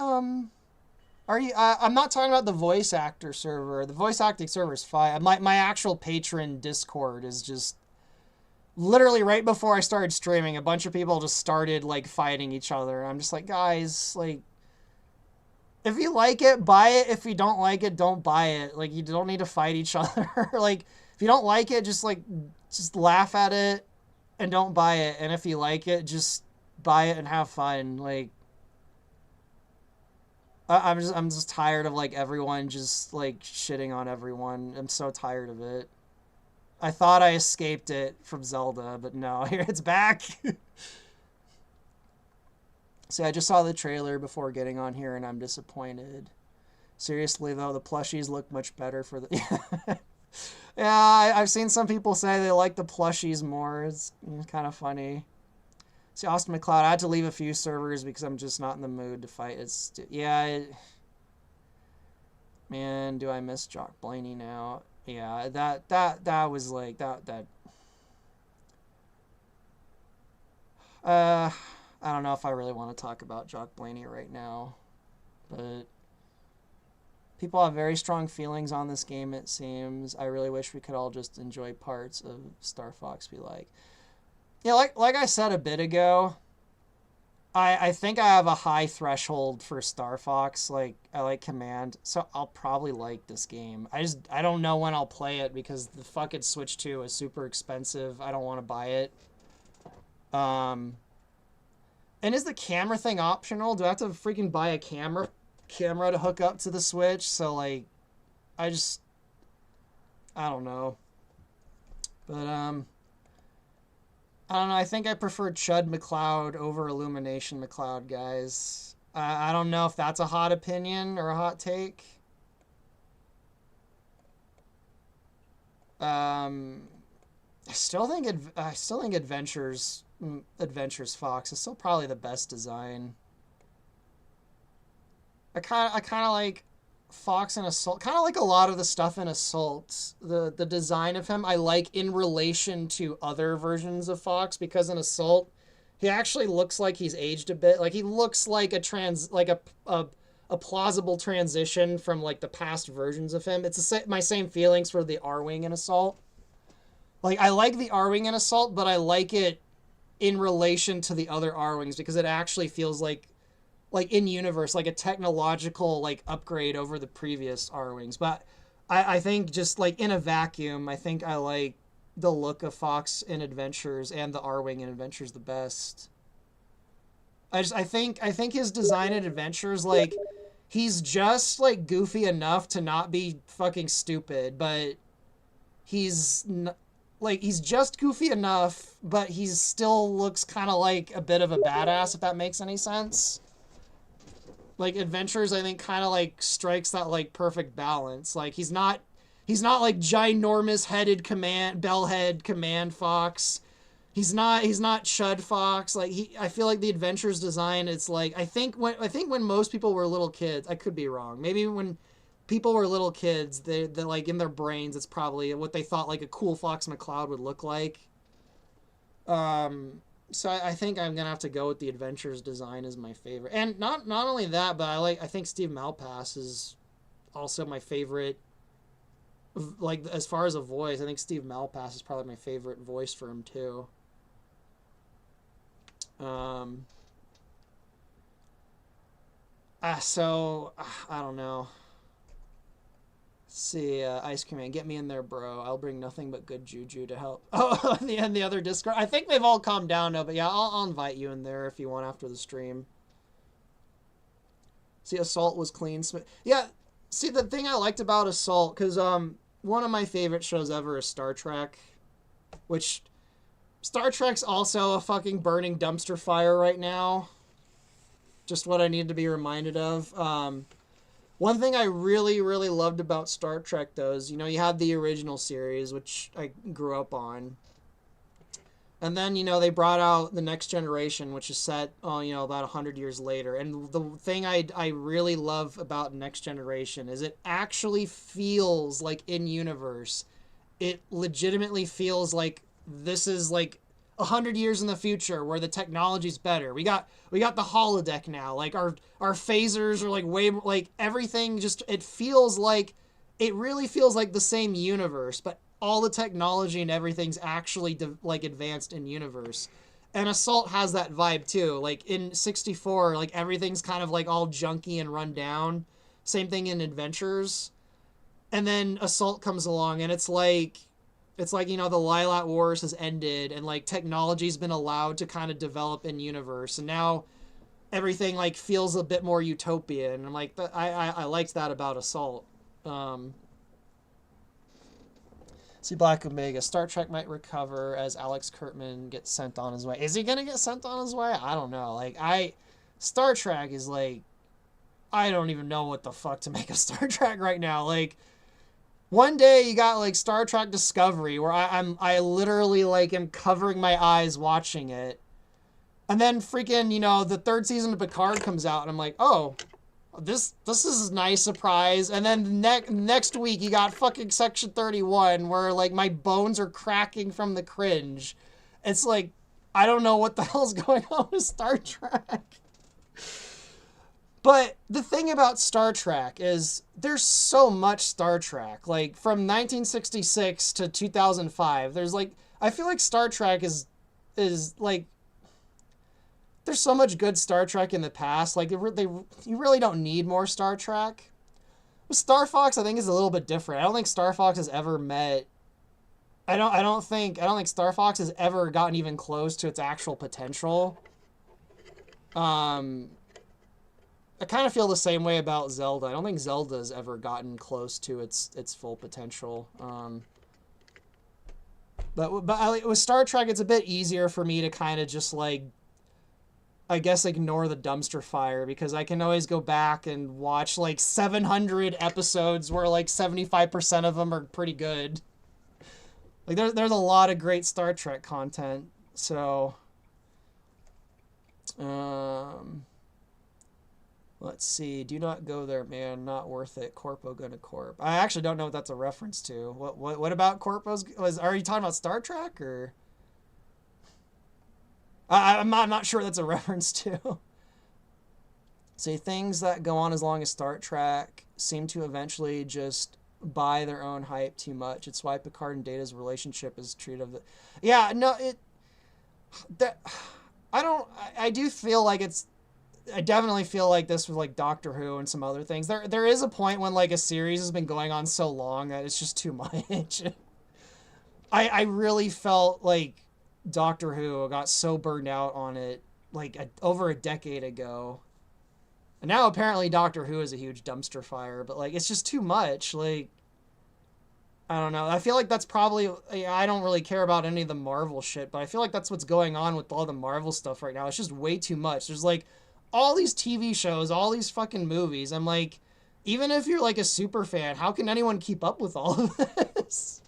are you, I'm not talking about the voice actor server. The voice acting server is fine. My actual patron Discord is just, literally right before I started streaming, a bunch of people just started, like, fighting each other. I'm just like, guys, like, if you like it, buy it. If you don't like it, don't buy it. Like, you don't need to fight each other. Like, if you don't like it, just laugh at it and don't buy it. And if you like it, just buy it and have fun. Like, I'm just tired of like everyone just like shitting on everyone. I'm so tired of it. I thought I escaped it from Zelda, but no, here it's back. See, I just saw the trailer before getting on here, and I'm disappointed. Seriously, though, the plushies look much better for the... Yeah, I've seen some people say they like the plushies more. It's kind of funny. See, Austin McLeod, I had to leave a few servers because I'm just not in the mood to fight. Man, do I miss Jock Blaney now? Yeah, that was like... I don't know if I really want to talk about Jock Blaney right now, but people have very strong feelings on this game, it seems. I really wish we could all just enjoy parts of Star Fox be like. Yeah, like I said a bit ago, I think I have a high threshold for Star Fox. Like, I like Command, so I'll probably like this game. I don't know when I'll play it because the fucking Switch 2 is super expensive. I don't want to buy it. And is the camera thing optional? Do I have to freaking buy a camera to hook up to the Switch? So, like, I don't know. But, I don't know. I think I prefer Chud McLeod over Illumination McLeod, guys. I don't know if that's a hot opinion or a hot take. I still think Adventures Fox is still probably the best design. I kind of like Fox and Assault, kind of like a lot of the stuff in Assault. The design of him I like in relation to other versions of Fox, because in Assault he actually looks like he's aged a bit. Like, he looks like a plausible transition from like the past versions of him. It's my same feelings for the R-Wing in Assault. Like, I like the R-Wing in Assault, but I like it in relation to the other R-Wings because it actually feels like in universe, like a technological like upgrade over the previous R-Wings. But I think just like in a vacuum, I think I like the look of Fox in Adventures and the R-Wing in Adventures the best. I think his design in Adventures, like, he's just like goofy enough to not be fucking stupid, but he's just goofy enough, but he still looks kind of like a bit of a badass, if that makes any sense. Like, Adventures, I think, kind of like strikes that like perfect balance. Like, he's not like ginormous headed bellhead command Fox. He's not Chud Fox. Like, I feel like the Adventures design, it's like, I think when most people were little kids, I could be wrong. Maybe when people were little kids, they like, in their brains, it's probably what they thought like a cool Fox McCloud would look like. So I think I'm gonna have to go with the Adventures design as my favorite. And not only that, but I think Steve Malpass is also my favorite. Like, as far as a voice, I think Steve Malpass is probably my favorite voice for him too. So I don't know. See, Ice Cream Man, get me in there, bro. I'll bring nothing but good juju to help. Oh, the other Discord. I think they've all calmed down now, but yeah, I'll invite you in there if you want after the stream. See, Assault was clean. Yeah, see, the thing I liked about Assault, because one of my favorite shows ever is Star Trek, which Star Trek's also a fucking burning dumpster fire right now. Just what I need to be reminded of. One thing I really, really loved about Star Trek, though, is, you had the original series, which I grew up on. And then, they brought out the Next Generation, which is set, about 100 years later. And the thing I really love about Next Generation is it actually feels like in-universe. It legitimately feels like this is, like, 100 years in the future where the technology's better. We got the holodeck now. Like, our phasers are like way, like, everything just, it really feels like the same universe, but all the technology and everything's actually like advanced in universe. And Assault has that vibe too. Like, in 64, like, everything's kind of like all junky and run down. Same thing in Adventures. And then Assault comes along and it's like, the Lilat Wars has ended and, like, technology's been allowed to kind of develop in universe. And now everything like feels a bit more utopian. And like I liked that about Assault. See, Black Omega. Star Trek might recover as Alex Kurtzman gets sent on his way. Is he gonna get sent on his way? I don't know. Like Star Trek is like, I don't even know what the fuck to make of Star Trek right now. Like, one day you got like Star Trek Discovery, where I literally like am covering my eyes watching it, and then freaking, you know, the 3rd season of Picard comes out, and I'm like, oh, this is a nice surprise. And then next week you got fucking Section 31, where like my bones are cracking from the cringe. It's like, I don't know what the hell's going on with Star Trek. But the thing about Star Trek is there's so much Star Trek. Like, from 1966 to 2005, there's like, I feel like Star Trek is like, there's so much good Star Trek in the past. Like, you really don't need more Star Trek. With Star Fox, I think, is a little bit different. I don't think Star Fox has ever met, I don't think Star Fox has ever gotten even close to its actual potential. I kind of feel the same way about Zelda. I don't think Zelda's ever gotten close to its full potential. But with Star Trek, it's a bit easier for me to kind of just like, I guess, ignore the dumpster fire, because I can always go back and watch like 700 episodes where like 75% of them are pretty good. Like there's a lot of great Star Trek content. So, let's see. Do not go there, man. Not worth it. Corpo gonna corp. I actually don't know what that's a reference to. What about Corpo's? Are you talking about Star Trek, or? I'm not sure that's a reference to. See, things that go on as long as Star Trek seem to eventually just buy their own hype too much. It's why Picard and Data's relationship is treated of the. Yeah, no, I do feel like it's. I definitely feel like this with like Doctor Who and some other things. There is a point when like a series has been going on so long that it's just too much. I really felt like Doctor Who got so burned out on it like over a decade ago. And now apparently Doctor Who is a huge dumpster fire, but like it's just too much. Like, I don't know. I feel like that's probably, I don't really care about any of the Marvel shit, but I feel like that's what's going on with all the Marvel stuff right now. It's just way too much. There's like all these TV shows, all these fucking movies. I'm like, even if you're like a super fan, how can anyone keep up with all of this?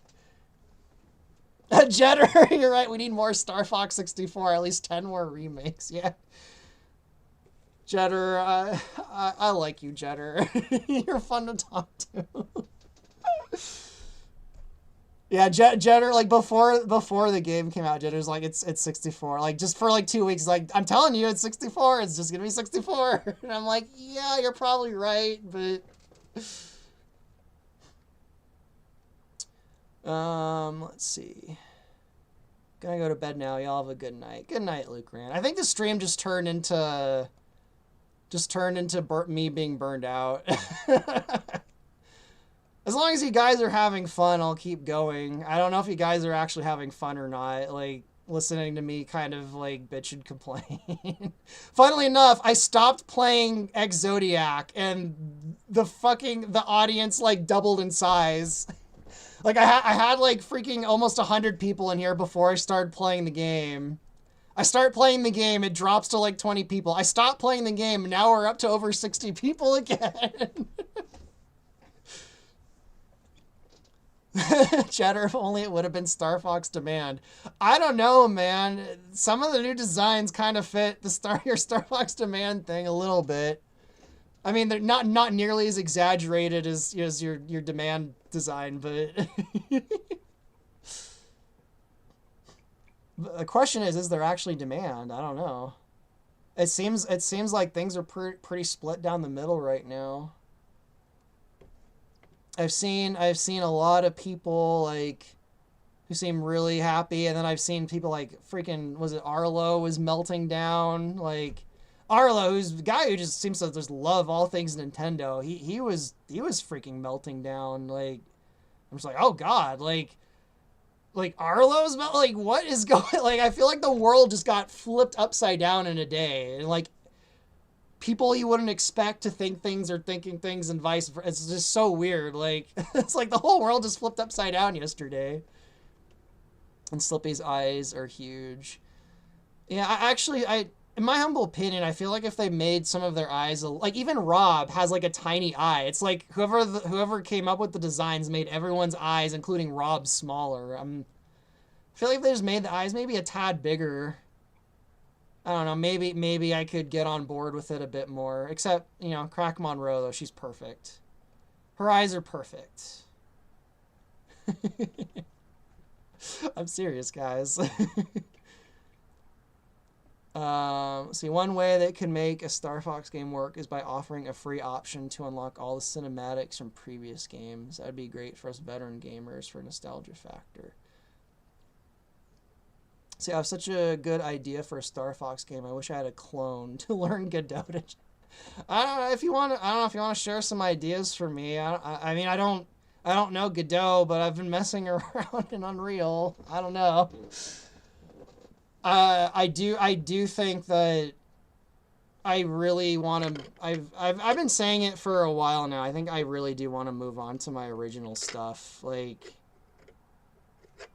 Jetter, you're right. We need more Star Fox 64. At least 10 more remakes. Yeah. Jetter, I like you, Jetter. You're fun to talk to. Yeah, Jetter, like before the game came out, Jetter's like, it's 64. Like just for like 2 weeks, like, I'm telling you, it's 64. It's just gonna be 64. And I'm like, yeah, you're probably right, but let's see. Gonna go to bed now. Y'all have a good night. Good night, Luke Rand. I think the stream just turned into me being burned out. As long as you guys are having fun, I'll keep going. I don't know if you guys are actually having fun or not, like, listening to me kind of, like, bitch and complain. Funnily enough, I stopped playing X Zodiac, and the audience, like, doubled in size. Like, I had, like, freaking almost 100 people in here before I started playing the game. I start playing the game, it drops to, like, 20 people. I stop playing the game, and now we're up to over 60 people again. Cheddar, if only it would have been Star Fox Demand. I don't know, man. Some of the new designs kind of fit your Star Fox Demand thing a little bit. I mean, they're not nearly as exaggerated as your Demand design, but the question is there actually demand? I don't know. It seems like things are pretty split down the middle right now. I've seen a lot of people like who seem really happy, and then I've seen people like freaking, was it Arlo was melting down? Like Arlo, who's the guy who just seems to just love all things Nintendo. He was freaking melting down. Like, I'm just like, oh god, like Arlo's like, what is going? Like, I feel like the world just got flipped upside down in a day, and like people you wouldn't expect to think things are thinking things and vice versa. It's just so weird. Like, it's like the whole world just flipped upside down yesterday. And Slippy's eyes are huge. Yeah, in my humble opinion, I feel like if they made some of their eyes, like even Rob has like a tiny eye. It's like whoever came up with the designs made everyone's eyes, including Rob's, smaller. I feel like if they just made the eyes maybe a tad bigger, I don't know, maybe I could get on board with it a bit more. Except, you know, Crack Monroe, though, she's perfect. Her eyes are perfect. I'm serious, guys. See, one way that can make a Star Fox game work is by offering a free option to unlock all the cinematics from previous games. That'd be great for us veteran gamers for nostalgia factor. See, I have such a good idea for a Star Fox game. I wish I had a clone to learn Godot. I don't know if you want to share some ideas for me. I mean, I don't know Godot, but I've been messing around in Unreal. I don't know. I do think that I really want to. I've been saying it for a while now. I think I really do want to move on to my original stuff. Like,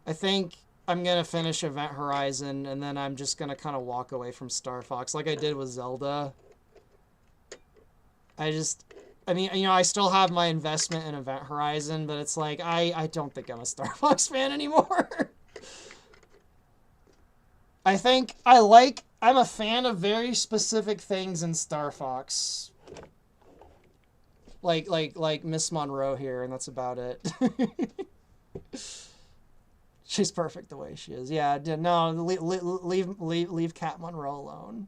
I think I'm gonna finish Event Horizon, and then I'm just gonna kind of walk away from Star Fox, like I did with Zelda. I mean, you know, I still have my investment in Event Horizon, but it's like I don't think I'm a Star Fox fan anymore. I think I'm a fan of very specific things in Star Fox. Like Miss Monroe here, and that's about it. She's perfect the way she is. Yeah, no, leave Cat Monroe alone.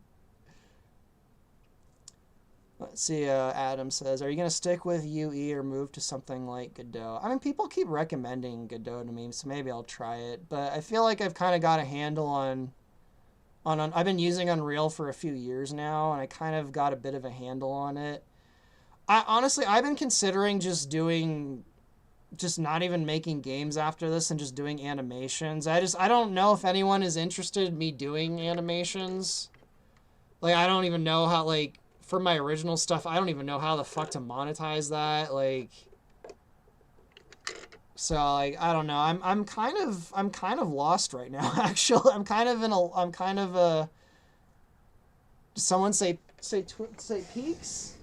Let's see, Adam says, are you going to stick with UE or move to something like Godot? I mean, people keep recommending Godot to me, so maybe I'll try it. But I feel like I've kind of got a handle on I've been using Unreal for a few years now, and I kind of got a bit of a handle on it. Honestly, I've been considering just not even making games after this and just doing animations. I don't know if anyone is interested in me doing animations. Like, I don't even know how, like, for my original stuff, I don't even know how the fuck to monetize that. Like, so, like, I don't know. I'm kind of lost right now. Actually, I'm kind of a. Did someone say Peaks?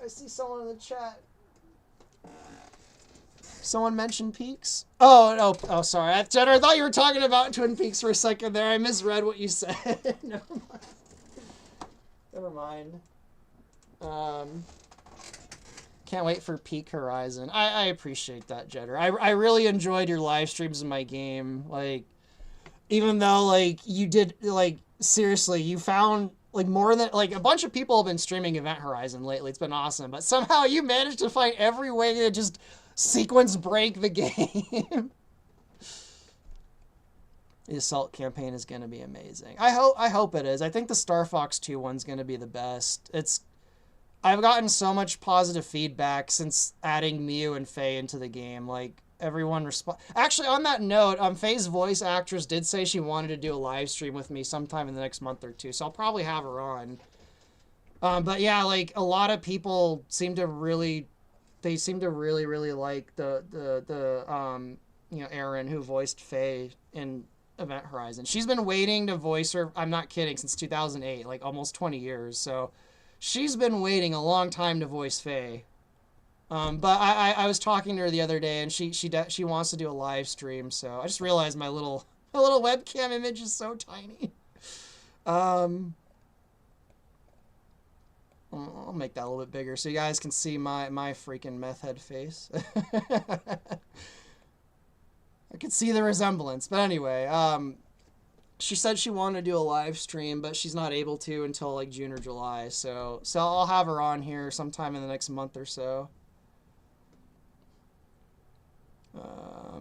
I see someone in the chat. Someone mentioned Peaks? Oh, sorry. Jenner, I thought you were talking about Twin Peaks for a second there. I misread what you said. Never mind. Can't wait for Peak Horizon. I appreciate that, Jenner. I really enjoyed your live streams of my game. Like, even though, like, you did, like, seriously, you found, like, more than, like, a bunch of people have been streaming Event Horizon lately. It's been awesome. But somehow you managed to find every way to just sequence break the game. The Assault campaign is going to be amazing. I hope it is. I think the Star Fox 2 one's going to be the best. I've gotten so much positive feedback since adding Mew and Faye into the game. Like, everyone Actually, on that note, Faye's voice actress did say she wanted to do a live stream with me sometime in the next month or two, so I'll probably have her on. But yeah, like, a lot of people seem to really like the you know, Aaron, who voiced Faye in Event Horizon. She's been waiting to voice her, I'm not kidding, since 2008, like almost 20 years. So she's been waiting a long time to voice Faye. But I was talking to her the other day, and she wants to do a live stream. So I just realized my little webcam image is so tiny. I'll make that a little bit bigger so you guys can see my freaking meth head face. I could see the resemblance. But anyway, she said she wanted to do a live stream, but she's not able to until like June or July. So I'll have her on here sometime in the next month or so.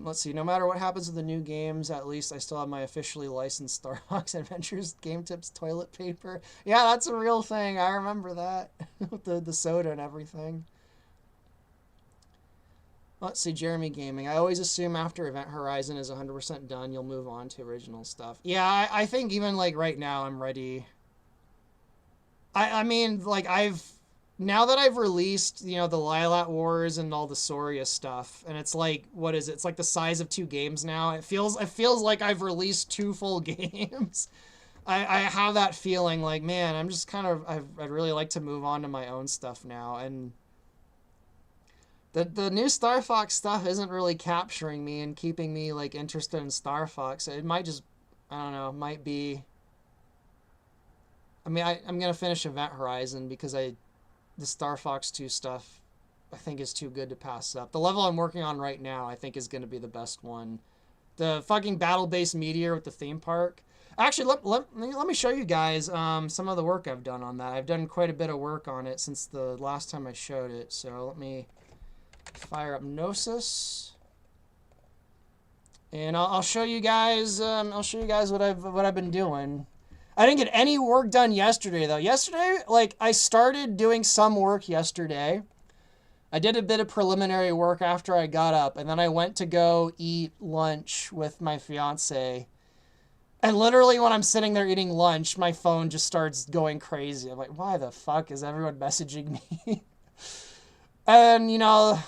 Let's see. No matter what happens with the new games, at least I still have my officially licensed Star Fox Adventures Game Tips toilet paper. Yeah, that's a real thing. I remember that. With the soda and everything. Let's see. Jeremy Gaming. I always assume after Event Horizon is 100% done, you'll move on to original stuff. Yeah, I think even like right now I'm ready. I mean, like, now that I've released, you know, the Lilat Wars and all the Soria stuff, and it's like, what is it? It's like the size of 2 games now. It feels like I've released 2 full games. I have that feeling like, man, I'm just kind of, I'd really like to move on to my own stuff now. And the new Star Fox stuff isn't really capturing me and keeping me, like, interested in Star Fox. It might just, I don't know, might be... I mean, I'm going to finish Event Horizon because the Star Fox 2 stuff, I think, is too good to pass up. The level I'm working on right now, I think, is going to be the best one. The fucking battle-based meteor with the theme park. Actually, let me show you guys some of the work I've done on that. I've done quite a bit of work on it since the last time I showed it. So let me fire up Gnosis, and I'll show you guys. What I've been doing. I didn't get any work done yesterday though. Yesterday, like, I started doing some work yesterday. I did a bit of preliminary work after I got up, and then I went to go eat lunch with my fiance. And literally when I'm sitting there eating lunch, my phone just starts going crazy. I'm like, why the fuck is everyone messaging me? And, you know,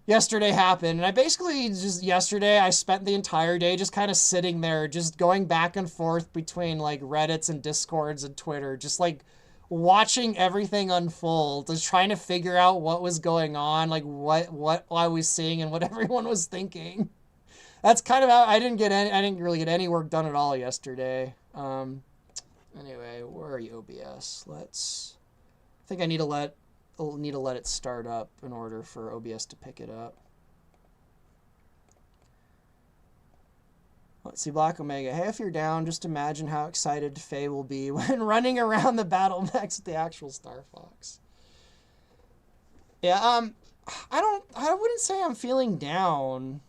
yesterday happened. And I basically yesterday, I spent the entire day just kind of sitting there, just going back and forth between, like, Reddits and Discords and Twitter, just, like, watching everything unfold, just trying to figure out what was going on, like, what I was seeing and what everyone was thinking. That's kind of how I didn't really get any work done at all yesterday. Anyway, where are you, OBS? I think I need to let it start up in order for OBS to pick it up. Let's see, Black Omega. Hey, if you're down, just imagine how excited Faye will be when running around the battle mechs with the actual Star Fox. Yeah, I wouldn't say I'm feeling down.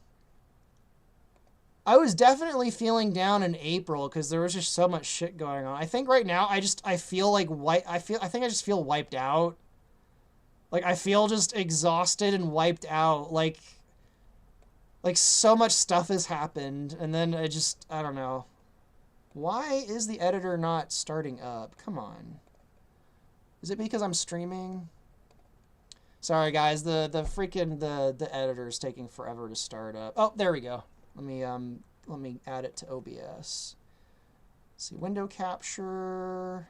I was definitely feeling down in April because there was just so much shit going on. I think right now I feel like I think I just feel wiped out. Like, I feel just exhausted and wiped out. Like so much stuff has happened, and then I don't know. Why is the editor not starting up? Come on. Is it because I'm streaming? Sorry guys, the editor is taking forever to start up. Oh, there we go. Let me add it to OBS. Let's see, window capture.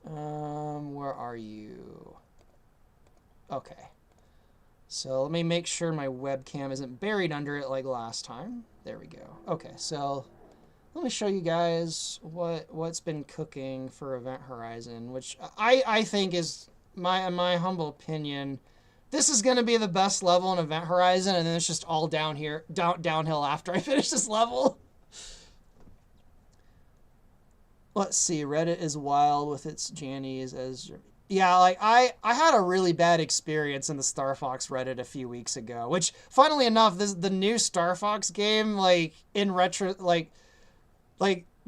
Where are you? Okay. So let me make sure my webcam isn't buried under it like last time. There we go. Okay, so let me show you guys what's been cooking for Event Horizon, which I think is my humble opinion. This is going to be the best level in Event Horizon, and then it's just all downhill after I finish this level. Let's see. Reddit is wild with its Jannies as... Yeah, like, I had a really bad experience in the Star Fox Reddit a few weeks ago, which, funnily enough, the new Star Fox game, like, in retro... Like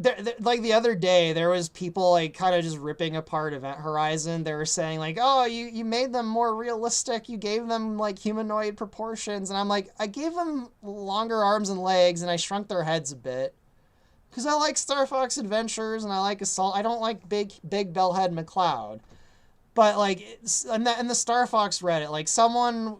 the other day, there was people, like, kind of just ripping apart Event Horizon. They were saying, like, oh, you made them more realistic. You gave them, like, humanoid proportions. And I'm like, I gave them longer arms and legs, and I shrunk their heads a bit. Because I like Star Fox Adventures, and I like Assault. I don't like Big Bellhead McCloud. But, like, in the Star Fox Reddit, like, someone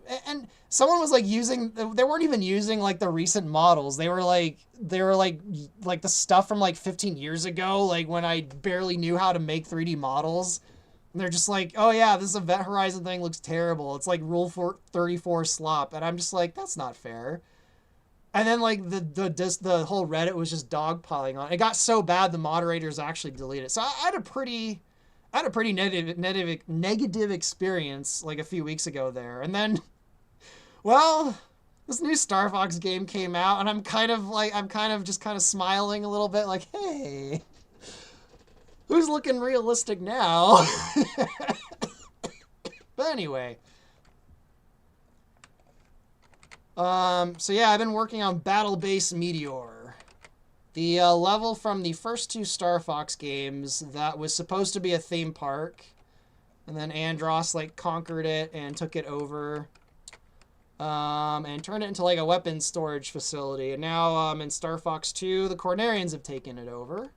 was, like, they weren't even using, like, the recent models. They were like the stuff from, like, 15 years ago, like, when I barely knew how to make 3D models. And they're just like, oh, yeah, this Event Horizon thing looks terrible. It's, like, Rule 34 slop. And I'm just like, that's not fair. And then, like, the whole Reddit was just dogpiling on it. It got so bad the moderators actually deleted it. So I had a pretty negative experience, like, a few weeks ago there. And then, well, this new Star Fox game came out, and I'm kind of just smiling a little bit, like, hey, who's looking realistic now? But anyway. So yeah, I've been working on Battle-Based Meteor. The level from the first 2 Star Fox games that was supposed to be a theme park. And then Andros, like, conquered it and took it over. And turned it into, like, a weapons storage facility. And now, in Star Fox 2, the Cornerians have taken it over.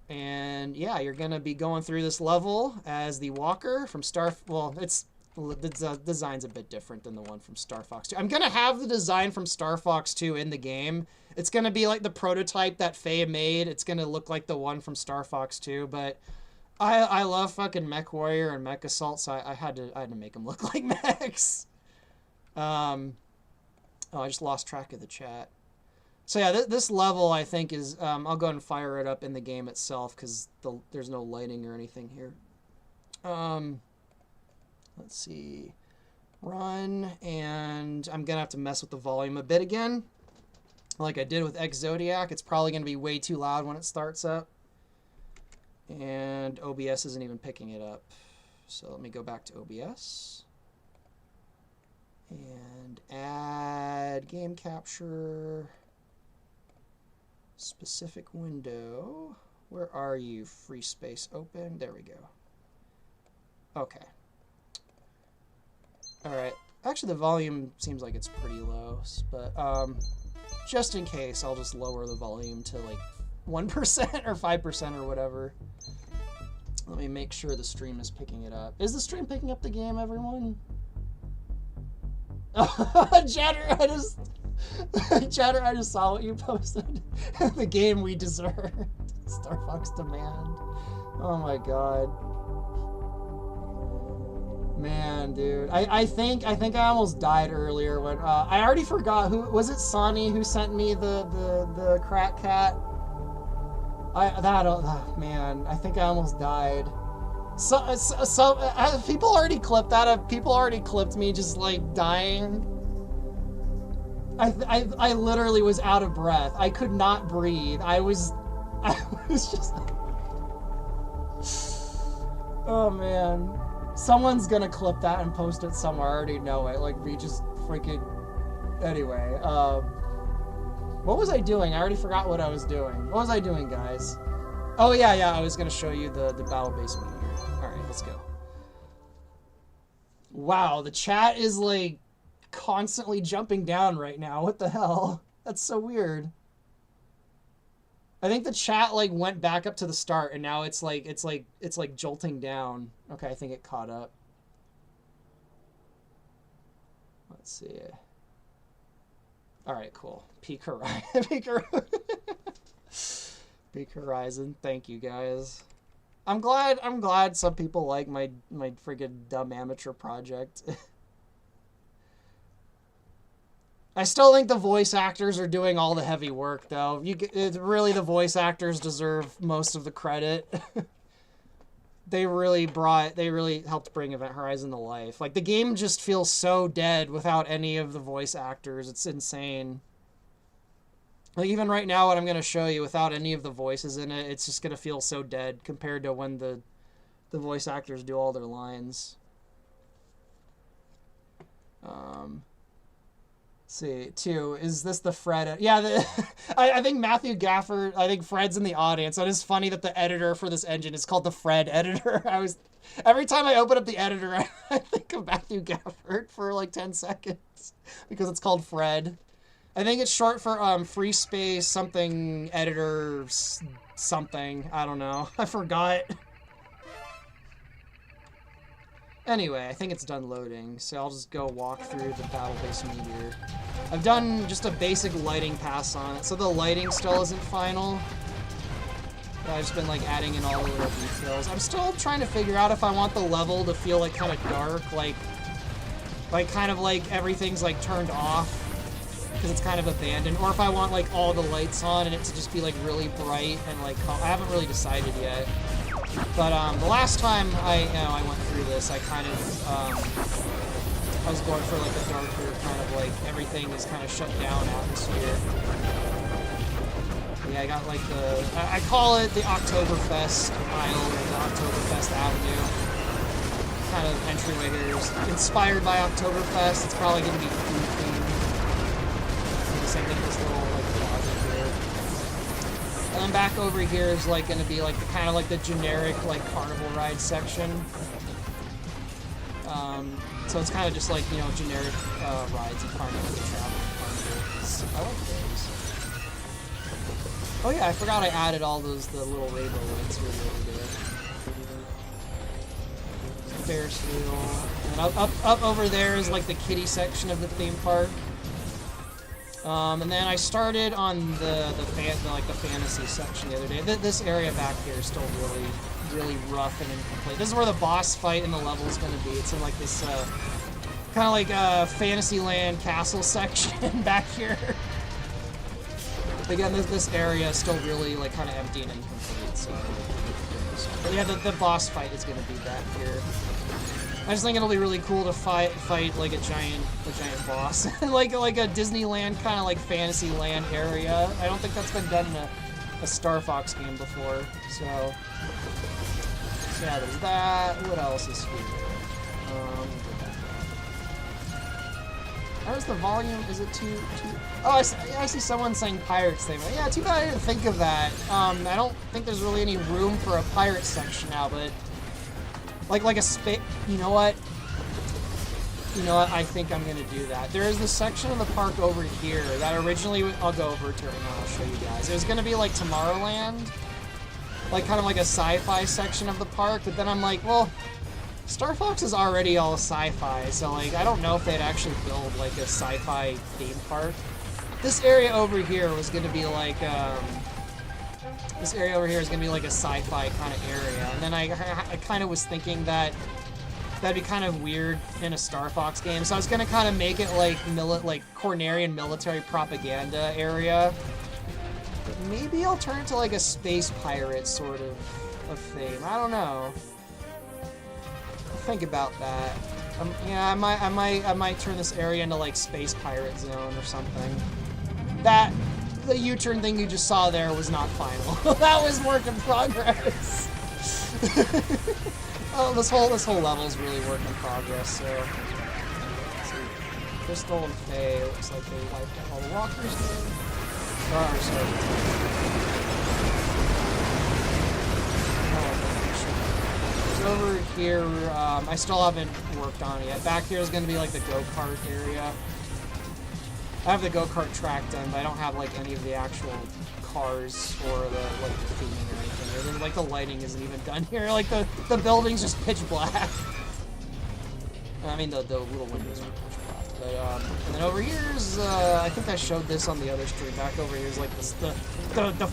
And yeah, you're gonna be going through this level as the Walker from the design's a bit different than the one from Star Fox 2. I'm gonna have the design from Star Fox 2 in the game. It's gonna be like the prototype that Faye made. It's gonna look like the one from Star Fox 2, but I love fucking MechWarrior and Mech Assault, so I had to make them look like mechs. Oh, I just lost track of the chat. So yeah, this level I think is, I'll go ahead and fire it up in the game itself because there's no lighting or anything here. Let's see, run, and I'm gonna have to mess with the volume a bit again. Like I did with Zodiac, it's probably gonna be way too loud when it starts up. And OBS isn't even picking it up. So let me go back to OBS. And add game capture. Specific window. Where are you? Free space open. There we go. Okay. Alright. Actually, the volume seems like it's pretty low. But just in case, I'll just lower the volume to like 1% or 5% or whatever. Let me make sure the stream is picking it up. Is the stream picking up the game, everyone? Chatter, Chatter, I just saw what you posted. The game we deserve. Star Fox Demand. Oh my god. Man, dude. I think I almost died earlier when I already forgot who was it. Sonny who sent me the crack cat. Man, I think I almost died. So people already clipped that. People already clipped me just like dying. I literally was out of breath. I could not breathe. I was just. Oh man, someone's gonna clip that and post it somewhere. I already know it. Like we just freaking. Anyway, what was I doing? I already forgot what I was doing. What was I doing, guys? Oh yeah, I was gonna show you the battle base meteor. All right, let's go. Wow, the chat is like constantly jumping down right now. What the hell? That's so weird. I think the chat like went back up to the start and now it's like jolting down. Okay, I think it caught up. Let's see. All right, cool. Peak Horizon. Thank you guys. I'm glad some people like my friggin' dumb amateur project. I still think the voice actors are doing all the heavy work, though. Really, the voice actors deserve most of the credit. They really helped bring Event Horizon to life. Like, the game just feels so dead without any of the voice actors. It's insane. Like, even right now, what I'm going to show you, without any of the voices in it, it's just going to feel so dead compared to when the voice actors do all their lines. See, 2, is this the Fred? Yeah, I think Matthew Gafford, I think Fred's in the audience. It is funny that the editor for this engine is called the Fred editor. Every time I open up the editor, I think of Matthew Gafford for like 10 seconds because it's called Fred. I think it's short for free space something editor something. I don't know. I forgot. Anyway, I think it's done loading, so I'll just go walk through the battle base meteor. I've done just a basic lighting pass on it, so the lighting still isn't final. I've just been like adding in all the little details. I'm still trying to figure out if I want the level to feel like kind of dark, like kind of like everything's like turned off because it's kind of abandoned, or if I want like all the lights on and it to just be like really bright and like I haven't really decided yet. But the last time I went through this, I kind of I was going for like a darker kind of like everything is kind of shut down atmosphere. Yeah, I got like I call it the Oktoberfest aisle or the Oktoberfest Avenue kind of entryway here. Is inspired by Oktoberfest. It's probably going to be food themed. The same thing with this little like plaza here. And then back over here is like going to be like the kind of like the generic like carnival ride section. So it's kind of just like, you know, generic rides and carnival travel. I like those. Oh yeah, I forgot I added all the little rainbow lights really over there. Ferris wheel. And up over there is like the kiddie section of the theme park. And then I started on the fantasy section the other day. This area back here is still really rough and incomplete. This is where the boss fight in the level is going to be. It's in like this kind of like Fantasyland castle section back here. Again, this area is still really like kind of empty and incomplete. So, but yeah, the boss fight is going to be back here. I just think it'll be really cool to fight like a giant boss, like a Disneyland kind of like Fantasyland area. I don't think that's been done in a Star Fox game before. So yeah, there's that. What else is here? How's the volume? Is it too? Oh, I see someone saying Pirates thing. Yeah, too bad I didn't think of that. I don't think there's really any room for a pirate section now, but. Like a space. You know what? I think I'm gonna do that. There is this section of the park over here that originally I'll go over to it right now. I'll show you guys. It was gonna be like Tomorrowland, like kind of like a sci-fi section of the park. But then I'm like, well, Star Fox is already all sci-fi, so like I don't know if they'd actually build like a sci-fi theme park. This area over here was gonna be like. This area over here is going to be like a sci-fi kind of area. And then I kind of was thinking that that'd be kind of weird in a Star Fox game. So I was going to kind of make it like Cornerian military propaganda area. But maybe I'll turn it to like a space pirate sort of theme. I don't know. I'll think about that. Yeah, I might turn this area into like space pirate zone or something. The U-turn thing you just saw there was not final. That was work in progress. Oh, this whole level is really work in progress. So, let's see. Crystal and Faye. Looks like they wiped out all the walkers there. Oh, sorry. So over here, I still haven't worked on it yet. Back here is going to be like the go-kart area. I have the go-kart track done, but I don't have like any of the actual cars or the theming or anything. Or like the lighting isn't even done here. Like the building's just pitch black. I mean the little windows are pitch black. But and then over here is I think I showed this on the other stream. Back over here is like this, the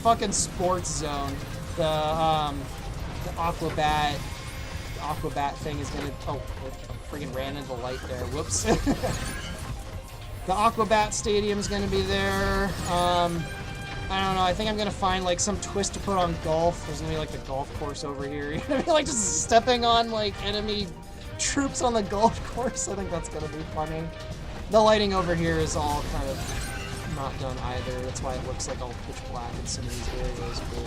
fucking sports zone. The Aquabat thing is gonna I friggin' ran into the light there. Whoops. The Aquabat Stadium is going to be there. I don't know. I think I'm going to find like some twist to put on golf. There's going to be like the golf course over here. You're going to be like just stepping on like enemy troops on the golf course. I think that's going to be funny. The lighting over here is all kind of not done either. That's why it looks like all pitch black in some of these areas. But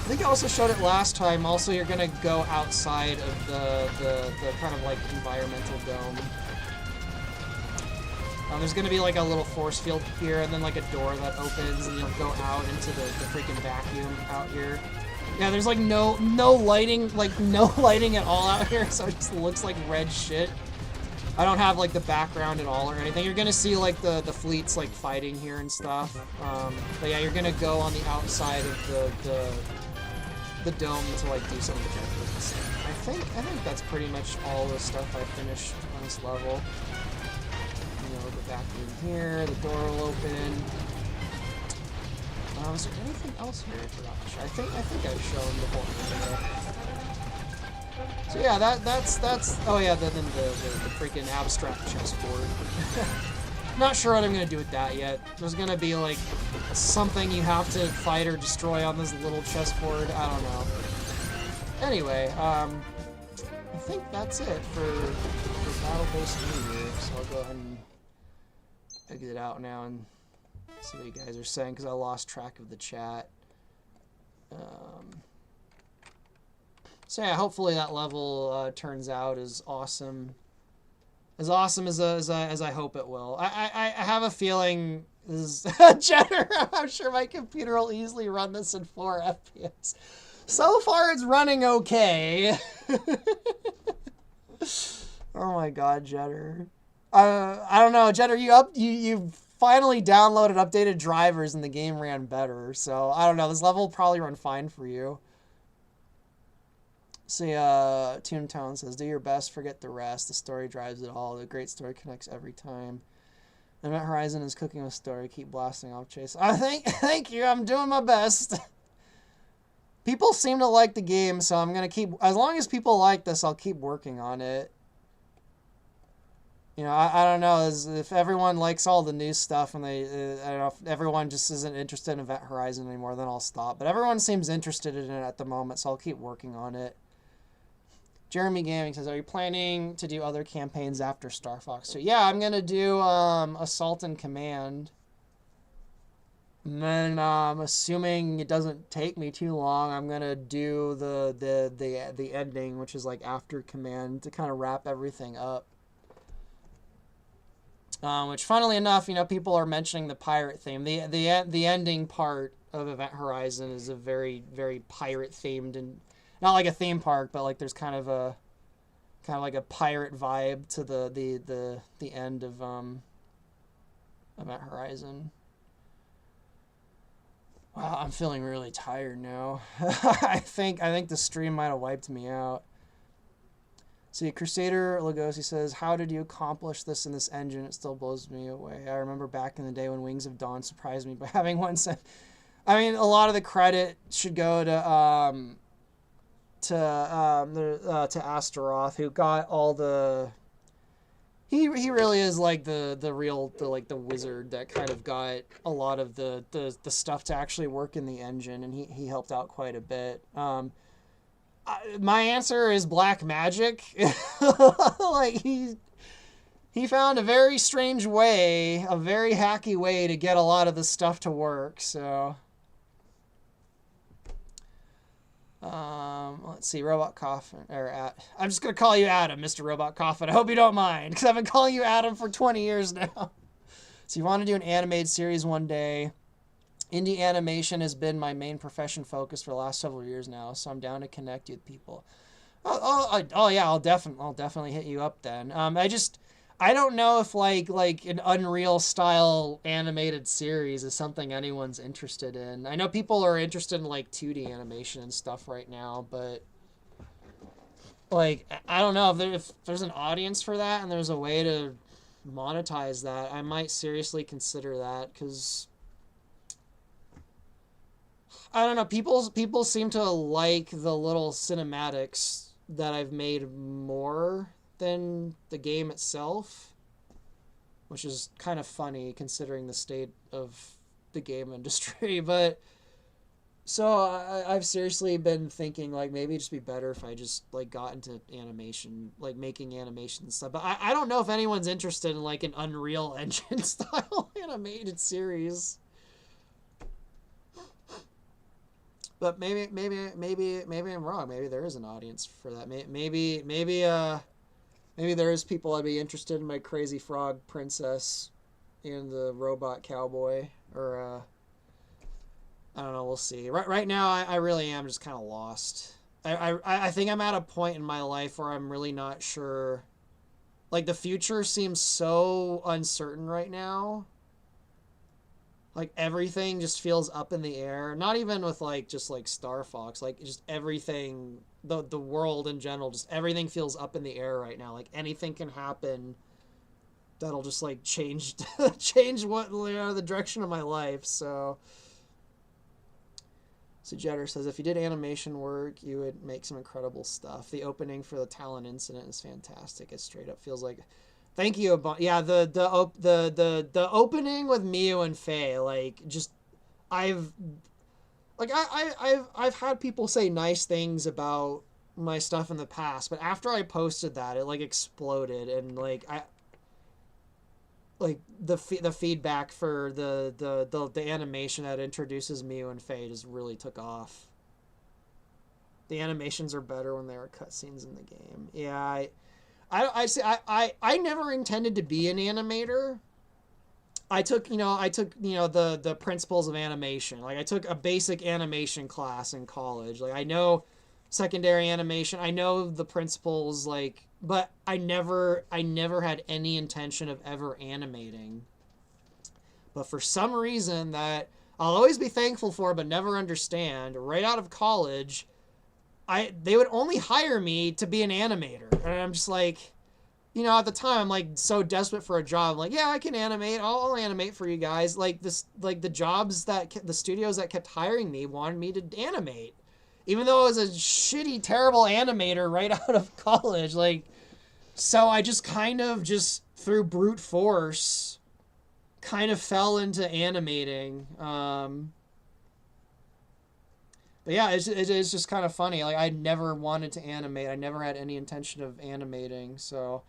I think I also showed it last time. Also, you're going to go outside of the kind of like environmental dome. There's going to be like a little force field here, and then like a door that opens, and you'll go out into the freaking vacuum out here. Yeah, there's like no lighting, like no lighting at all out here, so it just looks like red shit. I don't have like the background at all or anything. You're going to see like the fleets like fighting here and stuff. But yeah, you're going to go on the outside of the dome to like do some objectives and stuff. I think that's pretty much all the stuff I finished on this level. Go back in here, the door will open. Is there anything else here I forgot to show? I think I've shown the whole area. So yeah, that's oh yeah, then the freaking abstract chessboard. Not sure what I'm gonna do with that yet. There's gonna be like something you have to fight or destroy on this little chessboard. I don't know. Anyway, I think that's it for battle-based game here. So I'll go ahead and exit out now and see what you guys are saying because I lost track of the chat. So yeah, hopefully that level turns out as awesome as I hope it will. I have a feeling this is Jenner. I'm sure my computer will easily run this in 4 FPS. So far, it's running okay. Oh my God, Jenner. I don't know, Jen, are you up? You finally downloaded updated drivers and the game ran better. So I don't know. This level will probably run fine for you. See, Toontown says, do your best, forget the rest. The story drives it all. The great story connects every time. Event Horizon is cooking with story. Keep blasting off, Chase. Thank you. I'm doing my best. People seem to like the game, so I'm going to keep... As long as people like this, I'll keep working on it. You know, I don't know. If everyone likes all the new stuff and I don't know, if everyone just isn't interested in Event Horizon anymore, then I'll stop. But everyone seems interested in it at the moment, so I'll keep working on it. Jeremy Gaming says, are you planning to do other campaigns after Star Fox 2? Yeah, I'm going to do Assault and Command. And then, assuming it doesn't take me too long, I'm going to do the ending, which is like after Command, to kind of wrap everything up. Which, funnily enough, you know, people are mentioning the pirate theme. The ending part of Event Horizon is a very, very pirate-themed, and not like a theme park, but like there's kind of like a pirate vibe to the end of Event Horizon. Wow, I'm feeling really tired now. I think the stream might have wiped me out. See, Crusader Lugosi says, how did you accomplish this in this engine? It still blows me away. I remember back in the day when Wings of Dawn surprised me by having one set. I mean, a lot of the credit should go to Astaroth, who got all the... He really is like the wizard that kind of got a lot of the stuff to actually work in the engine, and he helped out quite a bit. My answer is black magic. Like he found a very strange way, a very hacky way to get a lot of the stuff to work. So let's see, Robot Coffin, I'm just gonna call you Adam, Mr. Robot Coffin. I hope you don't mind, because I've been calling you Adam for 20 years now. So you want to do an animated series one day. Indie animation has been my main profession focus for the last several years now, so I'm down to connect you with people. Oh yeah, I'll definitely hit you up then. I don't know if like an Unreal style animated series is something anyone's interested in. I know people are interested in like 2D animation and stuff right now, but like I don't know if there's an audience for that and there's a way to monetize that. I might seriously consider that, because I don't know, people seem to like the little cinematics that I've made more than the game itself, which is kind of funny considering the state of the game industry. But so I've seriously been thinking like maybe it'd just be better if I just like got into animation, like making animation and stuff. But I don't know if anyone's interested in like an Unreal Engine style animated series. But maybe I'm wrong. Maybe there is an audience for that. Maybe there is people that'd be interested in my Crazy Frog Princess and the Robot Cowboy, or I don't know. We'll see. Right now, I really am just kind of lost. I think I'm at a point in my life where I'm really not sure. Like the future seems so uncertain right now. Like everything just feels up in the air. Not even with like just like Star Fox, like just everything, the world in general, just everything feels up in the air right now. Like anything can happen that'll just like change what, you know, the direction of my life. So Jetter says, if you did animation work, you would make some incredible stuff. The opening for the Talon incident is fantastic. It straight up feels like... Thank you. Yeah, the opening with Miu and Faye, like just I've had people say nice things about my stuff in the past, but after I posted that, it like exploded, and like the feedback for the animation that introduces Miu and Faye just really took off. The animations are better when there are cutscenes in the game. Yeah, I never intended to be an animator. I took the principles of animation. Like I took a basic animation class in college. Like I know secondary animation. I know the principles, like, but I never had any intention of ever animating. But for some reason that I'll always be thankful for but never understand, right out of college, they would only hire me to be an animator. And I'm just like, at the time I'm like so desperate for a job. I'm like, yeah, I can animate. I'll animate for you guys. Like the jobs the studios that kept hiring me wanted me to animate, even though I was a shitty, terrible animator right out of college. Like, so I just kind of just through brute force kind of fell into animating. But yeah, it's just kind of funny. Like, I never wanted to animate. I never had any intention of animating. So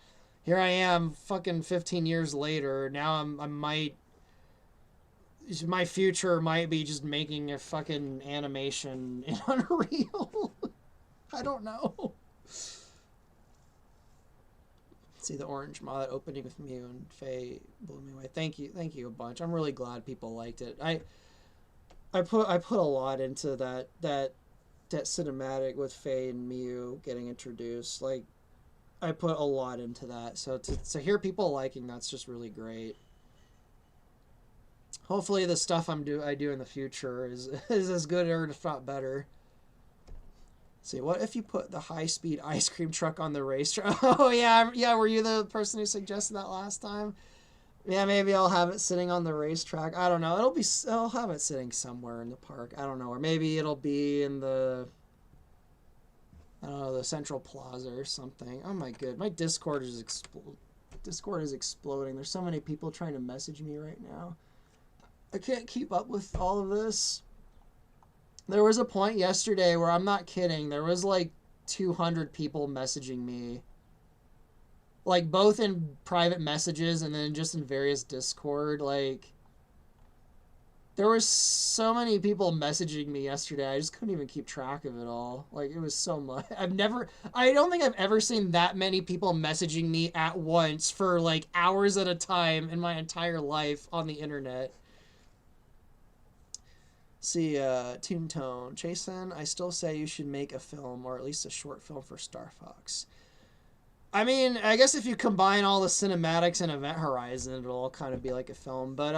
here I am fucking 15 years later. Now my future might be just making a fucking animation in Unreal. I don't know. See the orange mod opening with Mew and Faye blew me away. Thank you a bunch. I'm really glad people liked it. I put a lot into that cinematic with Faye and Mew getting introduced. Like, I put a lot into that. So to hear people liking that's just really great. Hopefully the stuff I do in the future is as good or if not better. See, what if you put the high-speed ice cream truck on the racetrack? Oh, yeah, were you the person who suggested that last time? Yeah, maybe I'll have it sitting on the racetrack. I don't know. I'll have it sitting somewhere in the park. I don't know. Or maybe it'll be in the Central Plaza or something. Oh, my God. My Discord is exploding. There's so many people trying to message me right now. I can't keep up with all of this. There was a point yesterday where, I'm not kidding, there was like 200 people messaging me. Like, both in private messages and then just in various Discord. Like, there were so many people messaging me yesterday, I just couldn't even keep track of it all. Like, it was so much. I don't think I've ever seen that many people messaging me at once for like hours at a time in my entire life on the internet. See, Toontown. Jason, I still say you should make a film, or at least a short film for Star Fox. I mean, I guess if you combine all the cinematics and Event Horizon, it'll all kind of be like a film. But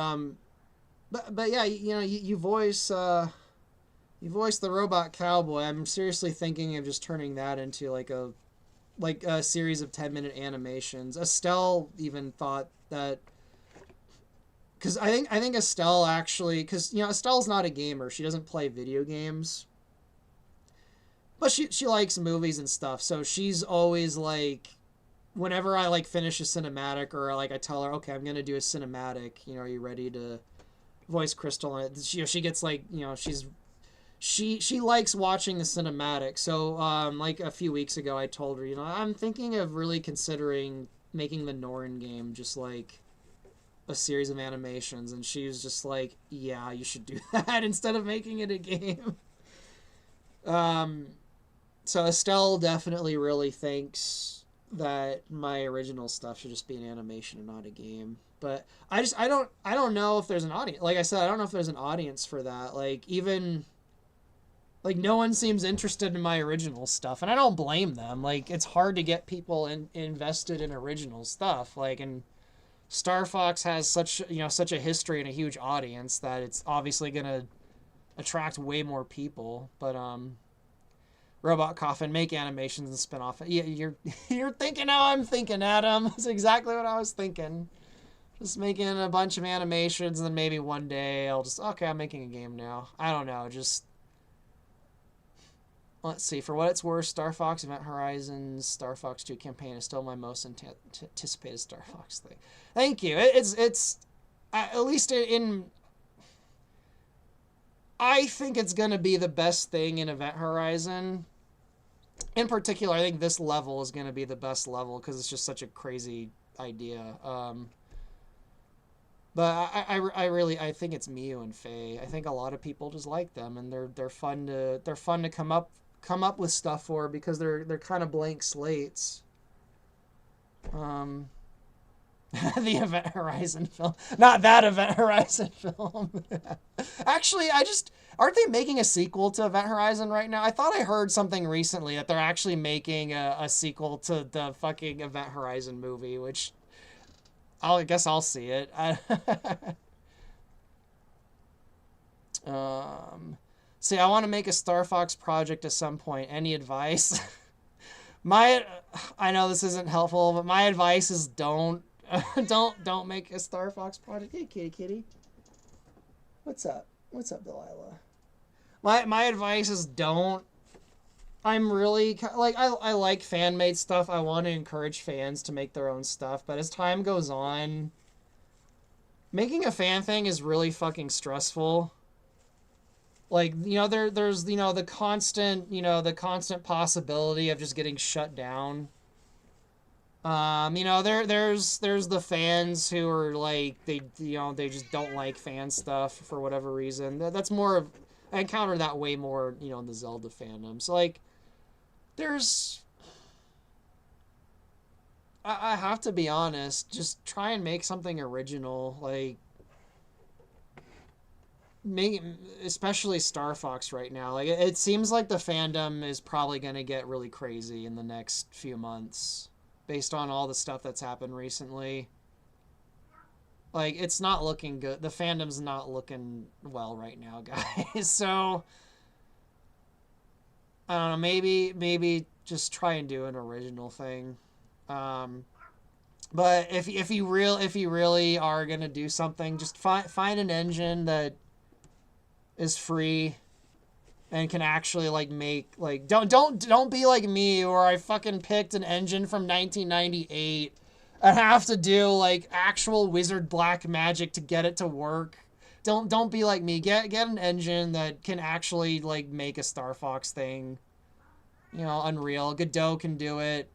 yeah, you voice the robot cowboy. I'm seriously thinking of just turning that into like a series of 10-minute animations. Estelle even thought that. Because I think Estelle actually... Because, Estelle's not a gamer. She doesn't play video games. But she likes movies and stuff. So she's always, like... Whenever I, like, finish a cinematic or, like, I tell her, okay, I'm going to do a cinematic. Are you ready to voice Crystal? And she gets, like, she likes watching the cinematic. So, like, a few weeks ago, I told her, I'm thinking of really considering making the Norn game just, like... a series of animations, and she was just like, yeah, you should do that instead of making it a game. So Estelle definitely really thinks that my original stuff should just be an animation and not a game. But I don't know if there's an audience. Like I said, I don't know if there's an audience for that. Like, even like, no one seems interested in my original stuff, and I don't blame them. Like, it's hard to get people invested in original stuff. Like, and Star Fox has such a history and a huge audience that it's obviously going to attract way more people. But Robot Coffin, make animations and spin off. Yeah, you're thinking how I'm thinking, Adam. That's exactly what I was thinking. Just making a bunch of animations, and then maybe one day I'm making a game now. I don't know, just... Let's see, for what it's worth, Star Fox Event Horizon's Star Fox 2 campaign is still my most anticipated Star Fox thing. Thank you. It's at least I think it's going to be the best thing in Event Horizon. In particular, I think this level is going to be the best level because it's just such a crazy idea. But I think it's Mew and Faye. I think a lot of people just like them, and they're fun to come up with stuff for because they're kind of blank slates. The Event Horizon film, not that Event Horizon film. Actually, aren't they making a sequel to Event Horizon right now? I thought I heard something recently that they're actually making a sequel to the fucking Event Horizon movie, which I guess I'll see it. See, I want to make a Star Fox project at some point. Any advice? I know this isn't helpful, but my advice is don't don't make a Star Fox project. Hey, kitty. What's up? What's up, Delilah? My advice is don't. I'm really like I like fan made stuff. I want to encourage fans to make their own stuff, but as time goes on, making a fan thing is really fucking stressful. Like, there's the constant possibility of just getting shut down. There's the fans who are like they just don't like fan stuff for whatever reason. That's more of I encounter that way more in the Zelda fandom. So like there's I have to be honest, just try and make something original, like especially Star Fox right now. Like it seems like the fandom is probably going to get really crazy in the next few months based on all the stuff that's happened recently. Like it's not looking good. The fandom's not looking well right now, guys. So I don't know, maybe just try and do an original thing. But if you really are going to do something, just find an engine that is free and can actually like make like don't be like me where I fucking picked an engine from 1998 and have to do like actual wizard black magic to get it to work. Don't be like me. Get an engine that can actually like make a Star Fox thing. Unreal. Godot can do it.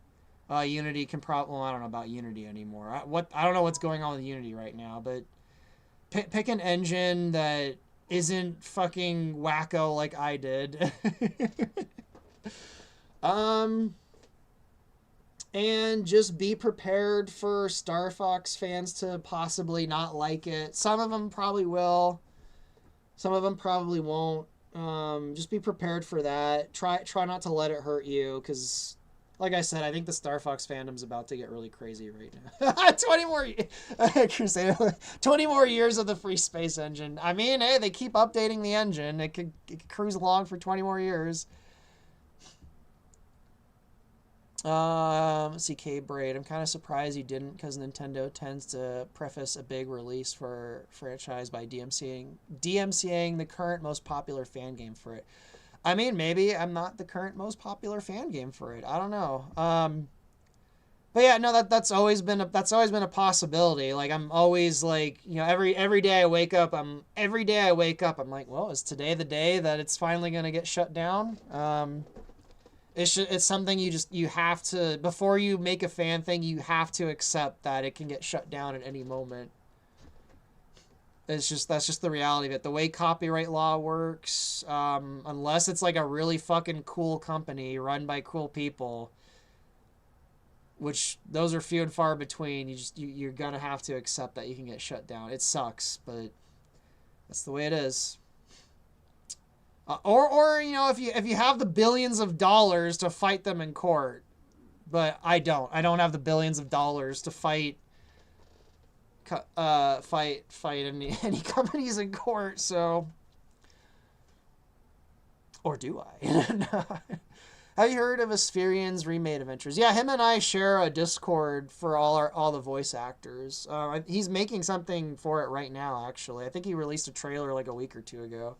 Unity can probably. Well, I don't know about Unity anymore. I don't know what's going on with Unity right now, but pick an engine that isn't fucking wacko like I did. And just be prepared for Star Fox fans to possibly not like it. Some of them probably will. Some of them probably won't. Just be prepared for that. Try not to let it hurt you, because like I said, I think the Star Fox fandom's about to get really crazy right now. 20 more Crusader, 20 more years of the free space engine. I mean, hey, they keep updating the engine. It could cruise along for 20 more years. Let's see, K-Braid. I'm kind of surprised you didn't, because Nintendo tends to preface a big release for franchise by DMCAing the current most popular fan game for it. I mean, maybe I'm not the current most popular fan game for it. I don't know. But yeah, no, that's always been a possibility. Like I'm always like, every day I wake up, I'm like, well, is today the day that it's finally gonna get shut down? It's something you have to, before you make a fan thing, you have to accept that it can get shut down at any moment. That's just the reality of it. The way copyright law works, unless it's like a really fucking cool company run by cool people, which those are few and far between, you're gonna have to accept that you can get shut down. It sucks, but that's the way it is. Or if you have the billions of dollars to fight them in court, but I don't have the billions of dollars to fight any companies in court, so, or do I? Have you heard of Aspherian's Remade Adventures? Yeah, him and I share a Discord for all the voice actors. He's making something for it right now, actually. I think he released a trailer like a week or two ago.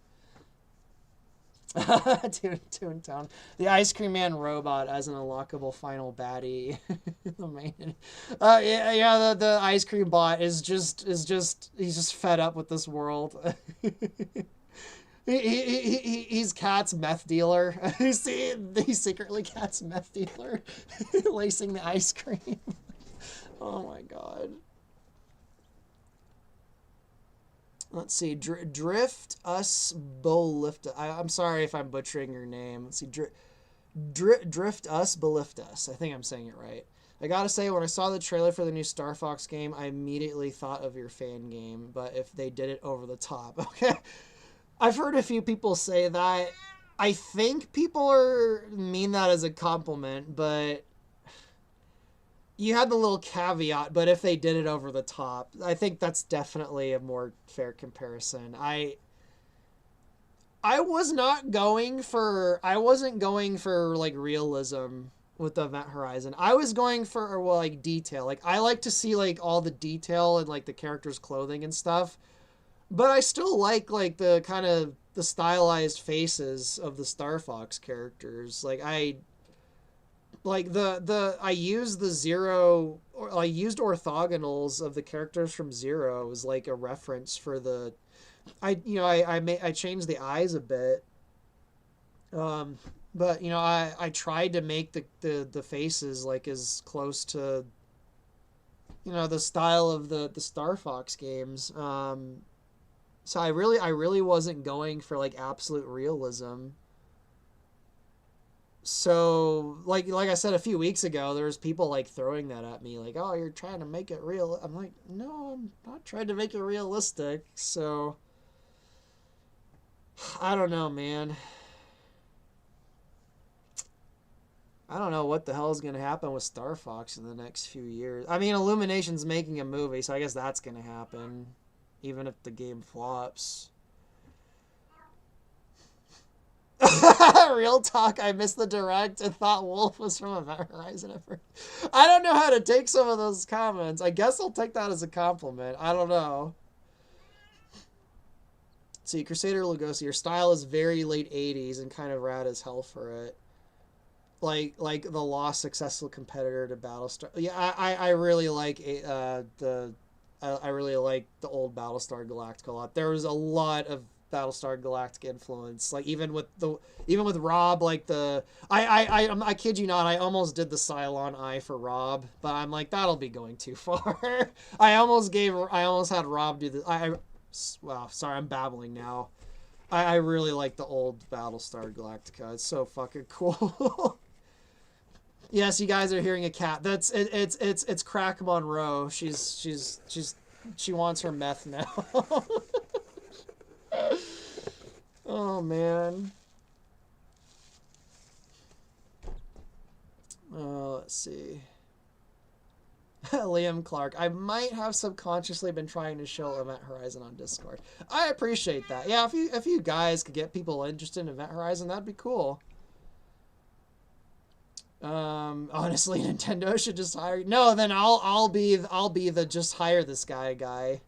Toontown. The Ice Cream Man robot as an unlockable final baddie. The main. The Ice Cream bot is just he's just fed up with this world. He's Cat's meth dealer. He's secretly Cat's meth dealer, lacing the ice cream. Oh my god. Let's see, Drift Us Bolifta. I'm sorry if I'm butchering your name. Let's see, Drift Us Boliftus. I think I'm saying it right. I gotta say, when I saw the trailer for the new Star Fox game, I immediately thought of your fan game, but if they did it over the top. Okay. I've heard a few people say that. I think people mean that as a compliment, but you had the little caveat, but if they did it over the top, I think that's definitely a more fair comparison. I wasn't going for like realism with the Event Horizon. I was going for like detail. Like I like to see like all the detail and like the characters' clothing and stuff. But I still like the kind of the stylized faces of the Star Fox characters. Like I used orthogonals of the characters from Zero as like a reference for the I changed the eyes a bit. But I tried to make the faces like as close to the style of the Star Fox games. So I really wasn't going for like absolute realism. So like I said a few weeks ago, there was people like throwing that at me, like, "Oh, you're trying to make it real." I'm like, "No, I'm not trying to make it realistic." So I don't know, man. I don't know what the hell is going to happen with Star Fox in the next few years. I mean, Illumination's making a movie, so I guess that's going to happen, even if the game flops. Real talk, I missed the direct and thought Wolf was from Event Horizon at first. I don't know how to take some of those comments. I guess I'll take that as a compliment. I don't know. See, Crusader Lugosi, your style is very late 80s and kind of rad as hell for it. Like the lost successful competitor to Battlestar. Yeah, I really like I really like the old Battlestar Galactica a lot. There was a lot of Battlestar Galactica influence. Like even with Rob, like I kid you not, I almost did the Cylon eye for Rob, but I'm like, that'll be going too far. I almost had Rob do the wow, sorry, I'm babbling now. I really like the old Battlestar Galactica. It's so fucking cool. Yes, you guys are hearing a cat. It's Crack Monroe. She wants her meth now. Oh man. Let's see. Liam Clark. I might have subconsciously been trying to show Event Horizon on Discord. I appreciate that. Yeah, if you guys could get people interested in Event Horizon, that'd be cool. Honestly, Nintendo should just hire. No, then I'll be the just hire this guy.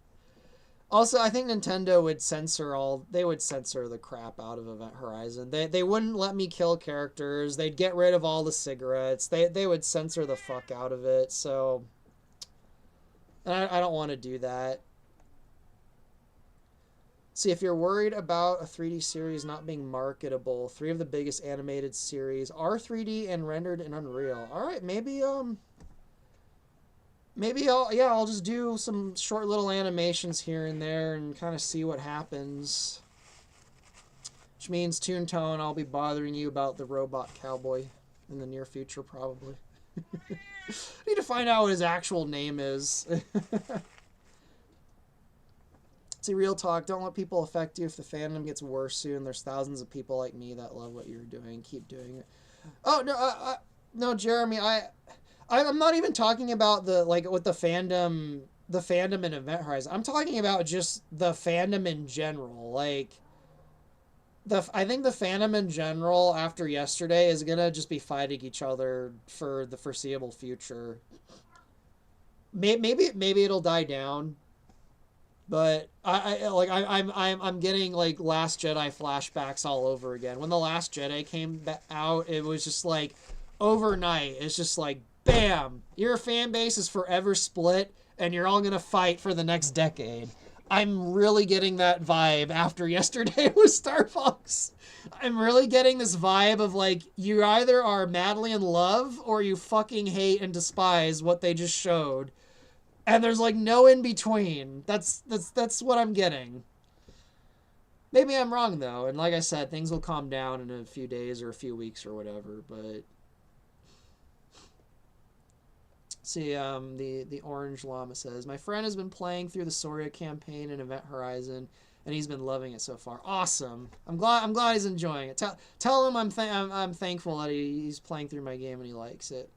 Also, I think Nintendo would censor the crap out of Event Horizon. They wouldn't let me kill characters. They'd get rid of all the cigarettes. They would censor the fuck out of it. So I don't want to do that. See, if you're worried about a 3D series not being marketable, 3 of the biggest animated series are 3D and rendered in Unreal. All right, maybe I'll just do some short little animations here and there and kind of see what happens. Which means, Toontown, I'll be bothering you about the robot cowboy in the near future, probably. I need to find out what his actual name is. See, real talk, don't let people affect you. If the fandom gets worse soon, there's thousands of people like me that love what you're doing. Keep doing it. Oh, no, no, Jeremy, I'm not even talking about with the fandom in Event Horizon. I'm talking about just the fandom in general. Like, I think the fandom in general after yesterday is gonna just be fighting each other for the foreseeable future. Maybe it'll die down, but I'm getting like Last Jedi flashbacks all over again. When the Last Jedi came out, it was just like overnight. It's just like, bam, your fan base is forever split, and you're all gonna fight for the next decade. I'm really getting that vibe after yesterday with Star Fox. I'm really getting this vibe of like, you either are madly in love or you fucking hate and despise what they just showed. And there's like no in between. That's what I'm getting. Maybe I'm wrong though, and like I said, things will calm down in a few days or a few weeks or whatever, but see, the Orange Llama says, my friend has been playing through the Soria campaign in Event Horizon, and he's been loving it so far. Awesome. I'm glad he's enjoying it. Tell him I'm thankful that he's playing through my game and he likes it.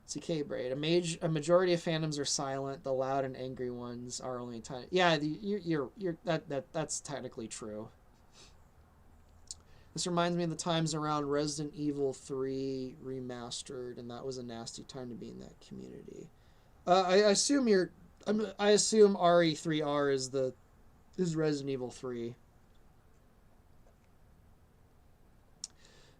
CK Braid. A majority of fandoms are silent. The loud and angry ones are only tiny. Yeah, that's technically true. This reminds me of the times around Resident Evil 3 remastered, and that was a nasty time to be in that community. I assume I assume RE3R is Resident Evil 3.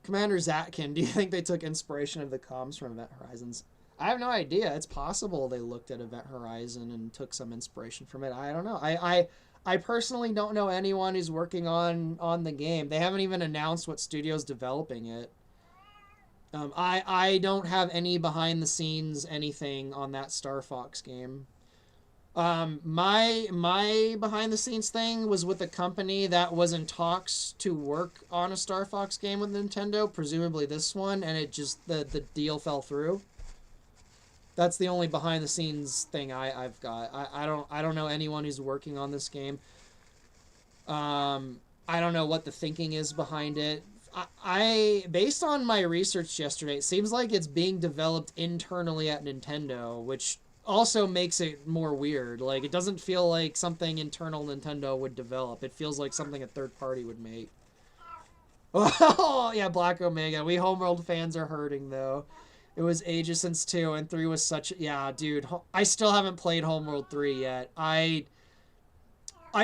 Commander Zatkin, do you think they took inspiration of the comms from Event Horizons? I have no idea. It's possible they looked at Event Horizon and took some inspiration from it. I don't know. I personally don't know anyone who's working on the game. They haven't even announced what studio's developing it. I don't have any behind the scenes anything on that Star Fox game. My behind the scenes thing was with a company that was in talks to work on a Star Fox game with Nintendo, presumably this one, and it just the deal fell through. That's the only behind the scenes thing I've got. I don't know anyone who's working on this game. I don't know what the thinking is behind it. I based on my research yesterday, it seems like it's being developed internally at Nintendo, which also makes it more weird. Like, it doesn't feel like something internal Nintendo would develop. It feels like something a third party would make. Oh, yeah, Black Omega. We Homeworld fans are hurting, though. It was ages since 2, and 3 was such... Yeah, dude. I still haven't played Homeworld 3 yet. I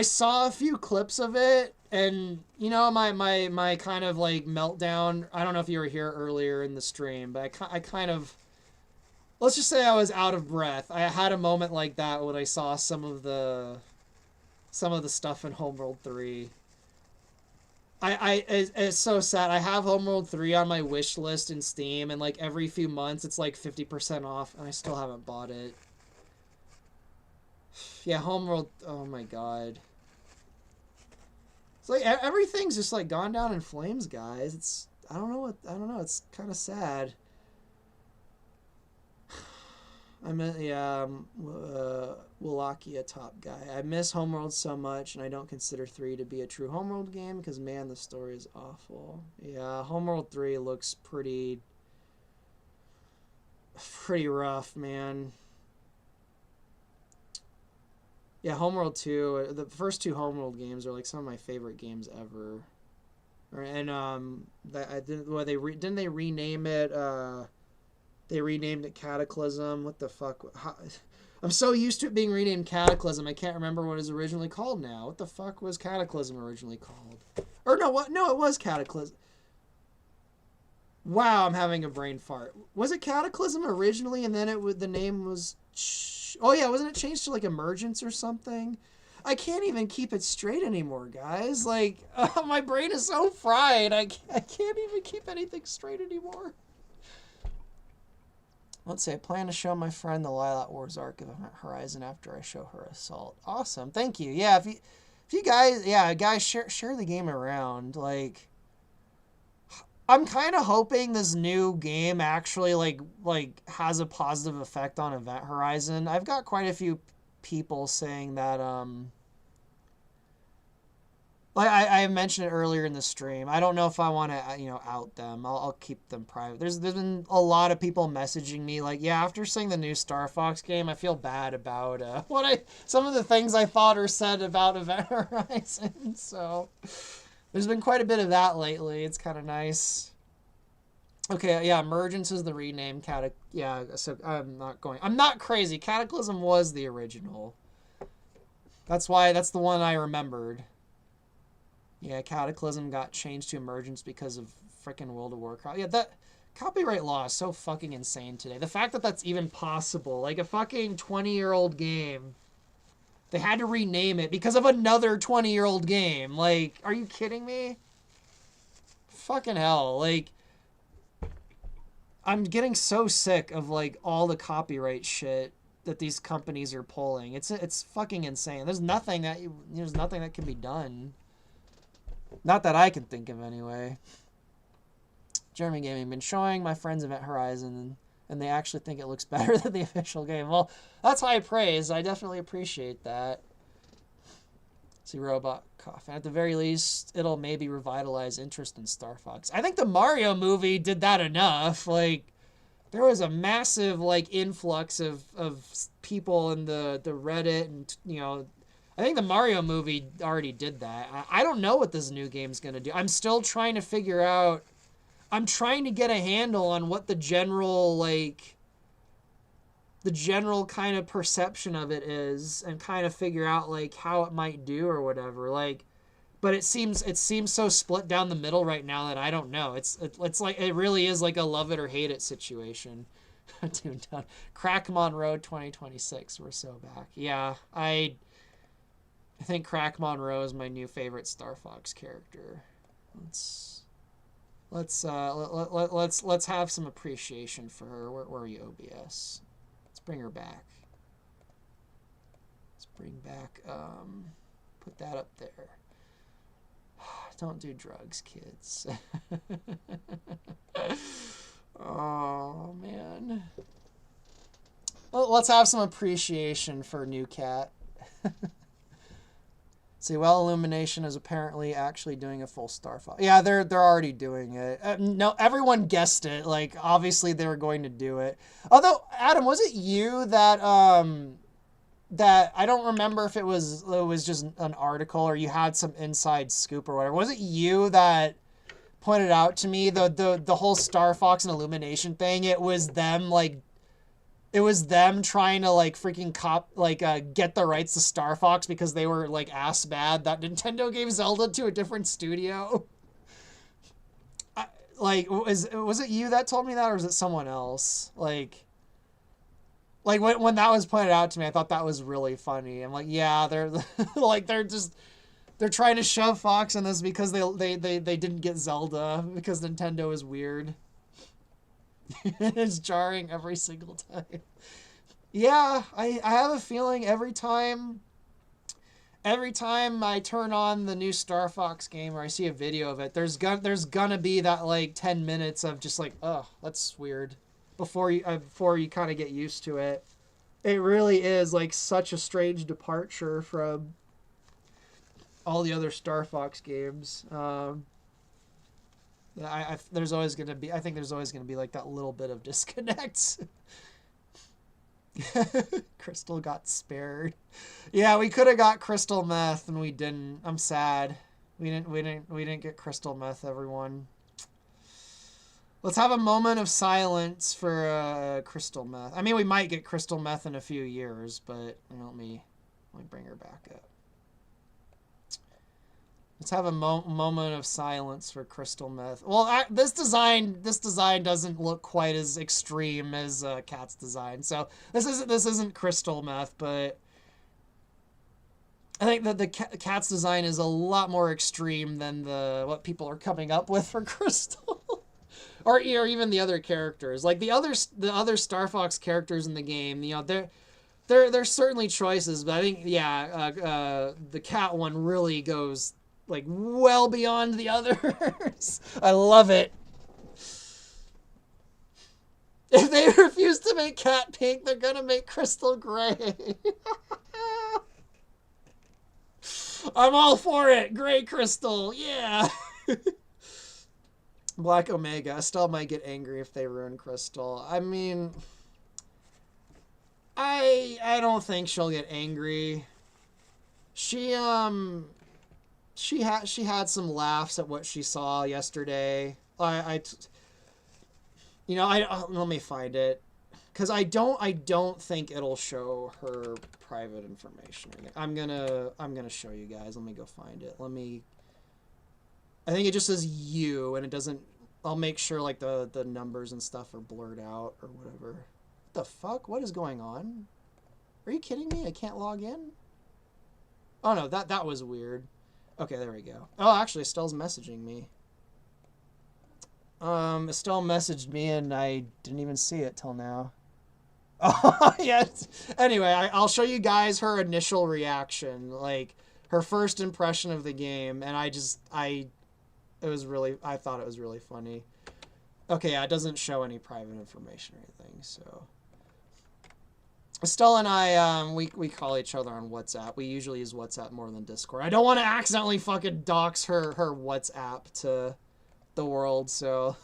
saw a few clips of it, and, you know, my kind of, like, meltdown... I don't know if you were here earlier in the stream, but I kind of... Let's just say I was out of breath. I had a moment like that when I saw some of the stuff in Homeworld 3. It's so sad. I have Homeworld 3 on my wish list in Steam, and like every few months it's like 50% off, and I still haven't bought it. Yeah, Homeworld. Oh my god. It's like everything's just like gone down in flames, guys. I don't know. It's kind of sad. Wallachia top guy. I miss Homeworld so much, and I don't consider 3 to be a true Homeworld game because, man, the story is awful. Yeah, Homeworld 3 looks pretty rough, man. Yeah, Homeworld 2, the first 2 Homeworld games are like some of my favorite games ever. And didn't they rename it? They renamed it Cataclysm. What the fuck? I'm so used to it being renamed Cataclysm, I can't remember what it was originally called now. What the fuck was Cataclysm originally called? Or no, what? No, it was Cataclysm. Wow, I'm having a brain fart. Was it Cataclysm originally, and then the name was... Oh yeah, wasn't it changed to like Emergence or something? I can't even keep it straight anymore, guys. Like, my brain is so fried. I can't even keep anything straight anymore. Let's see, I plan to show my friend the Lilac Wars arc of Event Horizon after I show her Assault. Awesome, thank you. Yeah, if you guys, share the game around. Like, I'm kind of hoping this new game actually like has a positive effect on Event Horizon. I've got quite a few people saying that like I mentioned it earlier in the stream. I don't know if I want to out them. I'll keep them private. There's been a lot of people messaging me like, yeah, after seeing the new Star Fox game, I feel bad about some of the things I thought or said about Event Horizon. So there's been quite a bit of that lately. It's kind of nice. Okay, yeah, Emergence is the rename. So I'm not crazy. Cataclysm was the original. That's the one I remembered. Yeah, Cataclysm got changed to Emergence because of frickin' World of Warcraft. Yeah, that copyright law is so fucking insane today. The fact that that's even possible, like a fucking 20-year-old game, they had to rename it because of another 20-year-old game. Like, are you kidding me? Fucking hell. Like, I'm getting so sick of like all the copyright shit that these companies are pulling. It's fucking insane. There's nothing that can be done. Not that I can think of anyway. Jeremy Gaming been showing my friends Event Horizon, and they actually think it looks better than the official game. Well, that's high praise. I definitely appreciate that. See, Robot Coffin. At the very least, it'll maybe revitalize interest in Star Fox. I think the Mario movie did that enough. Like, there was a massive like influx of people in the Reddit, and I think the Mario movie already did that. I don't know what this new game's gonna do. I'm still trying to figure out. I'm trying to get a handle on what the general kind of perception of it is, and kind of figure out like how it might do or whatever. Like, but it seems so split down the middle right now that I don't know. It's like it really is like a love it or hate it situation. Toontown. Crackmon Road 2026. We're so back. Yeah, I think Crackmon Road is my new favorite Star Fox character. Let's have some appreciation for her. Where are you, OBS? Let's bring her back. Let's bring back. Put that up there. Don't do drugs, kids. Oh man. Well, let's have some appreciation for New Cat. See, well, Illumination is apparently actually doing a full Star Fox. Yeah, they're already doing it. No, everyone guessed it. Like, obviously they were going to do it. Although, Adam, was it you that that I don't remember if it was just an article or you had some inside scoop or whatever. Was it you that pointed out to me the whole Star Fox and Illumination thing? It was them trying to like freaking get the rights to Star Fox because they were like ass bad that Nintendo gave Zelda to a different studio. Was it you that told me that, or was it someone else? Like when that was pointed out to me, I thought that was really funny. I'm like, yeah, they're they're trying to shove Fox in this because they didn't get Zelda because Nintendo is weird. It's jarring every single time. Yeah, I have a feeling every time I turn on the new Star Fox game or I see a video of it, there's gonna be that like 10 minutes of just like, oh, that's weird, before you kind of get used to it. It really is like such a strange departure from all the other Star Fox games. I think there's always gonna be like that little bit of disconnect. Crystal got spared. Yeah, we could have got crystal meth and we didn't. I'm sad. We didn't get crystal meth, everyone. Let's have a moment of silence for crystal meth. I mean, we might get crystal meth in a few years, but let me bring her back up. Let's have a moment of silence for crystal meth. Well, this design doesn't look quite as extreme as Cat's design, so this isn't crystal meth, but I think that the Cat's design is a lot more extreme than what people are coming up with for crystal, or even the other characters. Like the other Star Fox characters in the game, there's certainly choices, but I think the Cat one really goes like well beyond the others. I love it. If they refuse to make Cat pink, they're gonna make Crystal gray. I'm all for it. Gray Crystal, yeah. Black Omega. Estelle might get angry if they ruin Crystal. I mean, I don't think she'll get angry. She had some laughs at what she saw yesterday. Let me find it, because I don't think it'll show her private information. I'm gonna show you guys. Let me go find it. I think it just says you, and it doesn't. I'll make sure like the numbers and stuff are blurred out or whatever. What the fuck? What is going on? Are you kidding me? I can't log in? Oh no, that was weird. Okay, there we go. Oh, actually, Estelle's messaging me. Estelle messaged me, and I didn't even see it till now. Oh, yes. Anyway, I'll show you guys her initial reaction, like her first impression of the game, and I thought it was really funny. Okay, yeah, it doesn't show any private information or anything, so. Estelle and I, we call each other on WhatsApp. We usually use WhatsApp more than Discord. I don't want to accidentally fucking dox her WhatsApp to the world, so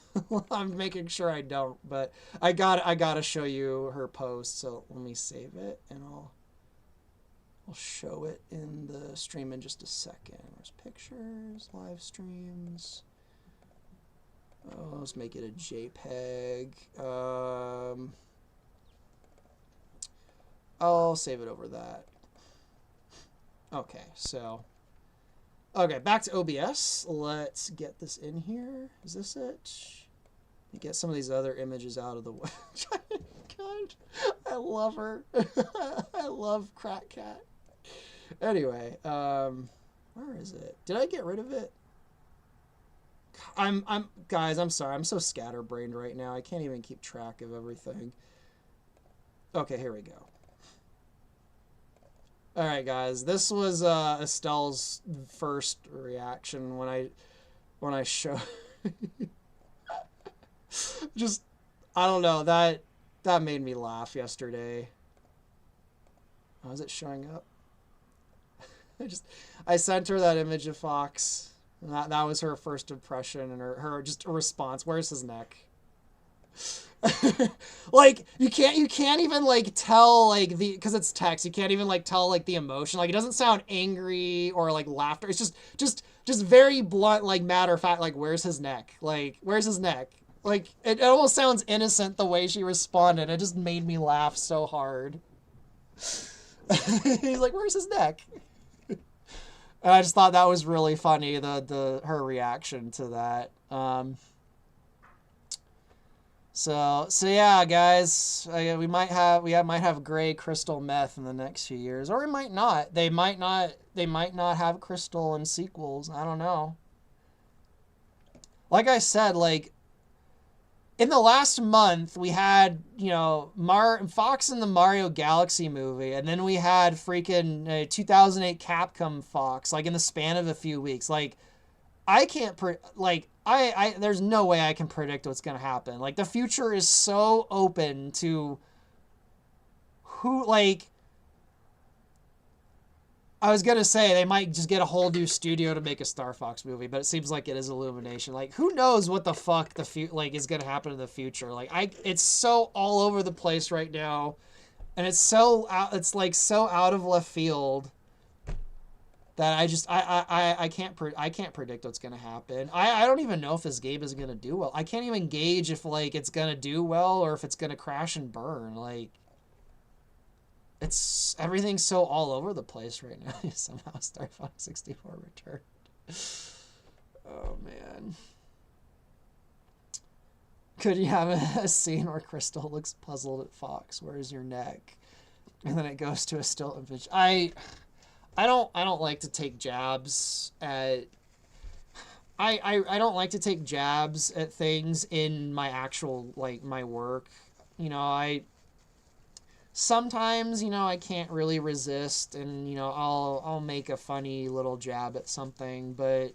I'm making sure I don't. But I gotta show you her post. So let me save it, and I'll show it in the stream in just a second. There's pictures, live streams. Oh, let's make it a JPEG. I'll save it over that. Okay, so. Okay, back to OBS. Let's get this in here. Is this it? Get some of these other images out of the way. God, I love her. I love Crack Cat. Anyway, where is it? Did I get rid of it? Guys, I'm sorry. I'm so scatterbrained right now. I can't even keep track of everything. Okay, here we go. All right, guys. This was Estelle's first reaction when I show. Just, I don't know, that made me laugh yesterday. Oh, is it showing up? I sent her that image of Fox. And that was her first impression and her just a response. Where's his neck? Like you can't even like tell like because it's text. You can't even like tell like the emotion. Like it doesn't sound angry or like laughter. It's just very blunt, like matter of fact. Like where's his neck? Like where's his neck? Like it almost sounds innocent the way she responded. It just made me laugh so hard. He's like, where's his neck? And I just thought that was really funny, her reaction to that. So yeah, guys, we might have gray crystal meth in the next few years, or we might not. They might not have crystal in sequels. I don't know. Like I said, like in the last month, we had, Fox in the Mario Galaxy movie, and then we had freaking 2008 Capcom Fox, like in the span of a few weeks. Like, I can't, there's no way I can predict what's going to happen. Like, the future is so open to I was going to say they might just get a whole new studio to make a Star Fox movie, but it seems like it is Illumination. Like, who knows what the fuck is going to happen in the future? Like, it's so all over the place right now, and it's so out of left field that I can't predict what's going to happen. I don't even know if this game is going to do well. I can't even gauge if like it's going to do well or if it's going to crash and burn. Like, everything's so all over the place right now. Somehow Star Fox 64 returned. Oh man. Could you have a scene where Crystal looks puzzled at Fox? Where's your neck? And then it goes to a still image. I don't like to take jabs at I don't like to take jabs at things in my actual my work. Sometimes, I can't really resist and, I'll make a funny little jab at something, but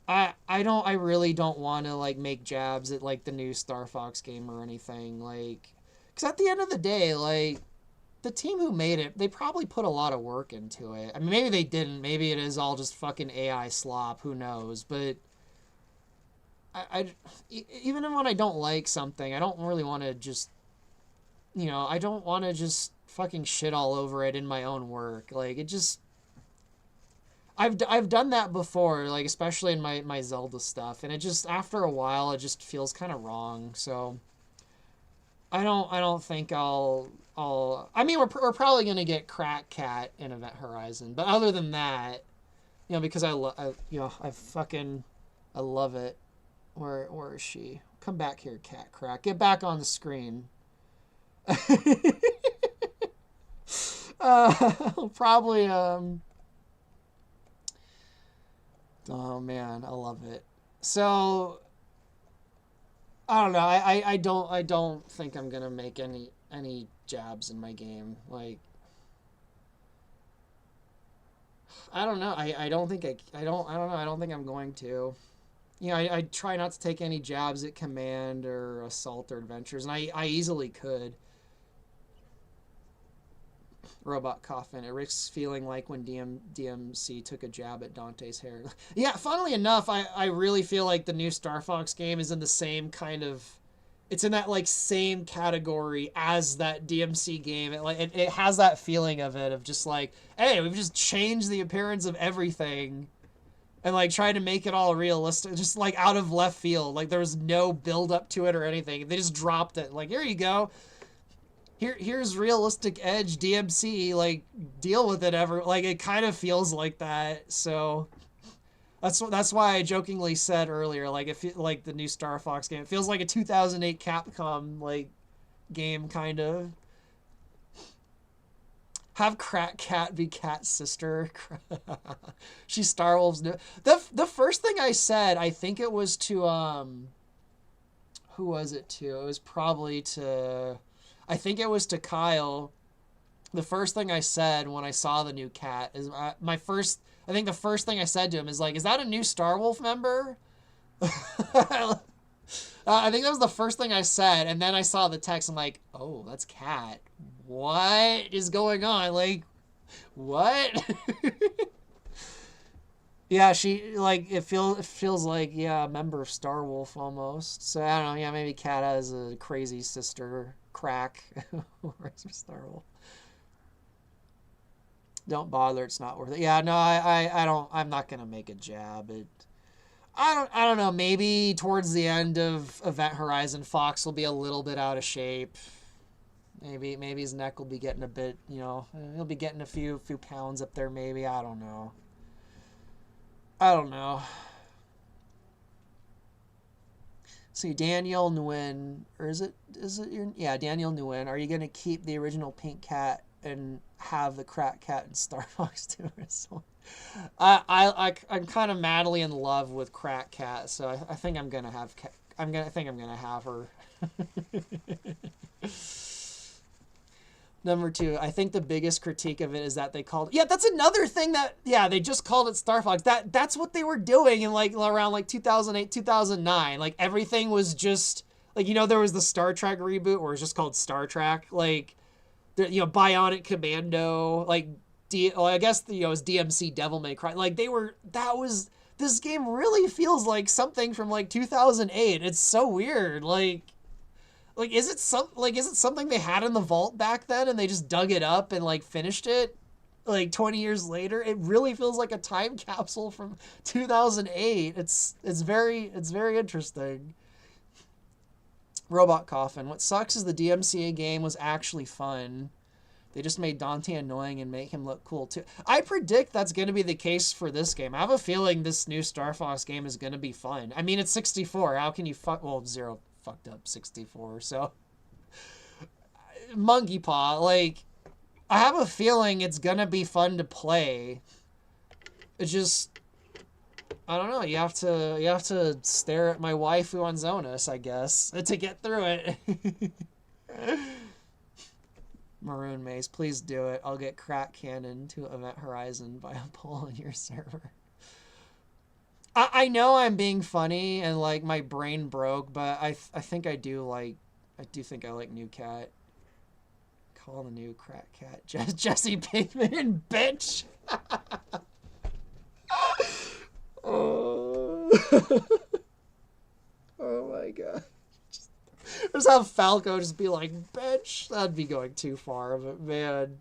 I really don't want to, make jabs at, the new Star Fox game or anything, because at the end of the day, the team who made it, they probably put a lot of work into it. I mean, maybe they didn't. Maybe it is all just fucking AI slop. Who knows? But even when I don't like something, I don't really want to just... I don't want to just fucking shit all over it in my own work. I've done that before, especially in my Zelda stuff, and it just, after a while, it just feels kind of wrong. So I don't think I mean, we're probably gonna get Crack Cat in Event Horizon, but other than that, because I love it. Where is she? Come back here, Cat Crack. Get back on the screen. Probably oh man, I love it. So I don't know, I don't think I'm gonna make any jabs in my game. I don't know. I don't think I don't know. I don't think I'm going to. I try not to take any jabs at Command or Assault or Adventures, and I easily could. Robot Coffin. It risks feeling like when DMC took a jab at Dante's hair. Yeah, funnily enough, I really feel like the new Star Fox game is in the same kind of... It's in that, like, same category as that DMC game. It has that feeling of it, of just like, hey, we've just changed the appearance of everything and, like, tried to make it all realistic, just, like, out of left field. Like, there was no build up to it or anything. They just dropped it. Like, here you go. Here's realistic Edge DMC, like, deal with it like, it kind of feels like that. So that's why I jokingly said earlier, like, like the new Star Fox game, it feels like a 2008 Capcom, like, game, kind of. Have Crack Cat be Cat's sister. She's Starwolf's new. The first thing I said, I think it was to who was it to? It was probably to, I think it was to Kyle. The first thing I said when I saw the new cat is I think the first thing I said to him is like, is that a new Starwolf member? I think that was the first thing I said, and then I saw the text. I'm like, oh, that's Cat. What is going on? Like, what? Yeah, she, like, it feels like, yeah, a member of Starwolf almost. So I don't know. Yeah, maybe Cat has a crazy sister, Crack, who works for Starwolf. Don't bother, it's not worth it. Yeah, no, I'm not gonna make a jab. I don't know, maybe towards the end of Event Horizon, Fox will be a little bit out of shape. Maybe his neck will be getting a bit, you know, he'll be getting a few pounds up there, maybe. I don't know. See, Daniel Nguyen, or is it Daniel Nguyen, are you gonna keep the original Pink Cat and have the Crack Cat and Star Fox too? I'm kind of madly in love with Crack Cat, so I think I'm gonna have her. Number 2, I think the biggest critique of it is that they called... Yeah, that's another thing that... Yeah, they just called it Star Fox. That's what they were doing in, like, around, like, 2008, 2009. Like, everything was just... Like, you know, there was the Star Trek reboot where it was just called Star Trek. Like, you know, Bionic Commando. Like, I guess, you know, it was DMC Devil May Cry. Like, this game really feels like something from, like, 2008. It's so weird. Like, is it something they had in the vault back then and they just dug it up and, like, finished it, like, 20 years later? It really feels like a time capsule from 2008. It's very interesting. Robot Coffin. What sucks is the DMCA game was actually fun. They just made Dante annoying and make him look cool, too. I predict that's going to be the case for this game. I have a feeling this new Star Fox game is going to be fun. I mean, it's 64. How can you Zero fucked up 64, so... Monkey Paw, like... I have a feeling it's going to be fun to play. It's just... I don't know, you have to stare at my waifu on Zonus, I guess, to get through it. Maroon Maze, please do it. I'll get Crack Cannon to Event Horizon by a poll on your server. I know I'm being funny and, like, my brain broke, but I think I do think I like New Cat. Call the new Crack Cat Jesse Pinkman, bitch! Oh. Oh my god. Just have Falco just be like, bitch. That'd be going too far of it, man.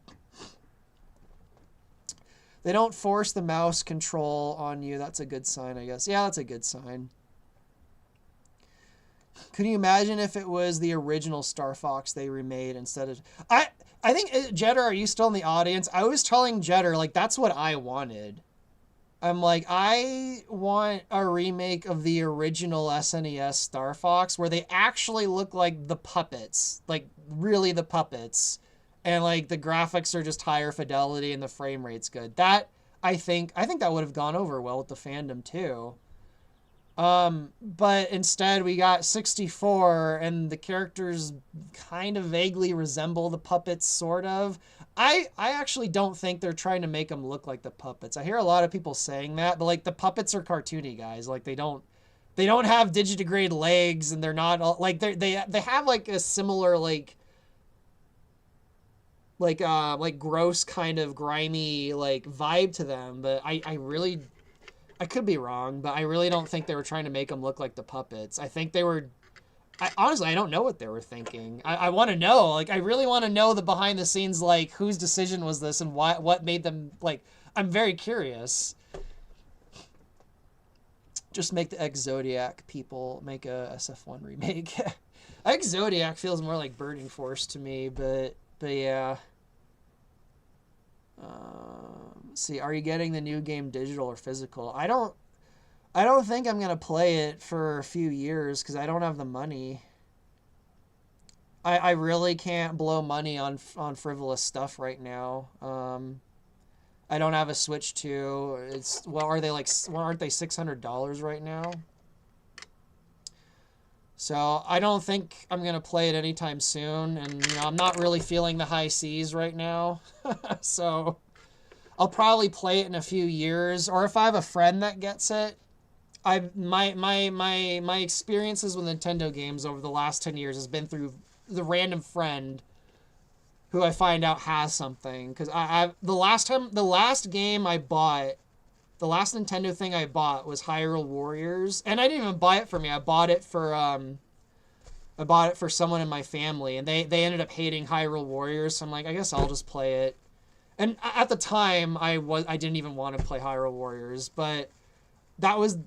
They don't force the mouse control on you. That's a good sign, I guess. Yeah, that's a good sign. Could you imagine if it was the original Star Fox they remade instead of... I think, Jetter, are you still in the audience? I was telling Jetter, like, that's what I wanted. I'm like, I want a remake of the original SNES Star Fox where they actually look like the puppets. Like, really the puppets. And, like, the graphics are just higher fidelity and the frame rate's good. That, I think that would have gone over well with the fandom, too. But instead we got 64 and the characters kind of vaguely resemble the puppets, sort of. I actually don't think they're trying to make them look like the puppets. I hear a lot of people saying that, but, like, the puppets are cartoony, guys. Like, they don't have digitigrade legs, and they're not all, like, they have, like, a similar, like like gross kind of grimy like vibe to them. But I could be wrong, but I really don't think they were trying to make them look like the puppets. I think they were. Honestly, I don't know what they were thinking. I want to know. Like, I really want to know the behind the scenes, like, whose decision was this and what made them, like, I'm very curious. Just make the Zodiac people make a SF1 remake. I think Zodiac feels more like Burning Force to me, but yeah. Let's see, are you getting the new game digital or physical? I don't think I'm gonna play it for a few years because I don't have the money. I really can't blow money on frivolous stuff right now. I don't have a Switch 2. Aren't they $600 right now? So I don't think I'm gonna play it anytime soon, and I'm not really feeling the high seas right now. So I'll probably play it in a few years, or if I have a friend that gets it. My experiences with Nintendo games over the last 10 years has been through the random friend who I find out has something. Because the last Nintendo thing I bought was Hyrule Warriors, and I didn't even buy it for me. I bought it for someone in my family, and they ended up hating Hyrule Warriors. So I'm like, I guess I'll just play it. And at the time, I didn't even want to play Hyrule Warriors, but that was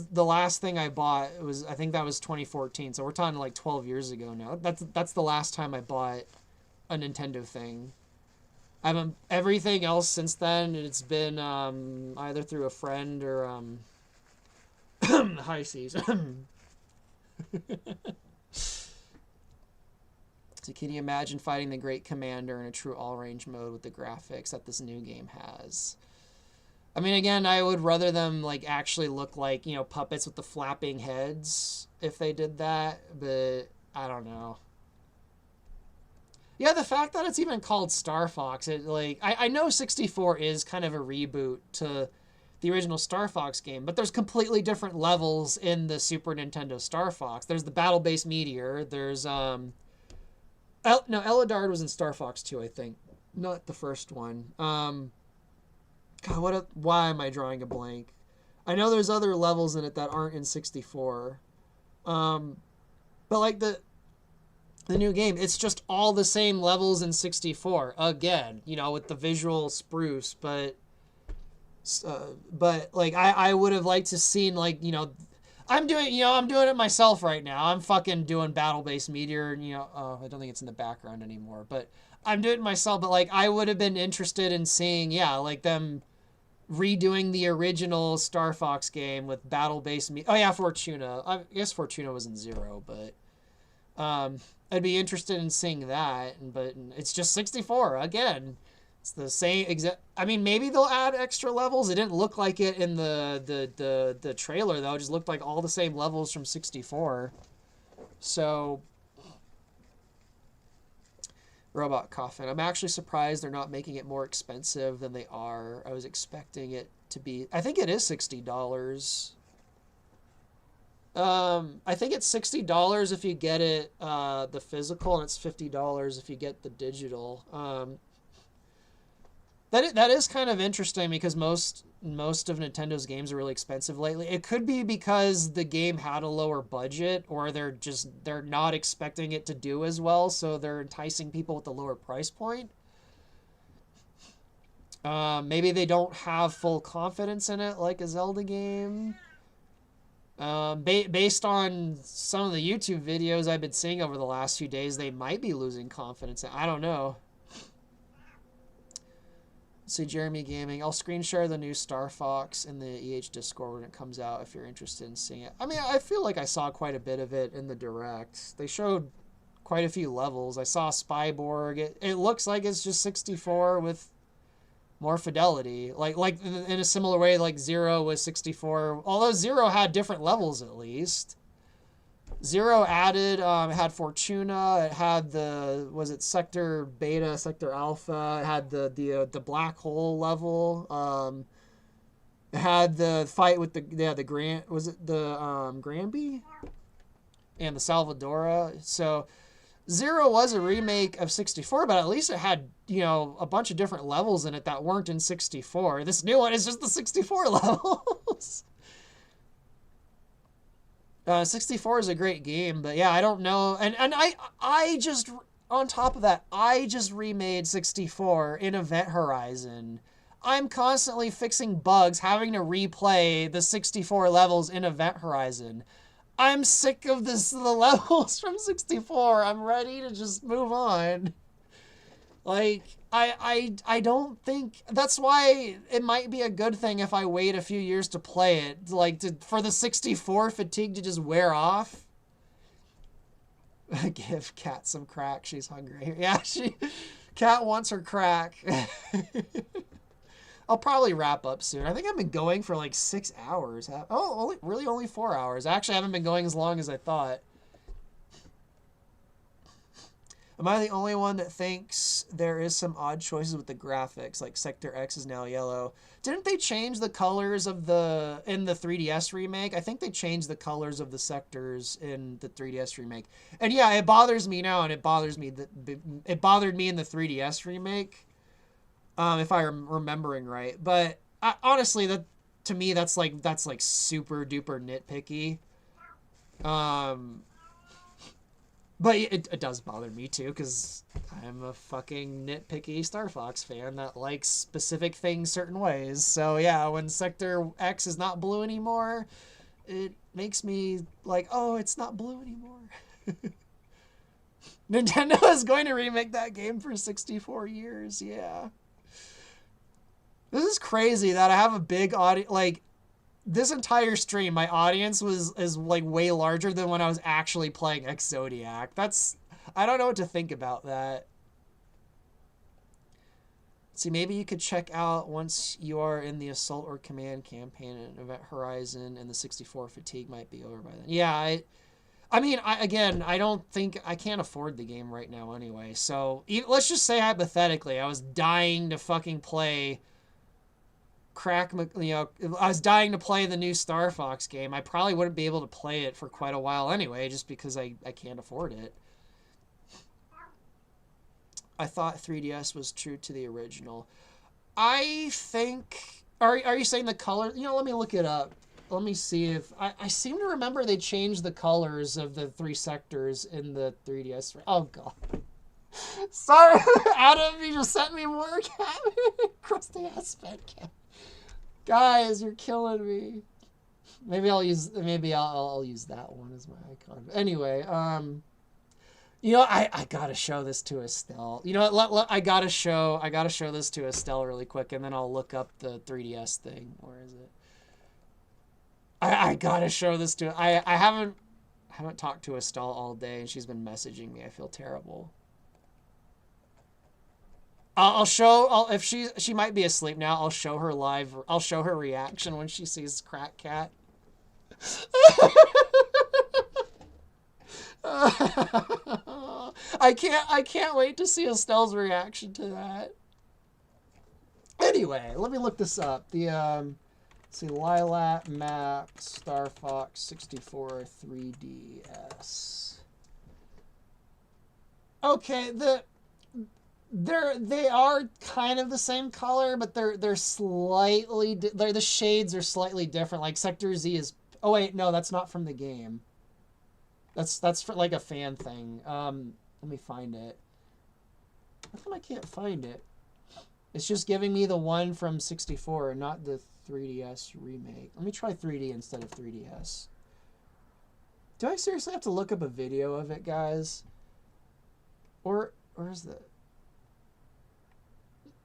the last thing I bought. I think that was 2014. So we're talking like 12 years ago now. That's the last time I bought a Nintendo thing. Everything else since then, it's been either through a friend or high seas. So can you imagine fighting the Great Commander in a true all-range mode with the graphics that this new game has? I mean, again, I would rather them like actually look like, puppets with the flapping heads if they did that, but I don't know. Yeah, the fact that it's even called Star Fox, I know 64 is kind of a reboot to the original Star Fox game, but there's completely different levels in the Super Nintendo Star Fox. There's the battle-based meteor. There's Eladard was in Star Fox 2, I think, not the first one. God, why am I drawing a blank? I know there's other levels in it that aren't in 64. But like the new game, it's just all the same levels in 64 again, with the visual spruce, but like I would have liked to seen like, I'm doing it myself right now. I'm fucking doing battle-based meteor, I don't think it's in the background anymore, but I'm doing it myself. But like, I would have been interested in seeing, like them redoing the original Star Fox game with battle-based oh yeah, Fortuna. I guess Fortuna was in 0, but I'd be interested in seeing that. But it's just 64 again. It's the same exact. I mean, maybe they'll add extra levels. It didn't look like it in the trailer though. It just looked like all the same levels from 64. So, Robot Coffin. I'm actually surprised they're not making it more expensive than they are. I was expecting it to be. I think it is $60. I think it's $60 if you get it the physical, and it's $50 if you get the digital. That is kind of interesting because most of Nintendo's games are really expensive lately. It could be because the game had a lower budget, or they're not expecting it to do as well, so they're enticing people with a lower price point. Maybe they don't have full confidence in it like a Zelda game. Based on some of the YouTube videos I've been seeing over the last few days, they might be losing confidence. I don't know. See, Jeremy Gaming. I'll screen share the new Star Fox in the EH Discord when it comes out if you're interested in seeing it. I mean, I feel like I saw quite a bit of it in the Direct. They showed quite a few levels. I saw Spyborg. It looks like it's just 64 with more fidelity. Like in a similar way like 0 was 64. Although 0 had different levels at least. 0 added, it had Fortuna, it had Sector Beta, Sector Alpha, it had the black hole level, it had the fight with the Granby? And the Salvadora. So Zero was a remake of 64, but at least it had, you know, a bunch of different levels in it that weren't in 64. This new one is just the 64 levels. 64 is a great game, but yeah, I don't know. And I just, on top of that, I just remade 64 in Event Horizon. I'm constantly fixing bugs, having to replay the 64 levels in Event Horizon. I'm sick of the levels from 64. I'm ready to just move on. Like, I don't think... That's why it might be a good thing if I wait a few years to play it. Like, for the 64 fatigue to just wear off. Give Kat some crack. She's hungry. Yeah, Kat wants her crack. I'll probably wrap up soon. I think I've been going for like 6 hours. Oh, only 4 hours. Actually, I haven't been going as long as I thought. Am I the only one that thinks there is some odd choices with the graphics? Like Sector X is now yellow. Didn't they change the colors of in the 3DS remake? I think they changed the colors of the sectors in the 3DS remake. And yeah, it bothers me now, and it bothers me it bothered me in the 3DS remake. If I'm remembering right, but honestly, to me that's like super duper nitpicky. But it does bother me too, because I'm a fucking nitpicky Star Fox fan that likes specific things certain ways. So yeah, when Sector X is not blue anymore, it makes me like, oh, it's not blue anymore. Nintendo is going to remake that game for 64 years. Yeah. This is crazy that I have a big audience. Like, this entire stream, my audience is like way larger than when I was actually playing X Zodiac. I don't know what to think about that. See, maybe you could check out once you are in the Assault or Command campaign and Event Horizon, and the 64 fatigue might be over by then. Yeah, I mean, I don't think I can't afford the game right now anyway. So let's just say hypothetically, I was dying to fucking play. I was dying to play the new Star Fox game. I probably wouldn't be able to play it for quite a while anyway, just because I can't afford it. I thought 3DS was true to the original. I think... Are you saying the color... You know, let me look it up. Let me see if... I seem to remember they changed the colors of the 3 sectors in the 3DS. Oh, God. Sorry, Adam, you just sent me more cat. Crusty ass fed cat. Guys, you're killing me. Maybe I'll use that one as my icon. Anyway, you know, I gotta show this to Estelle. You know what? I gotta show this to Estelle really quick, and then I'll look up the 3DS thing. Where is it? I gotta show this to. I haven't talked to Estelle all day, and she's been messaging me. I feel terrible. If she might be asleep now, I'll show her live. I'll show her reaction when she sees Crack Cat. I can't wait to see Estelle's reaction to that. Anyway, let me look this up. The let's see, Lilac Map Star Fox 64 3DS. Okay, they are kind of the same color, but they're slightly the shades are slightly different. Like Sector Z is... Oh wait, no, that's not from the game. That's for like a fan thing. Let me find it. How come I can't find it? It's just giving me the one from 64, not the 3DS remake. Let me try 3D instead of 3DS. Do I seriously have to look up a video of it, guys? Or is that...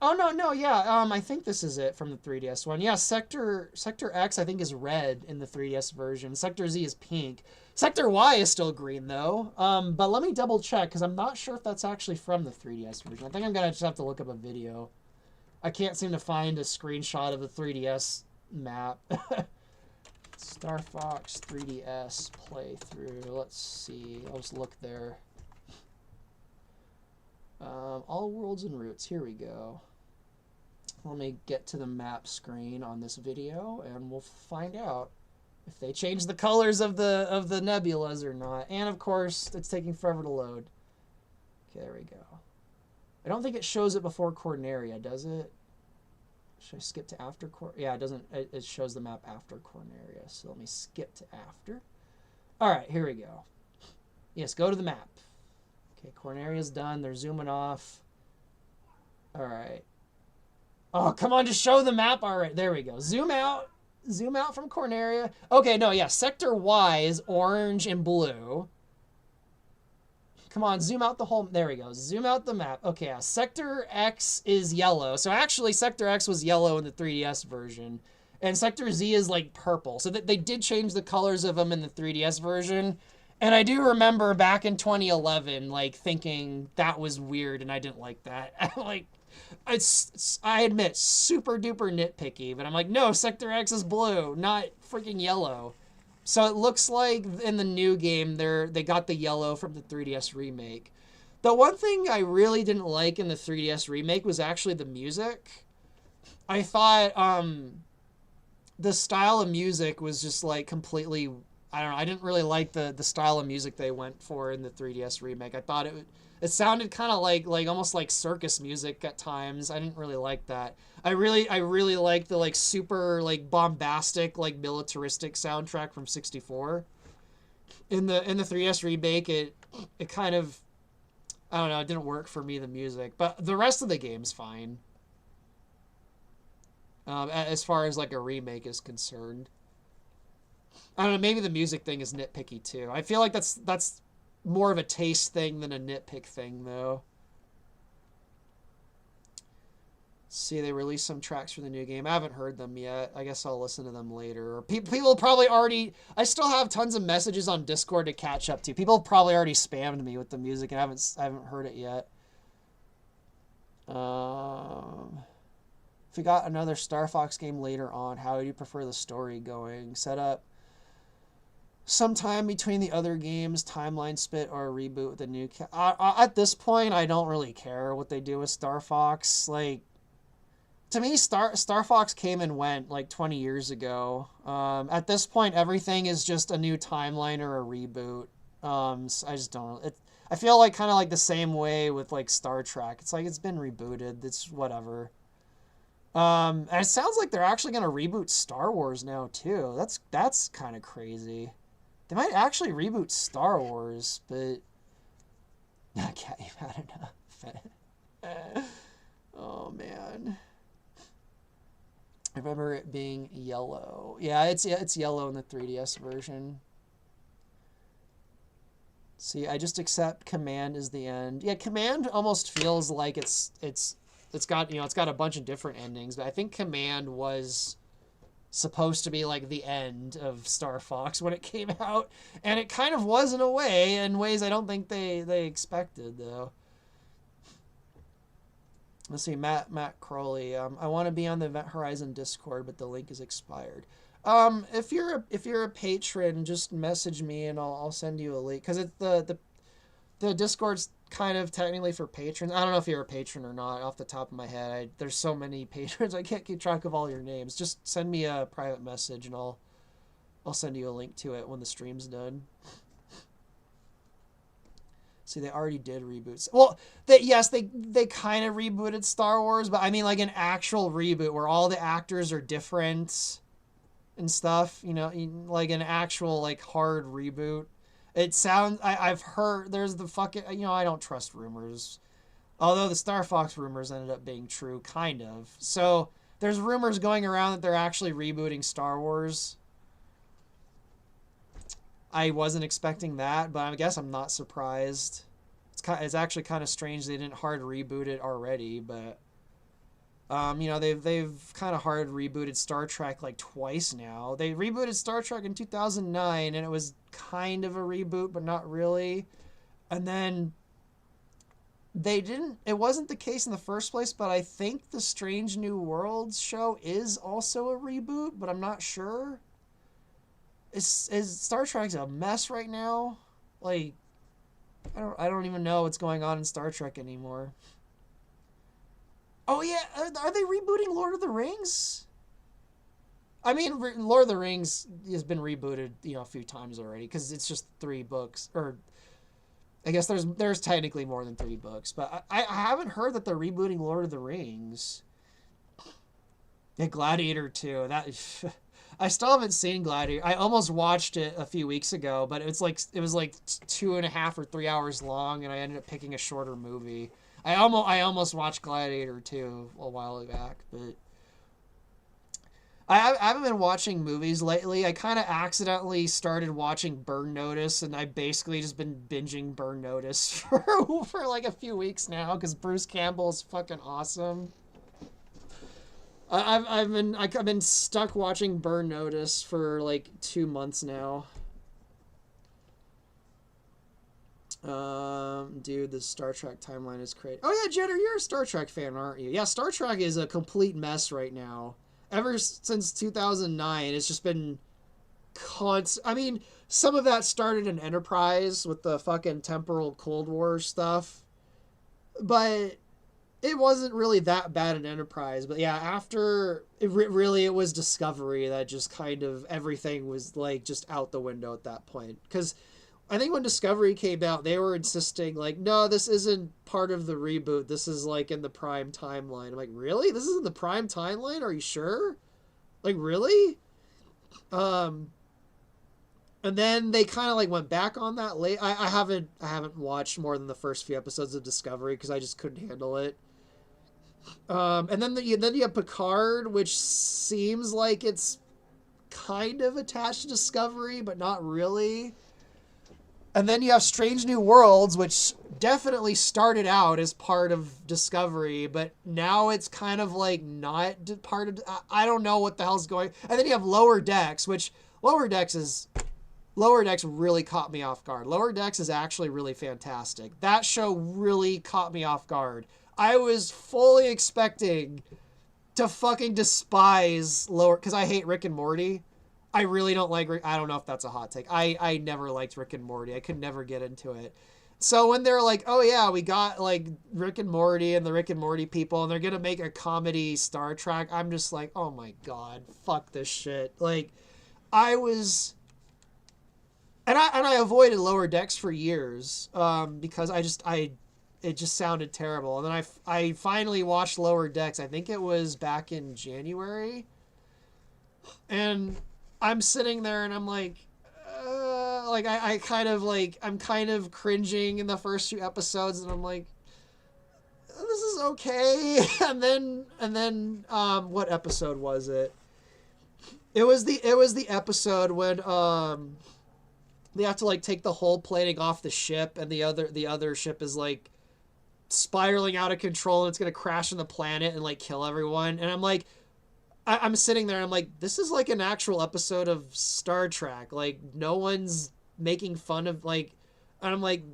Oh, no, yeah, I think this is it from the 3DS one. Yeah, Sector X, I think, is red in the 3DS version. Sector Z is pink. Sector Y is still green, though. But let me double check, because I'm not sure if that's actually from the 3DS version. I think I'm going to just have to look up a video. I can't seem to find a screenshot of the 3DS map. Star Fox 3DS playthrough. Let's see. I'll just look there. All worlds and routes. Here we go. Let me get to the map screen on this video, and we'll find out if they change the colors of the nebulas or not. And of course, it's taking forever to load. Okay, there we go. I don't think it shows it before Corneria, does it? Should I skip to after Yeah, it doesn't. It shows the map after Corneria. So let me skip to after. All right, here we go. Yes, go to the map. Okay, Corneria's done. They're zooming off. All right. Oh, come on, just show the map. All right, there we go. Zoom out. Zoom out from Corneria. Okay, no, yeah. Sector Y is orange and blue. Come on, zoom out the whole... There we go. Zoom out the map. Okay, yeah. Sector X is yellow. So actually, Sector X was yellow in the 3DS version. And Sector Z is, like, purple. So they did change the colors of them in the 3DS version. And I do remember back in 2011, like, thinking that was weird, and I didn't like that. Like, I admit, super duper nitpicky, but I'm like, no, Sector X is blue, not freaking yellow. So it looks like in the new game, they got the yellow from the 3DS remake. The one thing I really didn't like in the 3DS remake was actually the music. I thought the style of music was just like completely... I don't know. I didn't really like the style of music they went for in the 3DS remake. I thought it sounded kind of like almost like circus music at times. I didn't really like that. I really like the like super like bombastic like militaristic soundtrack from 64. In the 3DS remake, it kind of, I don't know, it didn't work for me, the music, but the rest of the game's fine. As far as like a remake is concerned. I don't know, maybe the music thing is nitpicky too. I feel like that's more of a taste thing than a nitpick thing, though. See, they released some tracks for the new game. I haven't heard them yet. I guess I'll listen to them later. Or people probably already... I still have tons of messages on Discord to catch up to. People have probably already spammed me with the music, and I haven't heard it yet. If we got another Star Fox game later on, how would you prefer the story going? Set up sometime between the other games, timeline split, or a reboot with a new... at this point, I don't really care what they do with Star Fox. Like, to me, Star Fox came and went like 20 years ago. At this point, everything is just a new timeline or a reboot. So I just don't... I feel like kind of like the same way with like Star Trek. It's like it's been rebooted. It's whatever. And it sounds like they're actually going to reboot Star Wars now, too. That's kind of crazy. They might actually reboot Star Wars, but I can't even had enough. Oh, man. I remember it being yellow. Yeah, it's yellow in the 3DS version. See, I just accept Command is the end. Yeah, Command almost feels like it's got, it's got a bunch of different endings, but I think Command was supposed to be like the end of Star Fox when it came out, and it kind of was in a way, in ways I don't think they expected, though. Let's see, Matt Crowley. I want to be on the Event Horizon Discord, but the link is expired. If you're a patron, just message me and I'll send you a link, because it's the Discord's kind of technically for patrons. I don't know if you're a patron or not off the top of my head. There's so many patrons, I can't keep track of all your names. Just send me a private message and I'll send you a link to it when the stream's done. See, they already did reboots. Well, they kind of rebooted Star Wars, but I mean like an actual reboot where all the actors are different and stuff, like an actual like hard reboot. It sounds... I've heard... There's the fucking... I don't trust rumors. Although the Star Fox rumors ended up being true, kind of. So, there's rumors going around that they're actually rebooting Star Wars. I wasn't expecting that, but I guess I'm not surprised. It's actually kind of strange they didn't hard reboot it already, but... they've kind of hard rebooted Star Trek like twice now. They rebooted Star Trek in 2009, and it was kind of a reboot, but not really. And then it wasn't the case in the first place, but I think the Strange New Worlds show is also a reboot, but I'm not sure. Star Trek's a mess right now. Like, I don't even know what's going on in Star Trek anymore. Oh, yeah. Are they rebooting Lord of the Rings? I mean, Lord of the Rings has been rebooted, a few times already, because it's just 3 books. Or I guess there's technically more than 3 books, but I haven't heard that they're rebooting Lord of the Rings. Yeah, Gladiator 2. That I still haven't seen Gladiator. I almost watched it a few weeks ago, but it was like 2.5 or 3 hours long, and I ended up picking a shorter movie. I almost watched Gladiator 2 a while back, but I haven't been watching movies lately. I kind of accidentally started watching Burn Notice, and I basically just been binging Burn Notice for like a few weeks now because Bruce Campbell is fucking awesome. I've been stuck watching Burn Notice for like 2 months now. Dude, the Star Trek timeline is crazy. Oh yeah, Jenner, you're a Star Trek fan, aren't you? Yeah, Star Trek is a complete mess right now. Ever since 2009, it's just been I mean, some of that started in Enterprise with the fucking temporal Cold War stuff, but it wasn't really that bad in Enterprise. But yeah, after it was Discovery that just kind of everything was like just out the window at that point. Because I think when Discovery came out, they were insisting like, no, this isn't part of the reboot. This is like in the Prime timeline. I'm like, really? This is in the Prime timeline? Are you sure? Like, really? And then they kind of like went back on that late. I haven't watched more than the first few episodes of Discovery because I just couldn't handle it. And then you have Picard, which seems like it's kind of attached to Discovery, but not really. And then you have Strange New Worlds, which definitely started out as part of Discovery, but now it's kind of like not part of... I don't know what the hell's going... And then you have Lower Decks, which Lower Decks really caught me off guard. Lower Decks is actually really fantastic. That show really caught me off guard. I was fully expecting to fucking despise Lower... Because I hate Rick and Morty. I really don't like Rick. I don't know if that's a hot take. I never liked Rick and Morty. I could never get into it. So when they're like, oh yeah, we got like Rick and Morty and the Rick and Morty people, and they're going to make a comedy Star Trek, I'm just like, oh my God, fuck this shit. Like, I was... And I avoided Lower Decks for years because it just sounded terrible. And then I finally watched Lower Decks. I think it was back in January. And I'm sitting there and I'm like I'm kind of cringing in the first few episodes, and I'm like, this is okay. And then what episode was it? It was the episode when they have to like take the hull plating off the ship, and the other ship is like spiraling out of control, and it's gonna crash on the planet and like kill everyone. And I'm like, I'm sitting there and I'm like, this is like an actual episode of Star Trek. Like, no one's making fun of, like, and I'm like,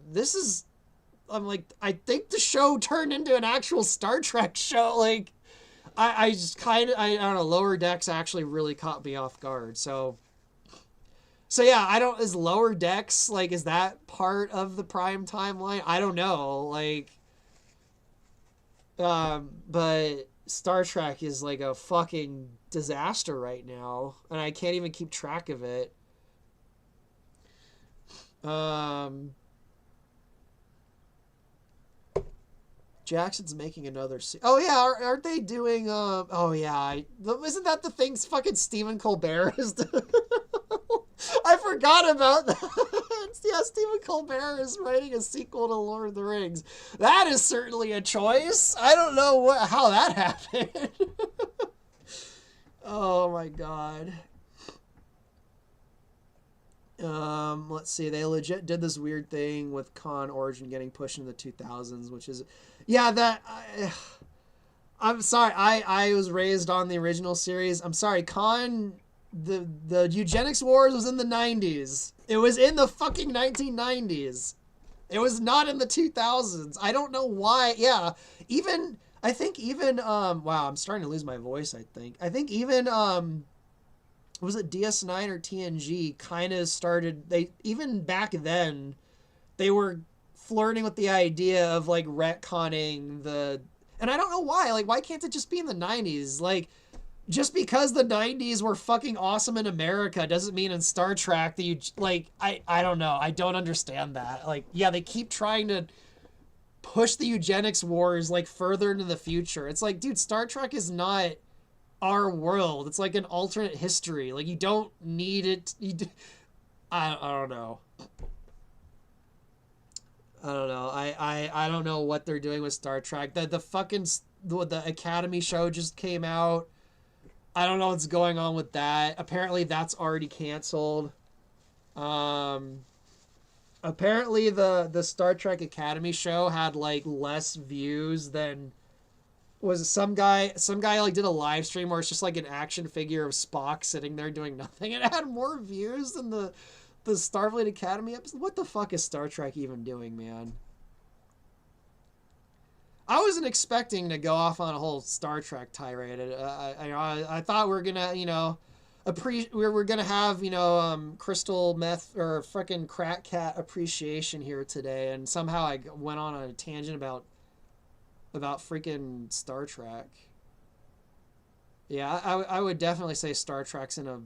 I think the show turned into an actual Star Trek show. Like, I just kind of, I don't know, Lower Decks actually really caught me off guard. So yeah, is Lower Decks, like, is that part of the Prime timeline? I don't know. Like, but Star Trek is like a fucking disaster right now, and I can't even keep track of it. Jackson's making another oh yeah, aren't they doing oh yeah, isn't that the thing fucking Stephen Colbert is I forgot about that. Yeah, Stephen Colbert is writing a sequel to Lord of the Rings. That is certainly a choice. I don't know how that happened. Oh my God. Let's see. They legit did this weird thing with Khan Origin getting pushed into the 2000s, which is, yeah, that. I'm sorry. I was raised on the original series. I'm sorry, Khan. The eugenics wars was in the 90s. It was in the fucking 1990s. It was not in the 2000s. I don't know why. Yeah, I think even wow, I'm starting to lose my voice. I think even was it DS9 or TNG kind of started, they even back then they were flirting with the idea of like retconning and I don't know why. Like, why can't it just be in the 90s? Like, just because the 90s were fucking awesome in America doesn't mean in Star Trek that you, like, I don't know. I don't understand that. Like, yeah, they keep trying to push the eugenics wars, like, further into the future. It's like, dude, Star Trek is not our world. It's like an alternate history. Like, you don't need it. I don't know. I don't know. I don't know what they're doing with Star Trek. The fucking the Academy show just came out. I don't know what's going on with that. Apparently that's already canceled. Apparently the Star Trek Academy show had like less views than was some guy like did a live stream where it's just like an action figure of Spock sitting there doing nothing, and it had more views than the Starfleet Academy episode. What the fuck is Star Trek even doing, man? I wasn't expecting to go off on a whole Star Trek tirade. I thought we were gonna, we're gonna have, crystal meth or fucking crack cat appreciation here today, and somehow I went on a tangent about freaking Star Trek. Yeah, I would definitely say Star Trek's in a,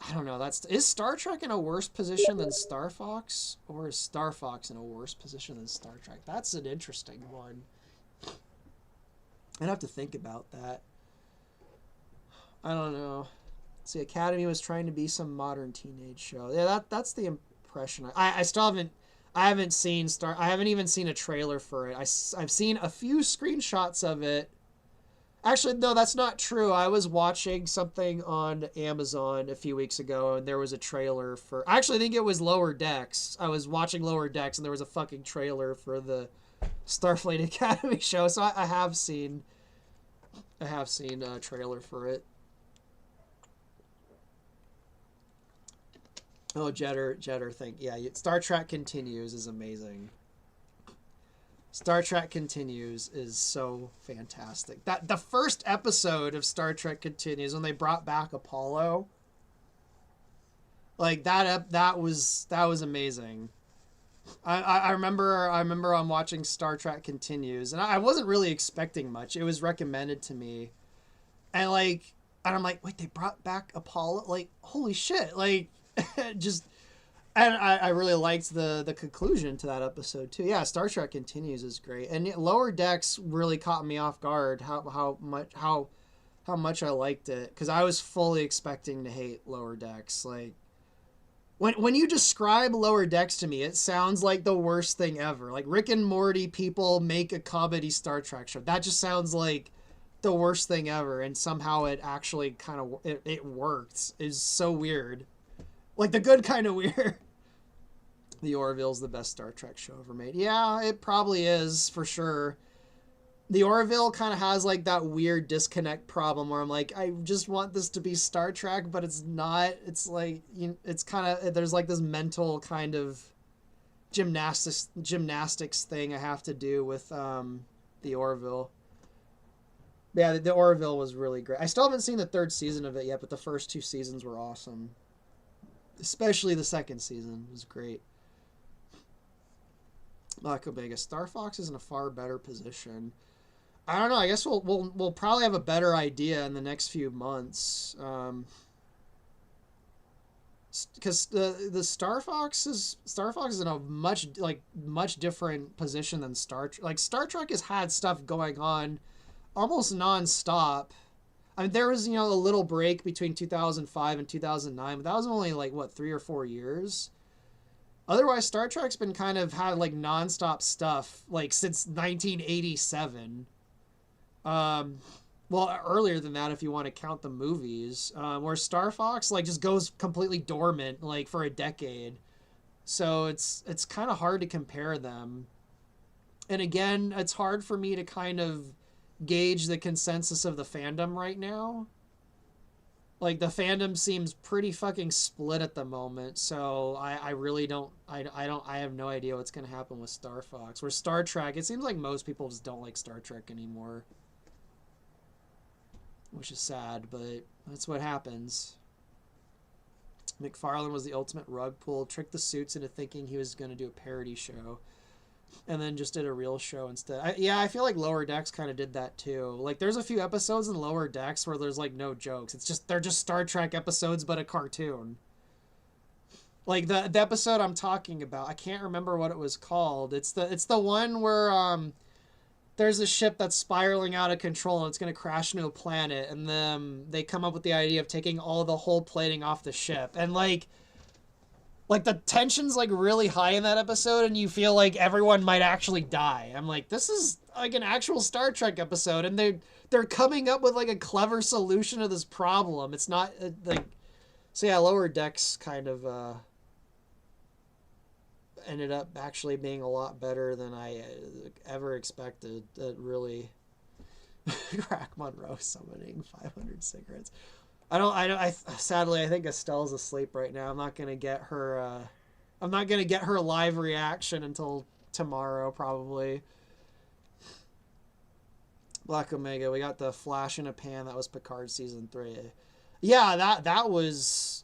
I don't know. Is Star Trek in a worse position than Star Fox, or is Star Fox in a worse position than Star Trek? That's an interesting one. I'd have to think about that. I don't know. See, Academy was trying to be some modern teenage show. Yeah, that's the impression. I still haven't. I haven't seen I haven't even seen a trailer for it. I've seen a few screenshots of it. Actually, no, that's not true. I was watching something on Amazon a few weeks ago, and there was a trailer for... Actually, I think it was Lower Decks. I was watching Lower Decks, and there was a fucking trailer for the Starfleet Academy show. So I have seen a trailer for it. Oh, Jetter, thank... Yeah, Star Trek Continues is amazing. Star Trek Continues is so fantastic. That the first episode of Star Trek Continues, when they brought back Apollo, like that was amazing. I remember I'm watching Star Trek Continues, and I wasn't really expecting much. It was recommended to me, and I'm like, wait, they brought back Apollo? Like, holy shit! Like, just. And I really liked the conclusion to that episode too. Yeah, Star Trek Continues is great, and Lower Decks really caught me off guard. How much I liked it, because I was fully expecting to hate Lower Decks. Like, when you describe Lower Decks to me, it sounds like the worst thing ever. Like Rick and Morty people make a comedy Star Trek show. That just sounds like the worst thing ever, and somehow it actually kind of it worked. It's so weird, like the good kind of weird. The Orville's the best Star Trek show ever made. Yeah, it probably is, for sure. The Orville kind of has like that weird disconnect problem where I'm like, I just want this to be Star Trek, but it's not. It's like, it's kind of, there's like this mental kind of gymnastics thing I have to do with the Orville. Yeah, the Orville was really great. I still haven't seen the third season of it yet, but the first two seasons were awesome. Especially the second season was great. Black Omega. Star Fox is in a far better position. I don't know. I guess we'll probably have a better idea in the next few months. Because the Star Fox is in a much different position than Star Trek. Like, Star Trek has had stuff going on almost nonstop. I mean, there was, a little break between 2005 and 2009, but that was only 3 or 4 years. Otherwise, Star Trek's been kind of had nonstop stuff since 1987. Well, earlier than that, if you want to count the movies, where Star Fox just goes completely dormant for a decade. So it's kind of hard to compare them. And again, it's hard for me to kind of gauge the consensus of the fandom right now. The fandom seems pretty fucking split at the moment, so I really don't I have no idea what's going to happen with Star Fox. Where Star Trek, it seems like most people just don't like Star Trek anymore, which is sad, but that's what happens. McFarlane was the ultimate rug pull, tricked the suits into thinking he was going to do a parody show. and then just did a real show instead. I feel like Lower Decks kind of did that too. Like there's a few episodes in Lower Decks where there's like no jokes. They're just Star Trek episodes but a cartoon. Like the episode I'm talking about, I can't remember what it was called. It's the one where there's a ship that's spiraling out of control and it's going to crash into a planet, and then they come up with the idea of taking all the whole plating off the ship. And like the tension's like really high in that episode, and you feel like everyone might actually die. I'm like, this is like an actual Star Trek episode, and they're coming up with like a clever solution to this problem. It's not like, so yeah, Lower Decks kind of ended up actually being a lot better than I ever expected. It really Crack Monroe summoning 500 cigarettes. Sadly, I think Estelle's asleep right now. I'm not gonna get her live reaction until tomorrow, probably. Black Omega, we got the flash in a pan. That was Picard season 3. Yeah, that was.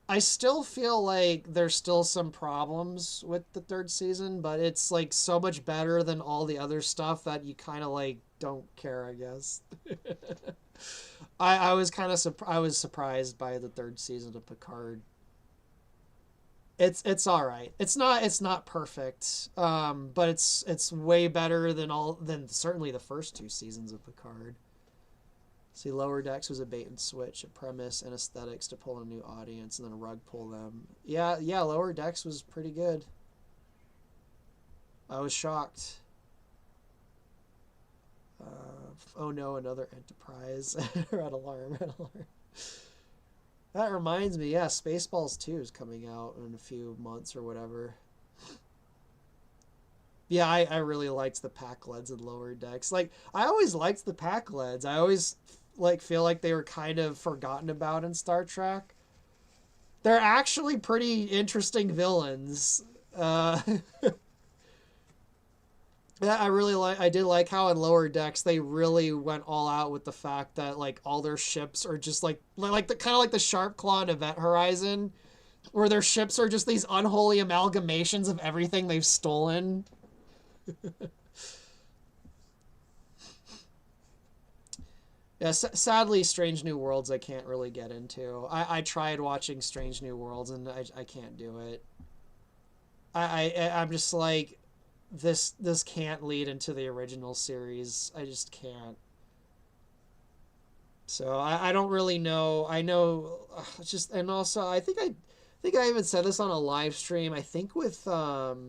I still feel like there's still some problems with the 3rd season, but it's like so much better than all the other stuff that you kind of like don't care, I guess. I was surprised by the 3rd season of Picard. It's all right. It's not perfect, but it's way better than certainly the first 2 seasons of Picard. See, Lower Decks was a bait and switch, a premise and aesthetics to pull a new audience and then rug pull them. Yeah, Lower Decks was pretty good. I was shocked. Oh no, another Enterprise. Red alarm. That reminds me, yeah, Spaceballs 2 is coming out in a few months or whatever. Yeah, I really liked the Pac-Leds in Lower Decks. Like, I always liked the Pac-Leds. I always feel like they were kind of forgotten about in Star Trek. They're actually pretty interesting villains. Yeah, I did like how in Lower Decks they really went all out with the fact that like all their ships are just like the kind of like the Sharp Claw in Event Horizon, where their ships are just these unholy amalgamations of everything they've stolen. Yeah, sadly, Strange New Worlds I can't really get into. I tried watching Strange New Worlds and I can't do it. I'm just like, this can't lead into the original series. I just can't. So I don't really know. I know just, and also I think I even said this on a live stream. I think with freaking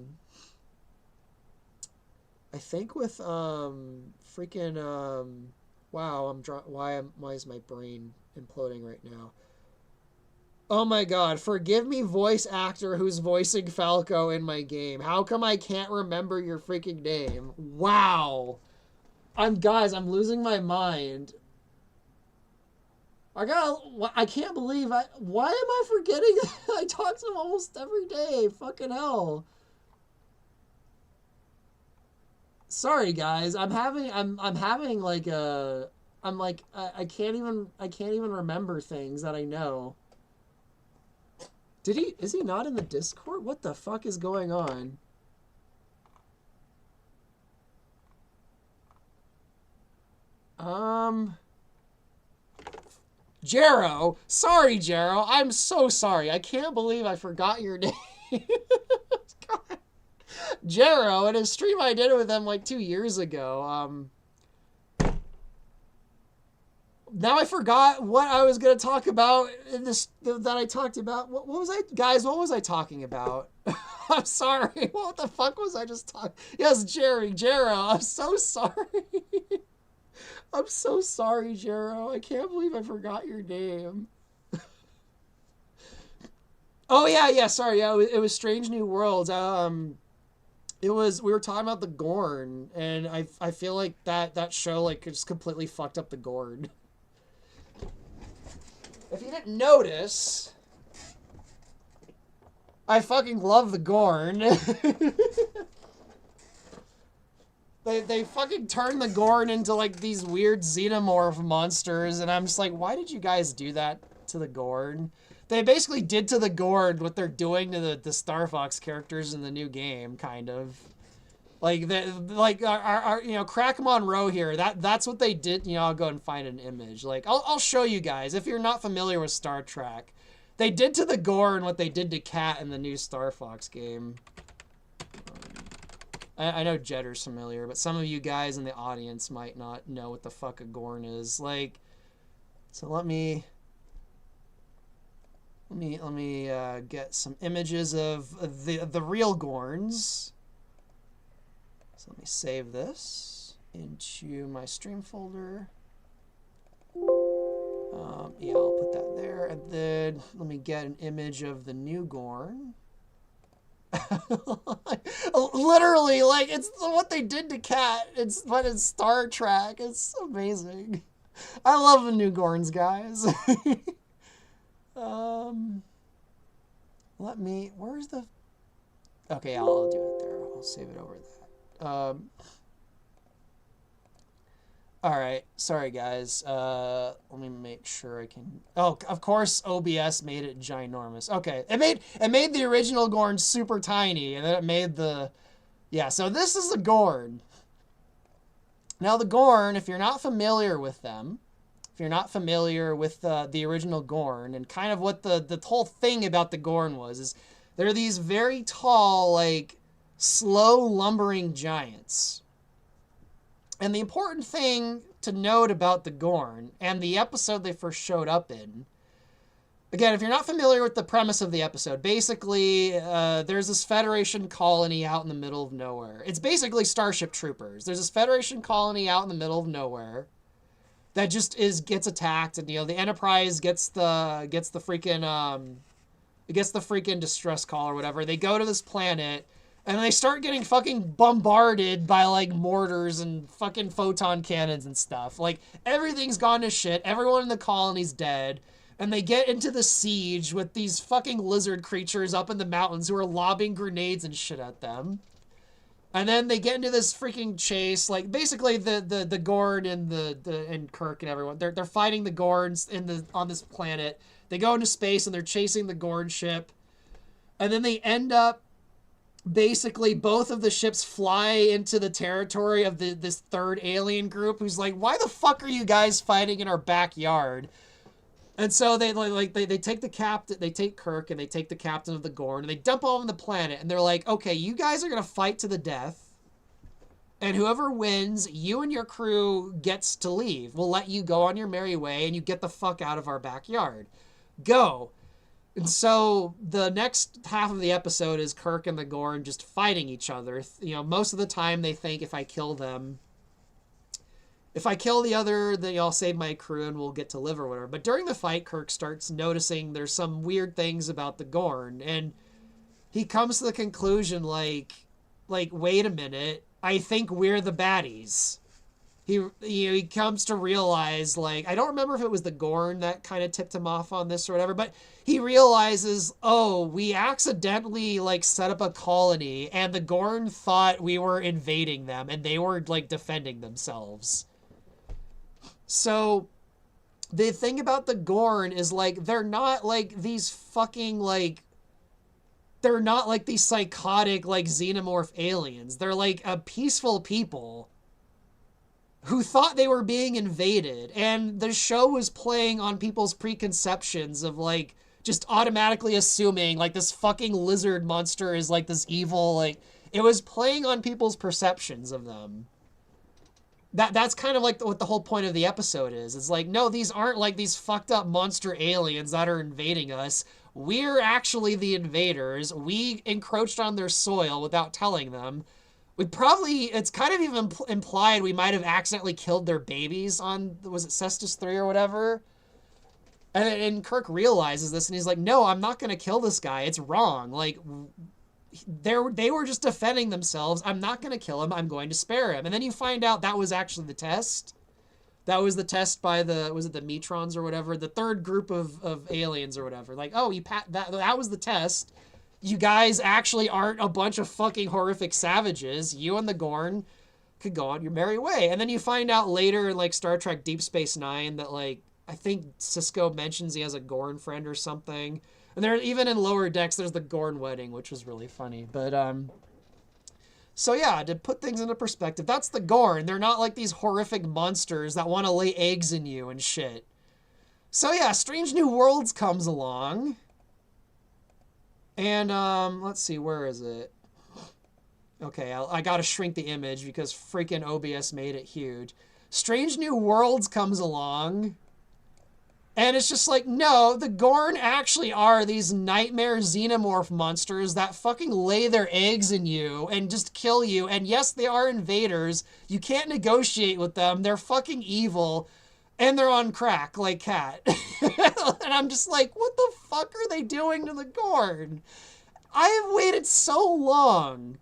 wow, why is my brain imploding right now? Oh my god, forgive me, voice actor who's voicing Falco in my game. How come I can't remember your freaking name? Wow. I'm losing my mind. I can't believe why am I forgetting? I talk to him almost every day. Fucking hell. Sorry guys, I can't even remember things that I know. Is he not in the Discord? What the fuck is going on? Jero. Sorry, Jero. I'm so sorry. I can't believe I forgot your name. God. Jero, in a stream I did with him like 2 years ago. Now I forgot what I was going to talk about in this, that I talked about. What was I talking about? I'm sorry. What the fuck was I just talking? Yes, Jero. I'm so sorry. I'm so sorry, Jero. I can't believe I forgot your name. Oh, yeah, sorry. Yeah, it was Strange New Worlds. We were talking about the Gorn, and I feel like that show like just completely fucked up the Gorn. If you didn't notice, I fucking love the Gorn. They fucking turned the Gorn into like these weird xenomorph monsters, and I'm just like, why did you guys do that to the Gorn? They basically did to the Gorn what they're doing to the Star Fox characters in the new game, kind of. Like our Crack Monroe here. That's what they did. I'll go and find an image. Like I'll show you guys if you're not familiar with Star Trek. They did to the Gorn what they did to Kat in the new Star Fox game. I know Jetter's familiar, but some of you guys in the audience might not know what the fuck a Gorn is. Like, so let me get some images of the real Gorns. So let me save this into my stream folder. Yeah, I'll put that there, and then let me get an image of the new Gorn. Literally, like, it's what they did to Kat. But it's Star Trek. It's amazing. I love the new Gorns, guys. Where's the... Okay, I'll do it there. I'll save it over that. Alright, sorry guys. Let me make sure I can... Oh, of course OBS made it ginormous. Okay, it made the original Gorn super tiny, and then it made the... Yeah, so this is the Gorn. Now the Gorn, if you're not familiar with them, if you're not familiar with the original Gorn, and kind of what the whole thing about the Gorn was, is they're these very tall, like, slow lumbering giants. And the important thing to note about the Gorn, and the episode they first showed up in, again, if you're not familiar with the premise of the episode, basically, there's this Federation colony out in the middle of nowhere. It's basically Starship Troopers. There's this Federation colony out in the middle of nowhere that just gets attacked, and, the Enterprise gets the freaking distress call or whatever. They go to this planet, and they start getting fucking bombarded by, like, mortars and fucking photon cannons and stuff. Like, everything's gone to shit. Everyone in the colony's dead. And they get into the siege with these fucking lizard creatures up in the mountains who are lobbing grenades and shit at them. And then they get into this freaking chase. Like, basically, the Gorn and Kirk and everyone, they're fighting the Gorns on this planet. They go into space, and they're chasing the Gorn ship. And then they end up... Basically, both of the ships fly into the territory of this third alien group who's like, why the fuck are you guys fighting in our backyard? And so they take the captain, they take Kirk, and they take the captain of the Gorn, and they dump all on the planet, and they're like, okay, you guys are going to fight to the death, and whoever wins, you and your crew gets to leave. We'll let you go on your merry way, and you get the fuck out of our backyard. Go. And so the next half of the episode is Kirk and the Gorn just fighting each other. Most of the time they think if I kill the other, then I'll save my crew and we'll get to live or whatever. But during the fight, Kirk starts noticing there's some weird things about the Gorn, and he comes to the conclusion like wait a minute, I think we're the baddies. He comes to realize, like, I don't remember if it was the Gorn that kind of tipped him off on this or whatever, but he realizes, oh, we accidentally, like, set up a colony, and the Gorn thought we were invading them, and they were, like, defending themselves. So, the thing about the Gorn is, like, they're not, like, these fucking, like, they're not, like, these psychotic, like, xenomorph aliens. They're, like, a peaceful people who thought they were being invaded, and the show was playing on people's preconceptions of, like, just automatically assuming, like, this fucking lizard monster is, like, this evil, like, it was playing on people's perceptions of them. That's kind of, like, what the whole point of the episode is. It's like, no, these aren't, like, these fucked up monster aliens that are invading us. We're actually the invaders. We encroached on their soil without telling them. It's kind of even implied we might have accidentally killed their babies on, was it Cestus 3 or whatever? And Kirk realizes this, and he's like, no, I'm not going to kill this guy. It's wrong. Like, they were just defending themselves. I'm not going to kill him. I'm going to spare him. And then you find out that was actually the test. That was the test by was it the Metrons or whatever? The third group of aliens or whatever. Like, oh, that was the test. You guys actually aren't a bunch of fucking horrific savages. You and the Gorn could go on your merry way. And then you find out later in, like, Star Trek Deep Space Nine that, like, I think Sisko mentions he has a Gorn friend or something. And there, even in Lower Decks, there's the Gorn wedding, which was really funny. But So yeah, to put things into perspective, that's the Gorn. They're not like these horrific monsters that want to lay eggs in you and shit. So yeah, Strange New Worlds comes along. And let's see, where is it? Okay, I gotta shrink the image because freaking OBS made it huge. Strange New Worlds comes along. And it's just like, no, the Gorn actually are these nightmare xenomorph monsters that fucking lay their eggs in you and just kill you. And yes, they are invaders. You can't negotiate with them. They're fucking evil. And they're on crack, like Cat. And I'm just like, what the fuck are they doing to the Gorn? I have waited so long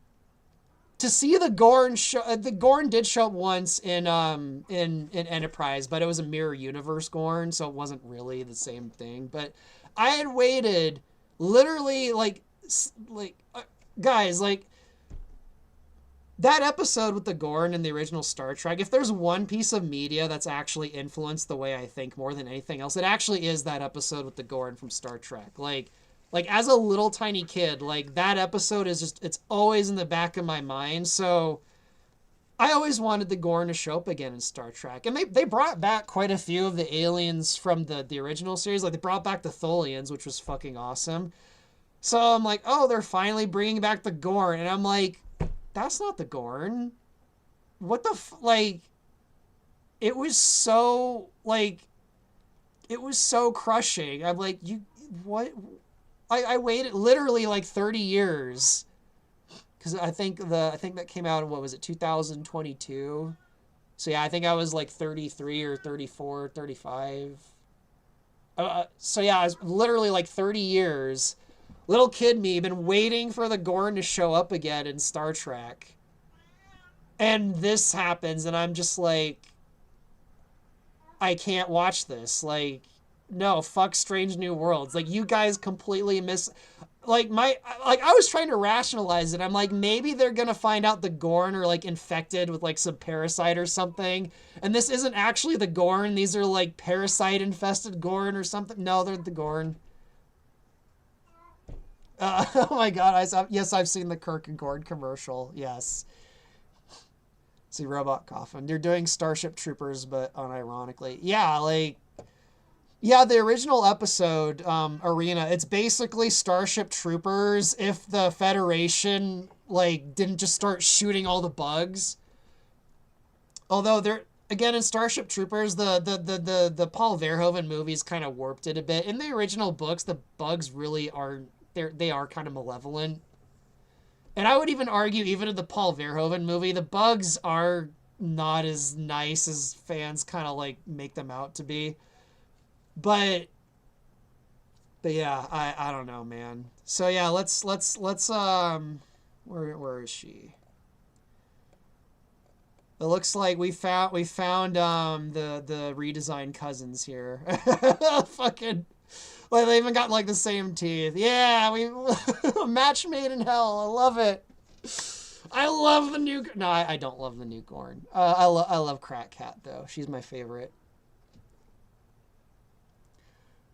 to see the Gorn show. The Gorn did show up once in Enterprise, but it was a mirror universe Gorn, so it wasn't really the same thing. But I had waited literally guys, like that episode with the Gorn in the original Star Trek. If there's one piece of media that's actually influenced the way I think more than anything else, it actually is that episode with the Gorn from Star Trek. Like as a little tiny kid, like that episode is just, it's always in the back of my mind. So I always wanted the Gorn to show up again in Star Trek. And they brought back quite a few of the aliens from the original series. Like they brought back the Tholians, which was fucking awesome. So I'm like, oh, they're finally bringing back the Gorn. And I'm like, that's not the Gorn. What the like, it was so crushing. I'm like, what? I waited literally like 30 years because I think that came out in, what was it, 2022? So yeah, I think I was like 33 or 34, 35. So yeah, I was literally like 30 years. Little kid me, been waiting for the Gorn to show up again in Star Trek. And this happens and I'm just like, I can't watch this. Like, no, fuck Strange New Worlds. Like, you guys completely miss... I was trying to rationalize it. I'm like, maybe they're gonna find out the Gorn are, like, infected with, like, some parasite or something. And this isn't actually the Gorn. These are, like, parasite-infested Gorn or something. No, they're the Gorn. Oh my god, I've seen the Kirk and Gorn commercial. Yes. See, Robot Coffin. They're doing Starship Troopers, but unironically. Yeah, like... Yeah, the original episode, Arena, it's basically Starship Troopers if the Federation, like, didn't just start shooting all the bugs. Although, again, in Starship Troopers, the Paul Verhoeven movies kind of warped it a bit. In the original books, the bugs really are, they are kind of malevolent. And I would even argue, even in the Paul Verhoeven movie, the bugs are not as nice as fans kind of, like, make them out to be. But yeah, I don't know, man. So yeah, let's where is she? It looks like we found the redesigned cousins here. Fucking, like they even got like the same teeth. Yeah, we match made in hell. I love it. I love the new. No, I don't love the new Gorn. I love Crack Cat though. She's my favorite.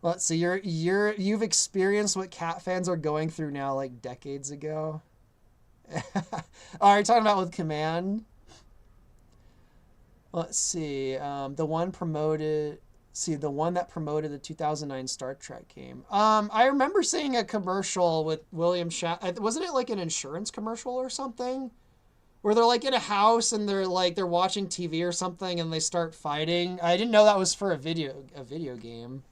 Well, so you've experienced what cat fans are going through now, like decades ago. Are you talking about with Command? Let's see. The one that promoted the 2009 Star Trek game. I remember seeing a commercial with William Shatner. Wasn't it like an insurance commercial or something? Where they're like in a house and they're watching TV or something and they start fighting. I didn't know that was for a video game.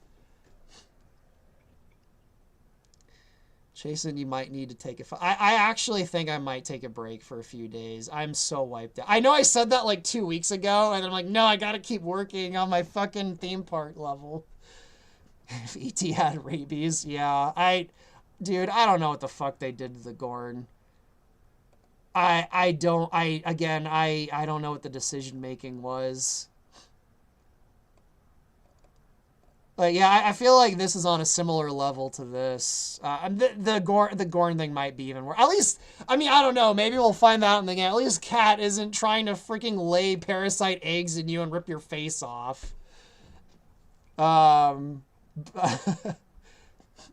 Jason, you might need to take a... I actually think I might take a break for a few days. I'm so wiped out. I know I said that like 2 weeks ago, and I'm like, no, I gotta keep working on my fucking theme park level. If E.T. had rabies, yeah. Dude, I don't know what the fuck they did to the Gorn. I don't know what the decision-making was. But yeah, I feel like this is on a similar level to this. The Gorn thing might be even worse. At least, I mean, I don't know. Maybe we'll find out in the game. At least Cat isn't trying to freaking lay parasite eggs in you and rip your face off.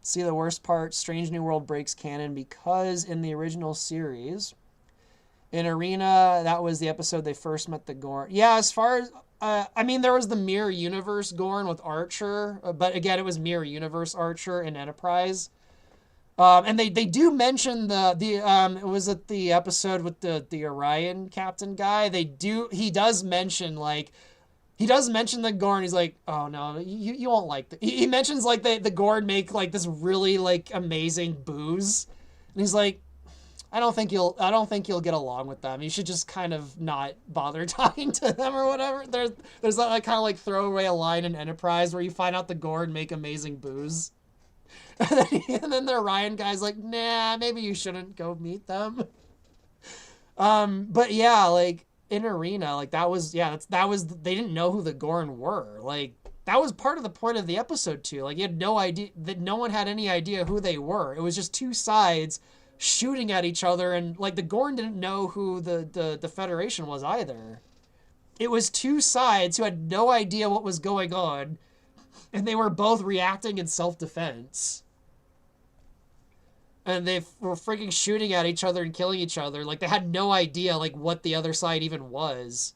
See, the worst part, Strange New World breaks canon because in the original series, In Arena, that was the episode they first met the Gorn. Yeah, as far as I mean, there was the Mirror Universe Gorn with Archer, but again, it was Mirror Universe Archer in Enterprise. And they do mention it was at the episode with the Orion captain guy. He does mention the Gorn. He's like, oh no, you won't like that. He mentions like the Gorn make like this really like amazing booze, and he's like, I don't think you'll get along with them. You should just kind of not bother talking to them or whatever. There's that like kind of like throwaway a line in Enterprise where you find out the Gorn make amazing booze. And then the Orion guy's like, nah, maybe you shouldn't go meet them. But yeah, like in Arena, like that was they didn't know who the Gorn were. Like that was part of the point of the episode too. Like you had no idea that no one had any idea who they were. It was just two sides shooting at each other, and like the Gorn didn't know who the Federation was either. It was two sides who had no idea what was going on, and they were both reacting in self-defense. And they were freaking shooting at each other and killing each other. Like they had no idea like what the other side even was.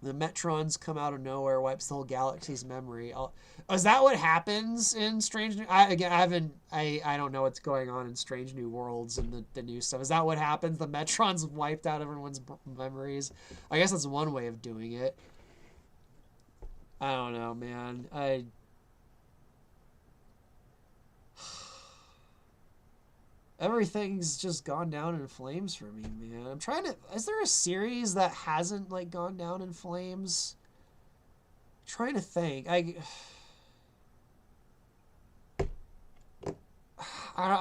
The Metrons come out of nowhere, wipes the whole galaxy's memory. Is that what happens in Strange New... I don't know what's going on in Strange New Worlds and the new stuff. Is that what happens? The Metrons wiped out everyone's memories? I guess that's one way of doing it. I don't know, man. Everything's just gone down in flames for me, man. I'm trying to... Is there a series that hasn't, like, gone down in flames? I'm trying to think. I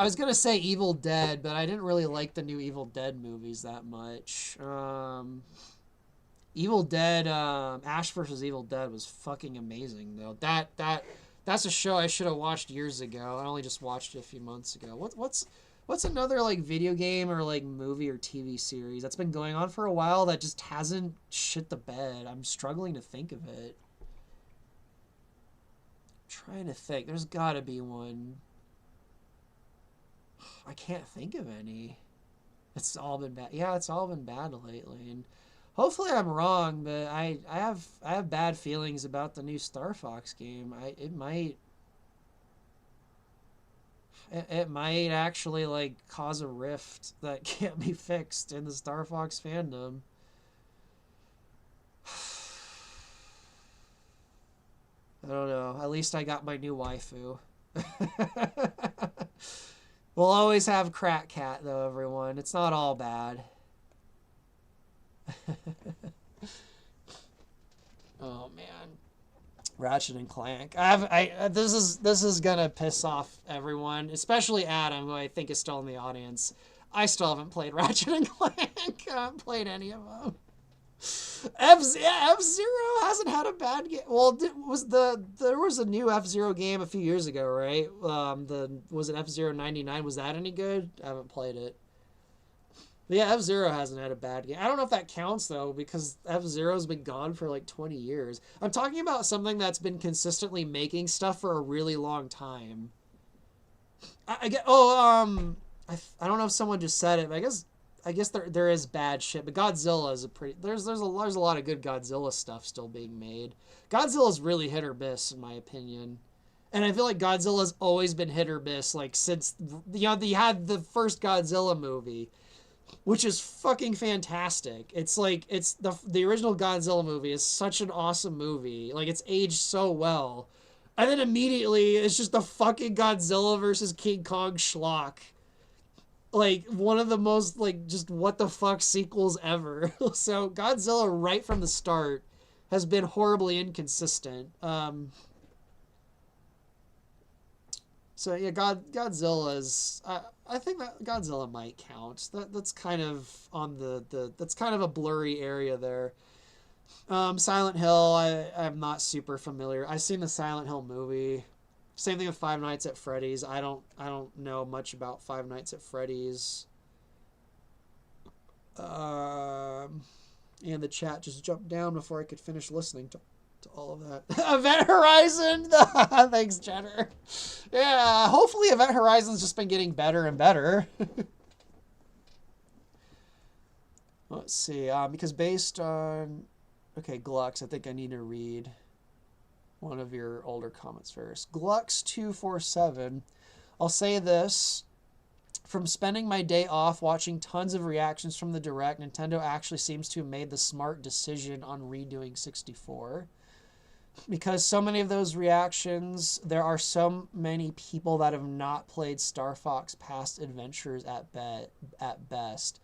was going to say Evil Dead, but I didn't really like the new Evil Dead movies that much. Evil Dead, Ash vs. Evil Dead was fucking amazing, though. That's a show I should have watched years ago. I only just watched it a few months ago. What's another like video game or like movie or TV series that's been going on for a while that just hasn't shit the bed? I'm struggling to think of it. I'm trying to think. There's gotta be one. I can't think of any. It's all been bad. Yeah, it's all been bad lately. And hopefully I'm wrong, but I have bad feelings about the new Star Fox game. It might actually like cause a rift that can't be fixed in the Star Fox fandom. I don't know. At least I got my new waifu. We'll always have Crack Cat though, everyone. It's not all bad. Oh man. Ratchet and Clank. This is gonna piss off everyone, especially Adam, who I think is still in the audience. I still haven't played Ratchet and Clank. I haven't played any of them. F-Zero hasn't had a bad game. Well, there was a new F-Zero game a few years ago, right? Was it F-Zero 99? Was that any good? I haven't played it. But yeah, F-Zero hasn't had a bad game. I don't know if that counts, though, because F-Zero's been gone for like 20 years. I'm talking about something that's been consistently making stuff for a really long time. I don't know if someone just said it, but I guess there is bad shit, but Godzilla is there's a lot of good Godzilla stuff still being made. Godzilla's really hit or miss, in my opinion. And I feel like Godzilla's always been hit or miss, like since you had the first Godzilla movie, which is fucking fantastic. It's like the original Godzilla movie is such an awesome movie. Like it's aged so well. And then immediately it's just the fucking Godzilla versus King Kong schlock. Like one of the most like just what the fuck sequels ever. So Godzilla right from the start has been horribly inconsistent. So yeah, Godzilla's. I think that Godzilla might count. That's kind of on that's kind of a blurry area there. Silent Hill. I'm not super familiar. I've seen the Silent Hill movie. Same thing with Five Nights at Freddy's. I don't know much about Five Nights at Freddy's. And the chat just jumped down before I could finish listening to to all of that. Event Horizon! Thanks, Jenner. Yeah, hopefully Event Horizon's just been getting better and better. Let's see, because based on... Okay, Glux, I think I need to read one of your older comments first. Glux247, I'll say this. From spending my day off watching tons of reactions from the Direct, Nintendo actually seems to have made the smart decision on redoing 64. Because so many of those reactions, there are so many people that have not played Star Fox past adventures at best.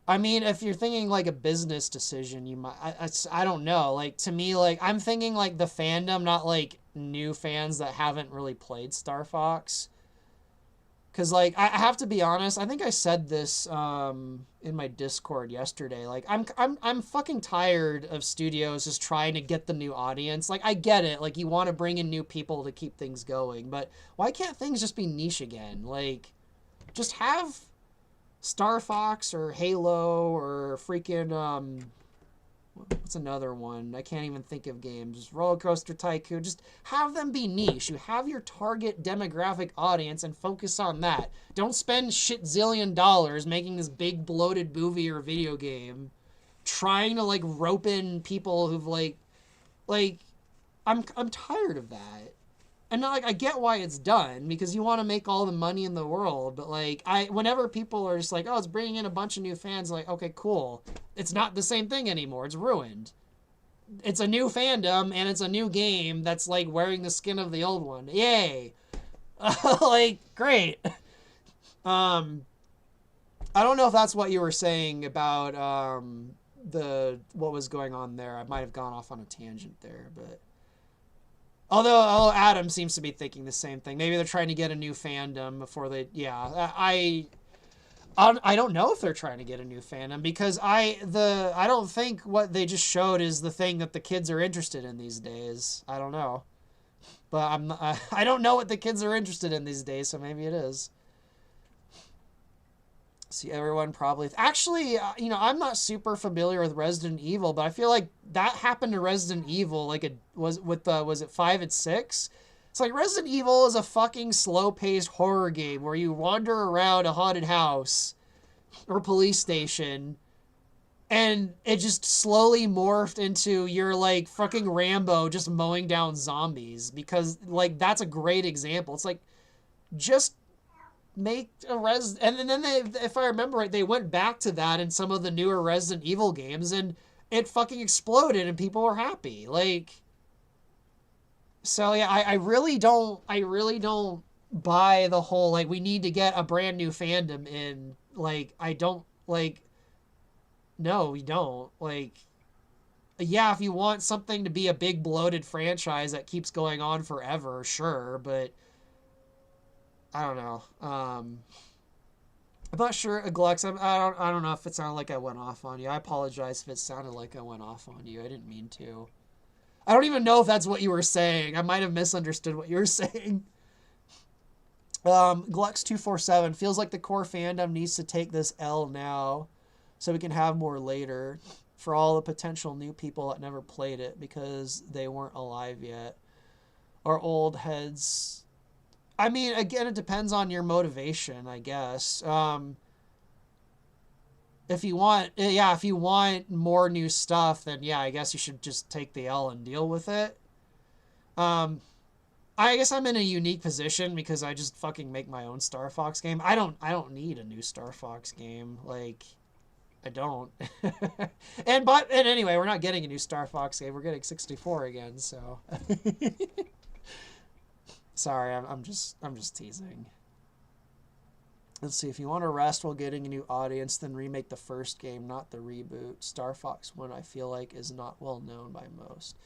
I mean, if you're thinking like a business decision, you might, I don't know. Like, to me, like, I'm thinking like the fandom, not like new fans that haven't really played Star Fox. Because, like, I have to be honest, I think I said this in my Discord yesterday. Like, I'm fucking tired of studios just trying to get the new audience. Like, I get it. Like, you want to bring in new people to keep things going. But why can't things just be niche again? Like, just have Star Fox or Halo or freaking... what's another one? I can't even think of games. Roller Coaster Tycoon. Just have them be niche. You have your target demographic audience and focus on that. Don't spend shit zillion dollars making this big bloated movie or video game trying to like rope in people who've like I'm tired of that. And like I get why it's done because you want to make all the money in the world, but like whenever people are just like, "Oh, it's bringing in a bunch of new fans," like, "Okay, cool." It's not the same thing anymore. It's ruined. It's a new fandom and it's a new game that's like wearing the skin of the old one. Yay. Like, great. I don't know if that's what you were saying about what was going on there. I might have gone off on a tangent there, but although Adam seems to be thinking the same thing. Maybe they're trying to get a new fandom before they... Yeah, I don't know if they're trying to get a new fandom because I don't think what they just showed is the thing that the kids are interested in these days. I don't know. But I don't know what the kids are interested in these days, so maybe it is. See, everyone probably... Actually, I'm not super familiar with Resident Evil, but I feel like that happened to Resident Evil, like was it 5 and 6? It's like Resident Evil is a fucking slow-paced horror game where you wander around a haunted house or police station, and it just slowly morphed into you're like fucking Rambo just mowing down zombies because, like, that's a great example. It's like, just... make a and then they, if I remember right, they went back to that in some of the newer Resident Evil games and it fucking exploded and people were happy. Like, so yeah, I really don't buy the whole, like, we need to get a brand new fandom in. Like, I don't, like, no, we don't. Like, yeah, if you want something to be a big bloated franchise that keeps going on forever, sure, but I don't know. I'm not sure, Glux. I don't know if it sounded like I went off on you. I apologize if it sounded like I went off on you. I didn't mean to. I don't even know if that's what you were saying. I might have misunderstood what you were saying. Glux247 feels like the core fandom needs to take this L now so we can have more later for all the potential new people that never played it because they weren't alive yet. Or old heads... I mean, again, it depends on your motivation, I guess. If you want more new stuff, then yeah, I guess you should just take the L and deal with it. I guess I'm in a unique position because I just fucking make my own Star Fox game. I don't need a new Star Fox game. Like, I don't. And anyway, we're not getting a new Star Fox game. We're getting 64 again, so. Sorry, I'm just teasing. Let's see, if you want to rest while getting a new audience, then remake the first game, not the reboot. Star Fox 1, I feel like, is not well known by most.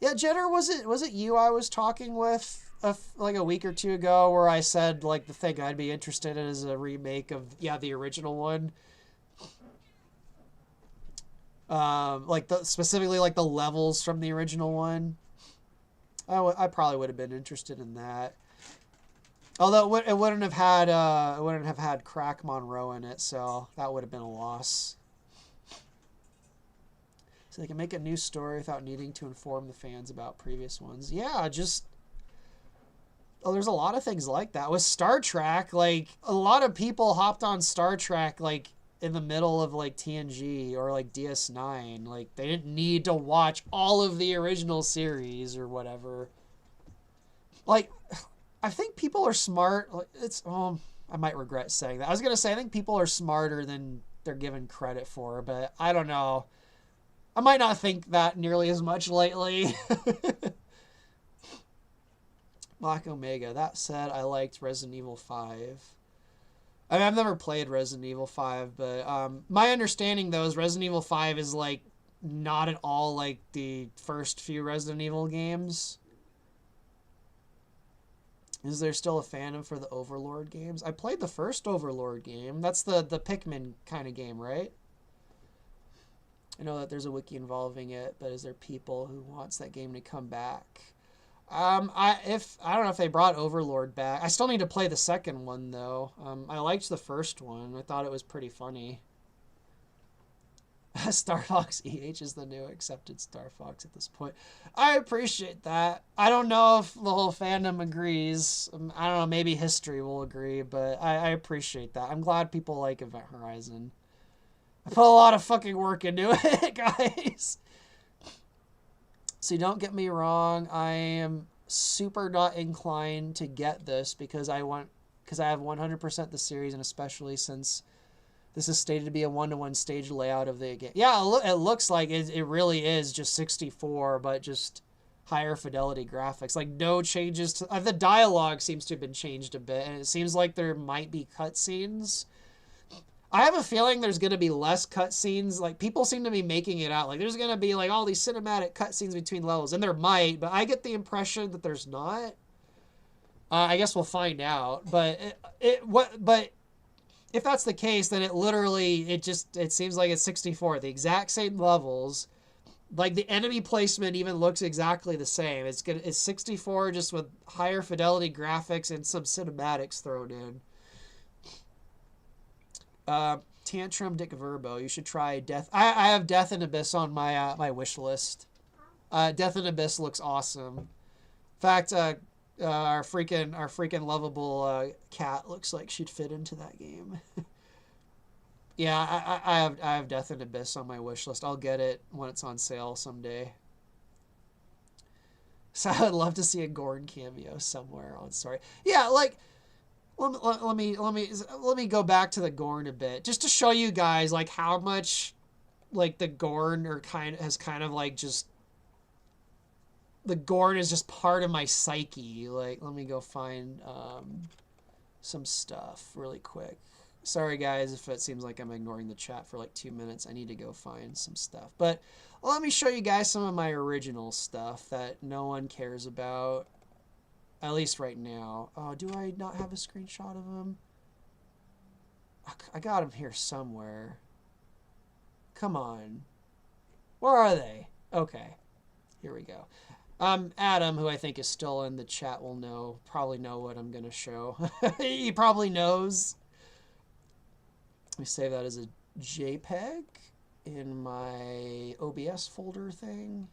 Yeah, Jenner, was it you I was talking with like a week or two ago where I said, like, the thing I'd be interested in is a remake of, the original one? Specifically like the levels from the original one. I probably would have been interested in that. Although it wouldn't have had Crack Monroe in it, so that would have been a loss. So they can make a new story without needing to inform the fans about previous ones. Yeah, just... Oh, there's a lot of things like that. With Star Trek, like, a lot of people hopped on Star Trek, like, in the middle of, like, TNG or, like, DS9. Like, they didn't need to watch all of the original series or whatever. Like, I think people are smart. It's, I might regret saying that. I was going to say, I think people are smarter than they're given credit for, but I don't know. I might not think that nearly as much lately. Black Omega. That said, I liked Resident Evil 5. I mean, I've never played Resident Evil 5, but my understanding, though, is Resident Evil 5 is, like, not at all like the first few Resident Evil games. Is there still a fandom for the Overlord games? I played the first Overlord game. That's the Pikmin kind of game, right? I know that there's a wiki involving it, but is there people who wants that game to come back? I don't know if they brought Overlord back. I still need to play the second one though. I liked the first one. I thought it was pretty funny. Star Fox EH is the new accepted Star Fox at this point. I appreciate that. I don't know if the whole fandom agrees. I don't know, maybe history will agree, but I appreciate that. I'm glad people like Event Horizon. I put a lot of fucking work into it, guys. So don't get me wrong, I am super not inclined to get this because I have 100% the series, and especially since this is stated to be a one-to-one stage layout of the game. Yeah, it looks like it really is just 64, but just higher fidelity graphics. Like, no changes to... the dialogue seems to have been changed a bit, and it seems like there might be cutscenes. I have a feeling there's going to be less cutscenes. Like, people seem to be making it out. Like, there's going to be, like, all these cinematic cutscenes between levels, and there might, but I get the impression that there's not. I guess we'll find out. But But if that's the case, then it seems like it's 64, the exact same levels. Like, the enemy placement even looks exactly the same. It's 64 just with higher fidelity graphics and some cinematics thrown in. Tantrum Dick Verbo, you should try Death. I have Death and Abyss on my my wish list. Death and Abyss looks awesome. In fact, our freaking lovable cat looks like she'd fit into that game. Yeah, I have Death and Abyss on my wish list. I'll get it when it's on sale someday. So I would love to see a Gorn cameo somewhere on Story. Yeah, like, let me go back to the Gorn a bit, just to show you guys like how much like the Gorn has kind of like just the Gorn is just part of my psyche. Like, let me go find some stuff really quick. Sorry guys if it seems like I'm ignoring the chat for like 2 minutes. I need to go find some stuff. But let me show you guys some of my original stuff that no one cares about. At least right now. Oh, do I not have a screenshot of them? I got them here somewhere. Come on. Where are they? Okay. Here we go. Adam, who I think is still in the chat, will probably know what I'm going to show. He probably knows. Let me save that as a JPEG in my OBS folder thing.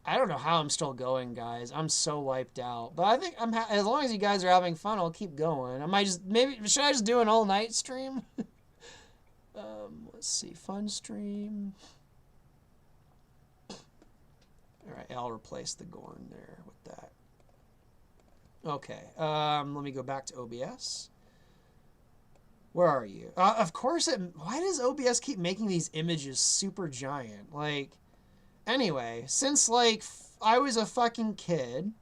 I don't know how I'm still going, guys. I'm so wiped out. But I think as long as you guys are having fun, I'll keep going. Should I just do an all-night stream? Let's see. Funstream. Alright, I'll replace the Gorn there with that. Okay. Let me go back to OBS. Where are you? Of course why does OBS keep making these images super giant? Like... Anyway, since, like, I was a fucking kid,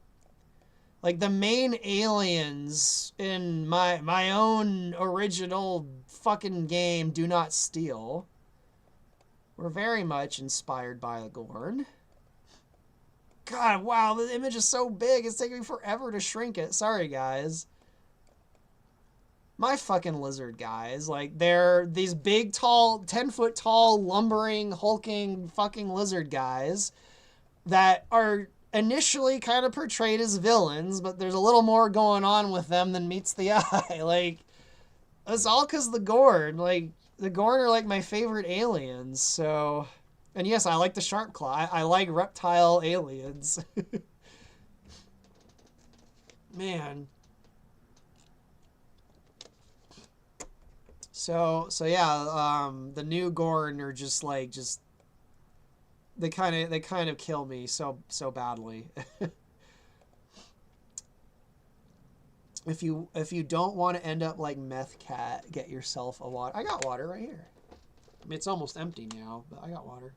like, the main aliens in my own original fucking game, Do Not Steal, were very much inspired by the Gorn. God, wow, the image is so big, it's taking me forever to shrink it. Sorry, guys. My fucking lizard guys, like, they're these big, tall, 10-foot tall, lumbering, hulking fucking lizard guys that are initially kind of portrayed as villains, but there's a little more going on with them than meets the eye. Like, it's all because of the Gorn. Like, the Gorn are like my favorite aliens, so... And yes, I like the Sharp Claw. I like reptile aliens. Man. So yeah, the new Gorn are just they kind of kill me so badly. If you don't want to end up like Meth Cat, get yourself a water. I got water right here. I mean, it's almost empty now, but I got water.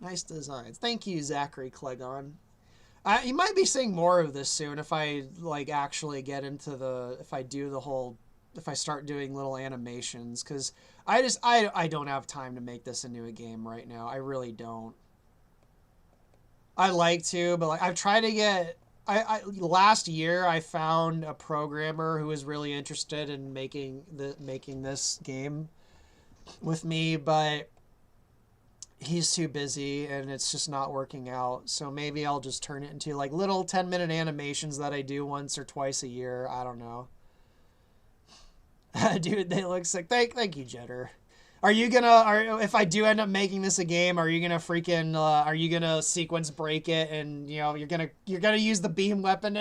Nice designs. Thank you, Zachary Clegon. You might be seeing more of this soon if I like actually get into if I start doing little animations, because I don't have time to make this into a game right now. I really don't. I like to, but like I've tried to get. Last year I found a programmer who was really interested in making this game with me, but he's too busy and it's just not working out. So maybe I'll just turn it into like little 10-minute animations that I do once or twice a year. I don't know. Dude, they look sick. Thank you, Jetter. Are you gonna, if I do end up making this a game, are you gonna are you gonna sequence break it and, you know, you're gonna use the beam weapon?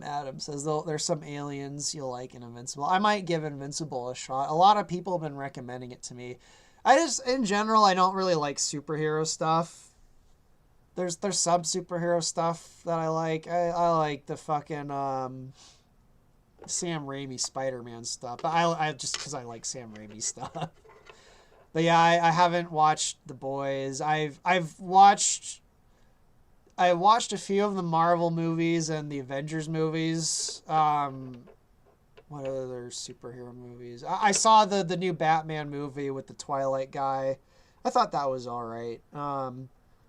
Adam says there's some aliens you'll like in Invincible. I might give Invincible a shot. A lot of people have been recommending it to me. In general, I don't really like superhero stuff. There's some superhero stuff that I like. I like the fucking Sam Raimi Spider-Man stuff. But I just because I like Sam Raimi stuff. But yeah, I haven't watched The Boys. I watched a few of the Marvel movies and the Avengers movies. What other superhero movies? I saw the new Batman movie with the Twilight guy. I thought that was all right. I'm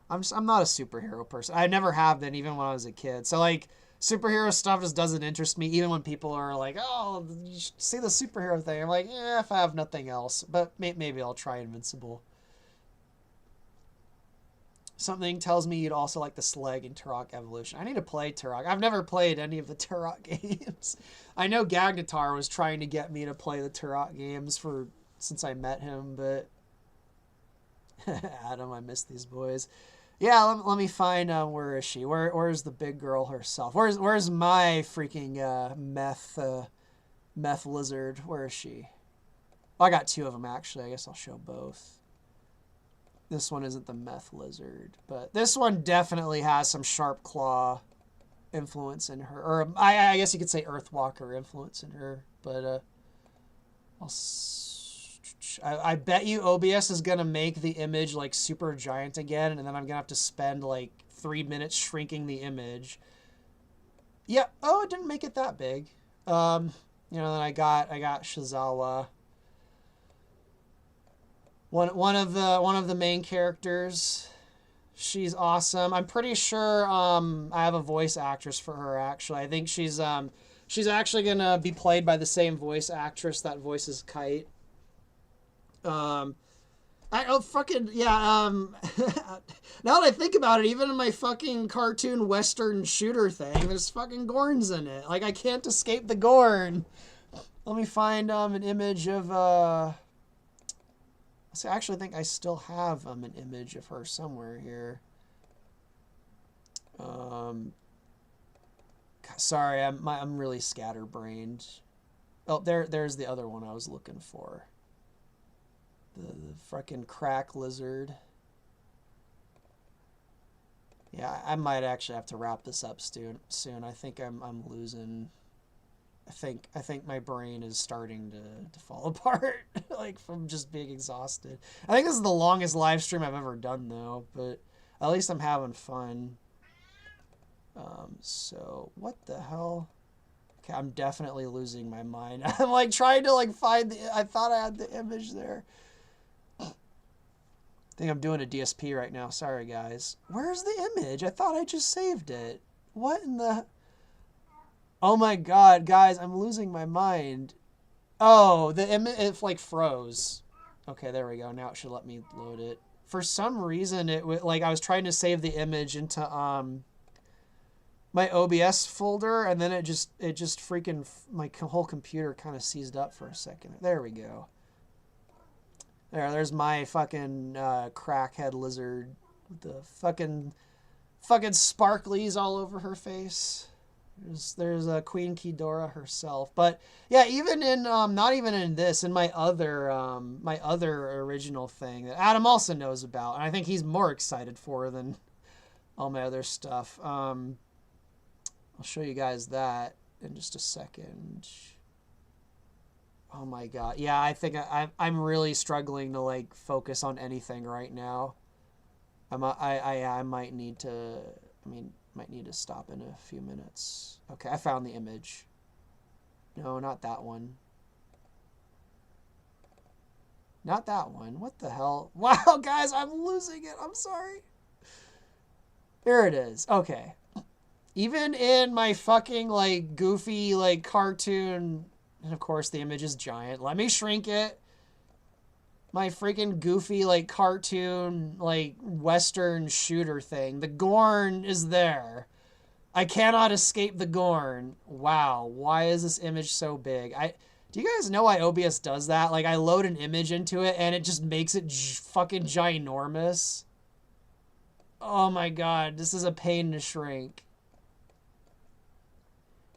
not a superhero person. I never have been, even when I was a kid. So like superhero stuff just doesn't interest me, even when people are like, "Oh, you should see the superhero thing." I'm like, "Yeah, if I have nothing else." But maybe I'll try Invincible. Something tells me you'd also like the Slag and Turok Evolution. I need to play Turok. I've never played any of the Turok games. I know Gagnatar was trying to get me to play the Turok games since I met him, but Adam, I miss these boys. Yeah, let me find where is she? Where's the big girl herself? Where's my freaking meth lizard? Where is she? Oh, I got two of them actually. I guess I'll show both. This one isn't the meth lizard, but this one definitely has some Sharp Claw influence in her, or I guess you could say Earthwalker influence in her. But I bet you OBS is gonna make the image like super giant again, and then I'm gonna have to spend like 3 minutes shrinking the image. Yeah. Oh, it didn't make it that big. You know, then I got Shizawa. One of the main characters. She's awesome. I'm pretty sure I have a voice actress for her actually. I think she's actually gonna be played by the same voice actress that voices Kite. Now that I think about it, even in my fucking cartoon western shooter thing, there's fucking Gorns in it. Like I can't escape the Gorn. Let me find an image of I actually think I still have an image of her somewhere here. Sorry, I'm really scatterbrained. Oh, there's the other one I was looking for. The frickin' crack lizard. Yeah, I might actually have to wrap this up soon. I think I'm losing. I think my brain is starting to fall apart, like from just being exhausted. I think this is the longest live stream I've ever done though, but at least I'm having fun. So what the hell? Okay, I'm definitely losing my mind. I'm like trying to like find I thought I had the image there. I think I'm doing a DSP right now. Sorry guys. Where's the image? I thought I just saved it. What in the... Oh my god, guys, I'm losing my mind. Oh, the image, it like froze. Okay, there we go. Now it should let me load it. For some reason, like I was trying to save the image into my OBS folder, and then it just freaking, my whole computer kind of seized up for a second. There we go. There's my fucking crackhead lizard with the fucking sparklies all over her face. There's Queen Ghidorah herself. But yeah, even in not even in this, in my other original thing that Adam also knows about, and I think he's more excited for than all my other stuff. I'll show you guys that in just a second. Oh my god. Yeah, I think I'm really struggling to like focus on anything right now. I might need to stop in a few minutes. Okay, I found the image. No, not that one. Not that one. What the hell? Wow, guys, I'm losing it. I'm sorry. There it is. Okay. Even in my fucking like goofy like cartoon, and of course the image is giant. Let me shrink it. My freaking goofy like cartoon like western shooter thing. The Gorn is there. I cannot escape the Gorn. Wow, why is this image so big? Do you guys know why OBS does that? Like I load an image into it and it just makes it fucking ginormous. Oh my god, this is a pain to shrink.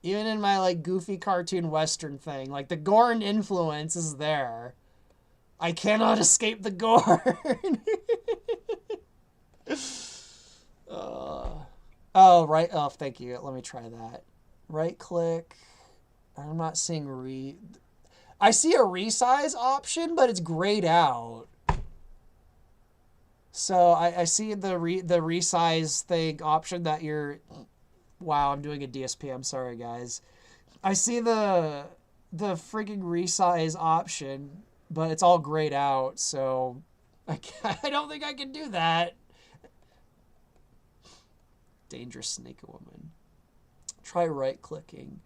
Even in my like goofy cartoon western thing, like the Gorn influence is there. I cannot escape the Gorn. Oh, right. Oh, thank you. Let me try that. Right click. I'm not seeing I see a resize option, but it's grayed out. So I see the resize thing option that you're... Wow, I'm doing a DSP. I'm sorry, guys. I see the freaking resize option, but it's all grayed out, so I don't think I can do that. Dangerous snake woman. Try right clicking.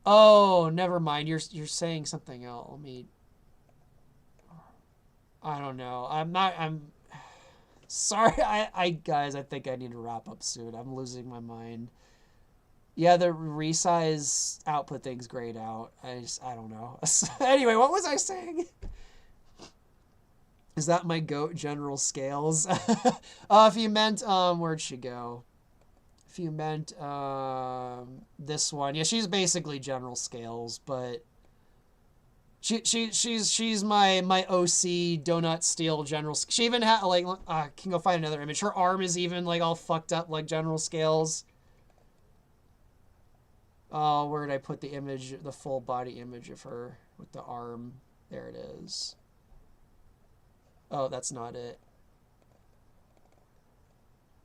Oh, never mind. You're saying something else. Let me... I don't know. I'm sorry. Guys, I think I need to wrap up soon. I'm losing my mind. Yeah, the resize output thing's grayed out. I don't know. Anyway, what was I saying? Is that my goat general scales? If you meant, where'd she go? If you meant, this one. Yeah, she's basically general scales, but she's my OC donut steel general. She even had, like, I can go find another image. Her arm is even, like, all fucked up like general scales. Oh, where did I put the image, the full body image of her with the arm? There it is. Oh, that's not it.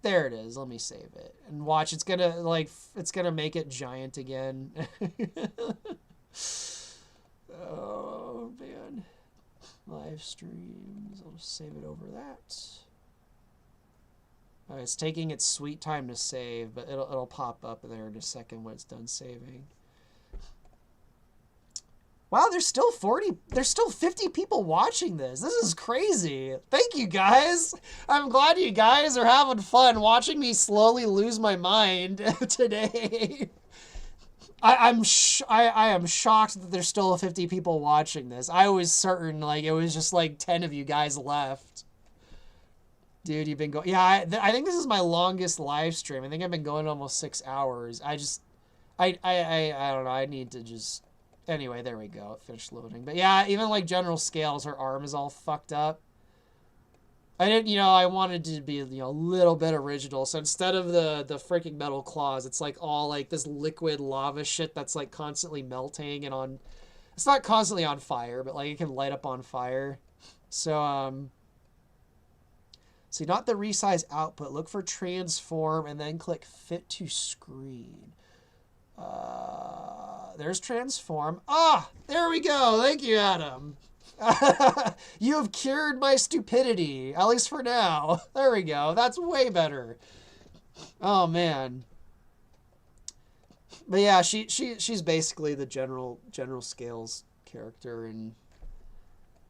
There it is. Let me save it. And watch, it's gonna make it giant again. Oh, man. Live streams. I'll just save it over that. It's taking its sweet time to save, but it'll pop up there in a second when it's done saving. Wow, there's still 50 people watching this. This is crazy. Thank you, guys. I'm glad you guys are having fun watching me slowly lose my mind today. I am shocked that there's still 50 people watching this. I was certain like it was just like 10 of you guys left. Dude, you've been going... Yeah, I think this is my longest live stream. I think I've been going almost 6 hours. I don't know. I need to just... Anyway, there we go. It finished loading. But yeah, even like general scales, her arm is all fucked up. I didn't, I wanted to be, a little bit original. So instead of the freaking metal claws, it's like all like this liquid lava shit that's like constantly melting and on... It's not constantly on fire, but like it can light up on fire. So, see, not the resize output. Look for transform and then click fit to screen. There's transform. Ah, there we go. Thank you, Adam. You have cured my stupidity, at least for now. There we go. That's way better. Oh man. But yeah, she's basically the general scales character in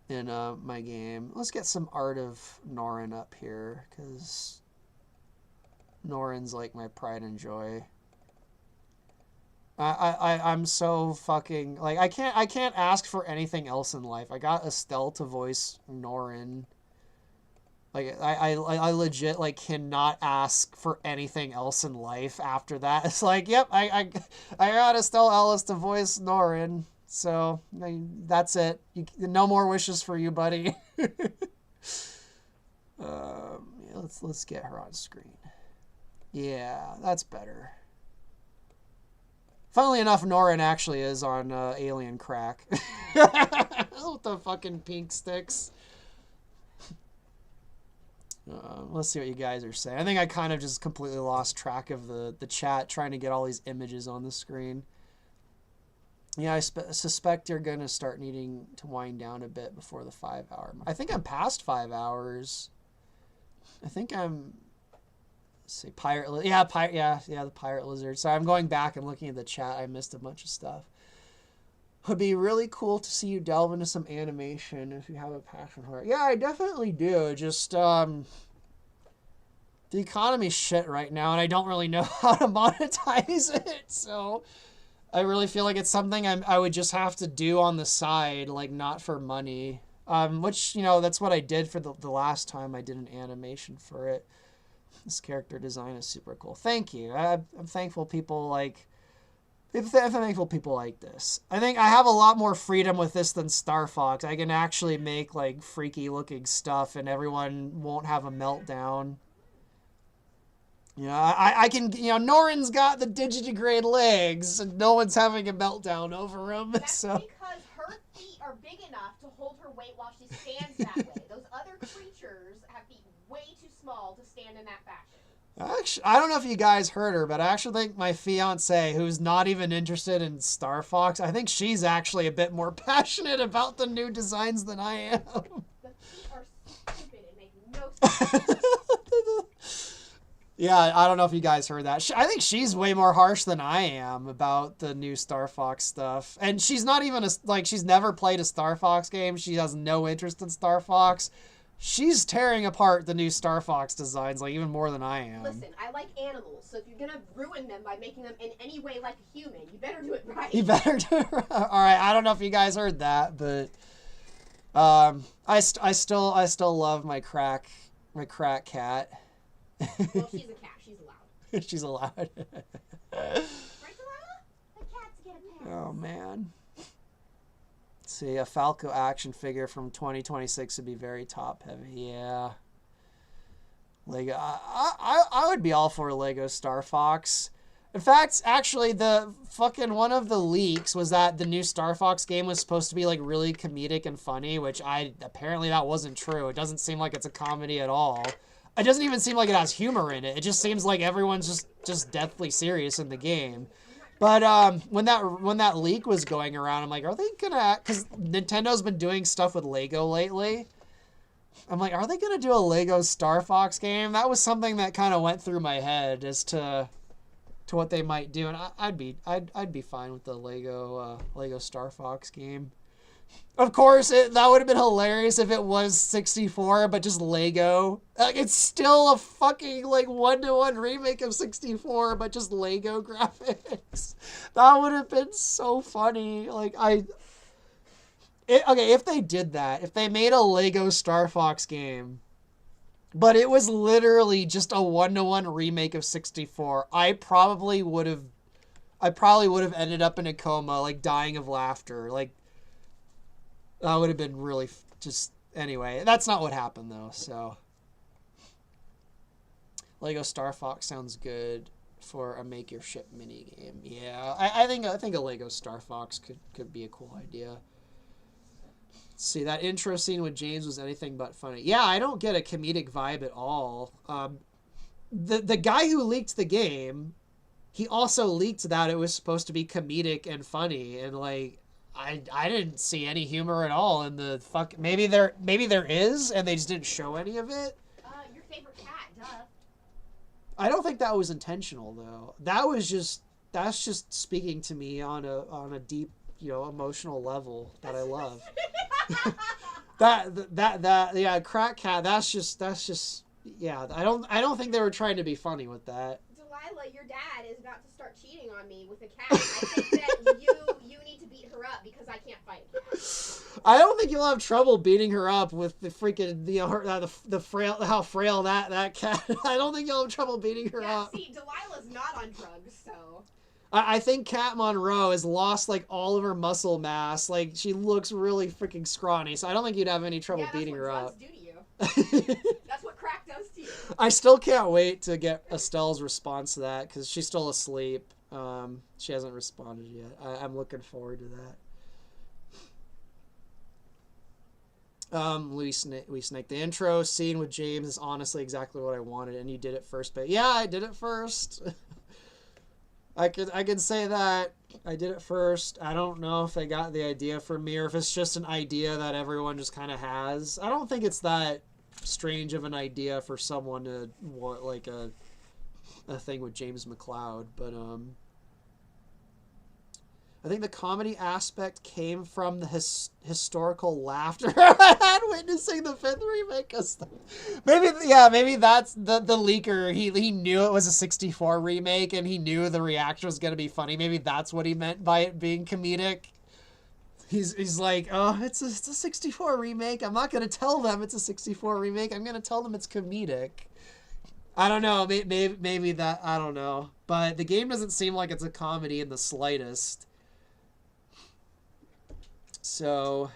my game. Let's get some art of Norin up here, because Norin's like my pride and joy. I'm so fucking like I can't ask for anything else in life. I got Estelle to voice Norin. Like I legit like cannot ask for anything else in life after that. It's like, yep, I got Estelle Ellis to voice Norin. So that's it. No more wishes for you, buddy. Yeah, let's get her on screen. Yeah, that's better. Funnily enough, Norin actually is on Alien Crack. With the fucking pink sticks. Let's see what you guys are saying. I think I kind of just completely lost track of the chat trying to get all these images on the screen. Yeah, I suspect you're going to start needing to wind down a bit before the 5 hour. I think I'm past 5 hours. I think I'm... Let's see, Pirate... Yeah, the Pirate Lizard. So I'm going back and looking at the chat. I missed a bunch of stuff. Would be really cool to see you delve into some animation if you have a passion for it. Yeah, I definitely do. Just, the economy's shit right now, and I don't really know how to monetize it, so... I really feel like it's something I would just have to do on the side, like, not for money. Which, you know, that's what I did for the last time I did an animation for it. This character design is super cool. Thank you. I'm thankful people like... I'm thankful people like this. I think I have a lot more freedom with this than Star Fox. I can actually make, like, freaky-looking stuff, and everyone won't have a meltdown. You know, I can, you know, Norin's got the digitigrade legs, and no one's having a meltdown over him. That's so. because her feet are big enough to hold her weight while she stands that way. Those other creatures have feet way too small to stand in that fashion. Actually, I don't know if you guys heard her, but I actually think my fiance, who's not even interested in Star Fox, I think she's actually a bit more passionate about the new designs than I am. The feet are stupid and make no sense. Yeah, I don't know if you guys heard that. I think she's way more harsh than I am about the new Star Fox stuff. And she's not even, she's never played a Star Fox game. She has no interest in Star Fox. She's tearing apart the new Star Fox designs, like, even more than I am. Listen, I like animals, so if you're gonna ruin them by making them in any way like a human, you better do it right. You better do it right. All right, I don't know if you guys heard that, but I still love my crack cat. Well, she's a cat. She's allowed. She's allowed. Right, Delilah? The cats get a pass. Oh, man. Let's see, a Falco action figure from 2026 would be very top-heavy. Yeah. Lego. I would be all for Lego Star Fox. In fact, actually, the fucking one of the leaks was that the new Star Fox game was supposed to be, like, really comedic and funny, which apparently that wasn't true. It doesn't seem like it's a comedy at all. It doesn't even seem like it has humor in it. It just seems like everyone's just deathly serious in the game. But when that leak was going around, I'm like, are they gonna... Because Nintendo's been doing stuff with Lego lately. I'm like, are they gonna do a Lego Star Fox game? That was something that kind of went through my head as to what they might do, and I'd be fine with the Lego Star Fox game. Of course, that would have been hilarious if it was 64, but just Lego. Like, it's still a fucking, like, 1-to-1 remake of 64, but just Lego graphics. That would have been so funny. Like, okay, if they did that, if they made a Lego Star Fox game, but it was literally just a 1-to-1 remake of 64, I probably would have ended up in a coma, like, dying of laughter. Like, that would have been really just... Anyway, that's not what happened, though, so... Lego Star Fox sounds good for a make-your-ship minigame. Yeah, I think a Lego Star Fox could be a cool idea. Let's see, that intro scene with James was anything but funny. Yeah, I don't get a comedic vibe at all. The guy who leaked the game, he also leaked that it was supposed to be comedic and funny, and, like... I didn't see any humor at all in the fuck. Maybe there is, and they just didn't show any of it. Your favorite cat, duh. I don't think that was intentional, though. That's just speaking to me on a deep, emotional level that I love. Yeah, crack cat. That's just yeah. I don't think they were trying to be funny with that. Delilah, Delilah, your dad, is about to start cheating on me with a cat, I think that you need to beat her up because I can't fight a cat. I don't think you'll have trouble beating her up with the freaking the frail how frail that cat. I don't think you'll have trouble beating her up. See, Delilah's not on drugs, so. I think Kat Monroe has lost like all of her muscle mass. Like she looks really freaking scrawny, so I don't think you'd have any trouble beating her up. Do to you. That's what crack does to you. I still can't wait to get Estelle's response to that because she's still asleep. She hasn't responded yet. I'm looking forward to that. Louis Snake. The intro scene with James is honestly exactly what I wanted, and you did it first. But yeah, I did it first. I could say that I did it first. I don't know if they got the idea from me or if it's just an idea that everyone just kind of has. I don't think it's that strange of an idea for someone to want like a thing with James McLeod, but I think the comedy aspect came from the historical laughter I had witnessing the 5th remake. Maybe that's the leaker. He knew it was a 64 remake and he knew the reaction was going to be funny. Maybe that's what he meant by it being comedic. He's like, oh, it's a 64 remake. I'm not going to tell them it's a 64 remake. I'm going to tell them it's comedic. I don't know. Maybe that, I don't know. But the game doesn't seem like it's a comedy in the slightest. So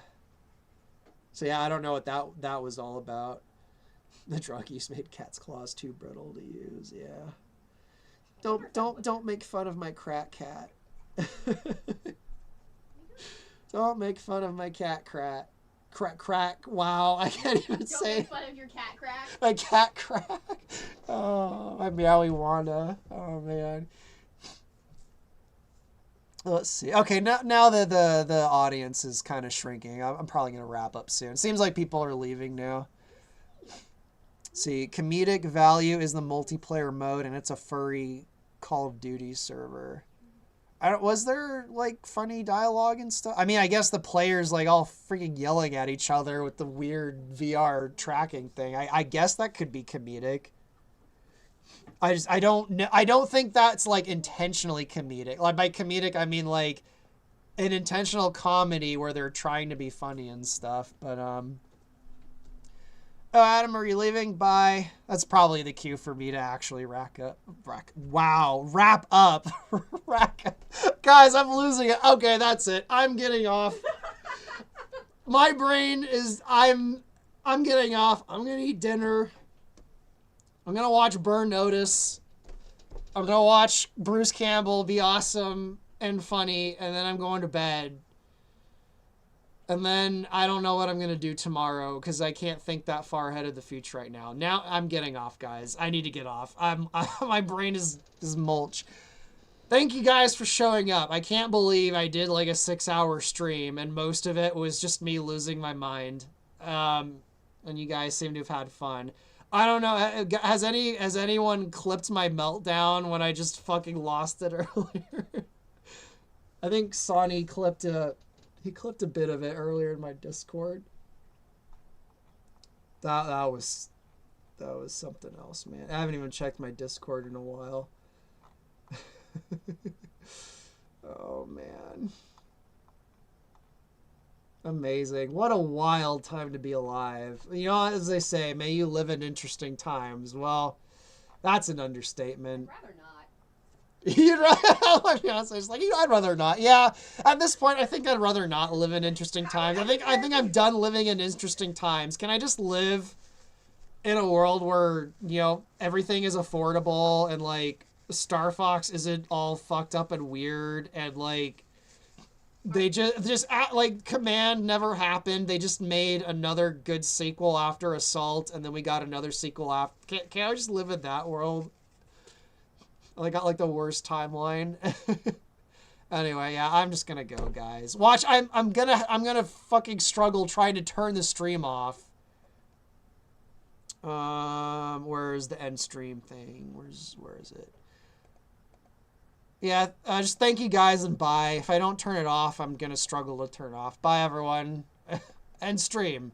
yeah, I don't know what that was all about. The drug use made cat's claws too brittle to use. Yeah. Don't make fun of my crack cat. Don't make fun of my cat crack. Crack. Wow, I can't even say. Don't make fun of your cat crack. My cat crack. Oh, my meowie Wanda. Oh man. Let's see. Okay, now that the audience is kind of shrinking, I'm probably going to wrap up soon. Seems like people are leaving now. See, comedic value is the multiplayer mode, and it's a furry Call of Duty server. Was there, like, funny dialogue and stuff? I mean, I guess the players, like, all freaking yelling at each other with the weird VR tracking thing. I guess that could be comedic. I don't think that's like intentionally comedic. Like by comedic, I mean like an intentional comedy where they're trying to be funny and stuff. But oh, Adam, are you leaving? Bye. That's probably the cue for me to actually wrap up. Guys, I'm losing it. Okay, that's it. I'm getting off. My brain is I'm getting off. I'm gonna eat dinner. I'm going to watch Burn Notice. I'm going to watch Bruce Campbell be awesome and funny, and then I'm going to bed. And then I don't know what I'm going to do tomorrow because I can't think that far ahead of the future right now. Now I'm getting off, guys. I need to get off. My brain is mulch. Thank you guys for showing up. I can't believe I did like a 6-hour stream, and most of it was just me losing my mind. And you guys seem to have had fun. I don't know. Has anyone clipped my meltdown when I just fucking lost it earlier? I think Sonny clipped a bit of it earlier in my Discord. That was something else, man. I haven't even checked my Discord in a while. Oh man. Amazing. What a wild time to be alive. You know, as they say, may you live in interesting times. Well, that's an understatement. I'd rather not. You'd rather, my fiance's like, I'd rather not. Yeah, at this point, I think I'd rather not live in interesting times. I think I'm done living in interesting times. Can I just live in a world where, you know, everything is affordable and, like, Star Fox isn't all fucked up and weird and, like, they just like Command never happened. They just made another good sequel after Assault, and then we got another sequel after. Can I just live in that world? I got like the worst timeline. Anyway, yeah, I'm just gonna go, guys. Watch, I'm gonna fucking struggle trying to turn the stream off. Where's the end stream thing? Where is it? Yeah, just thank you guys and bye. If I don't turn it off, I'm going to struggle to turn it off. Bye, everyone. End stream.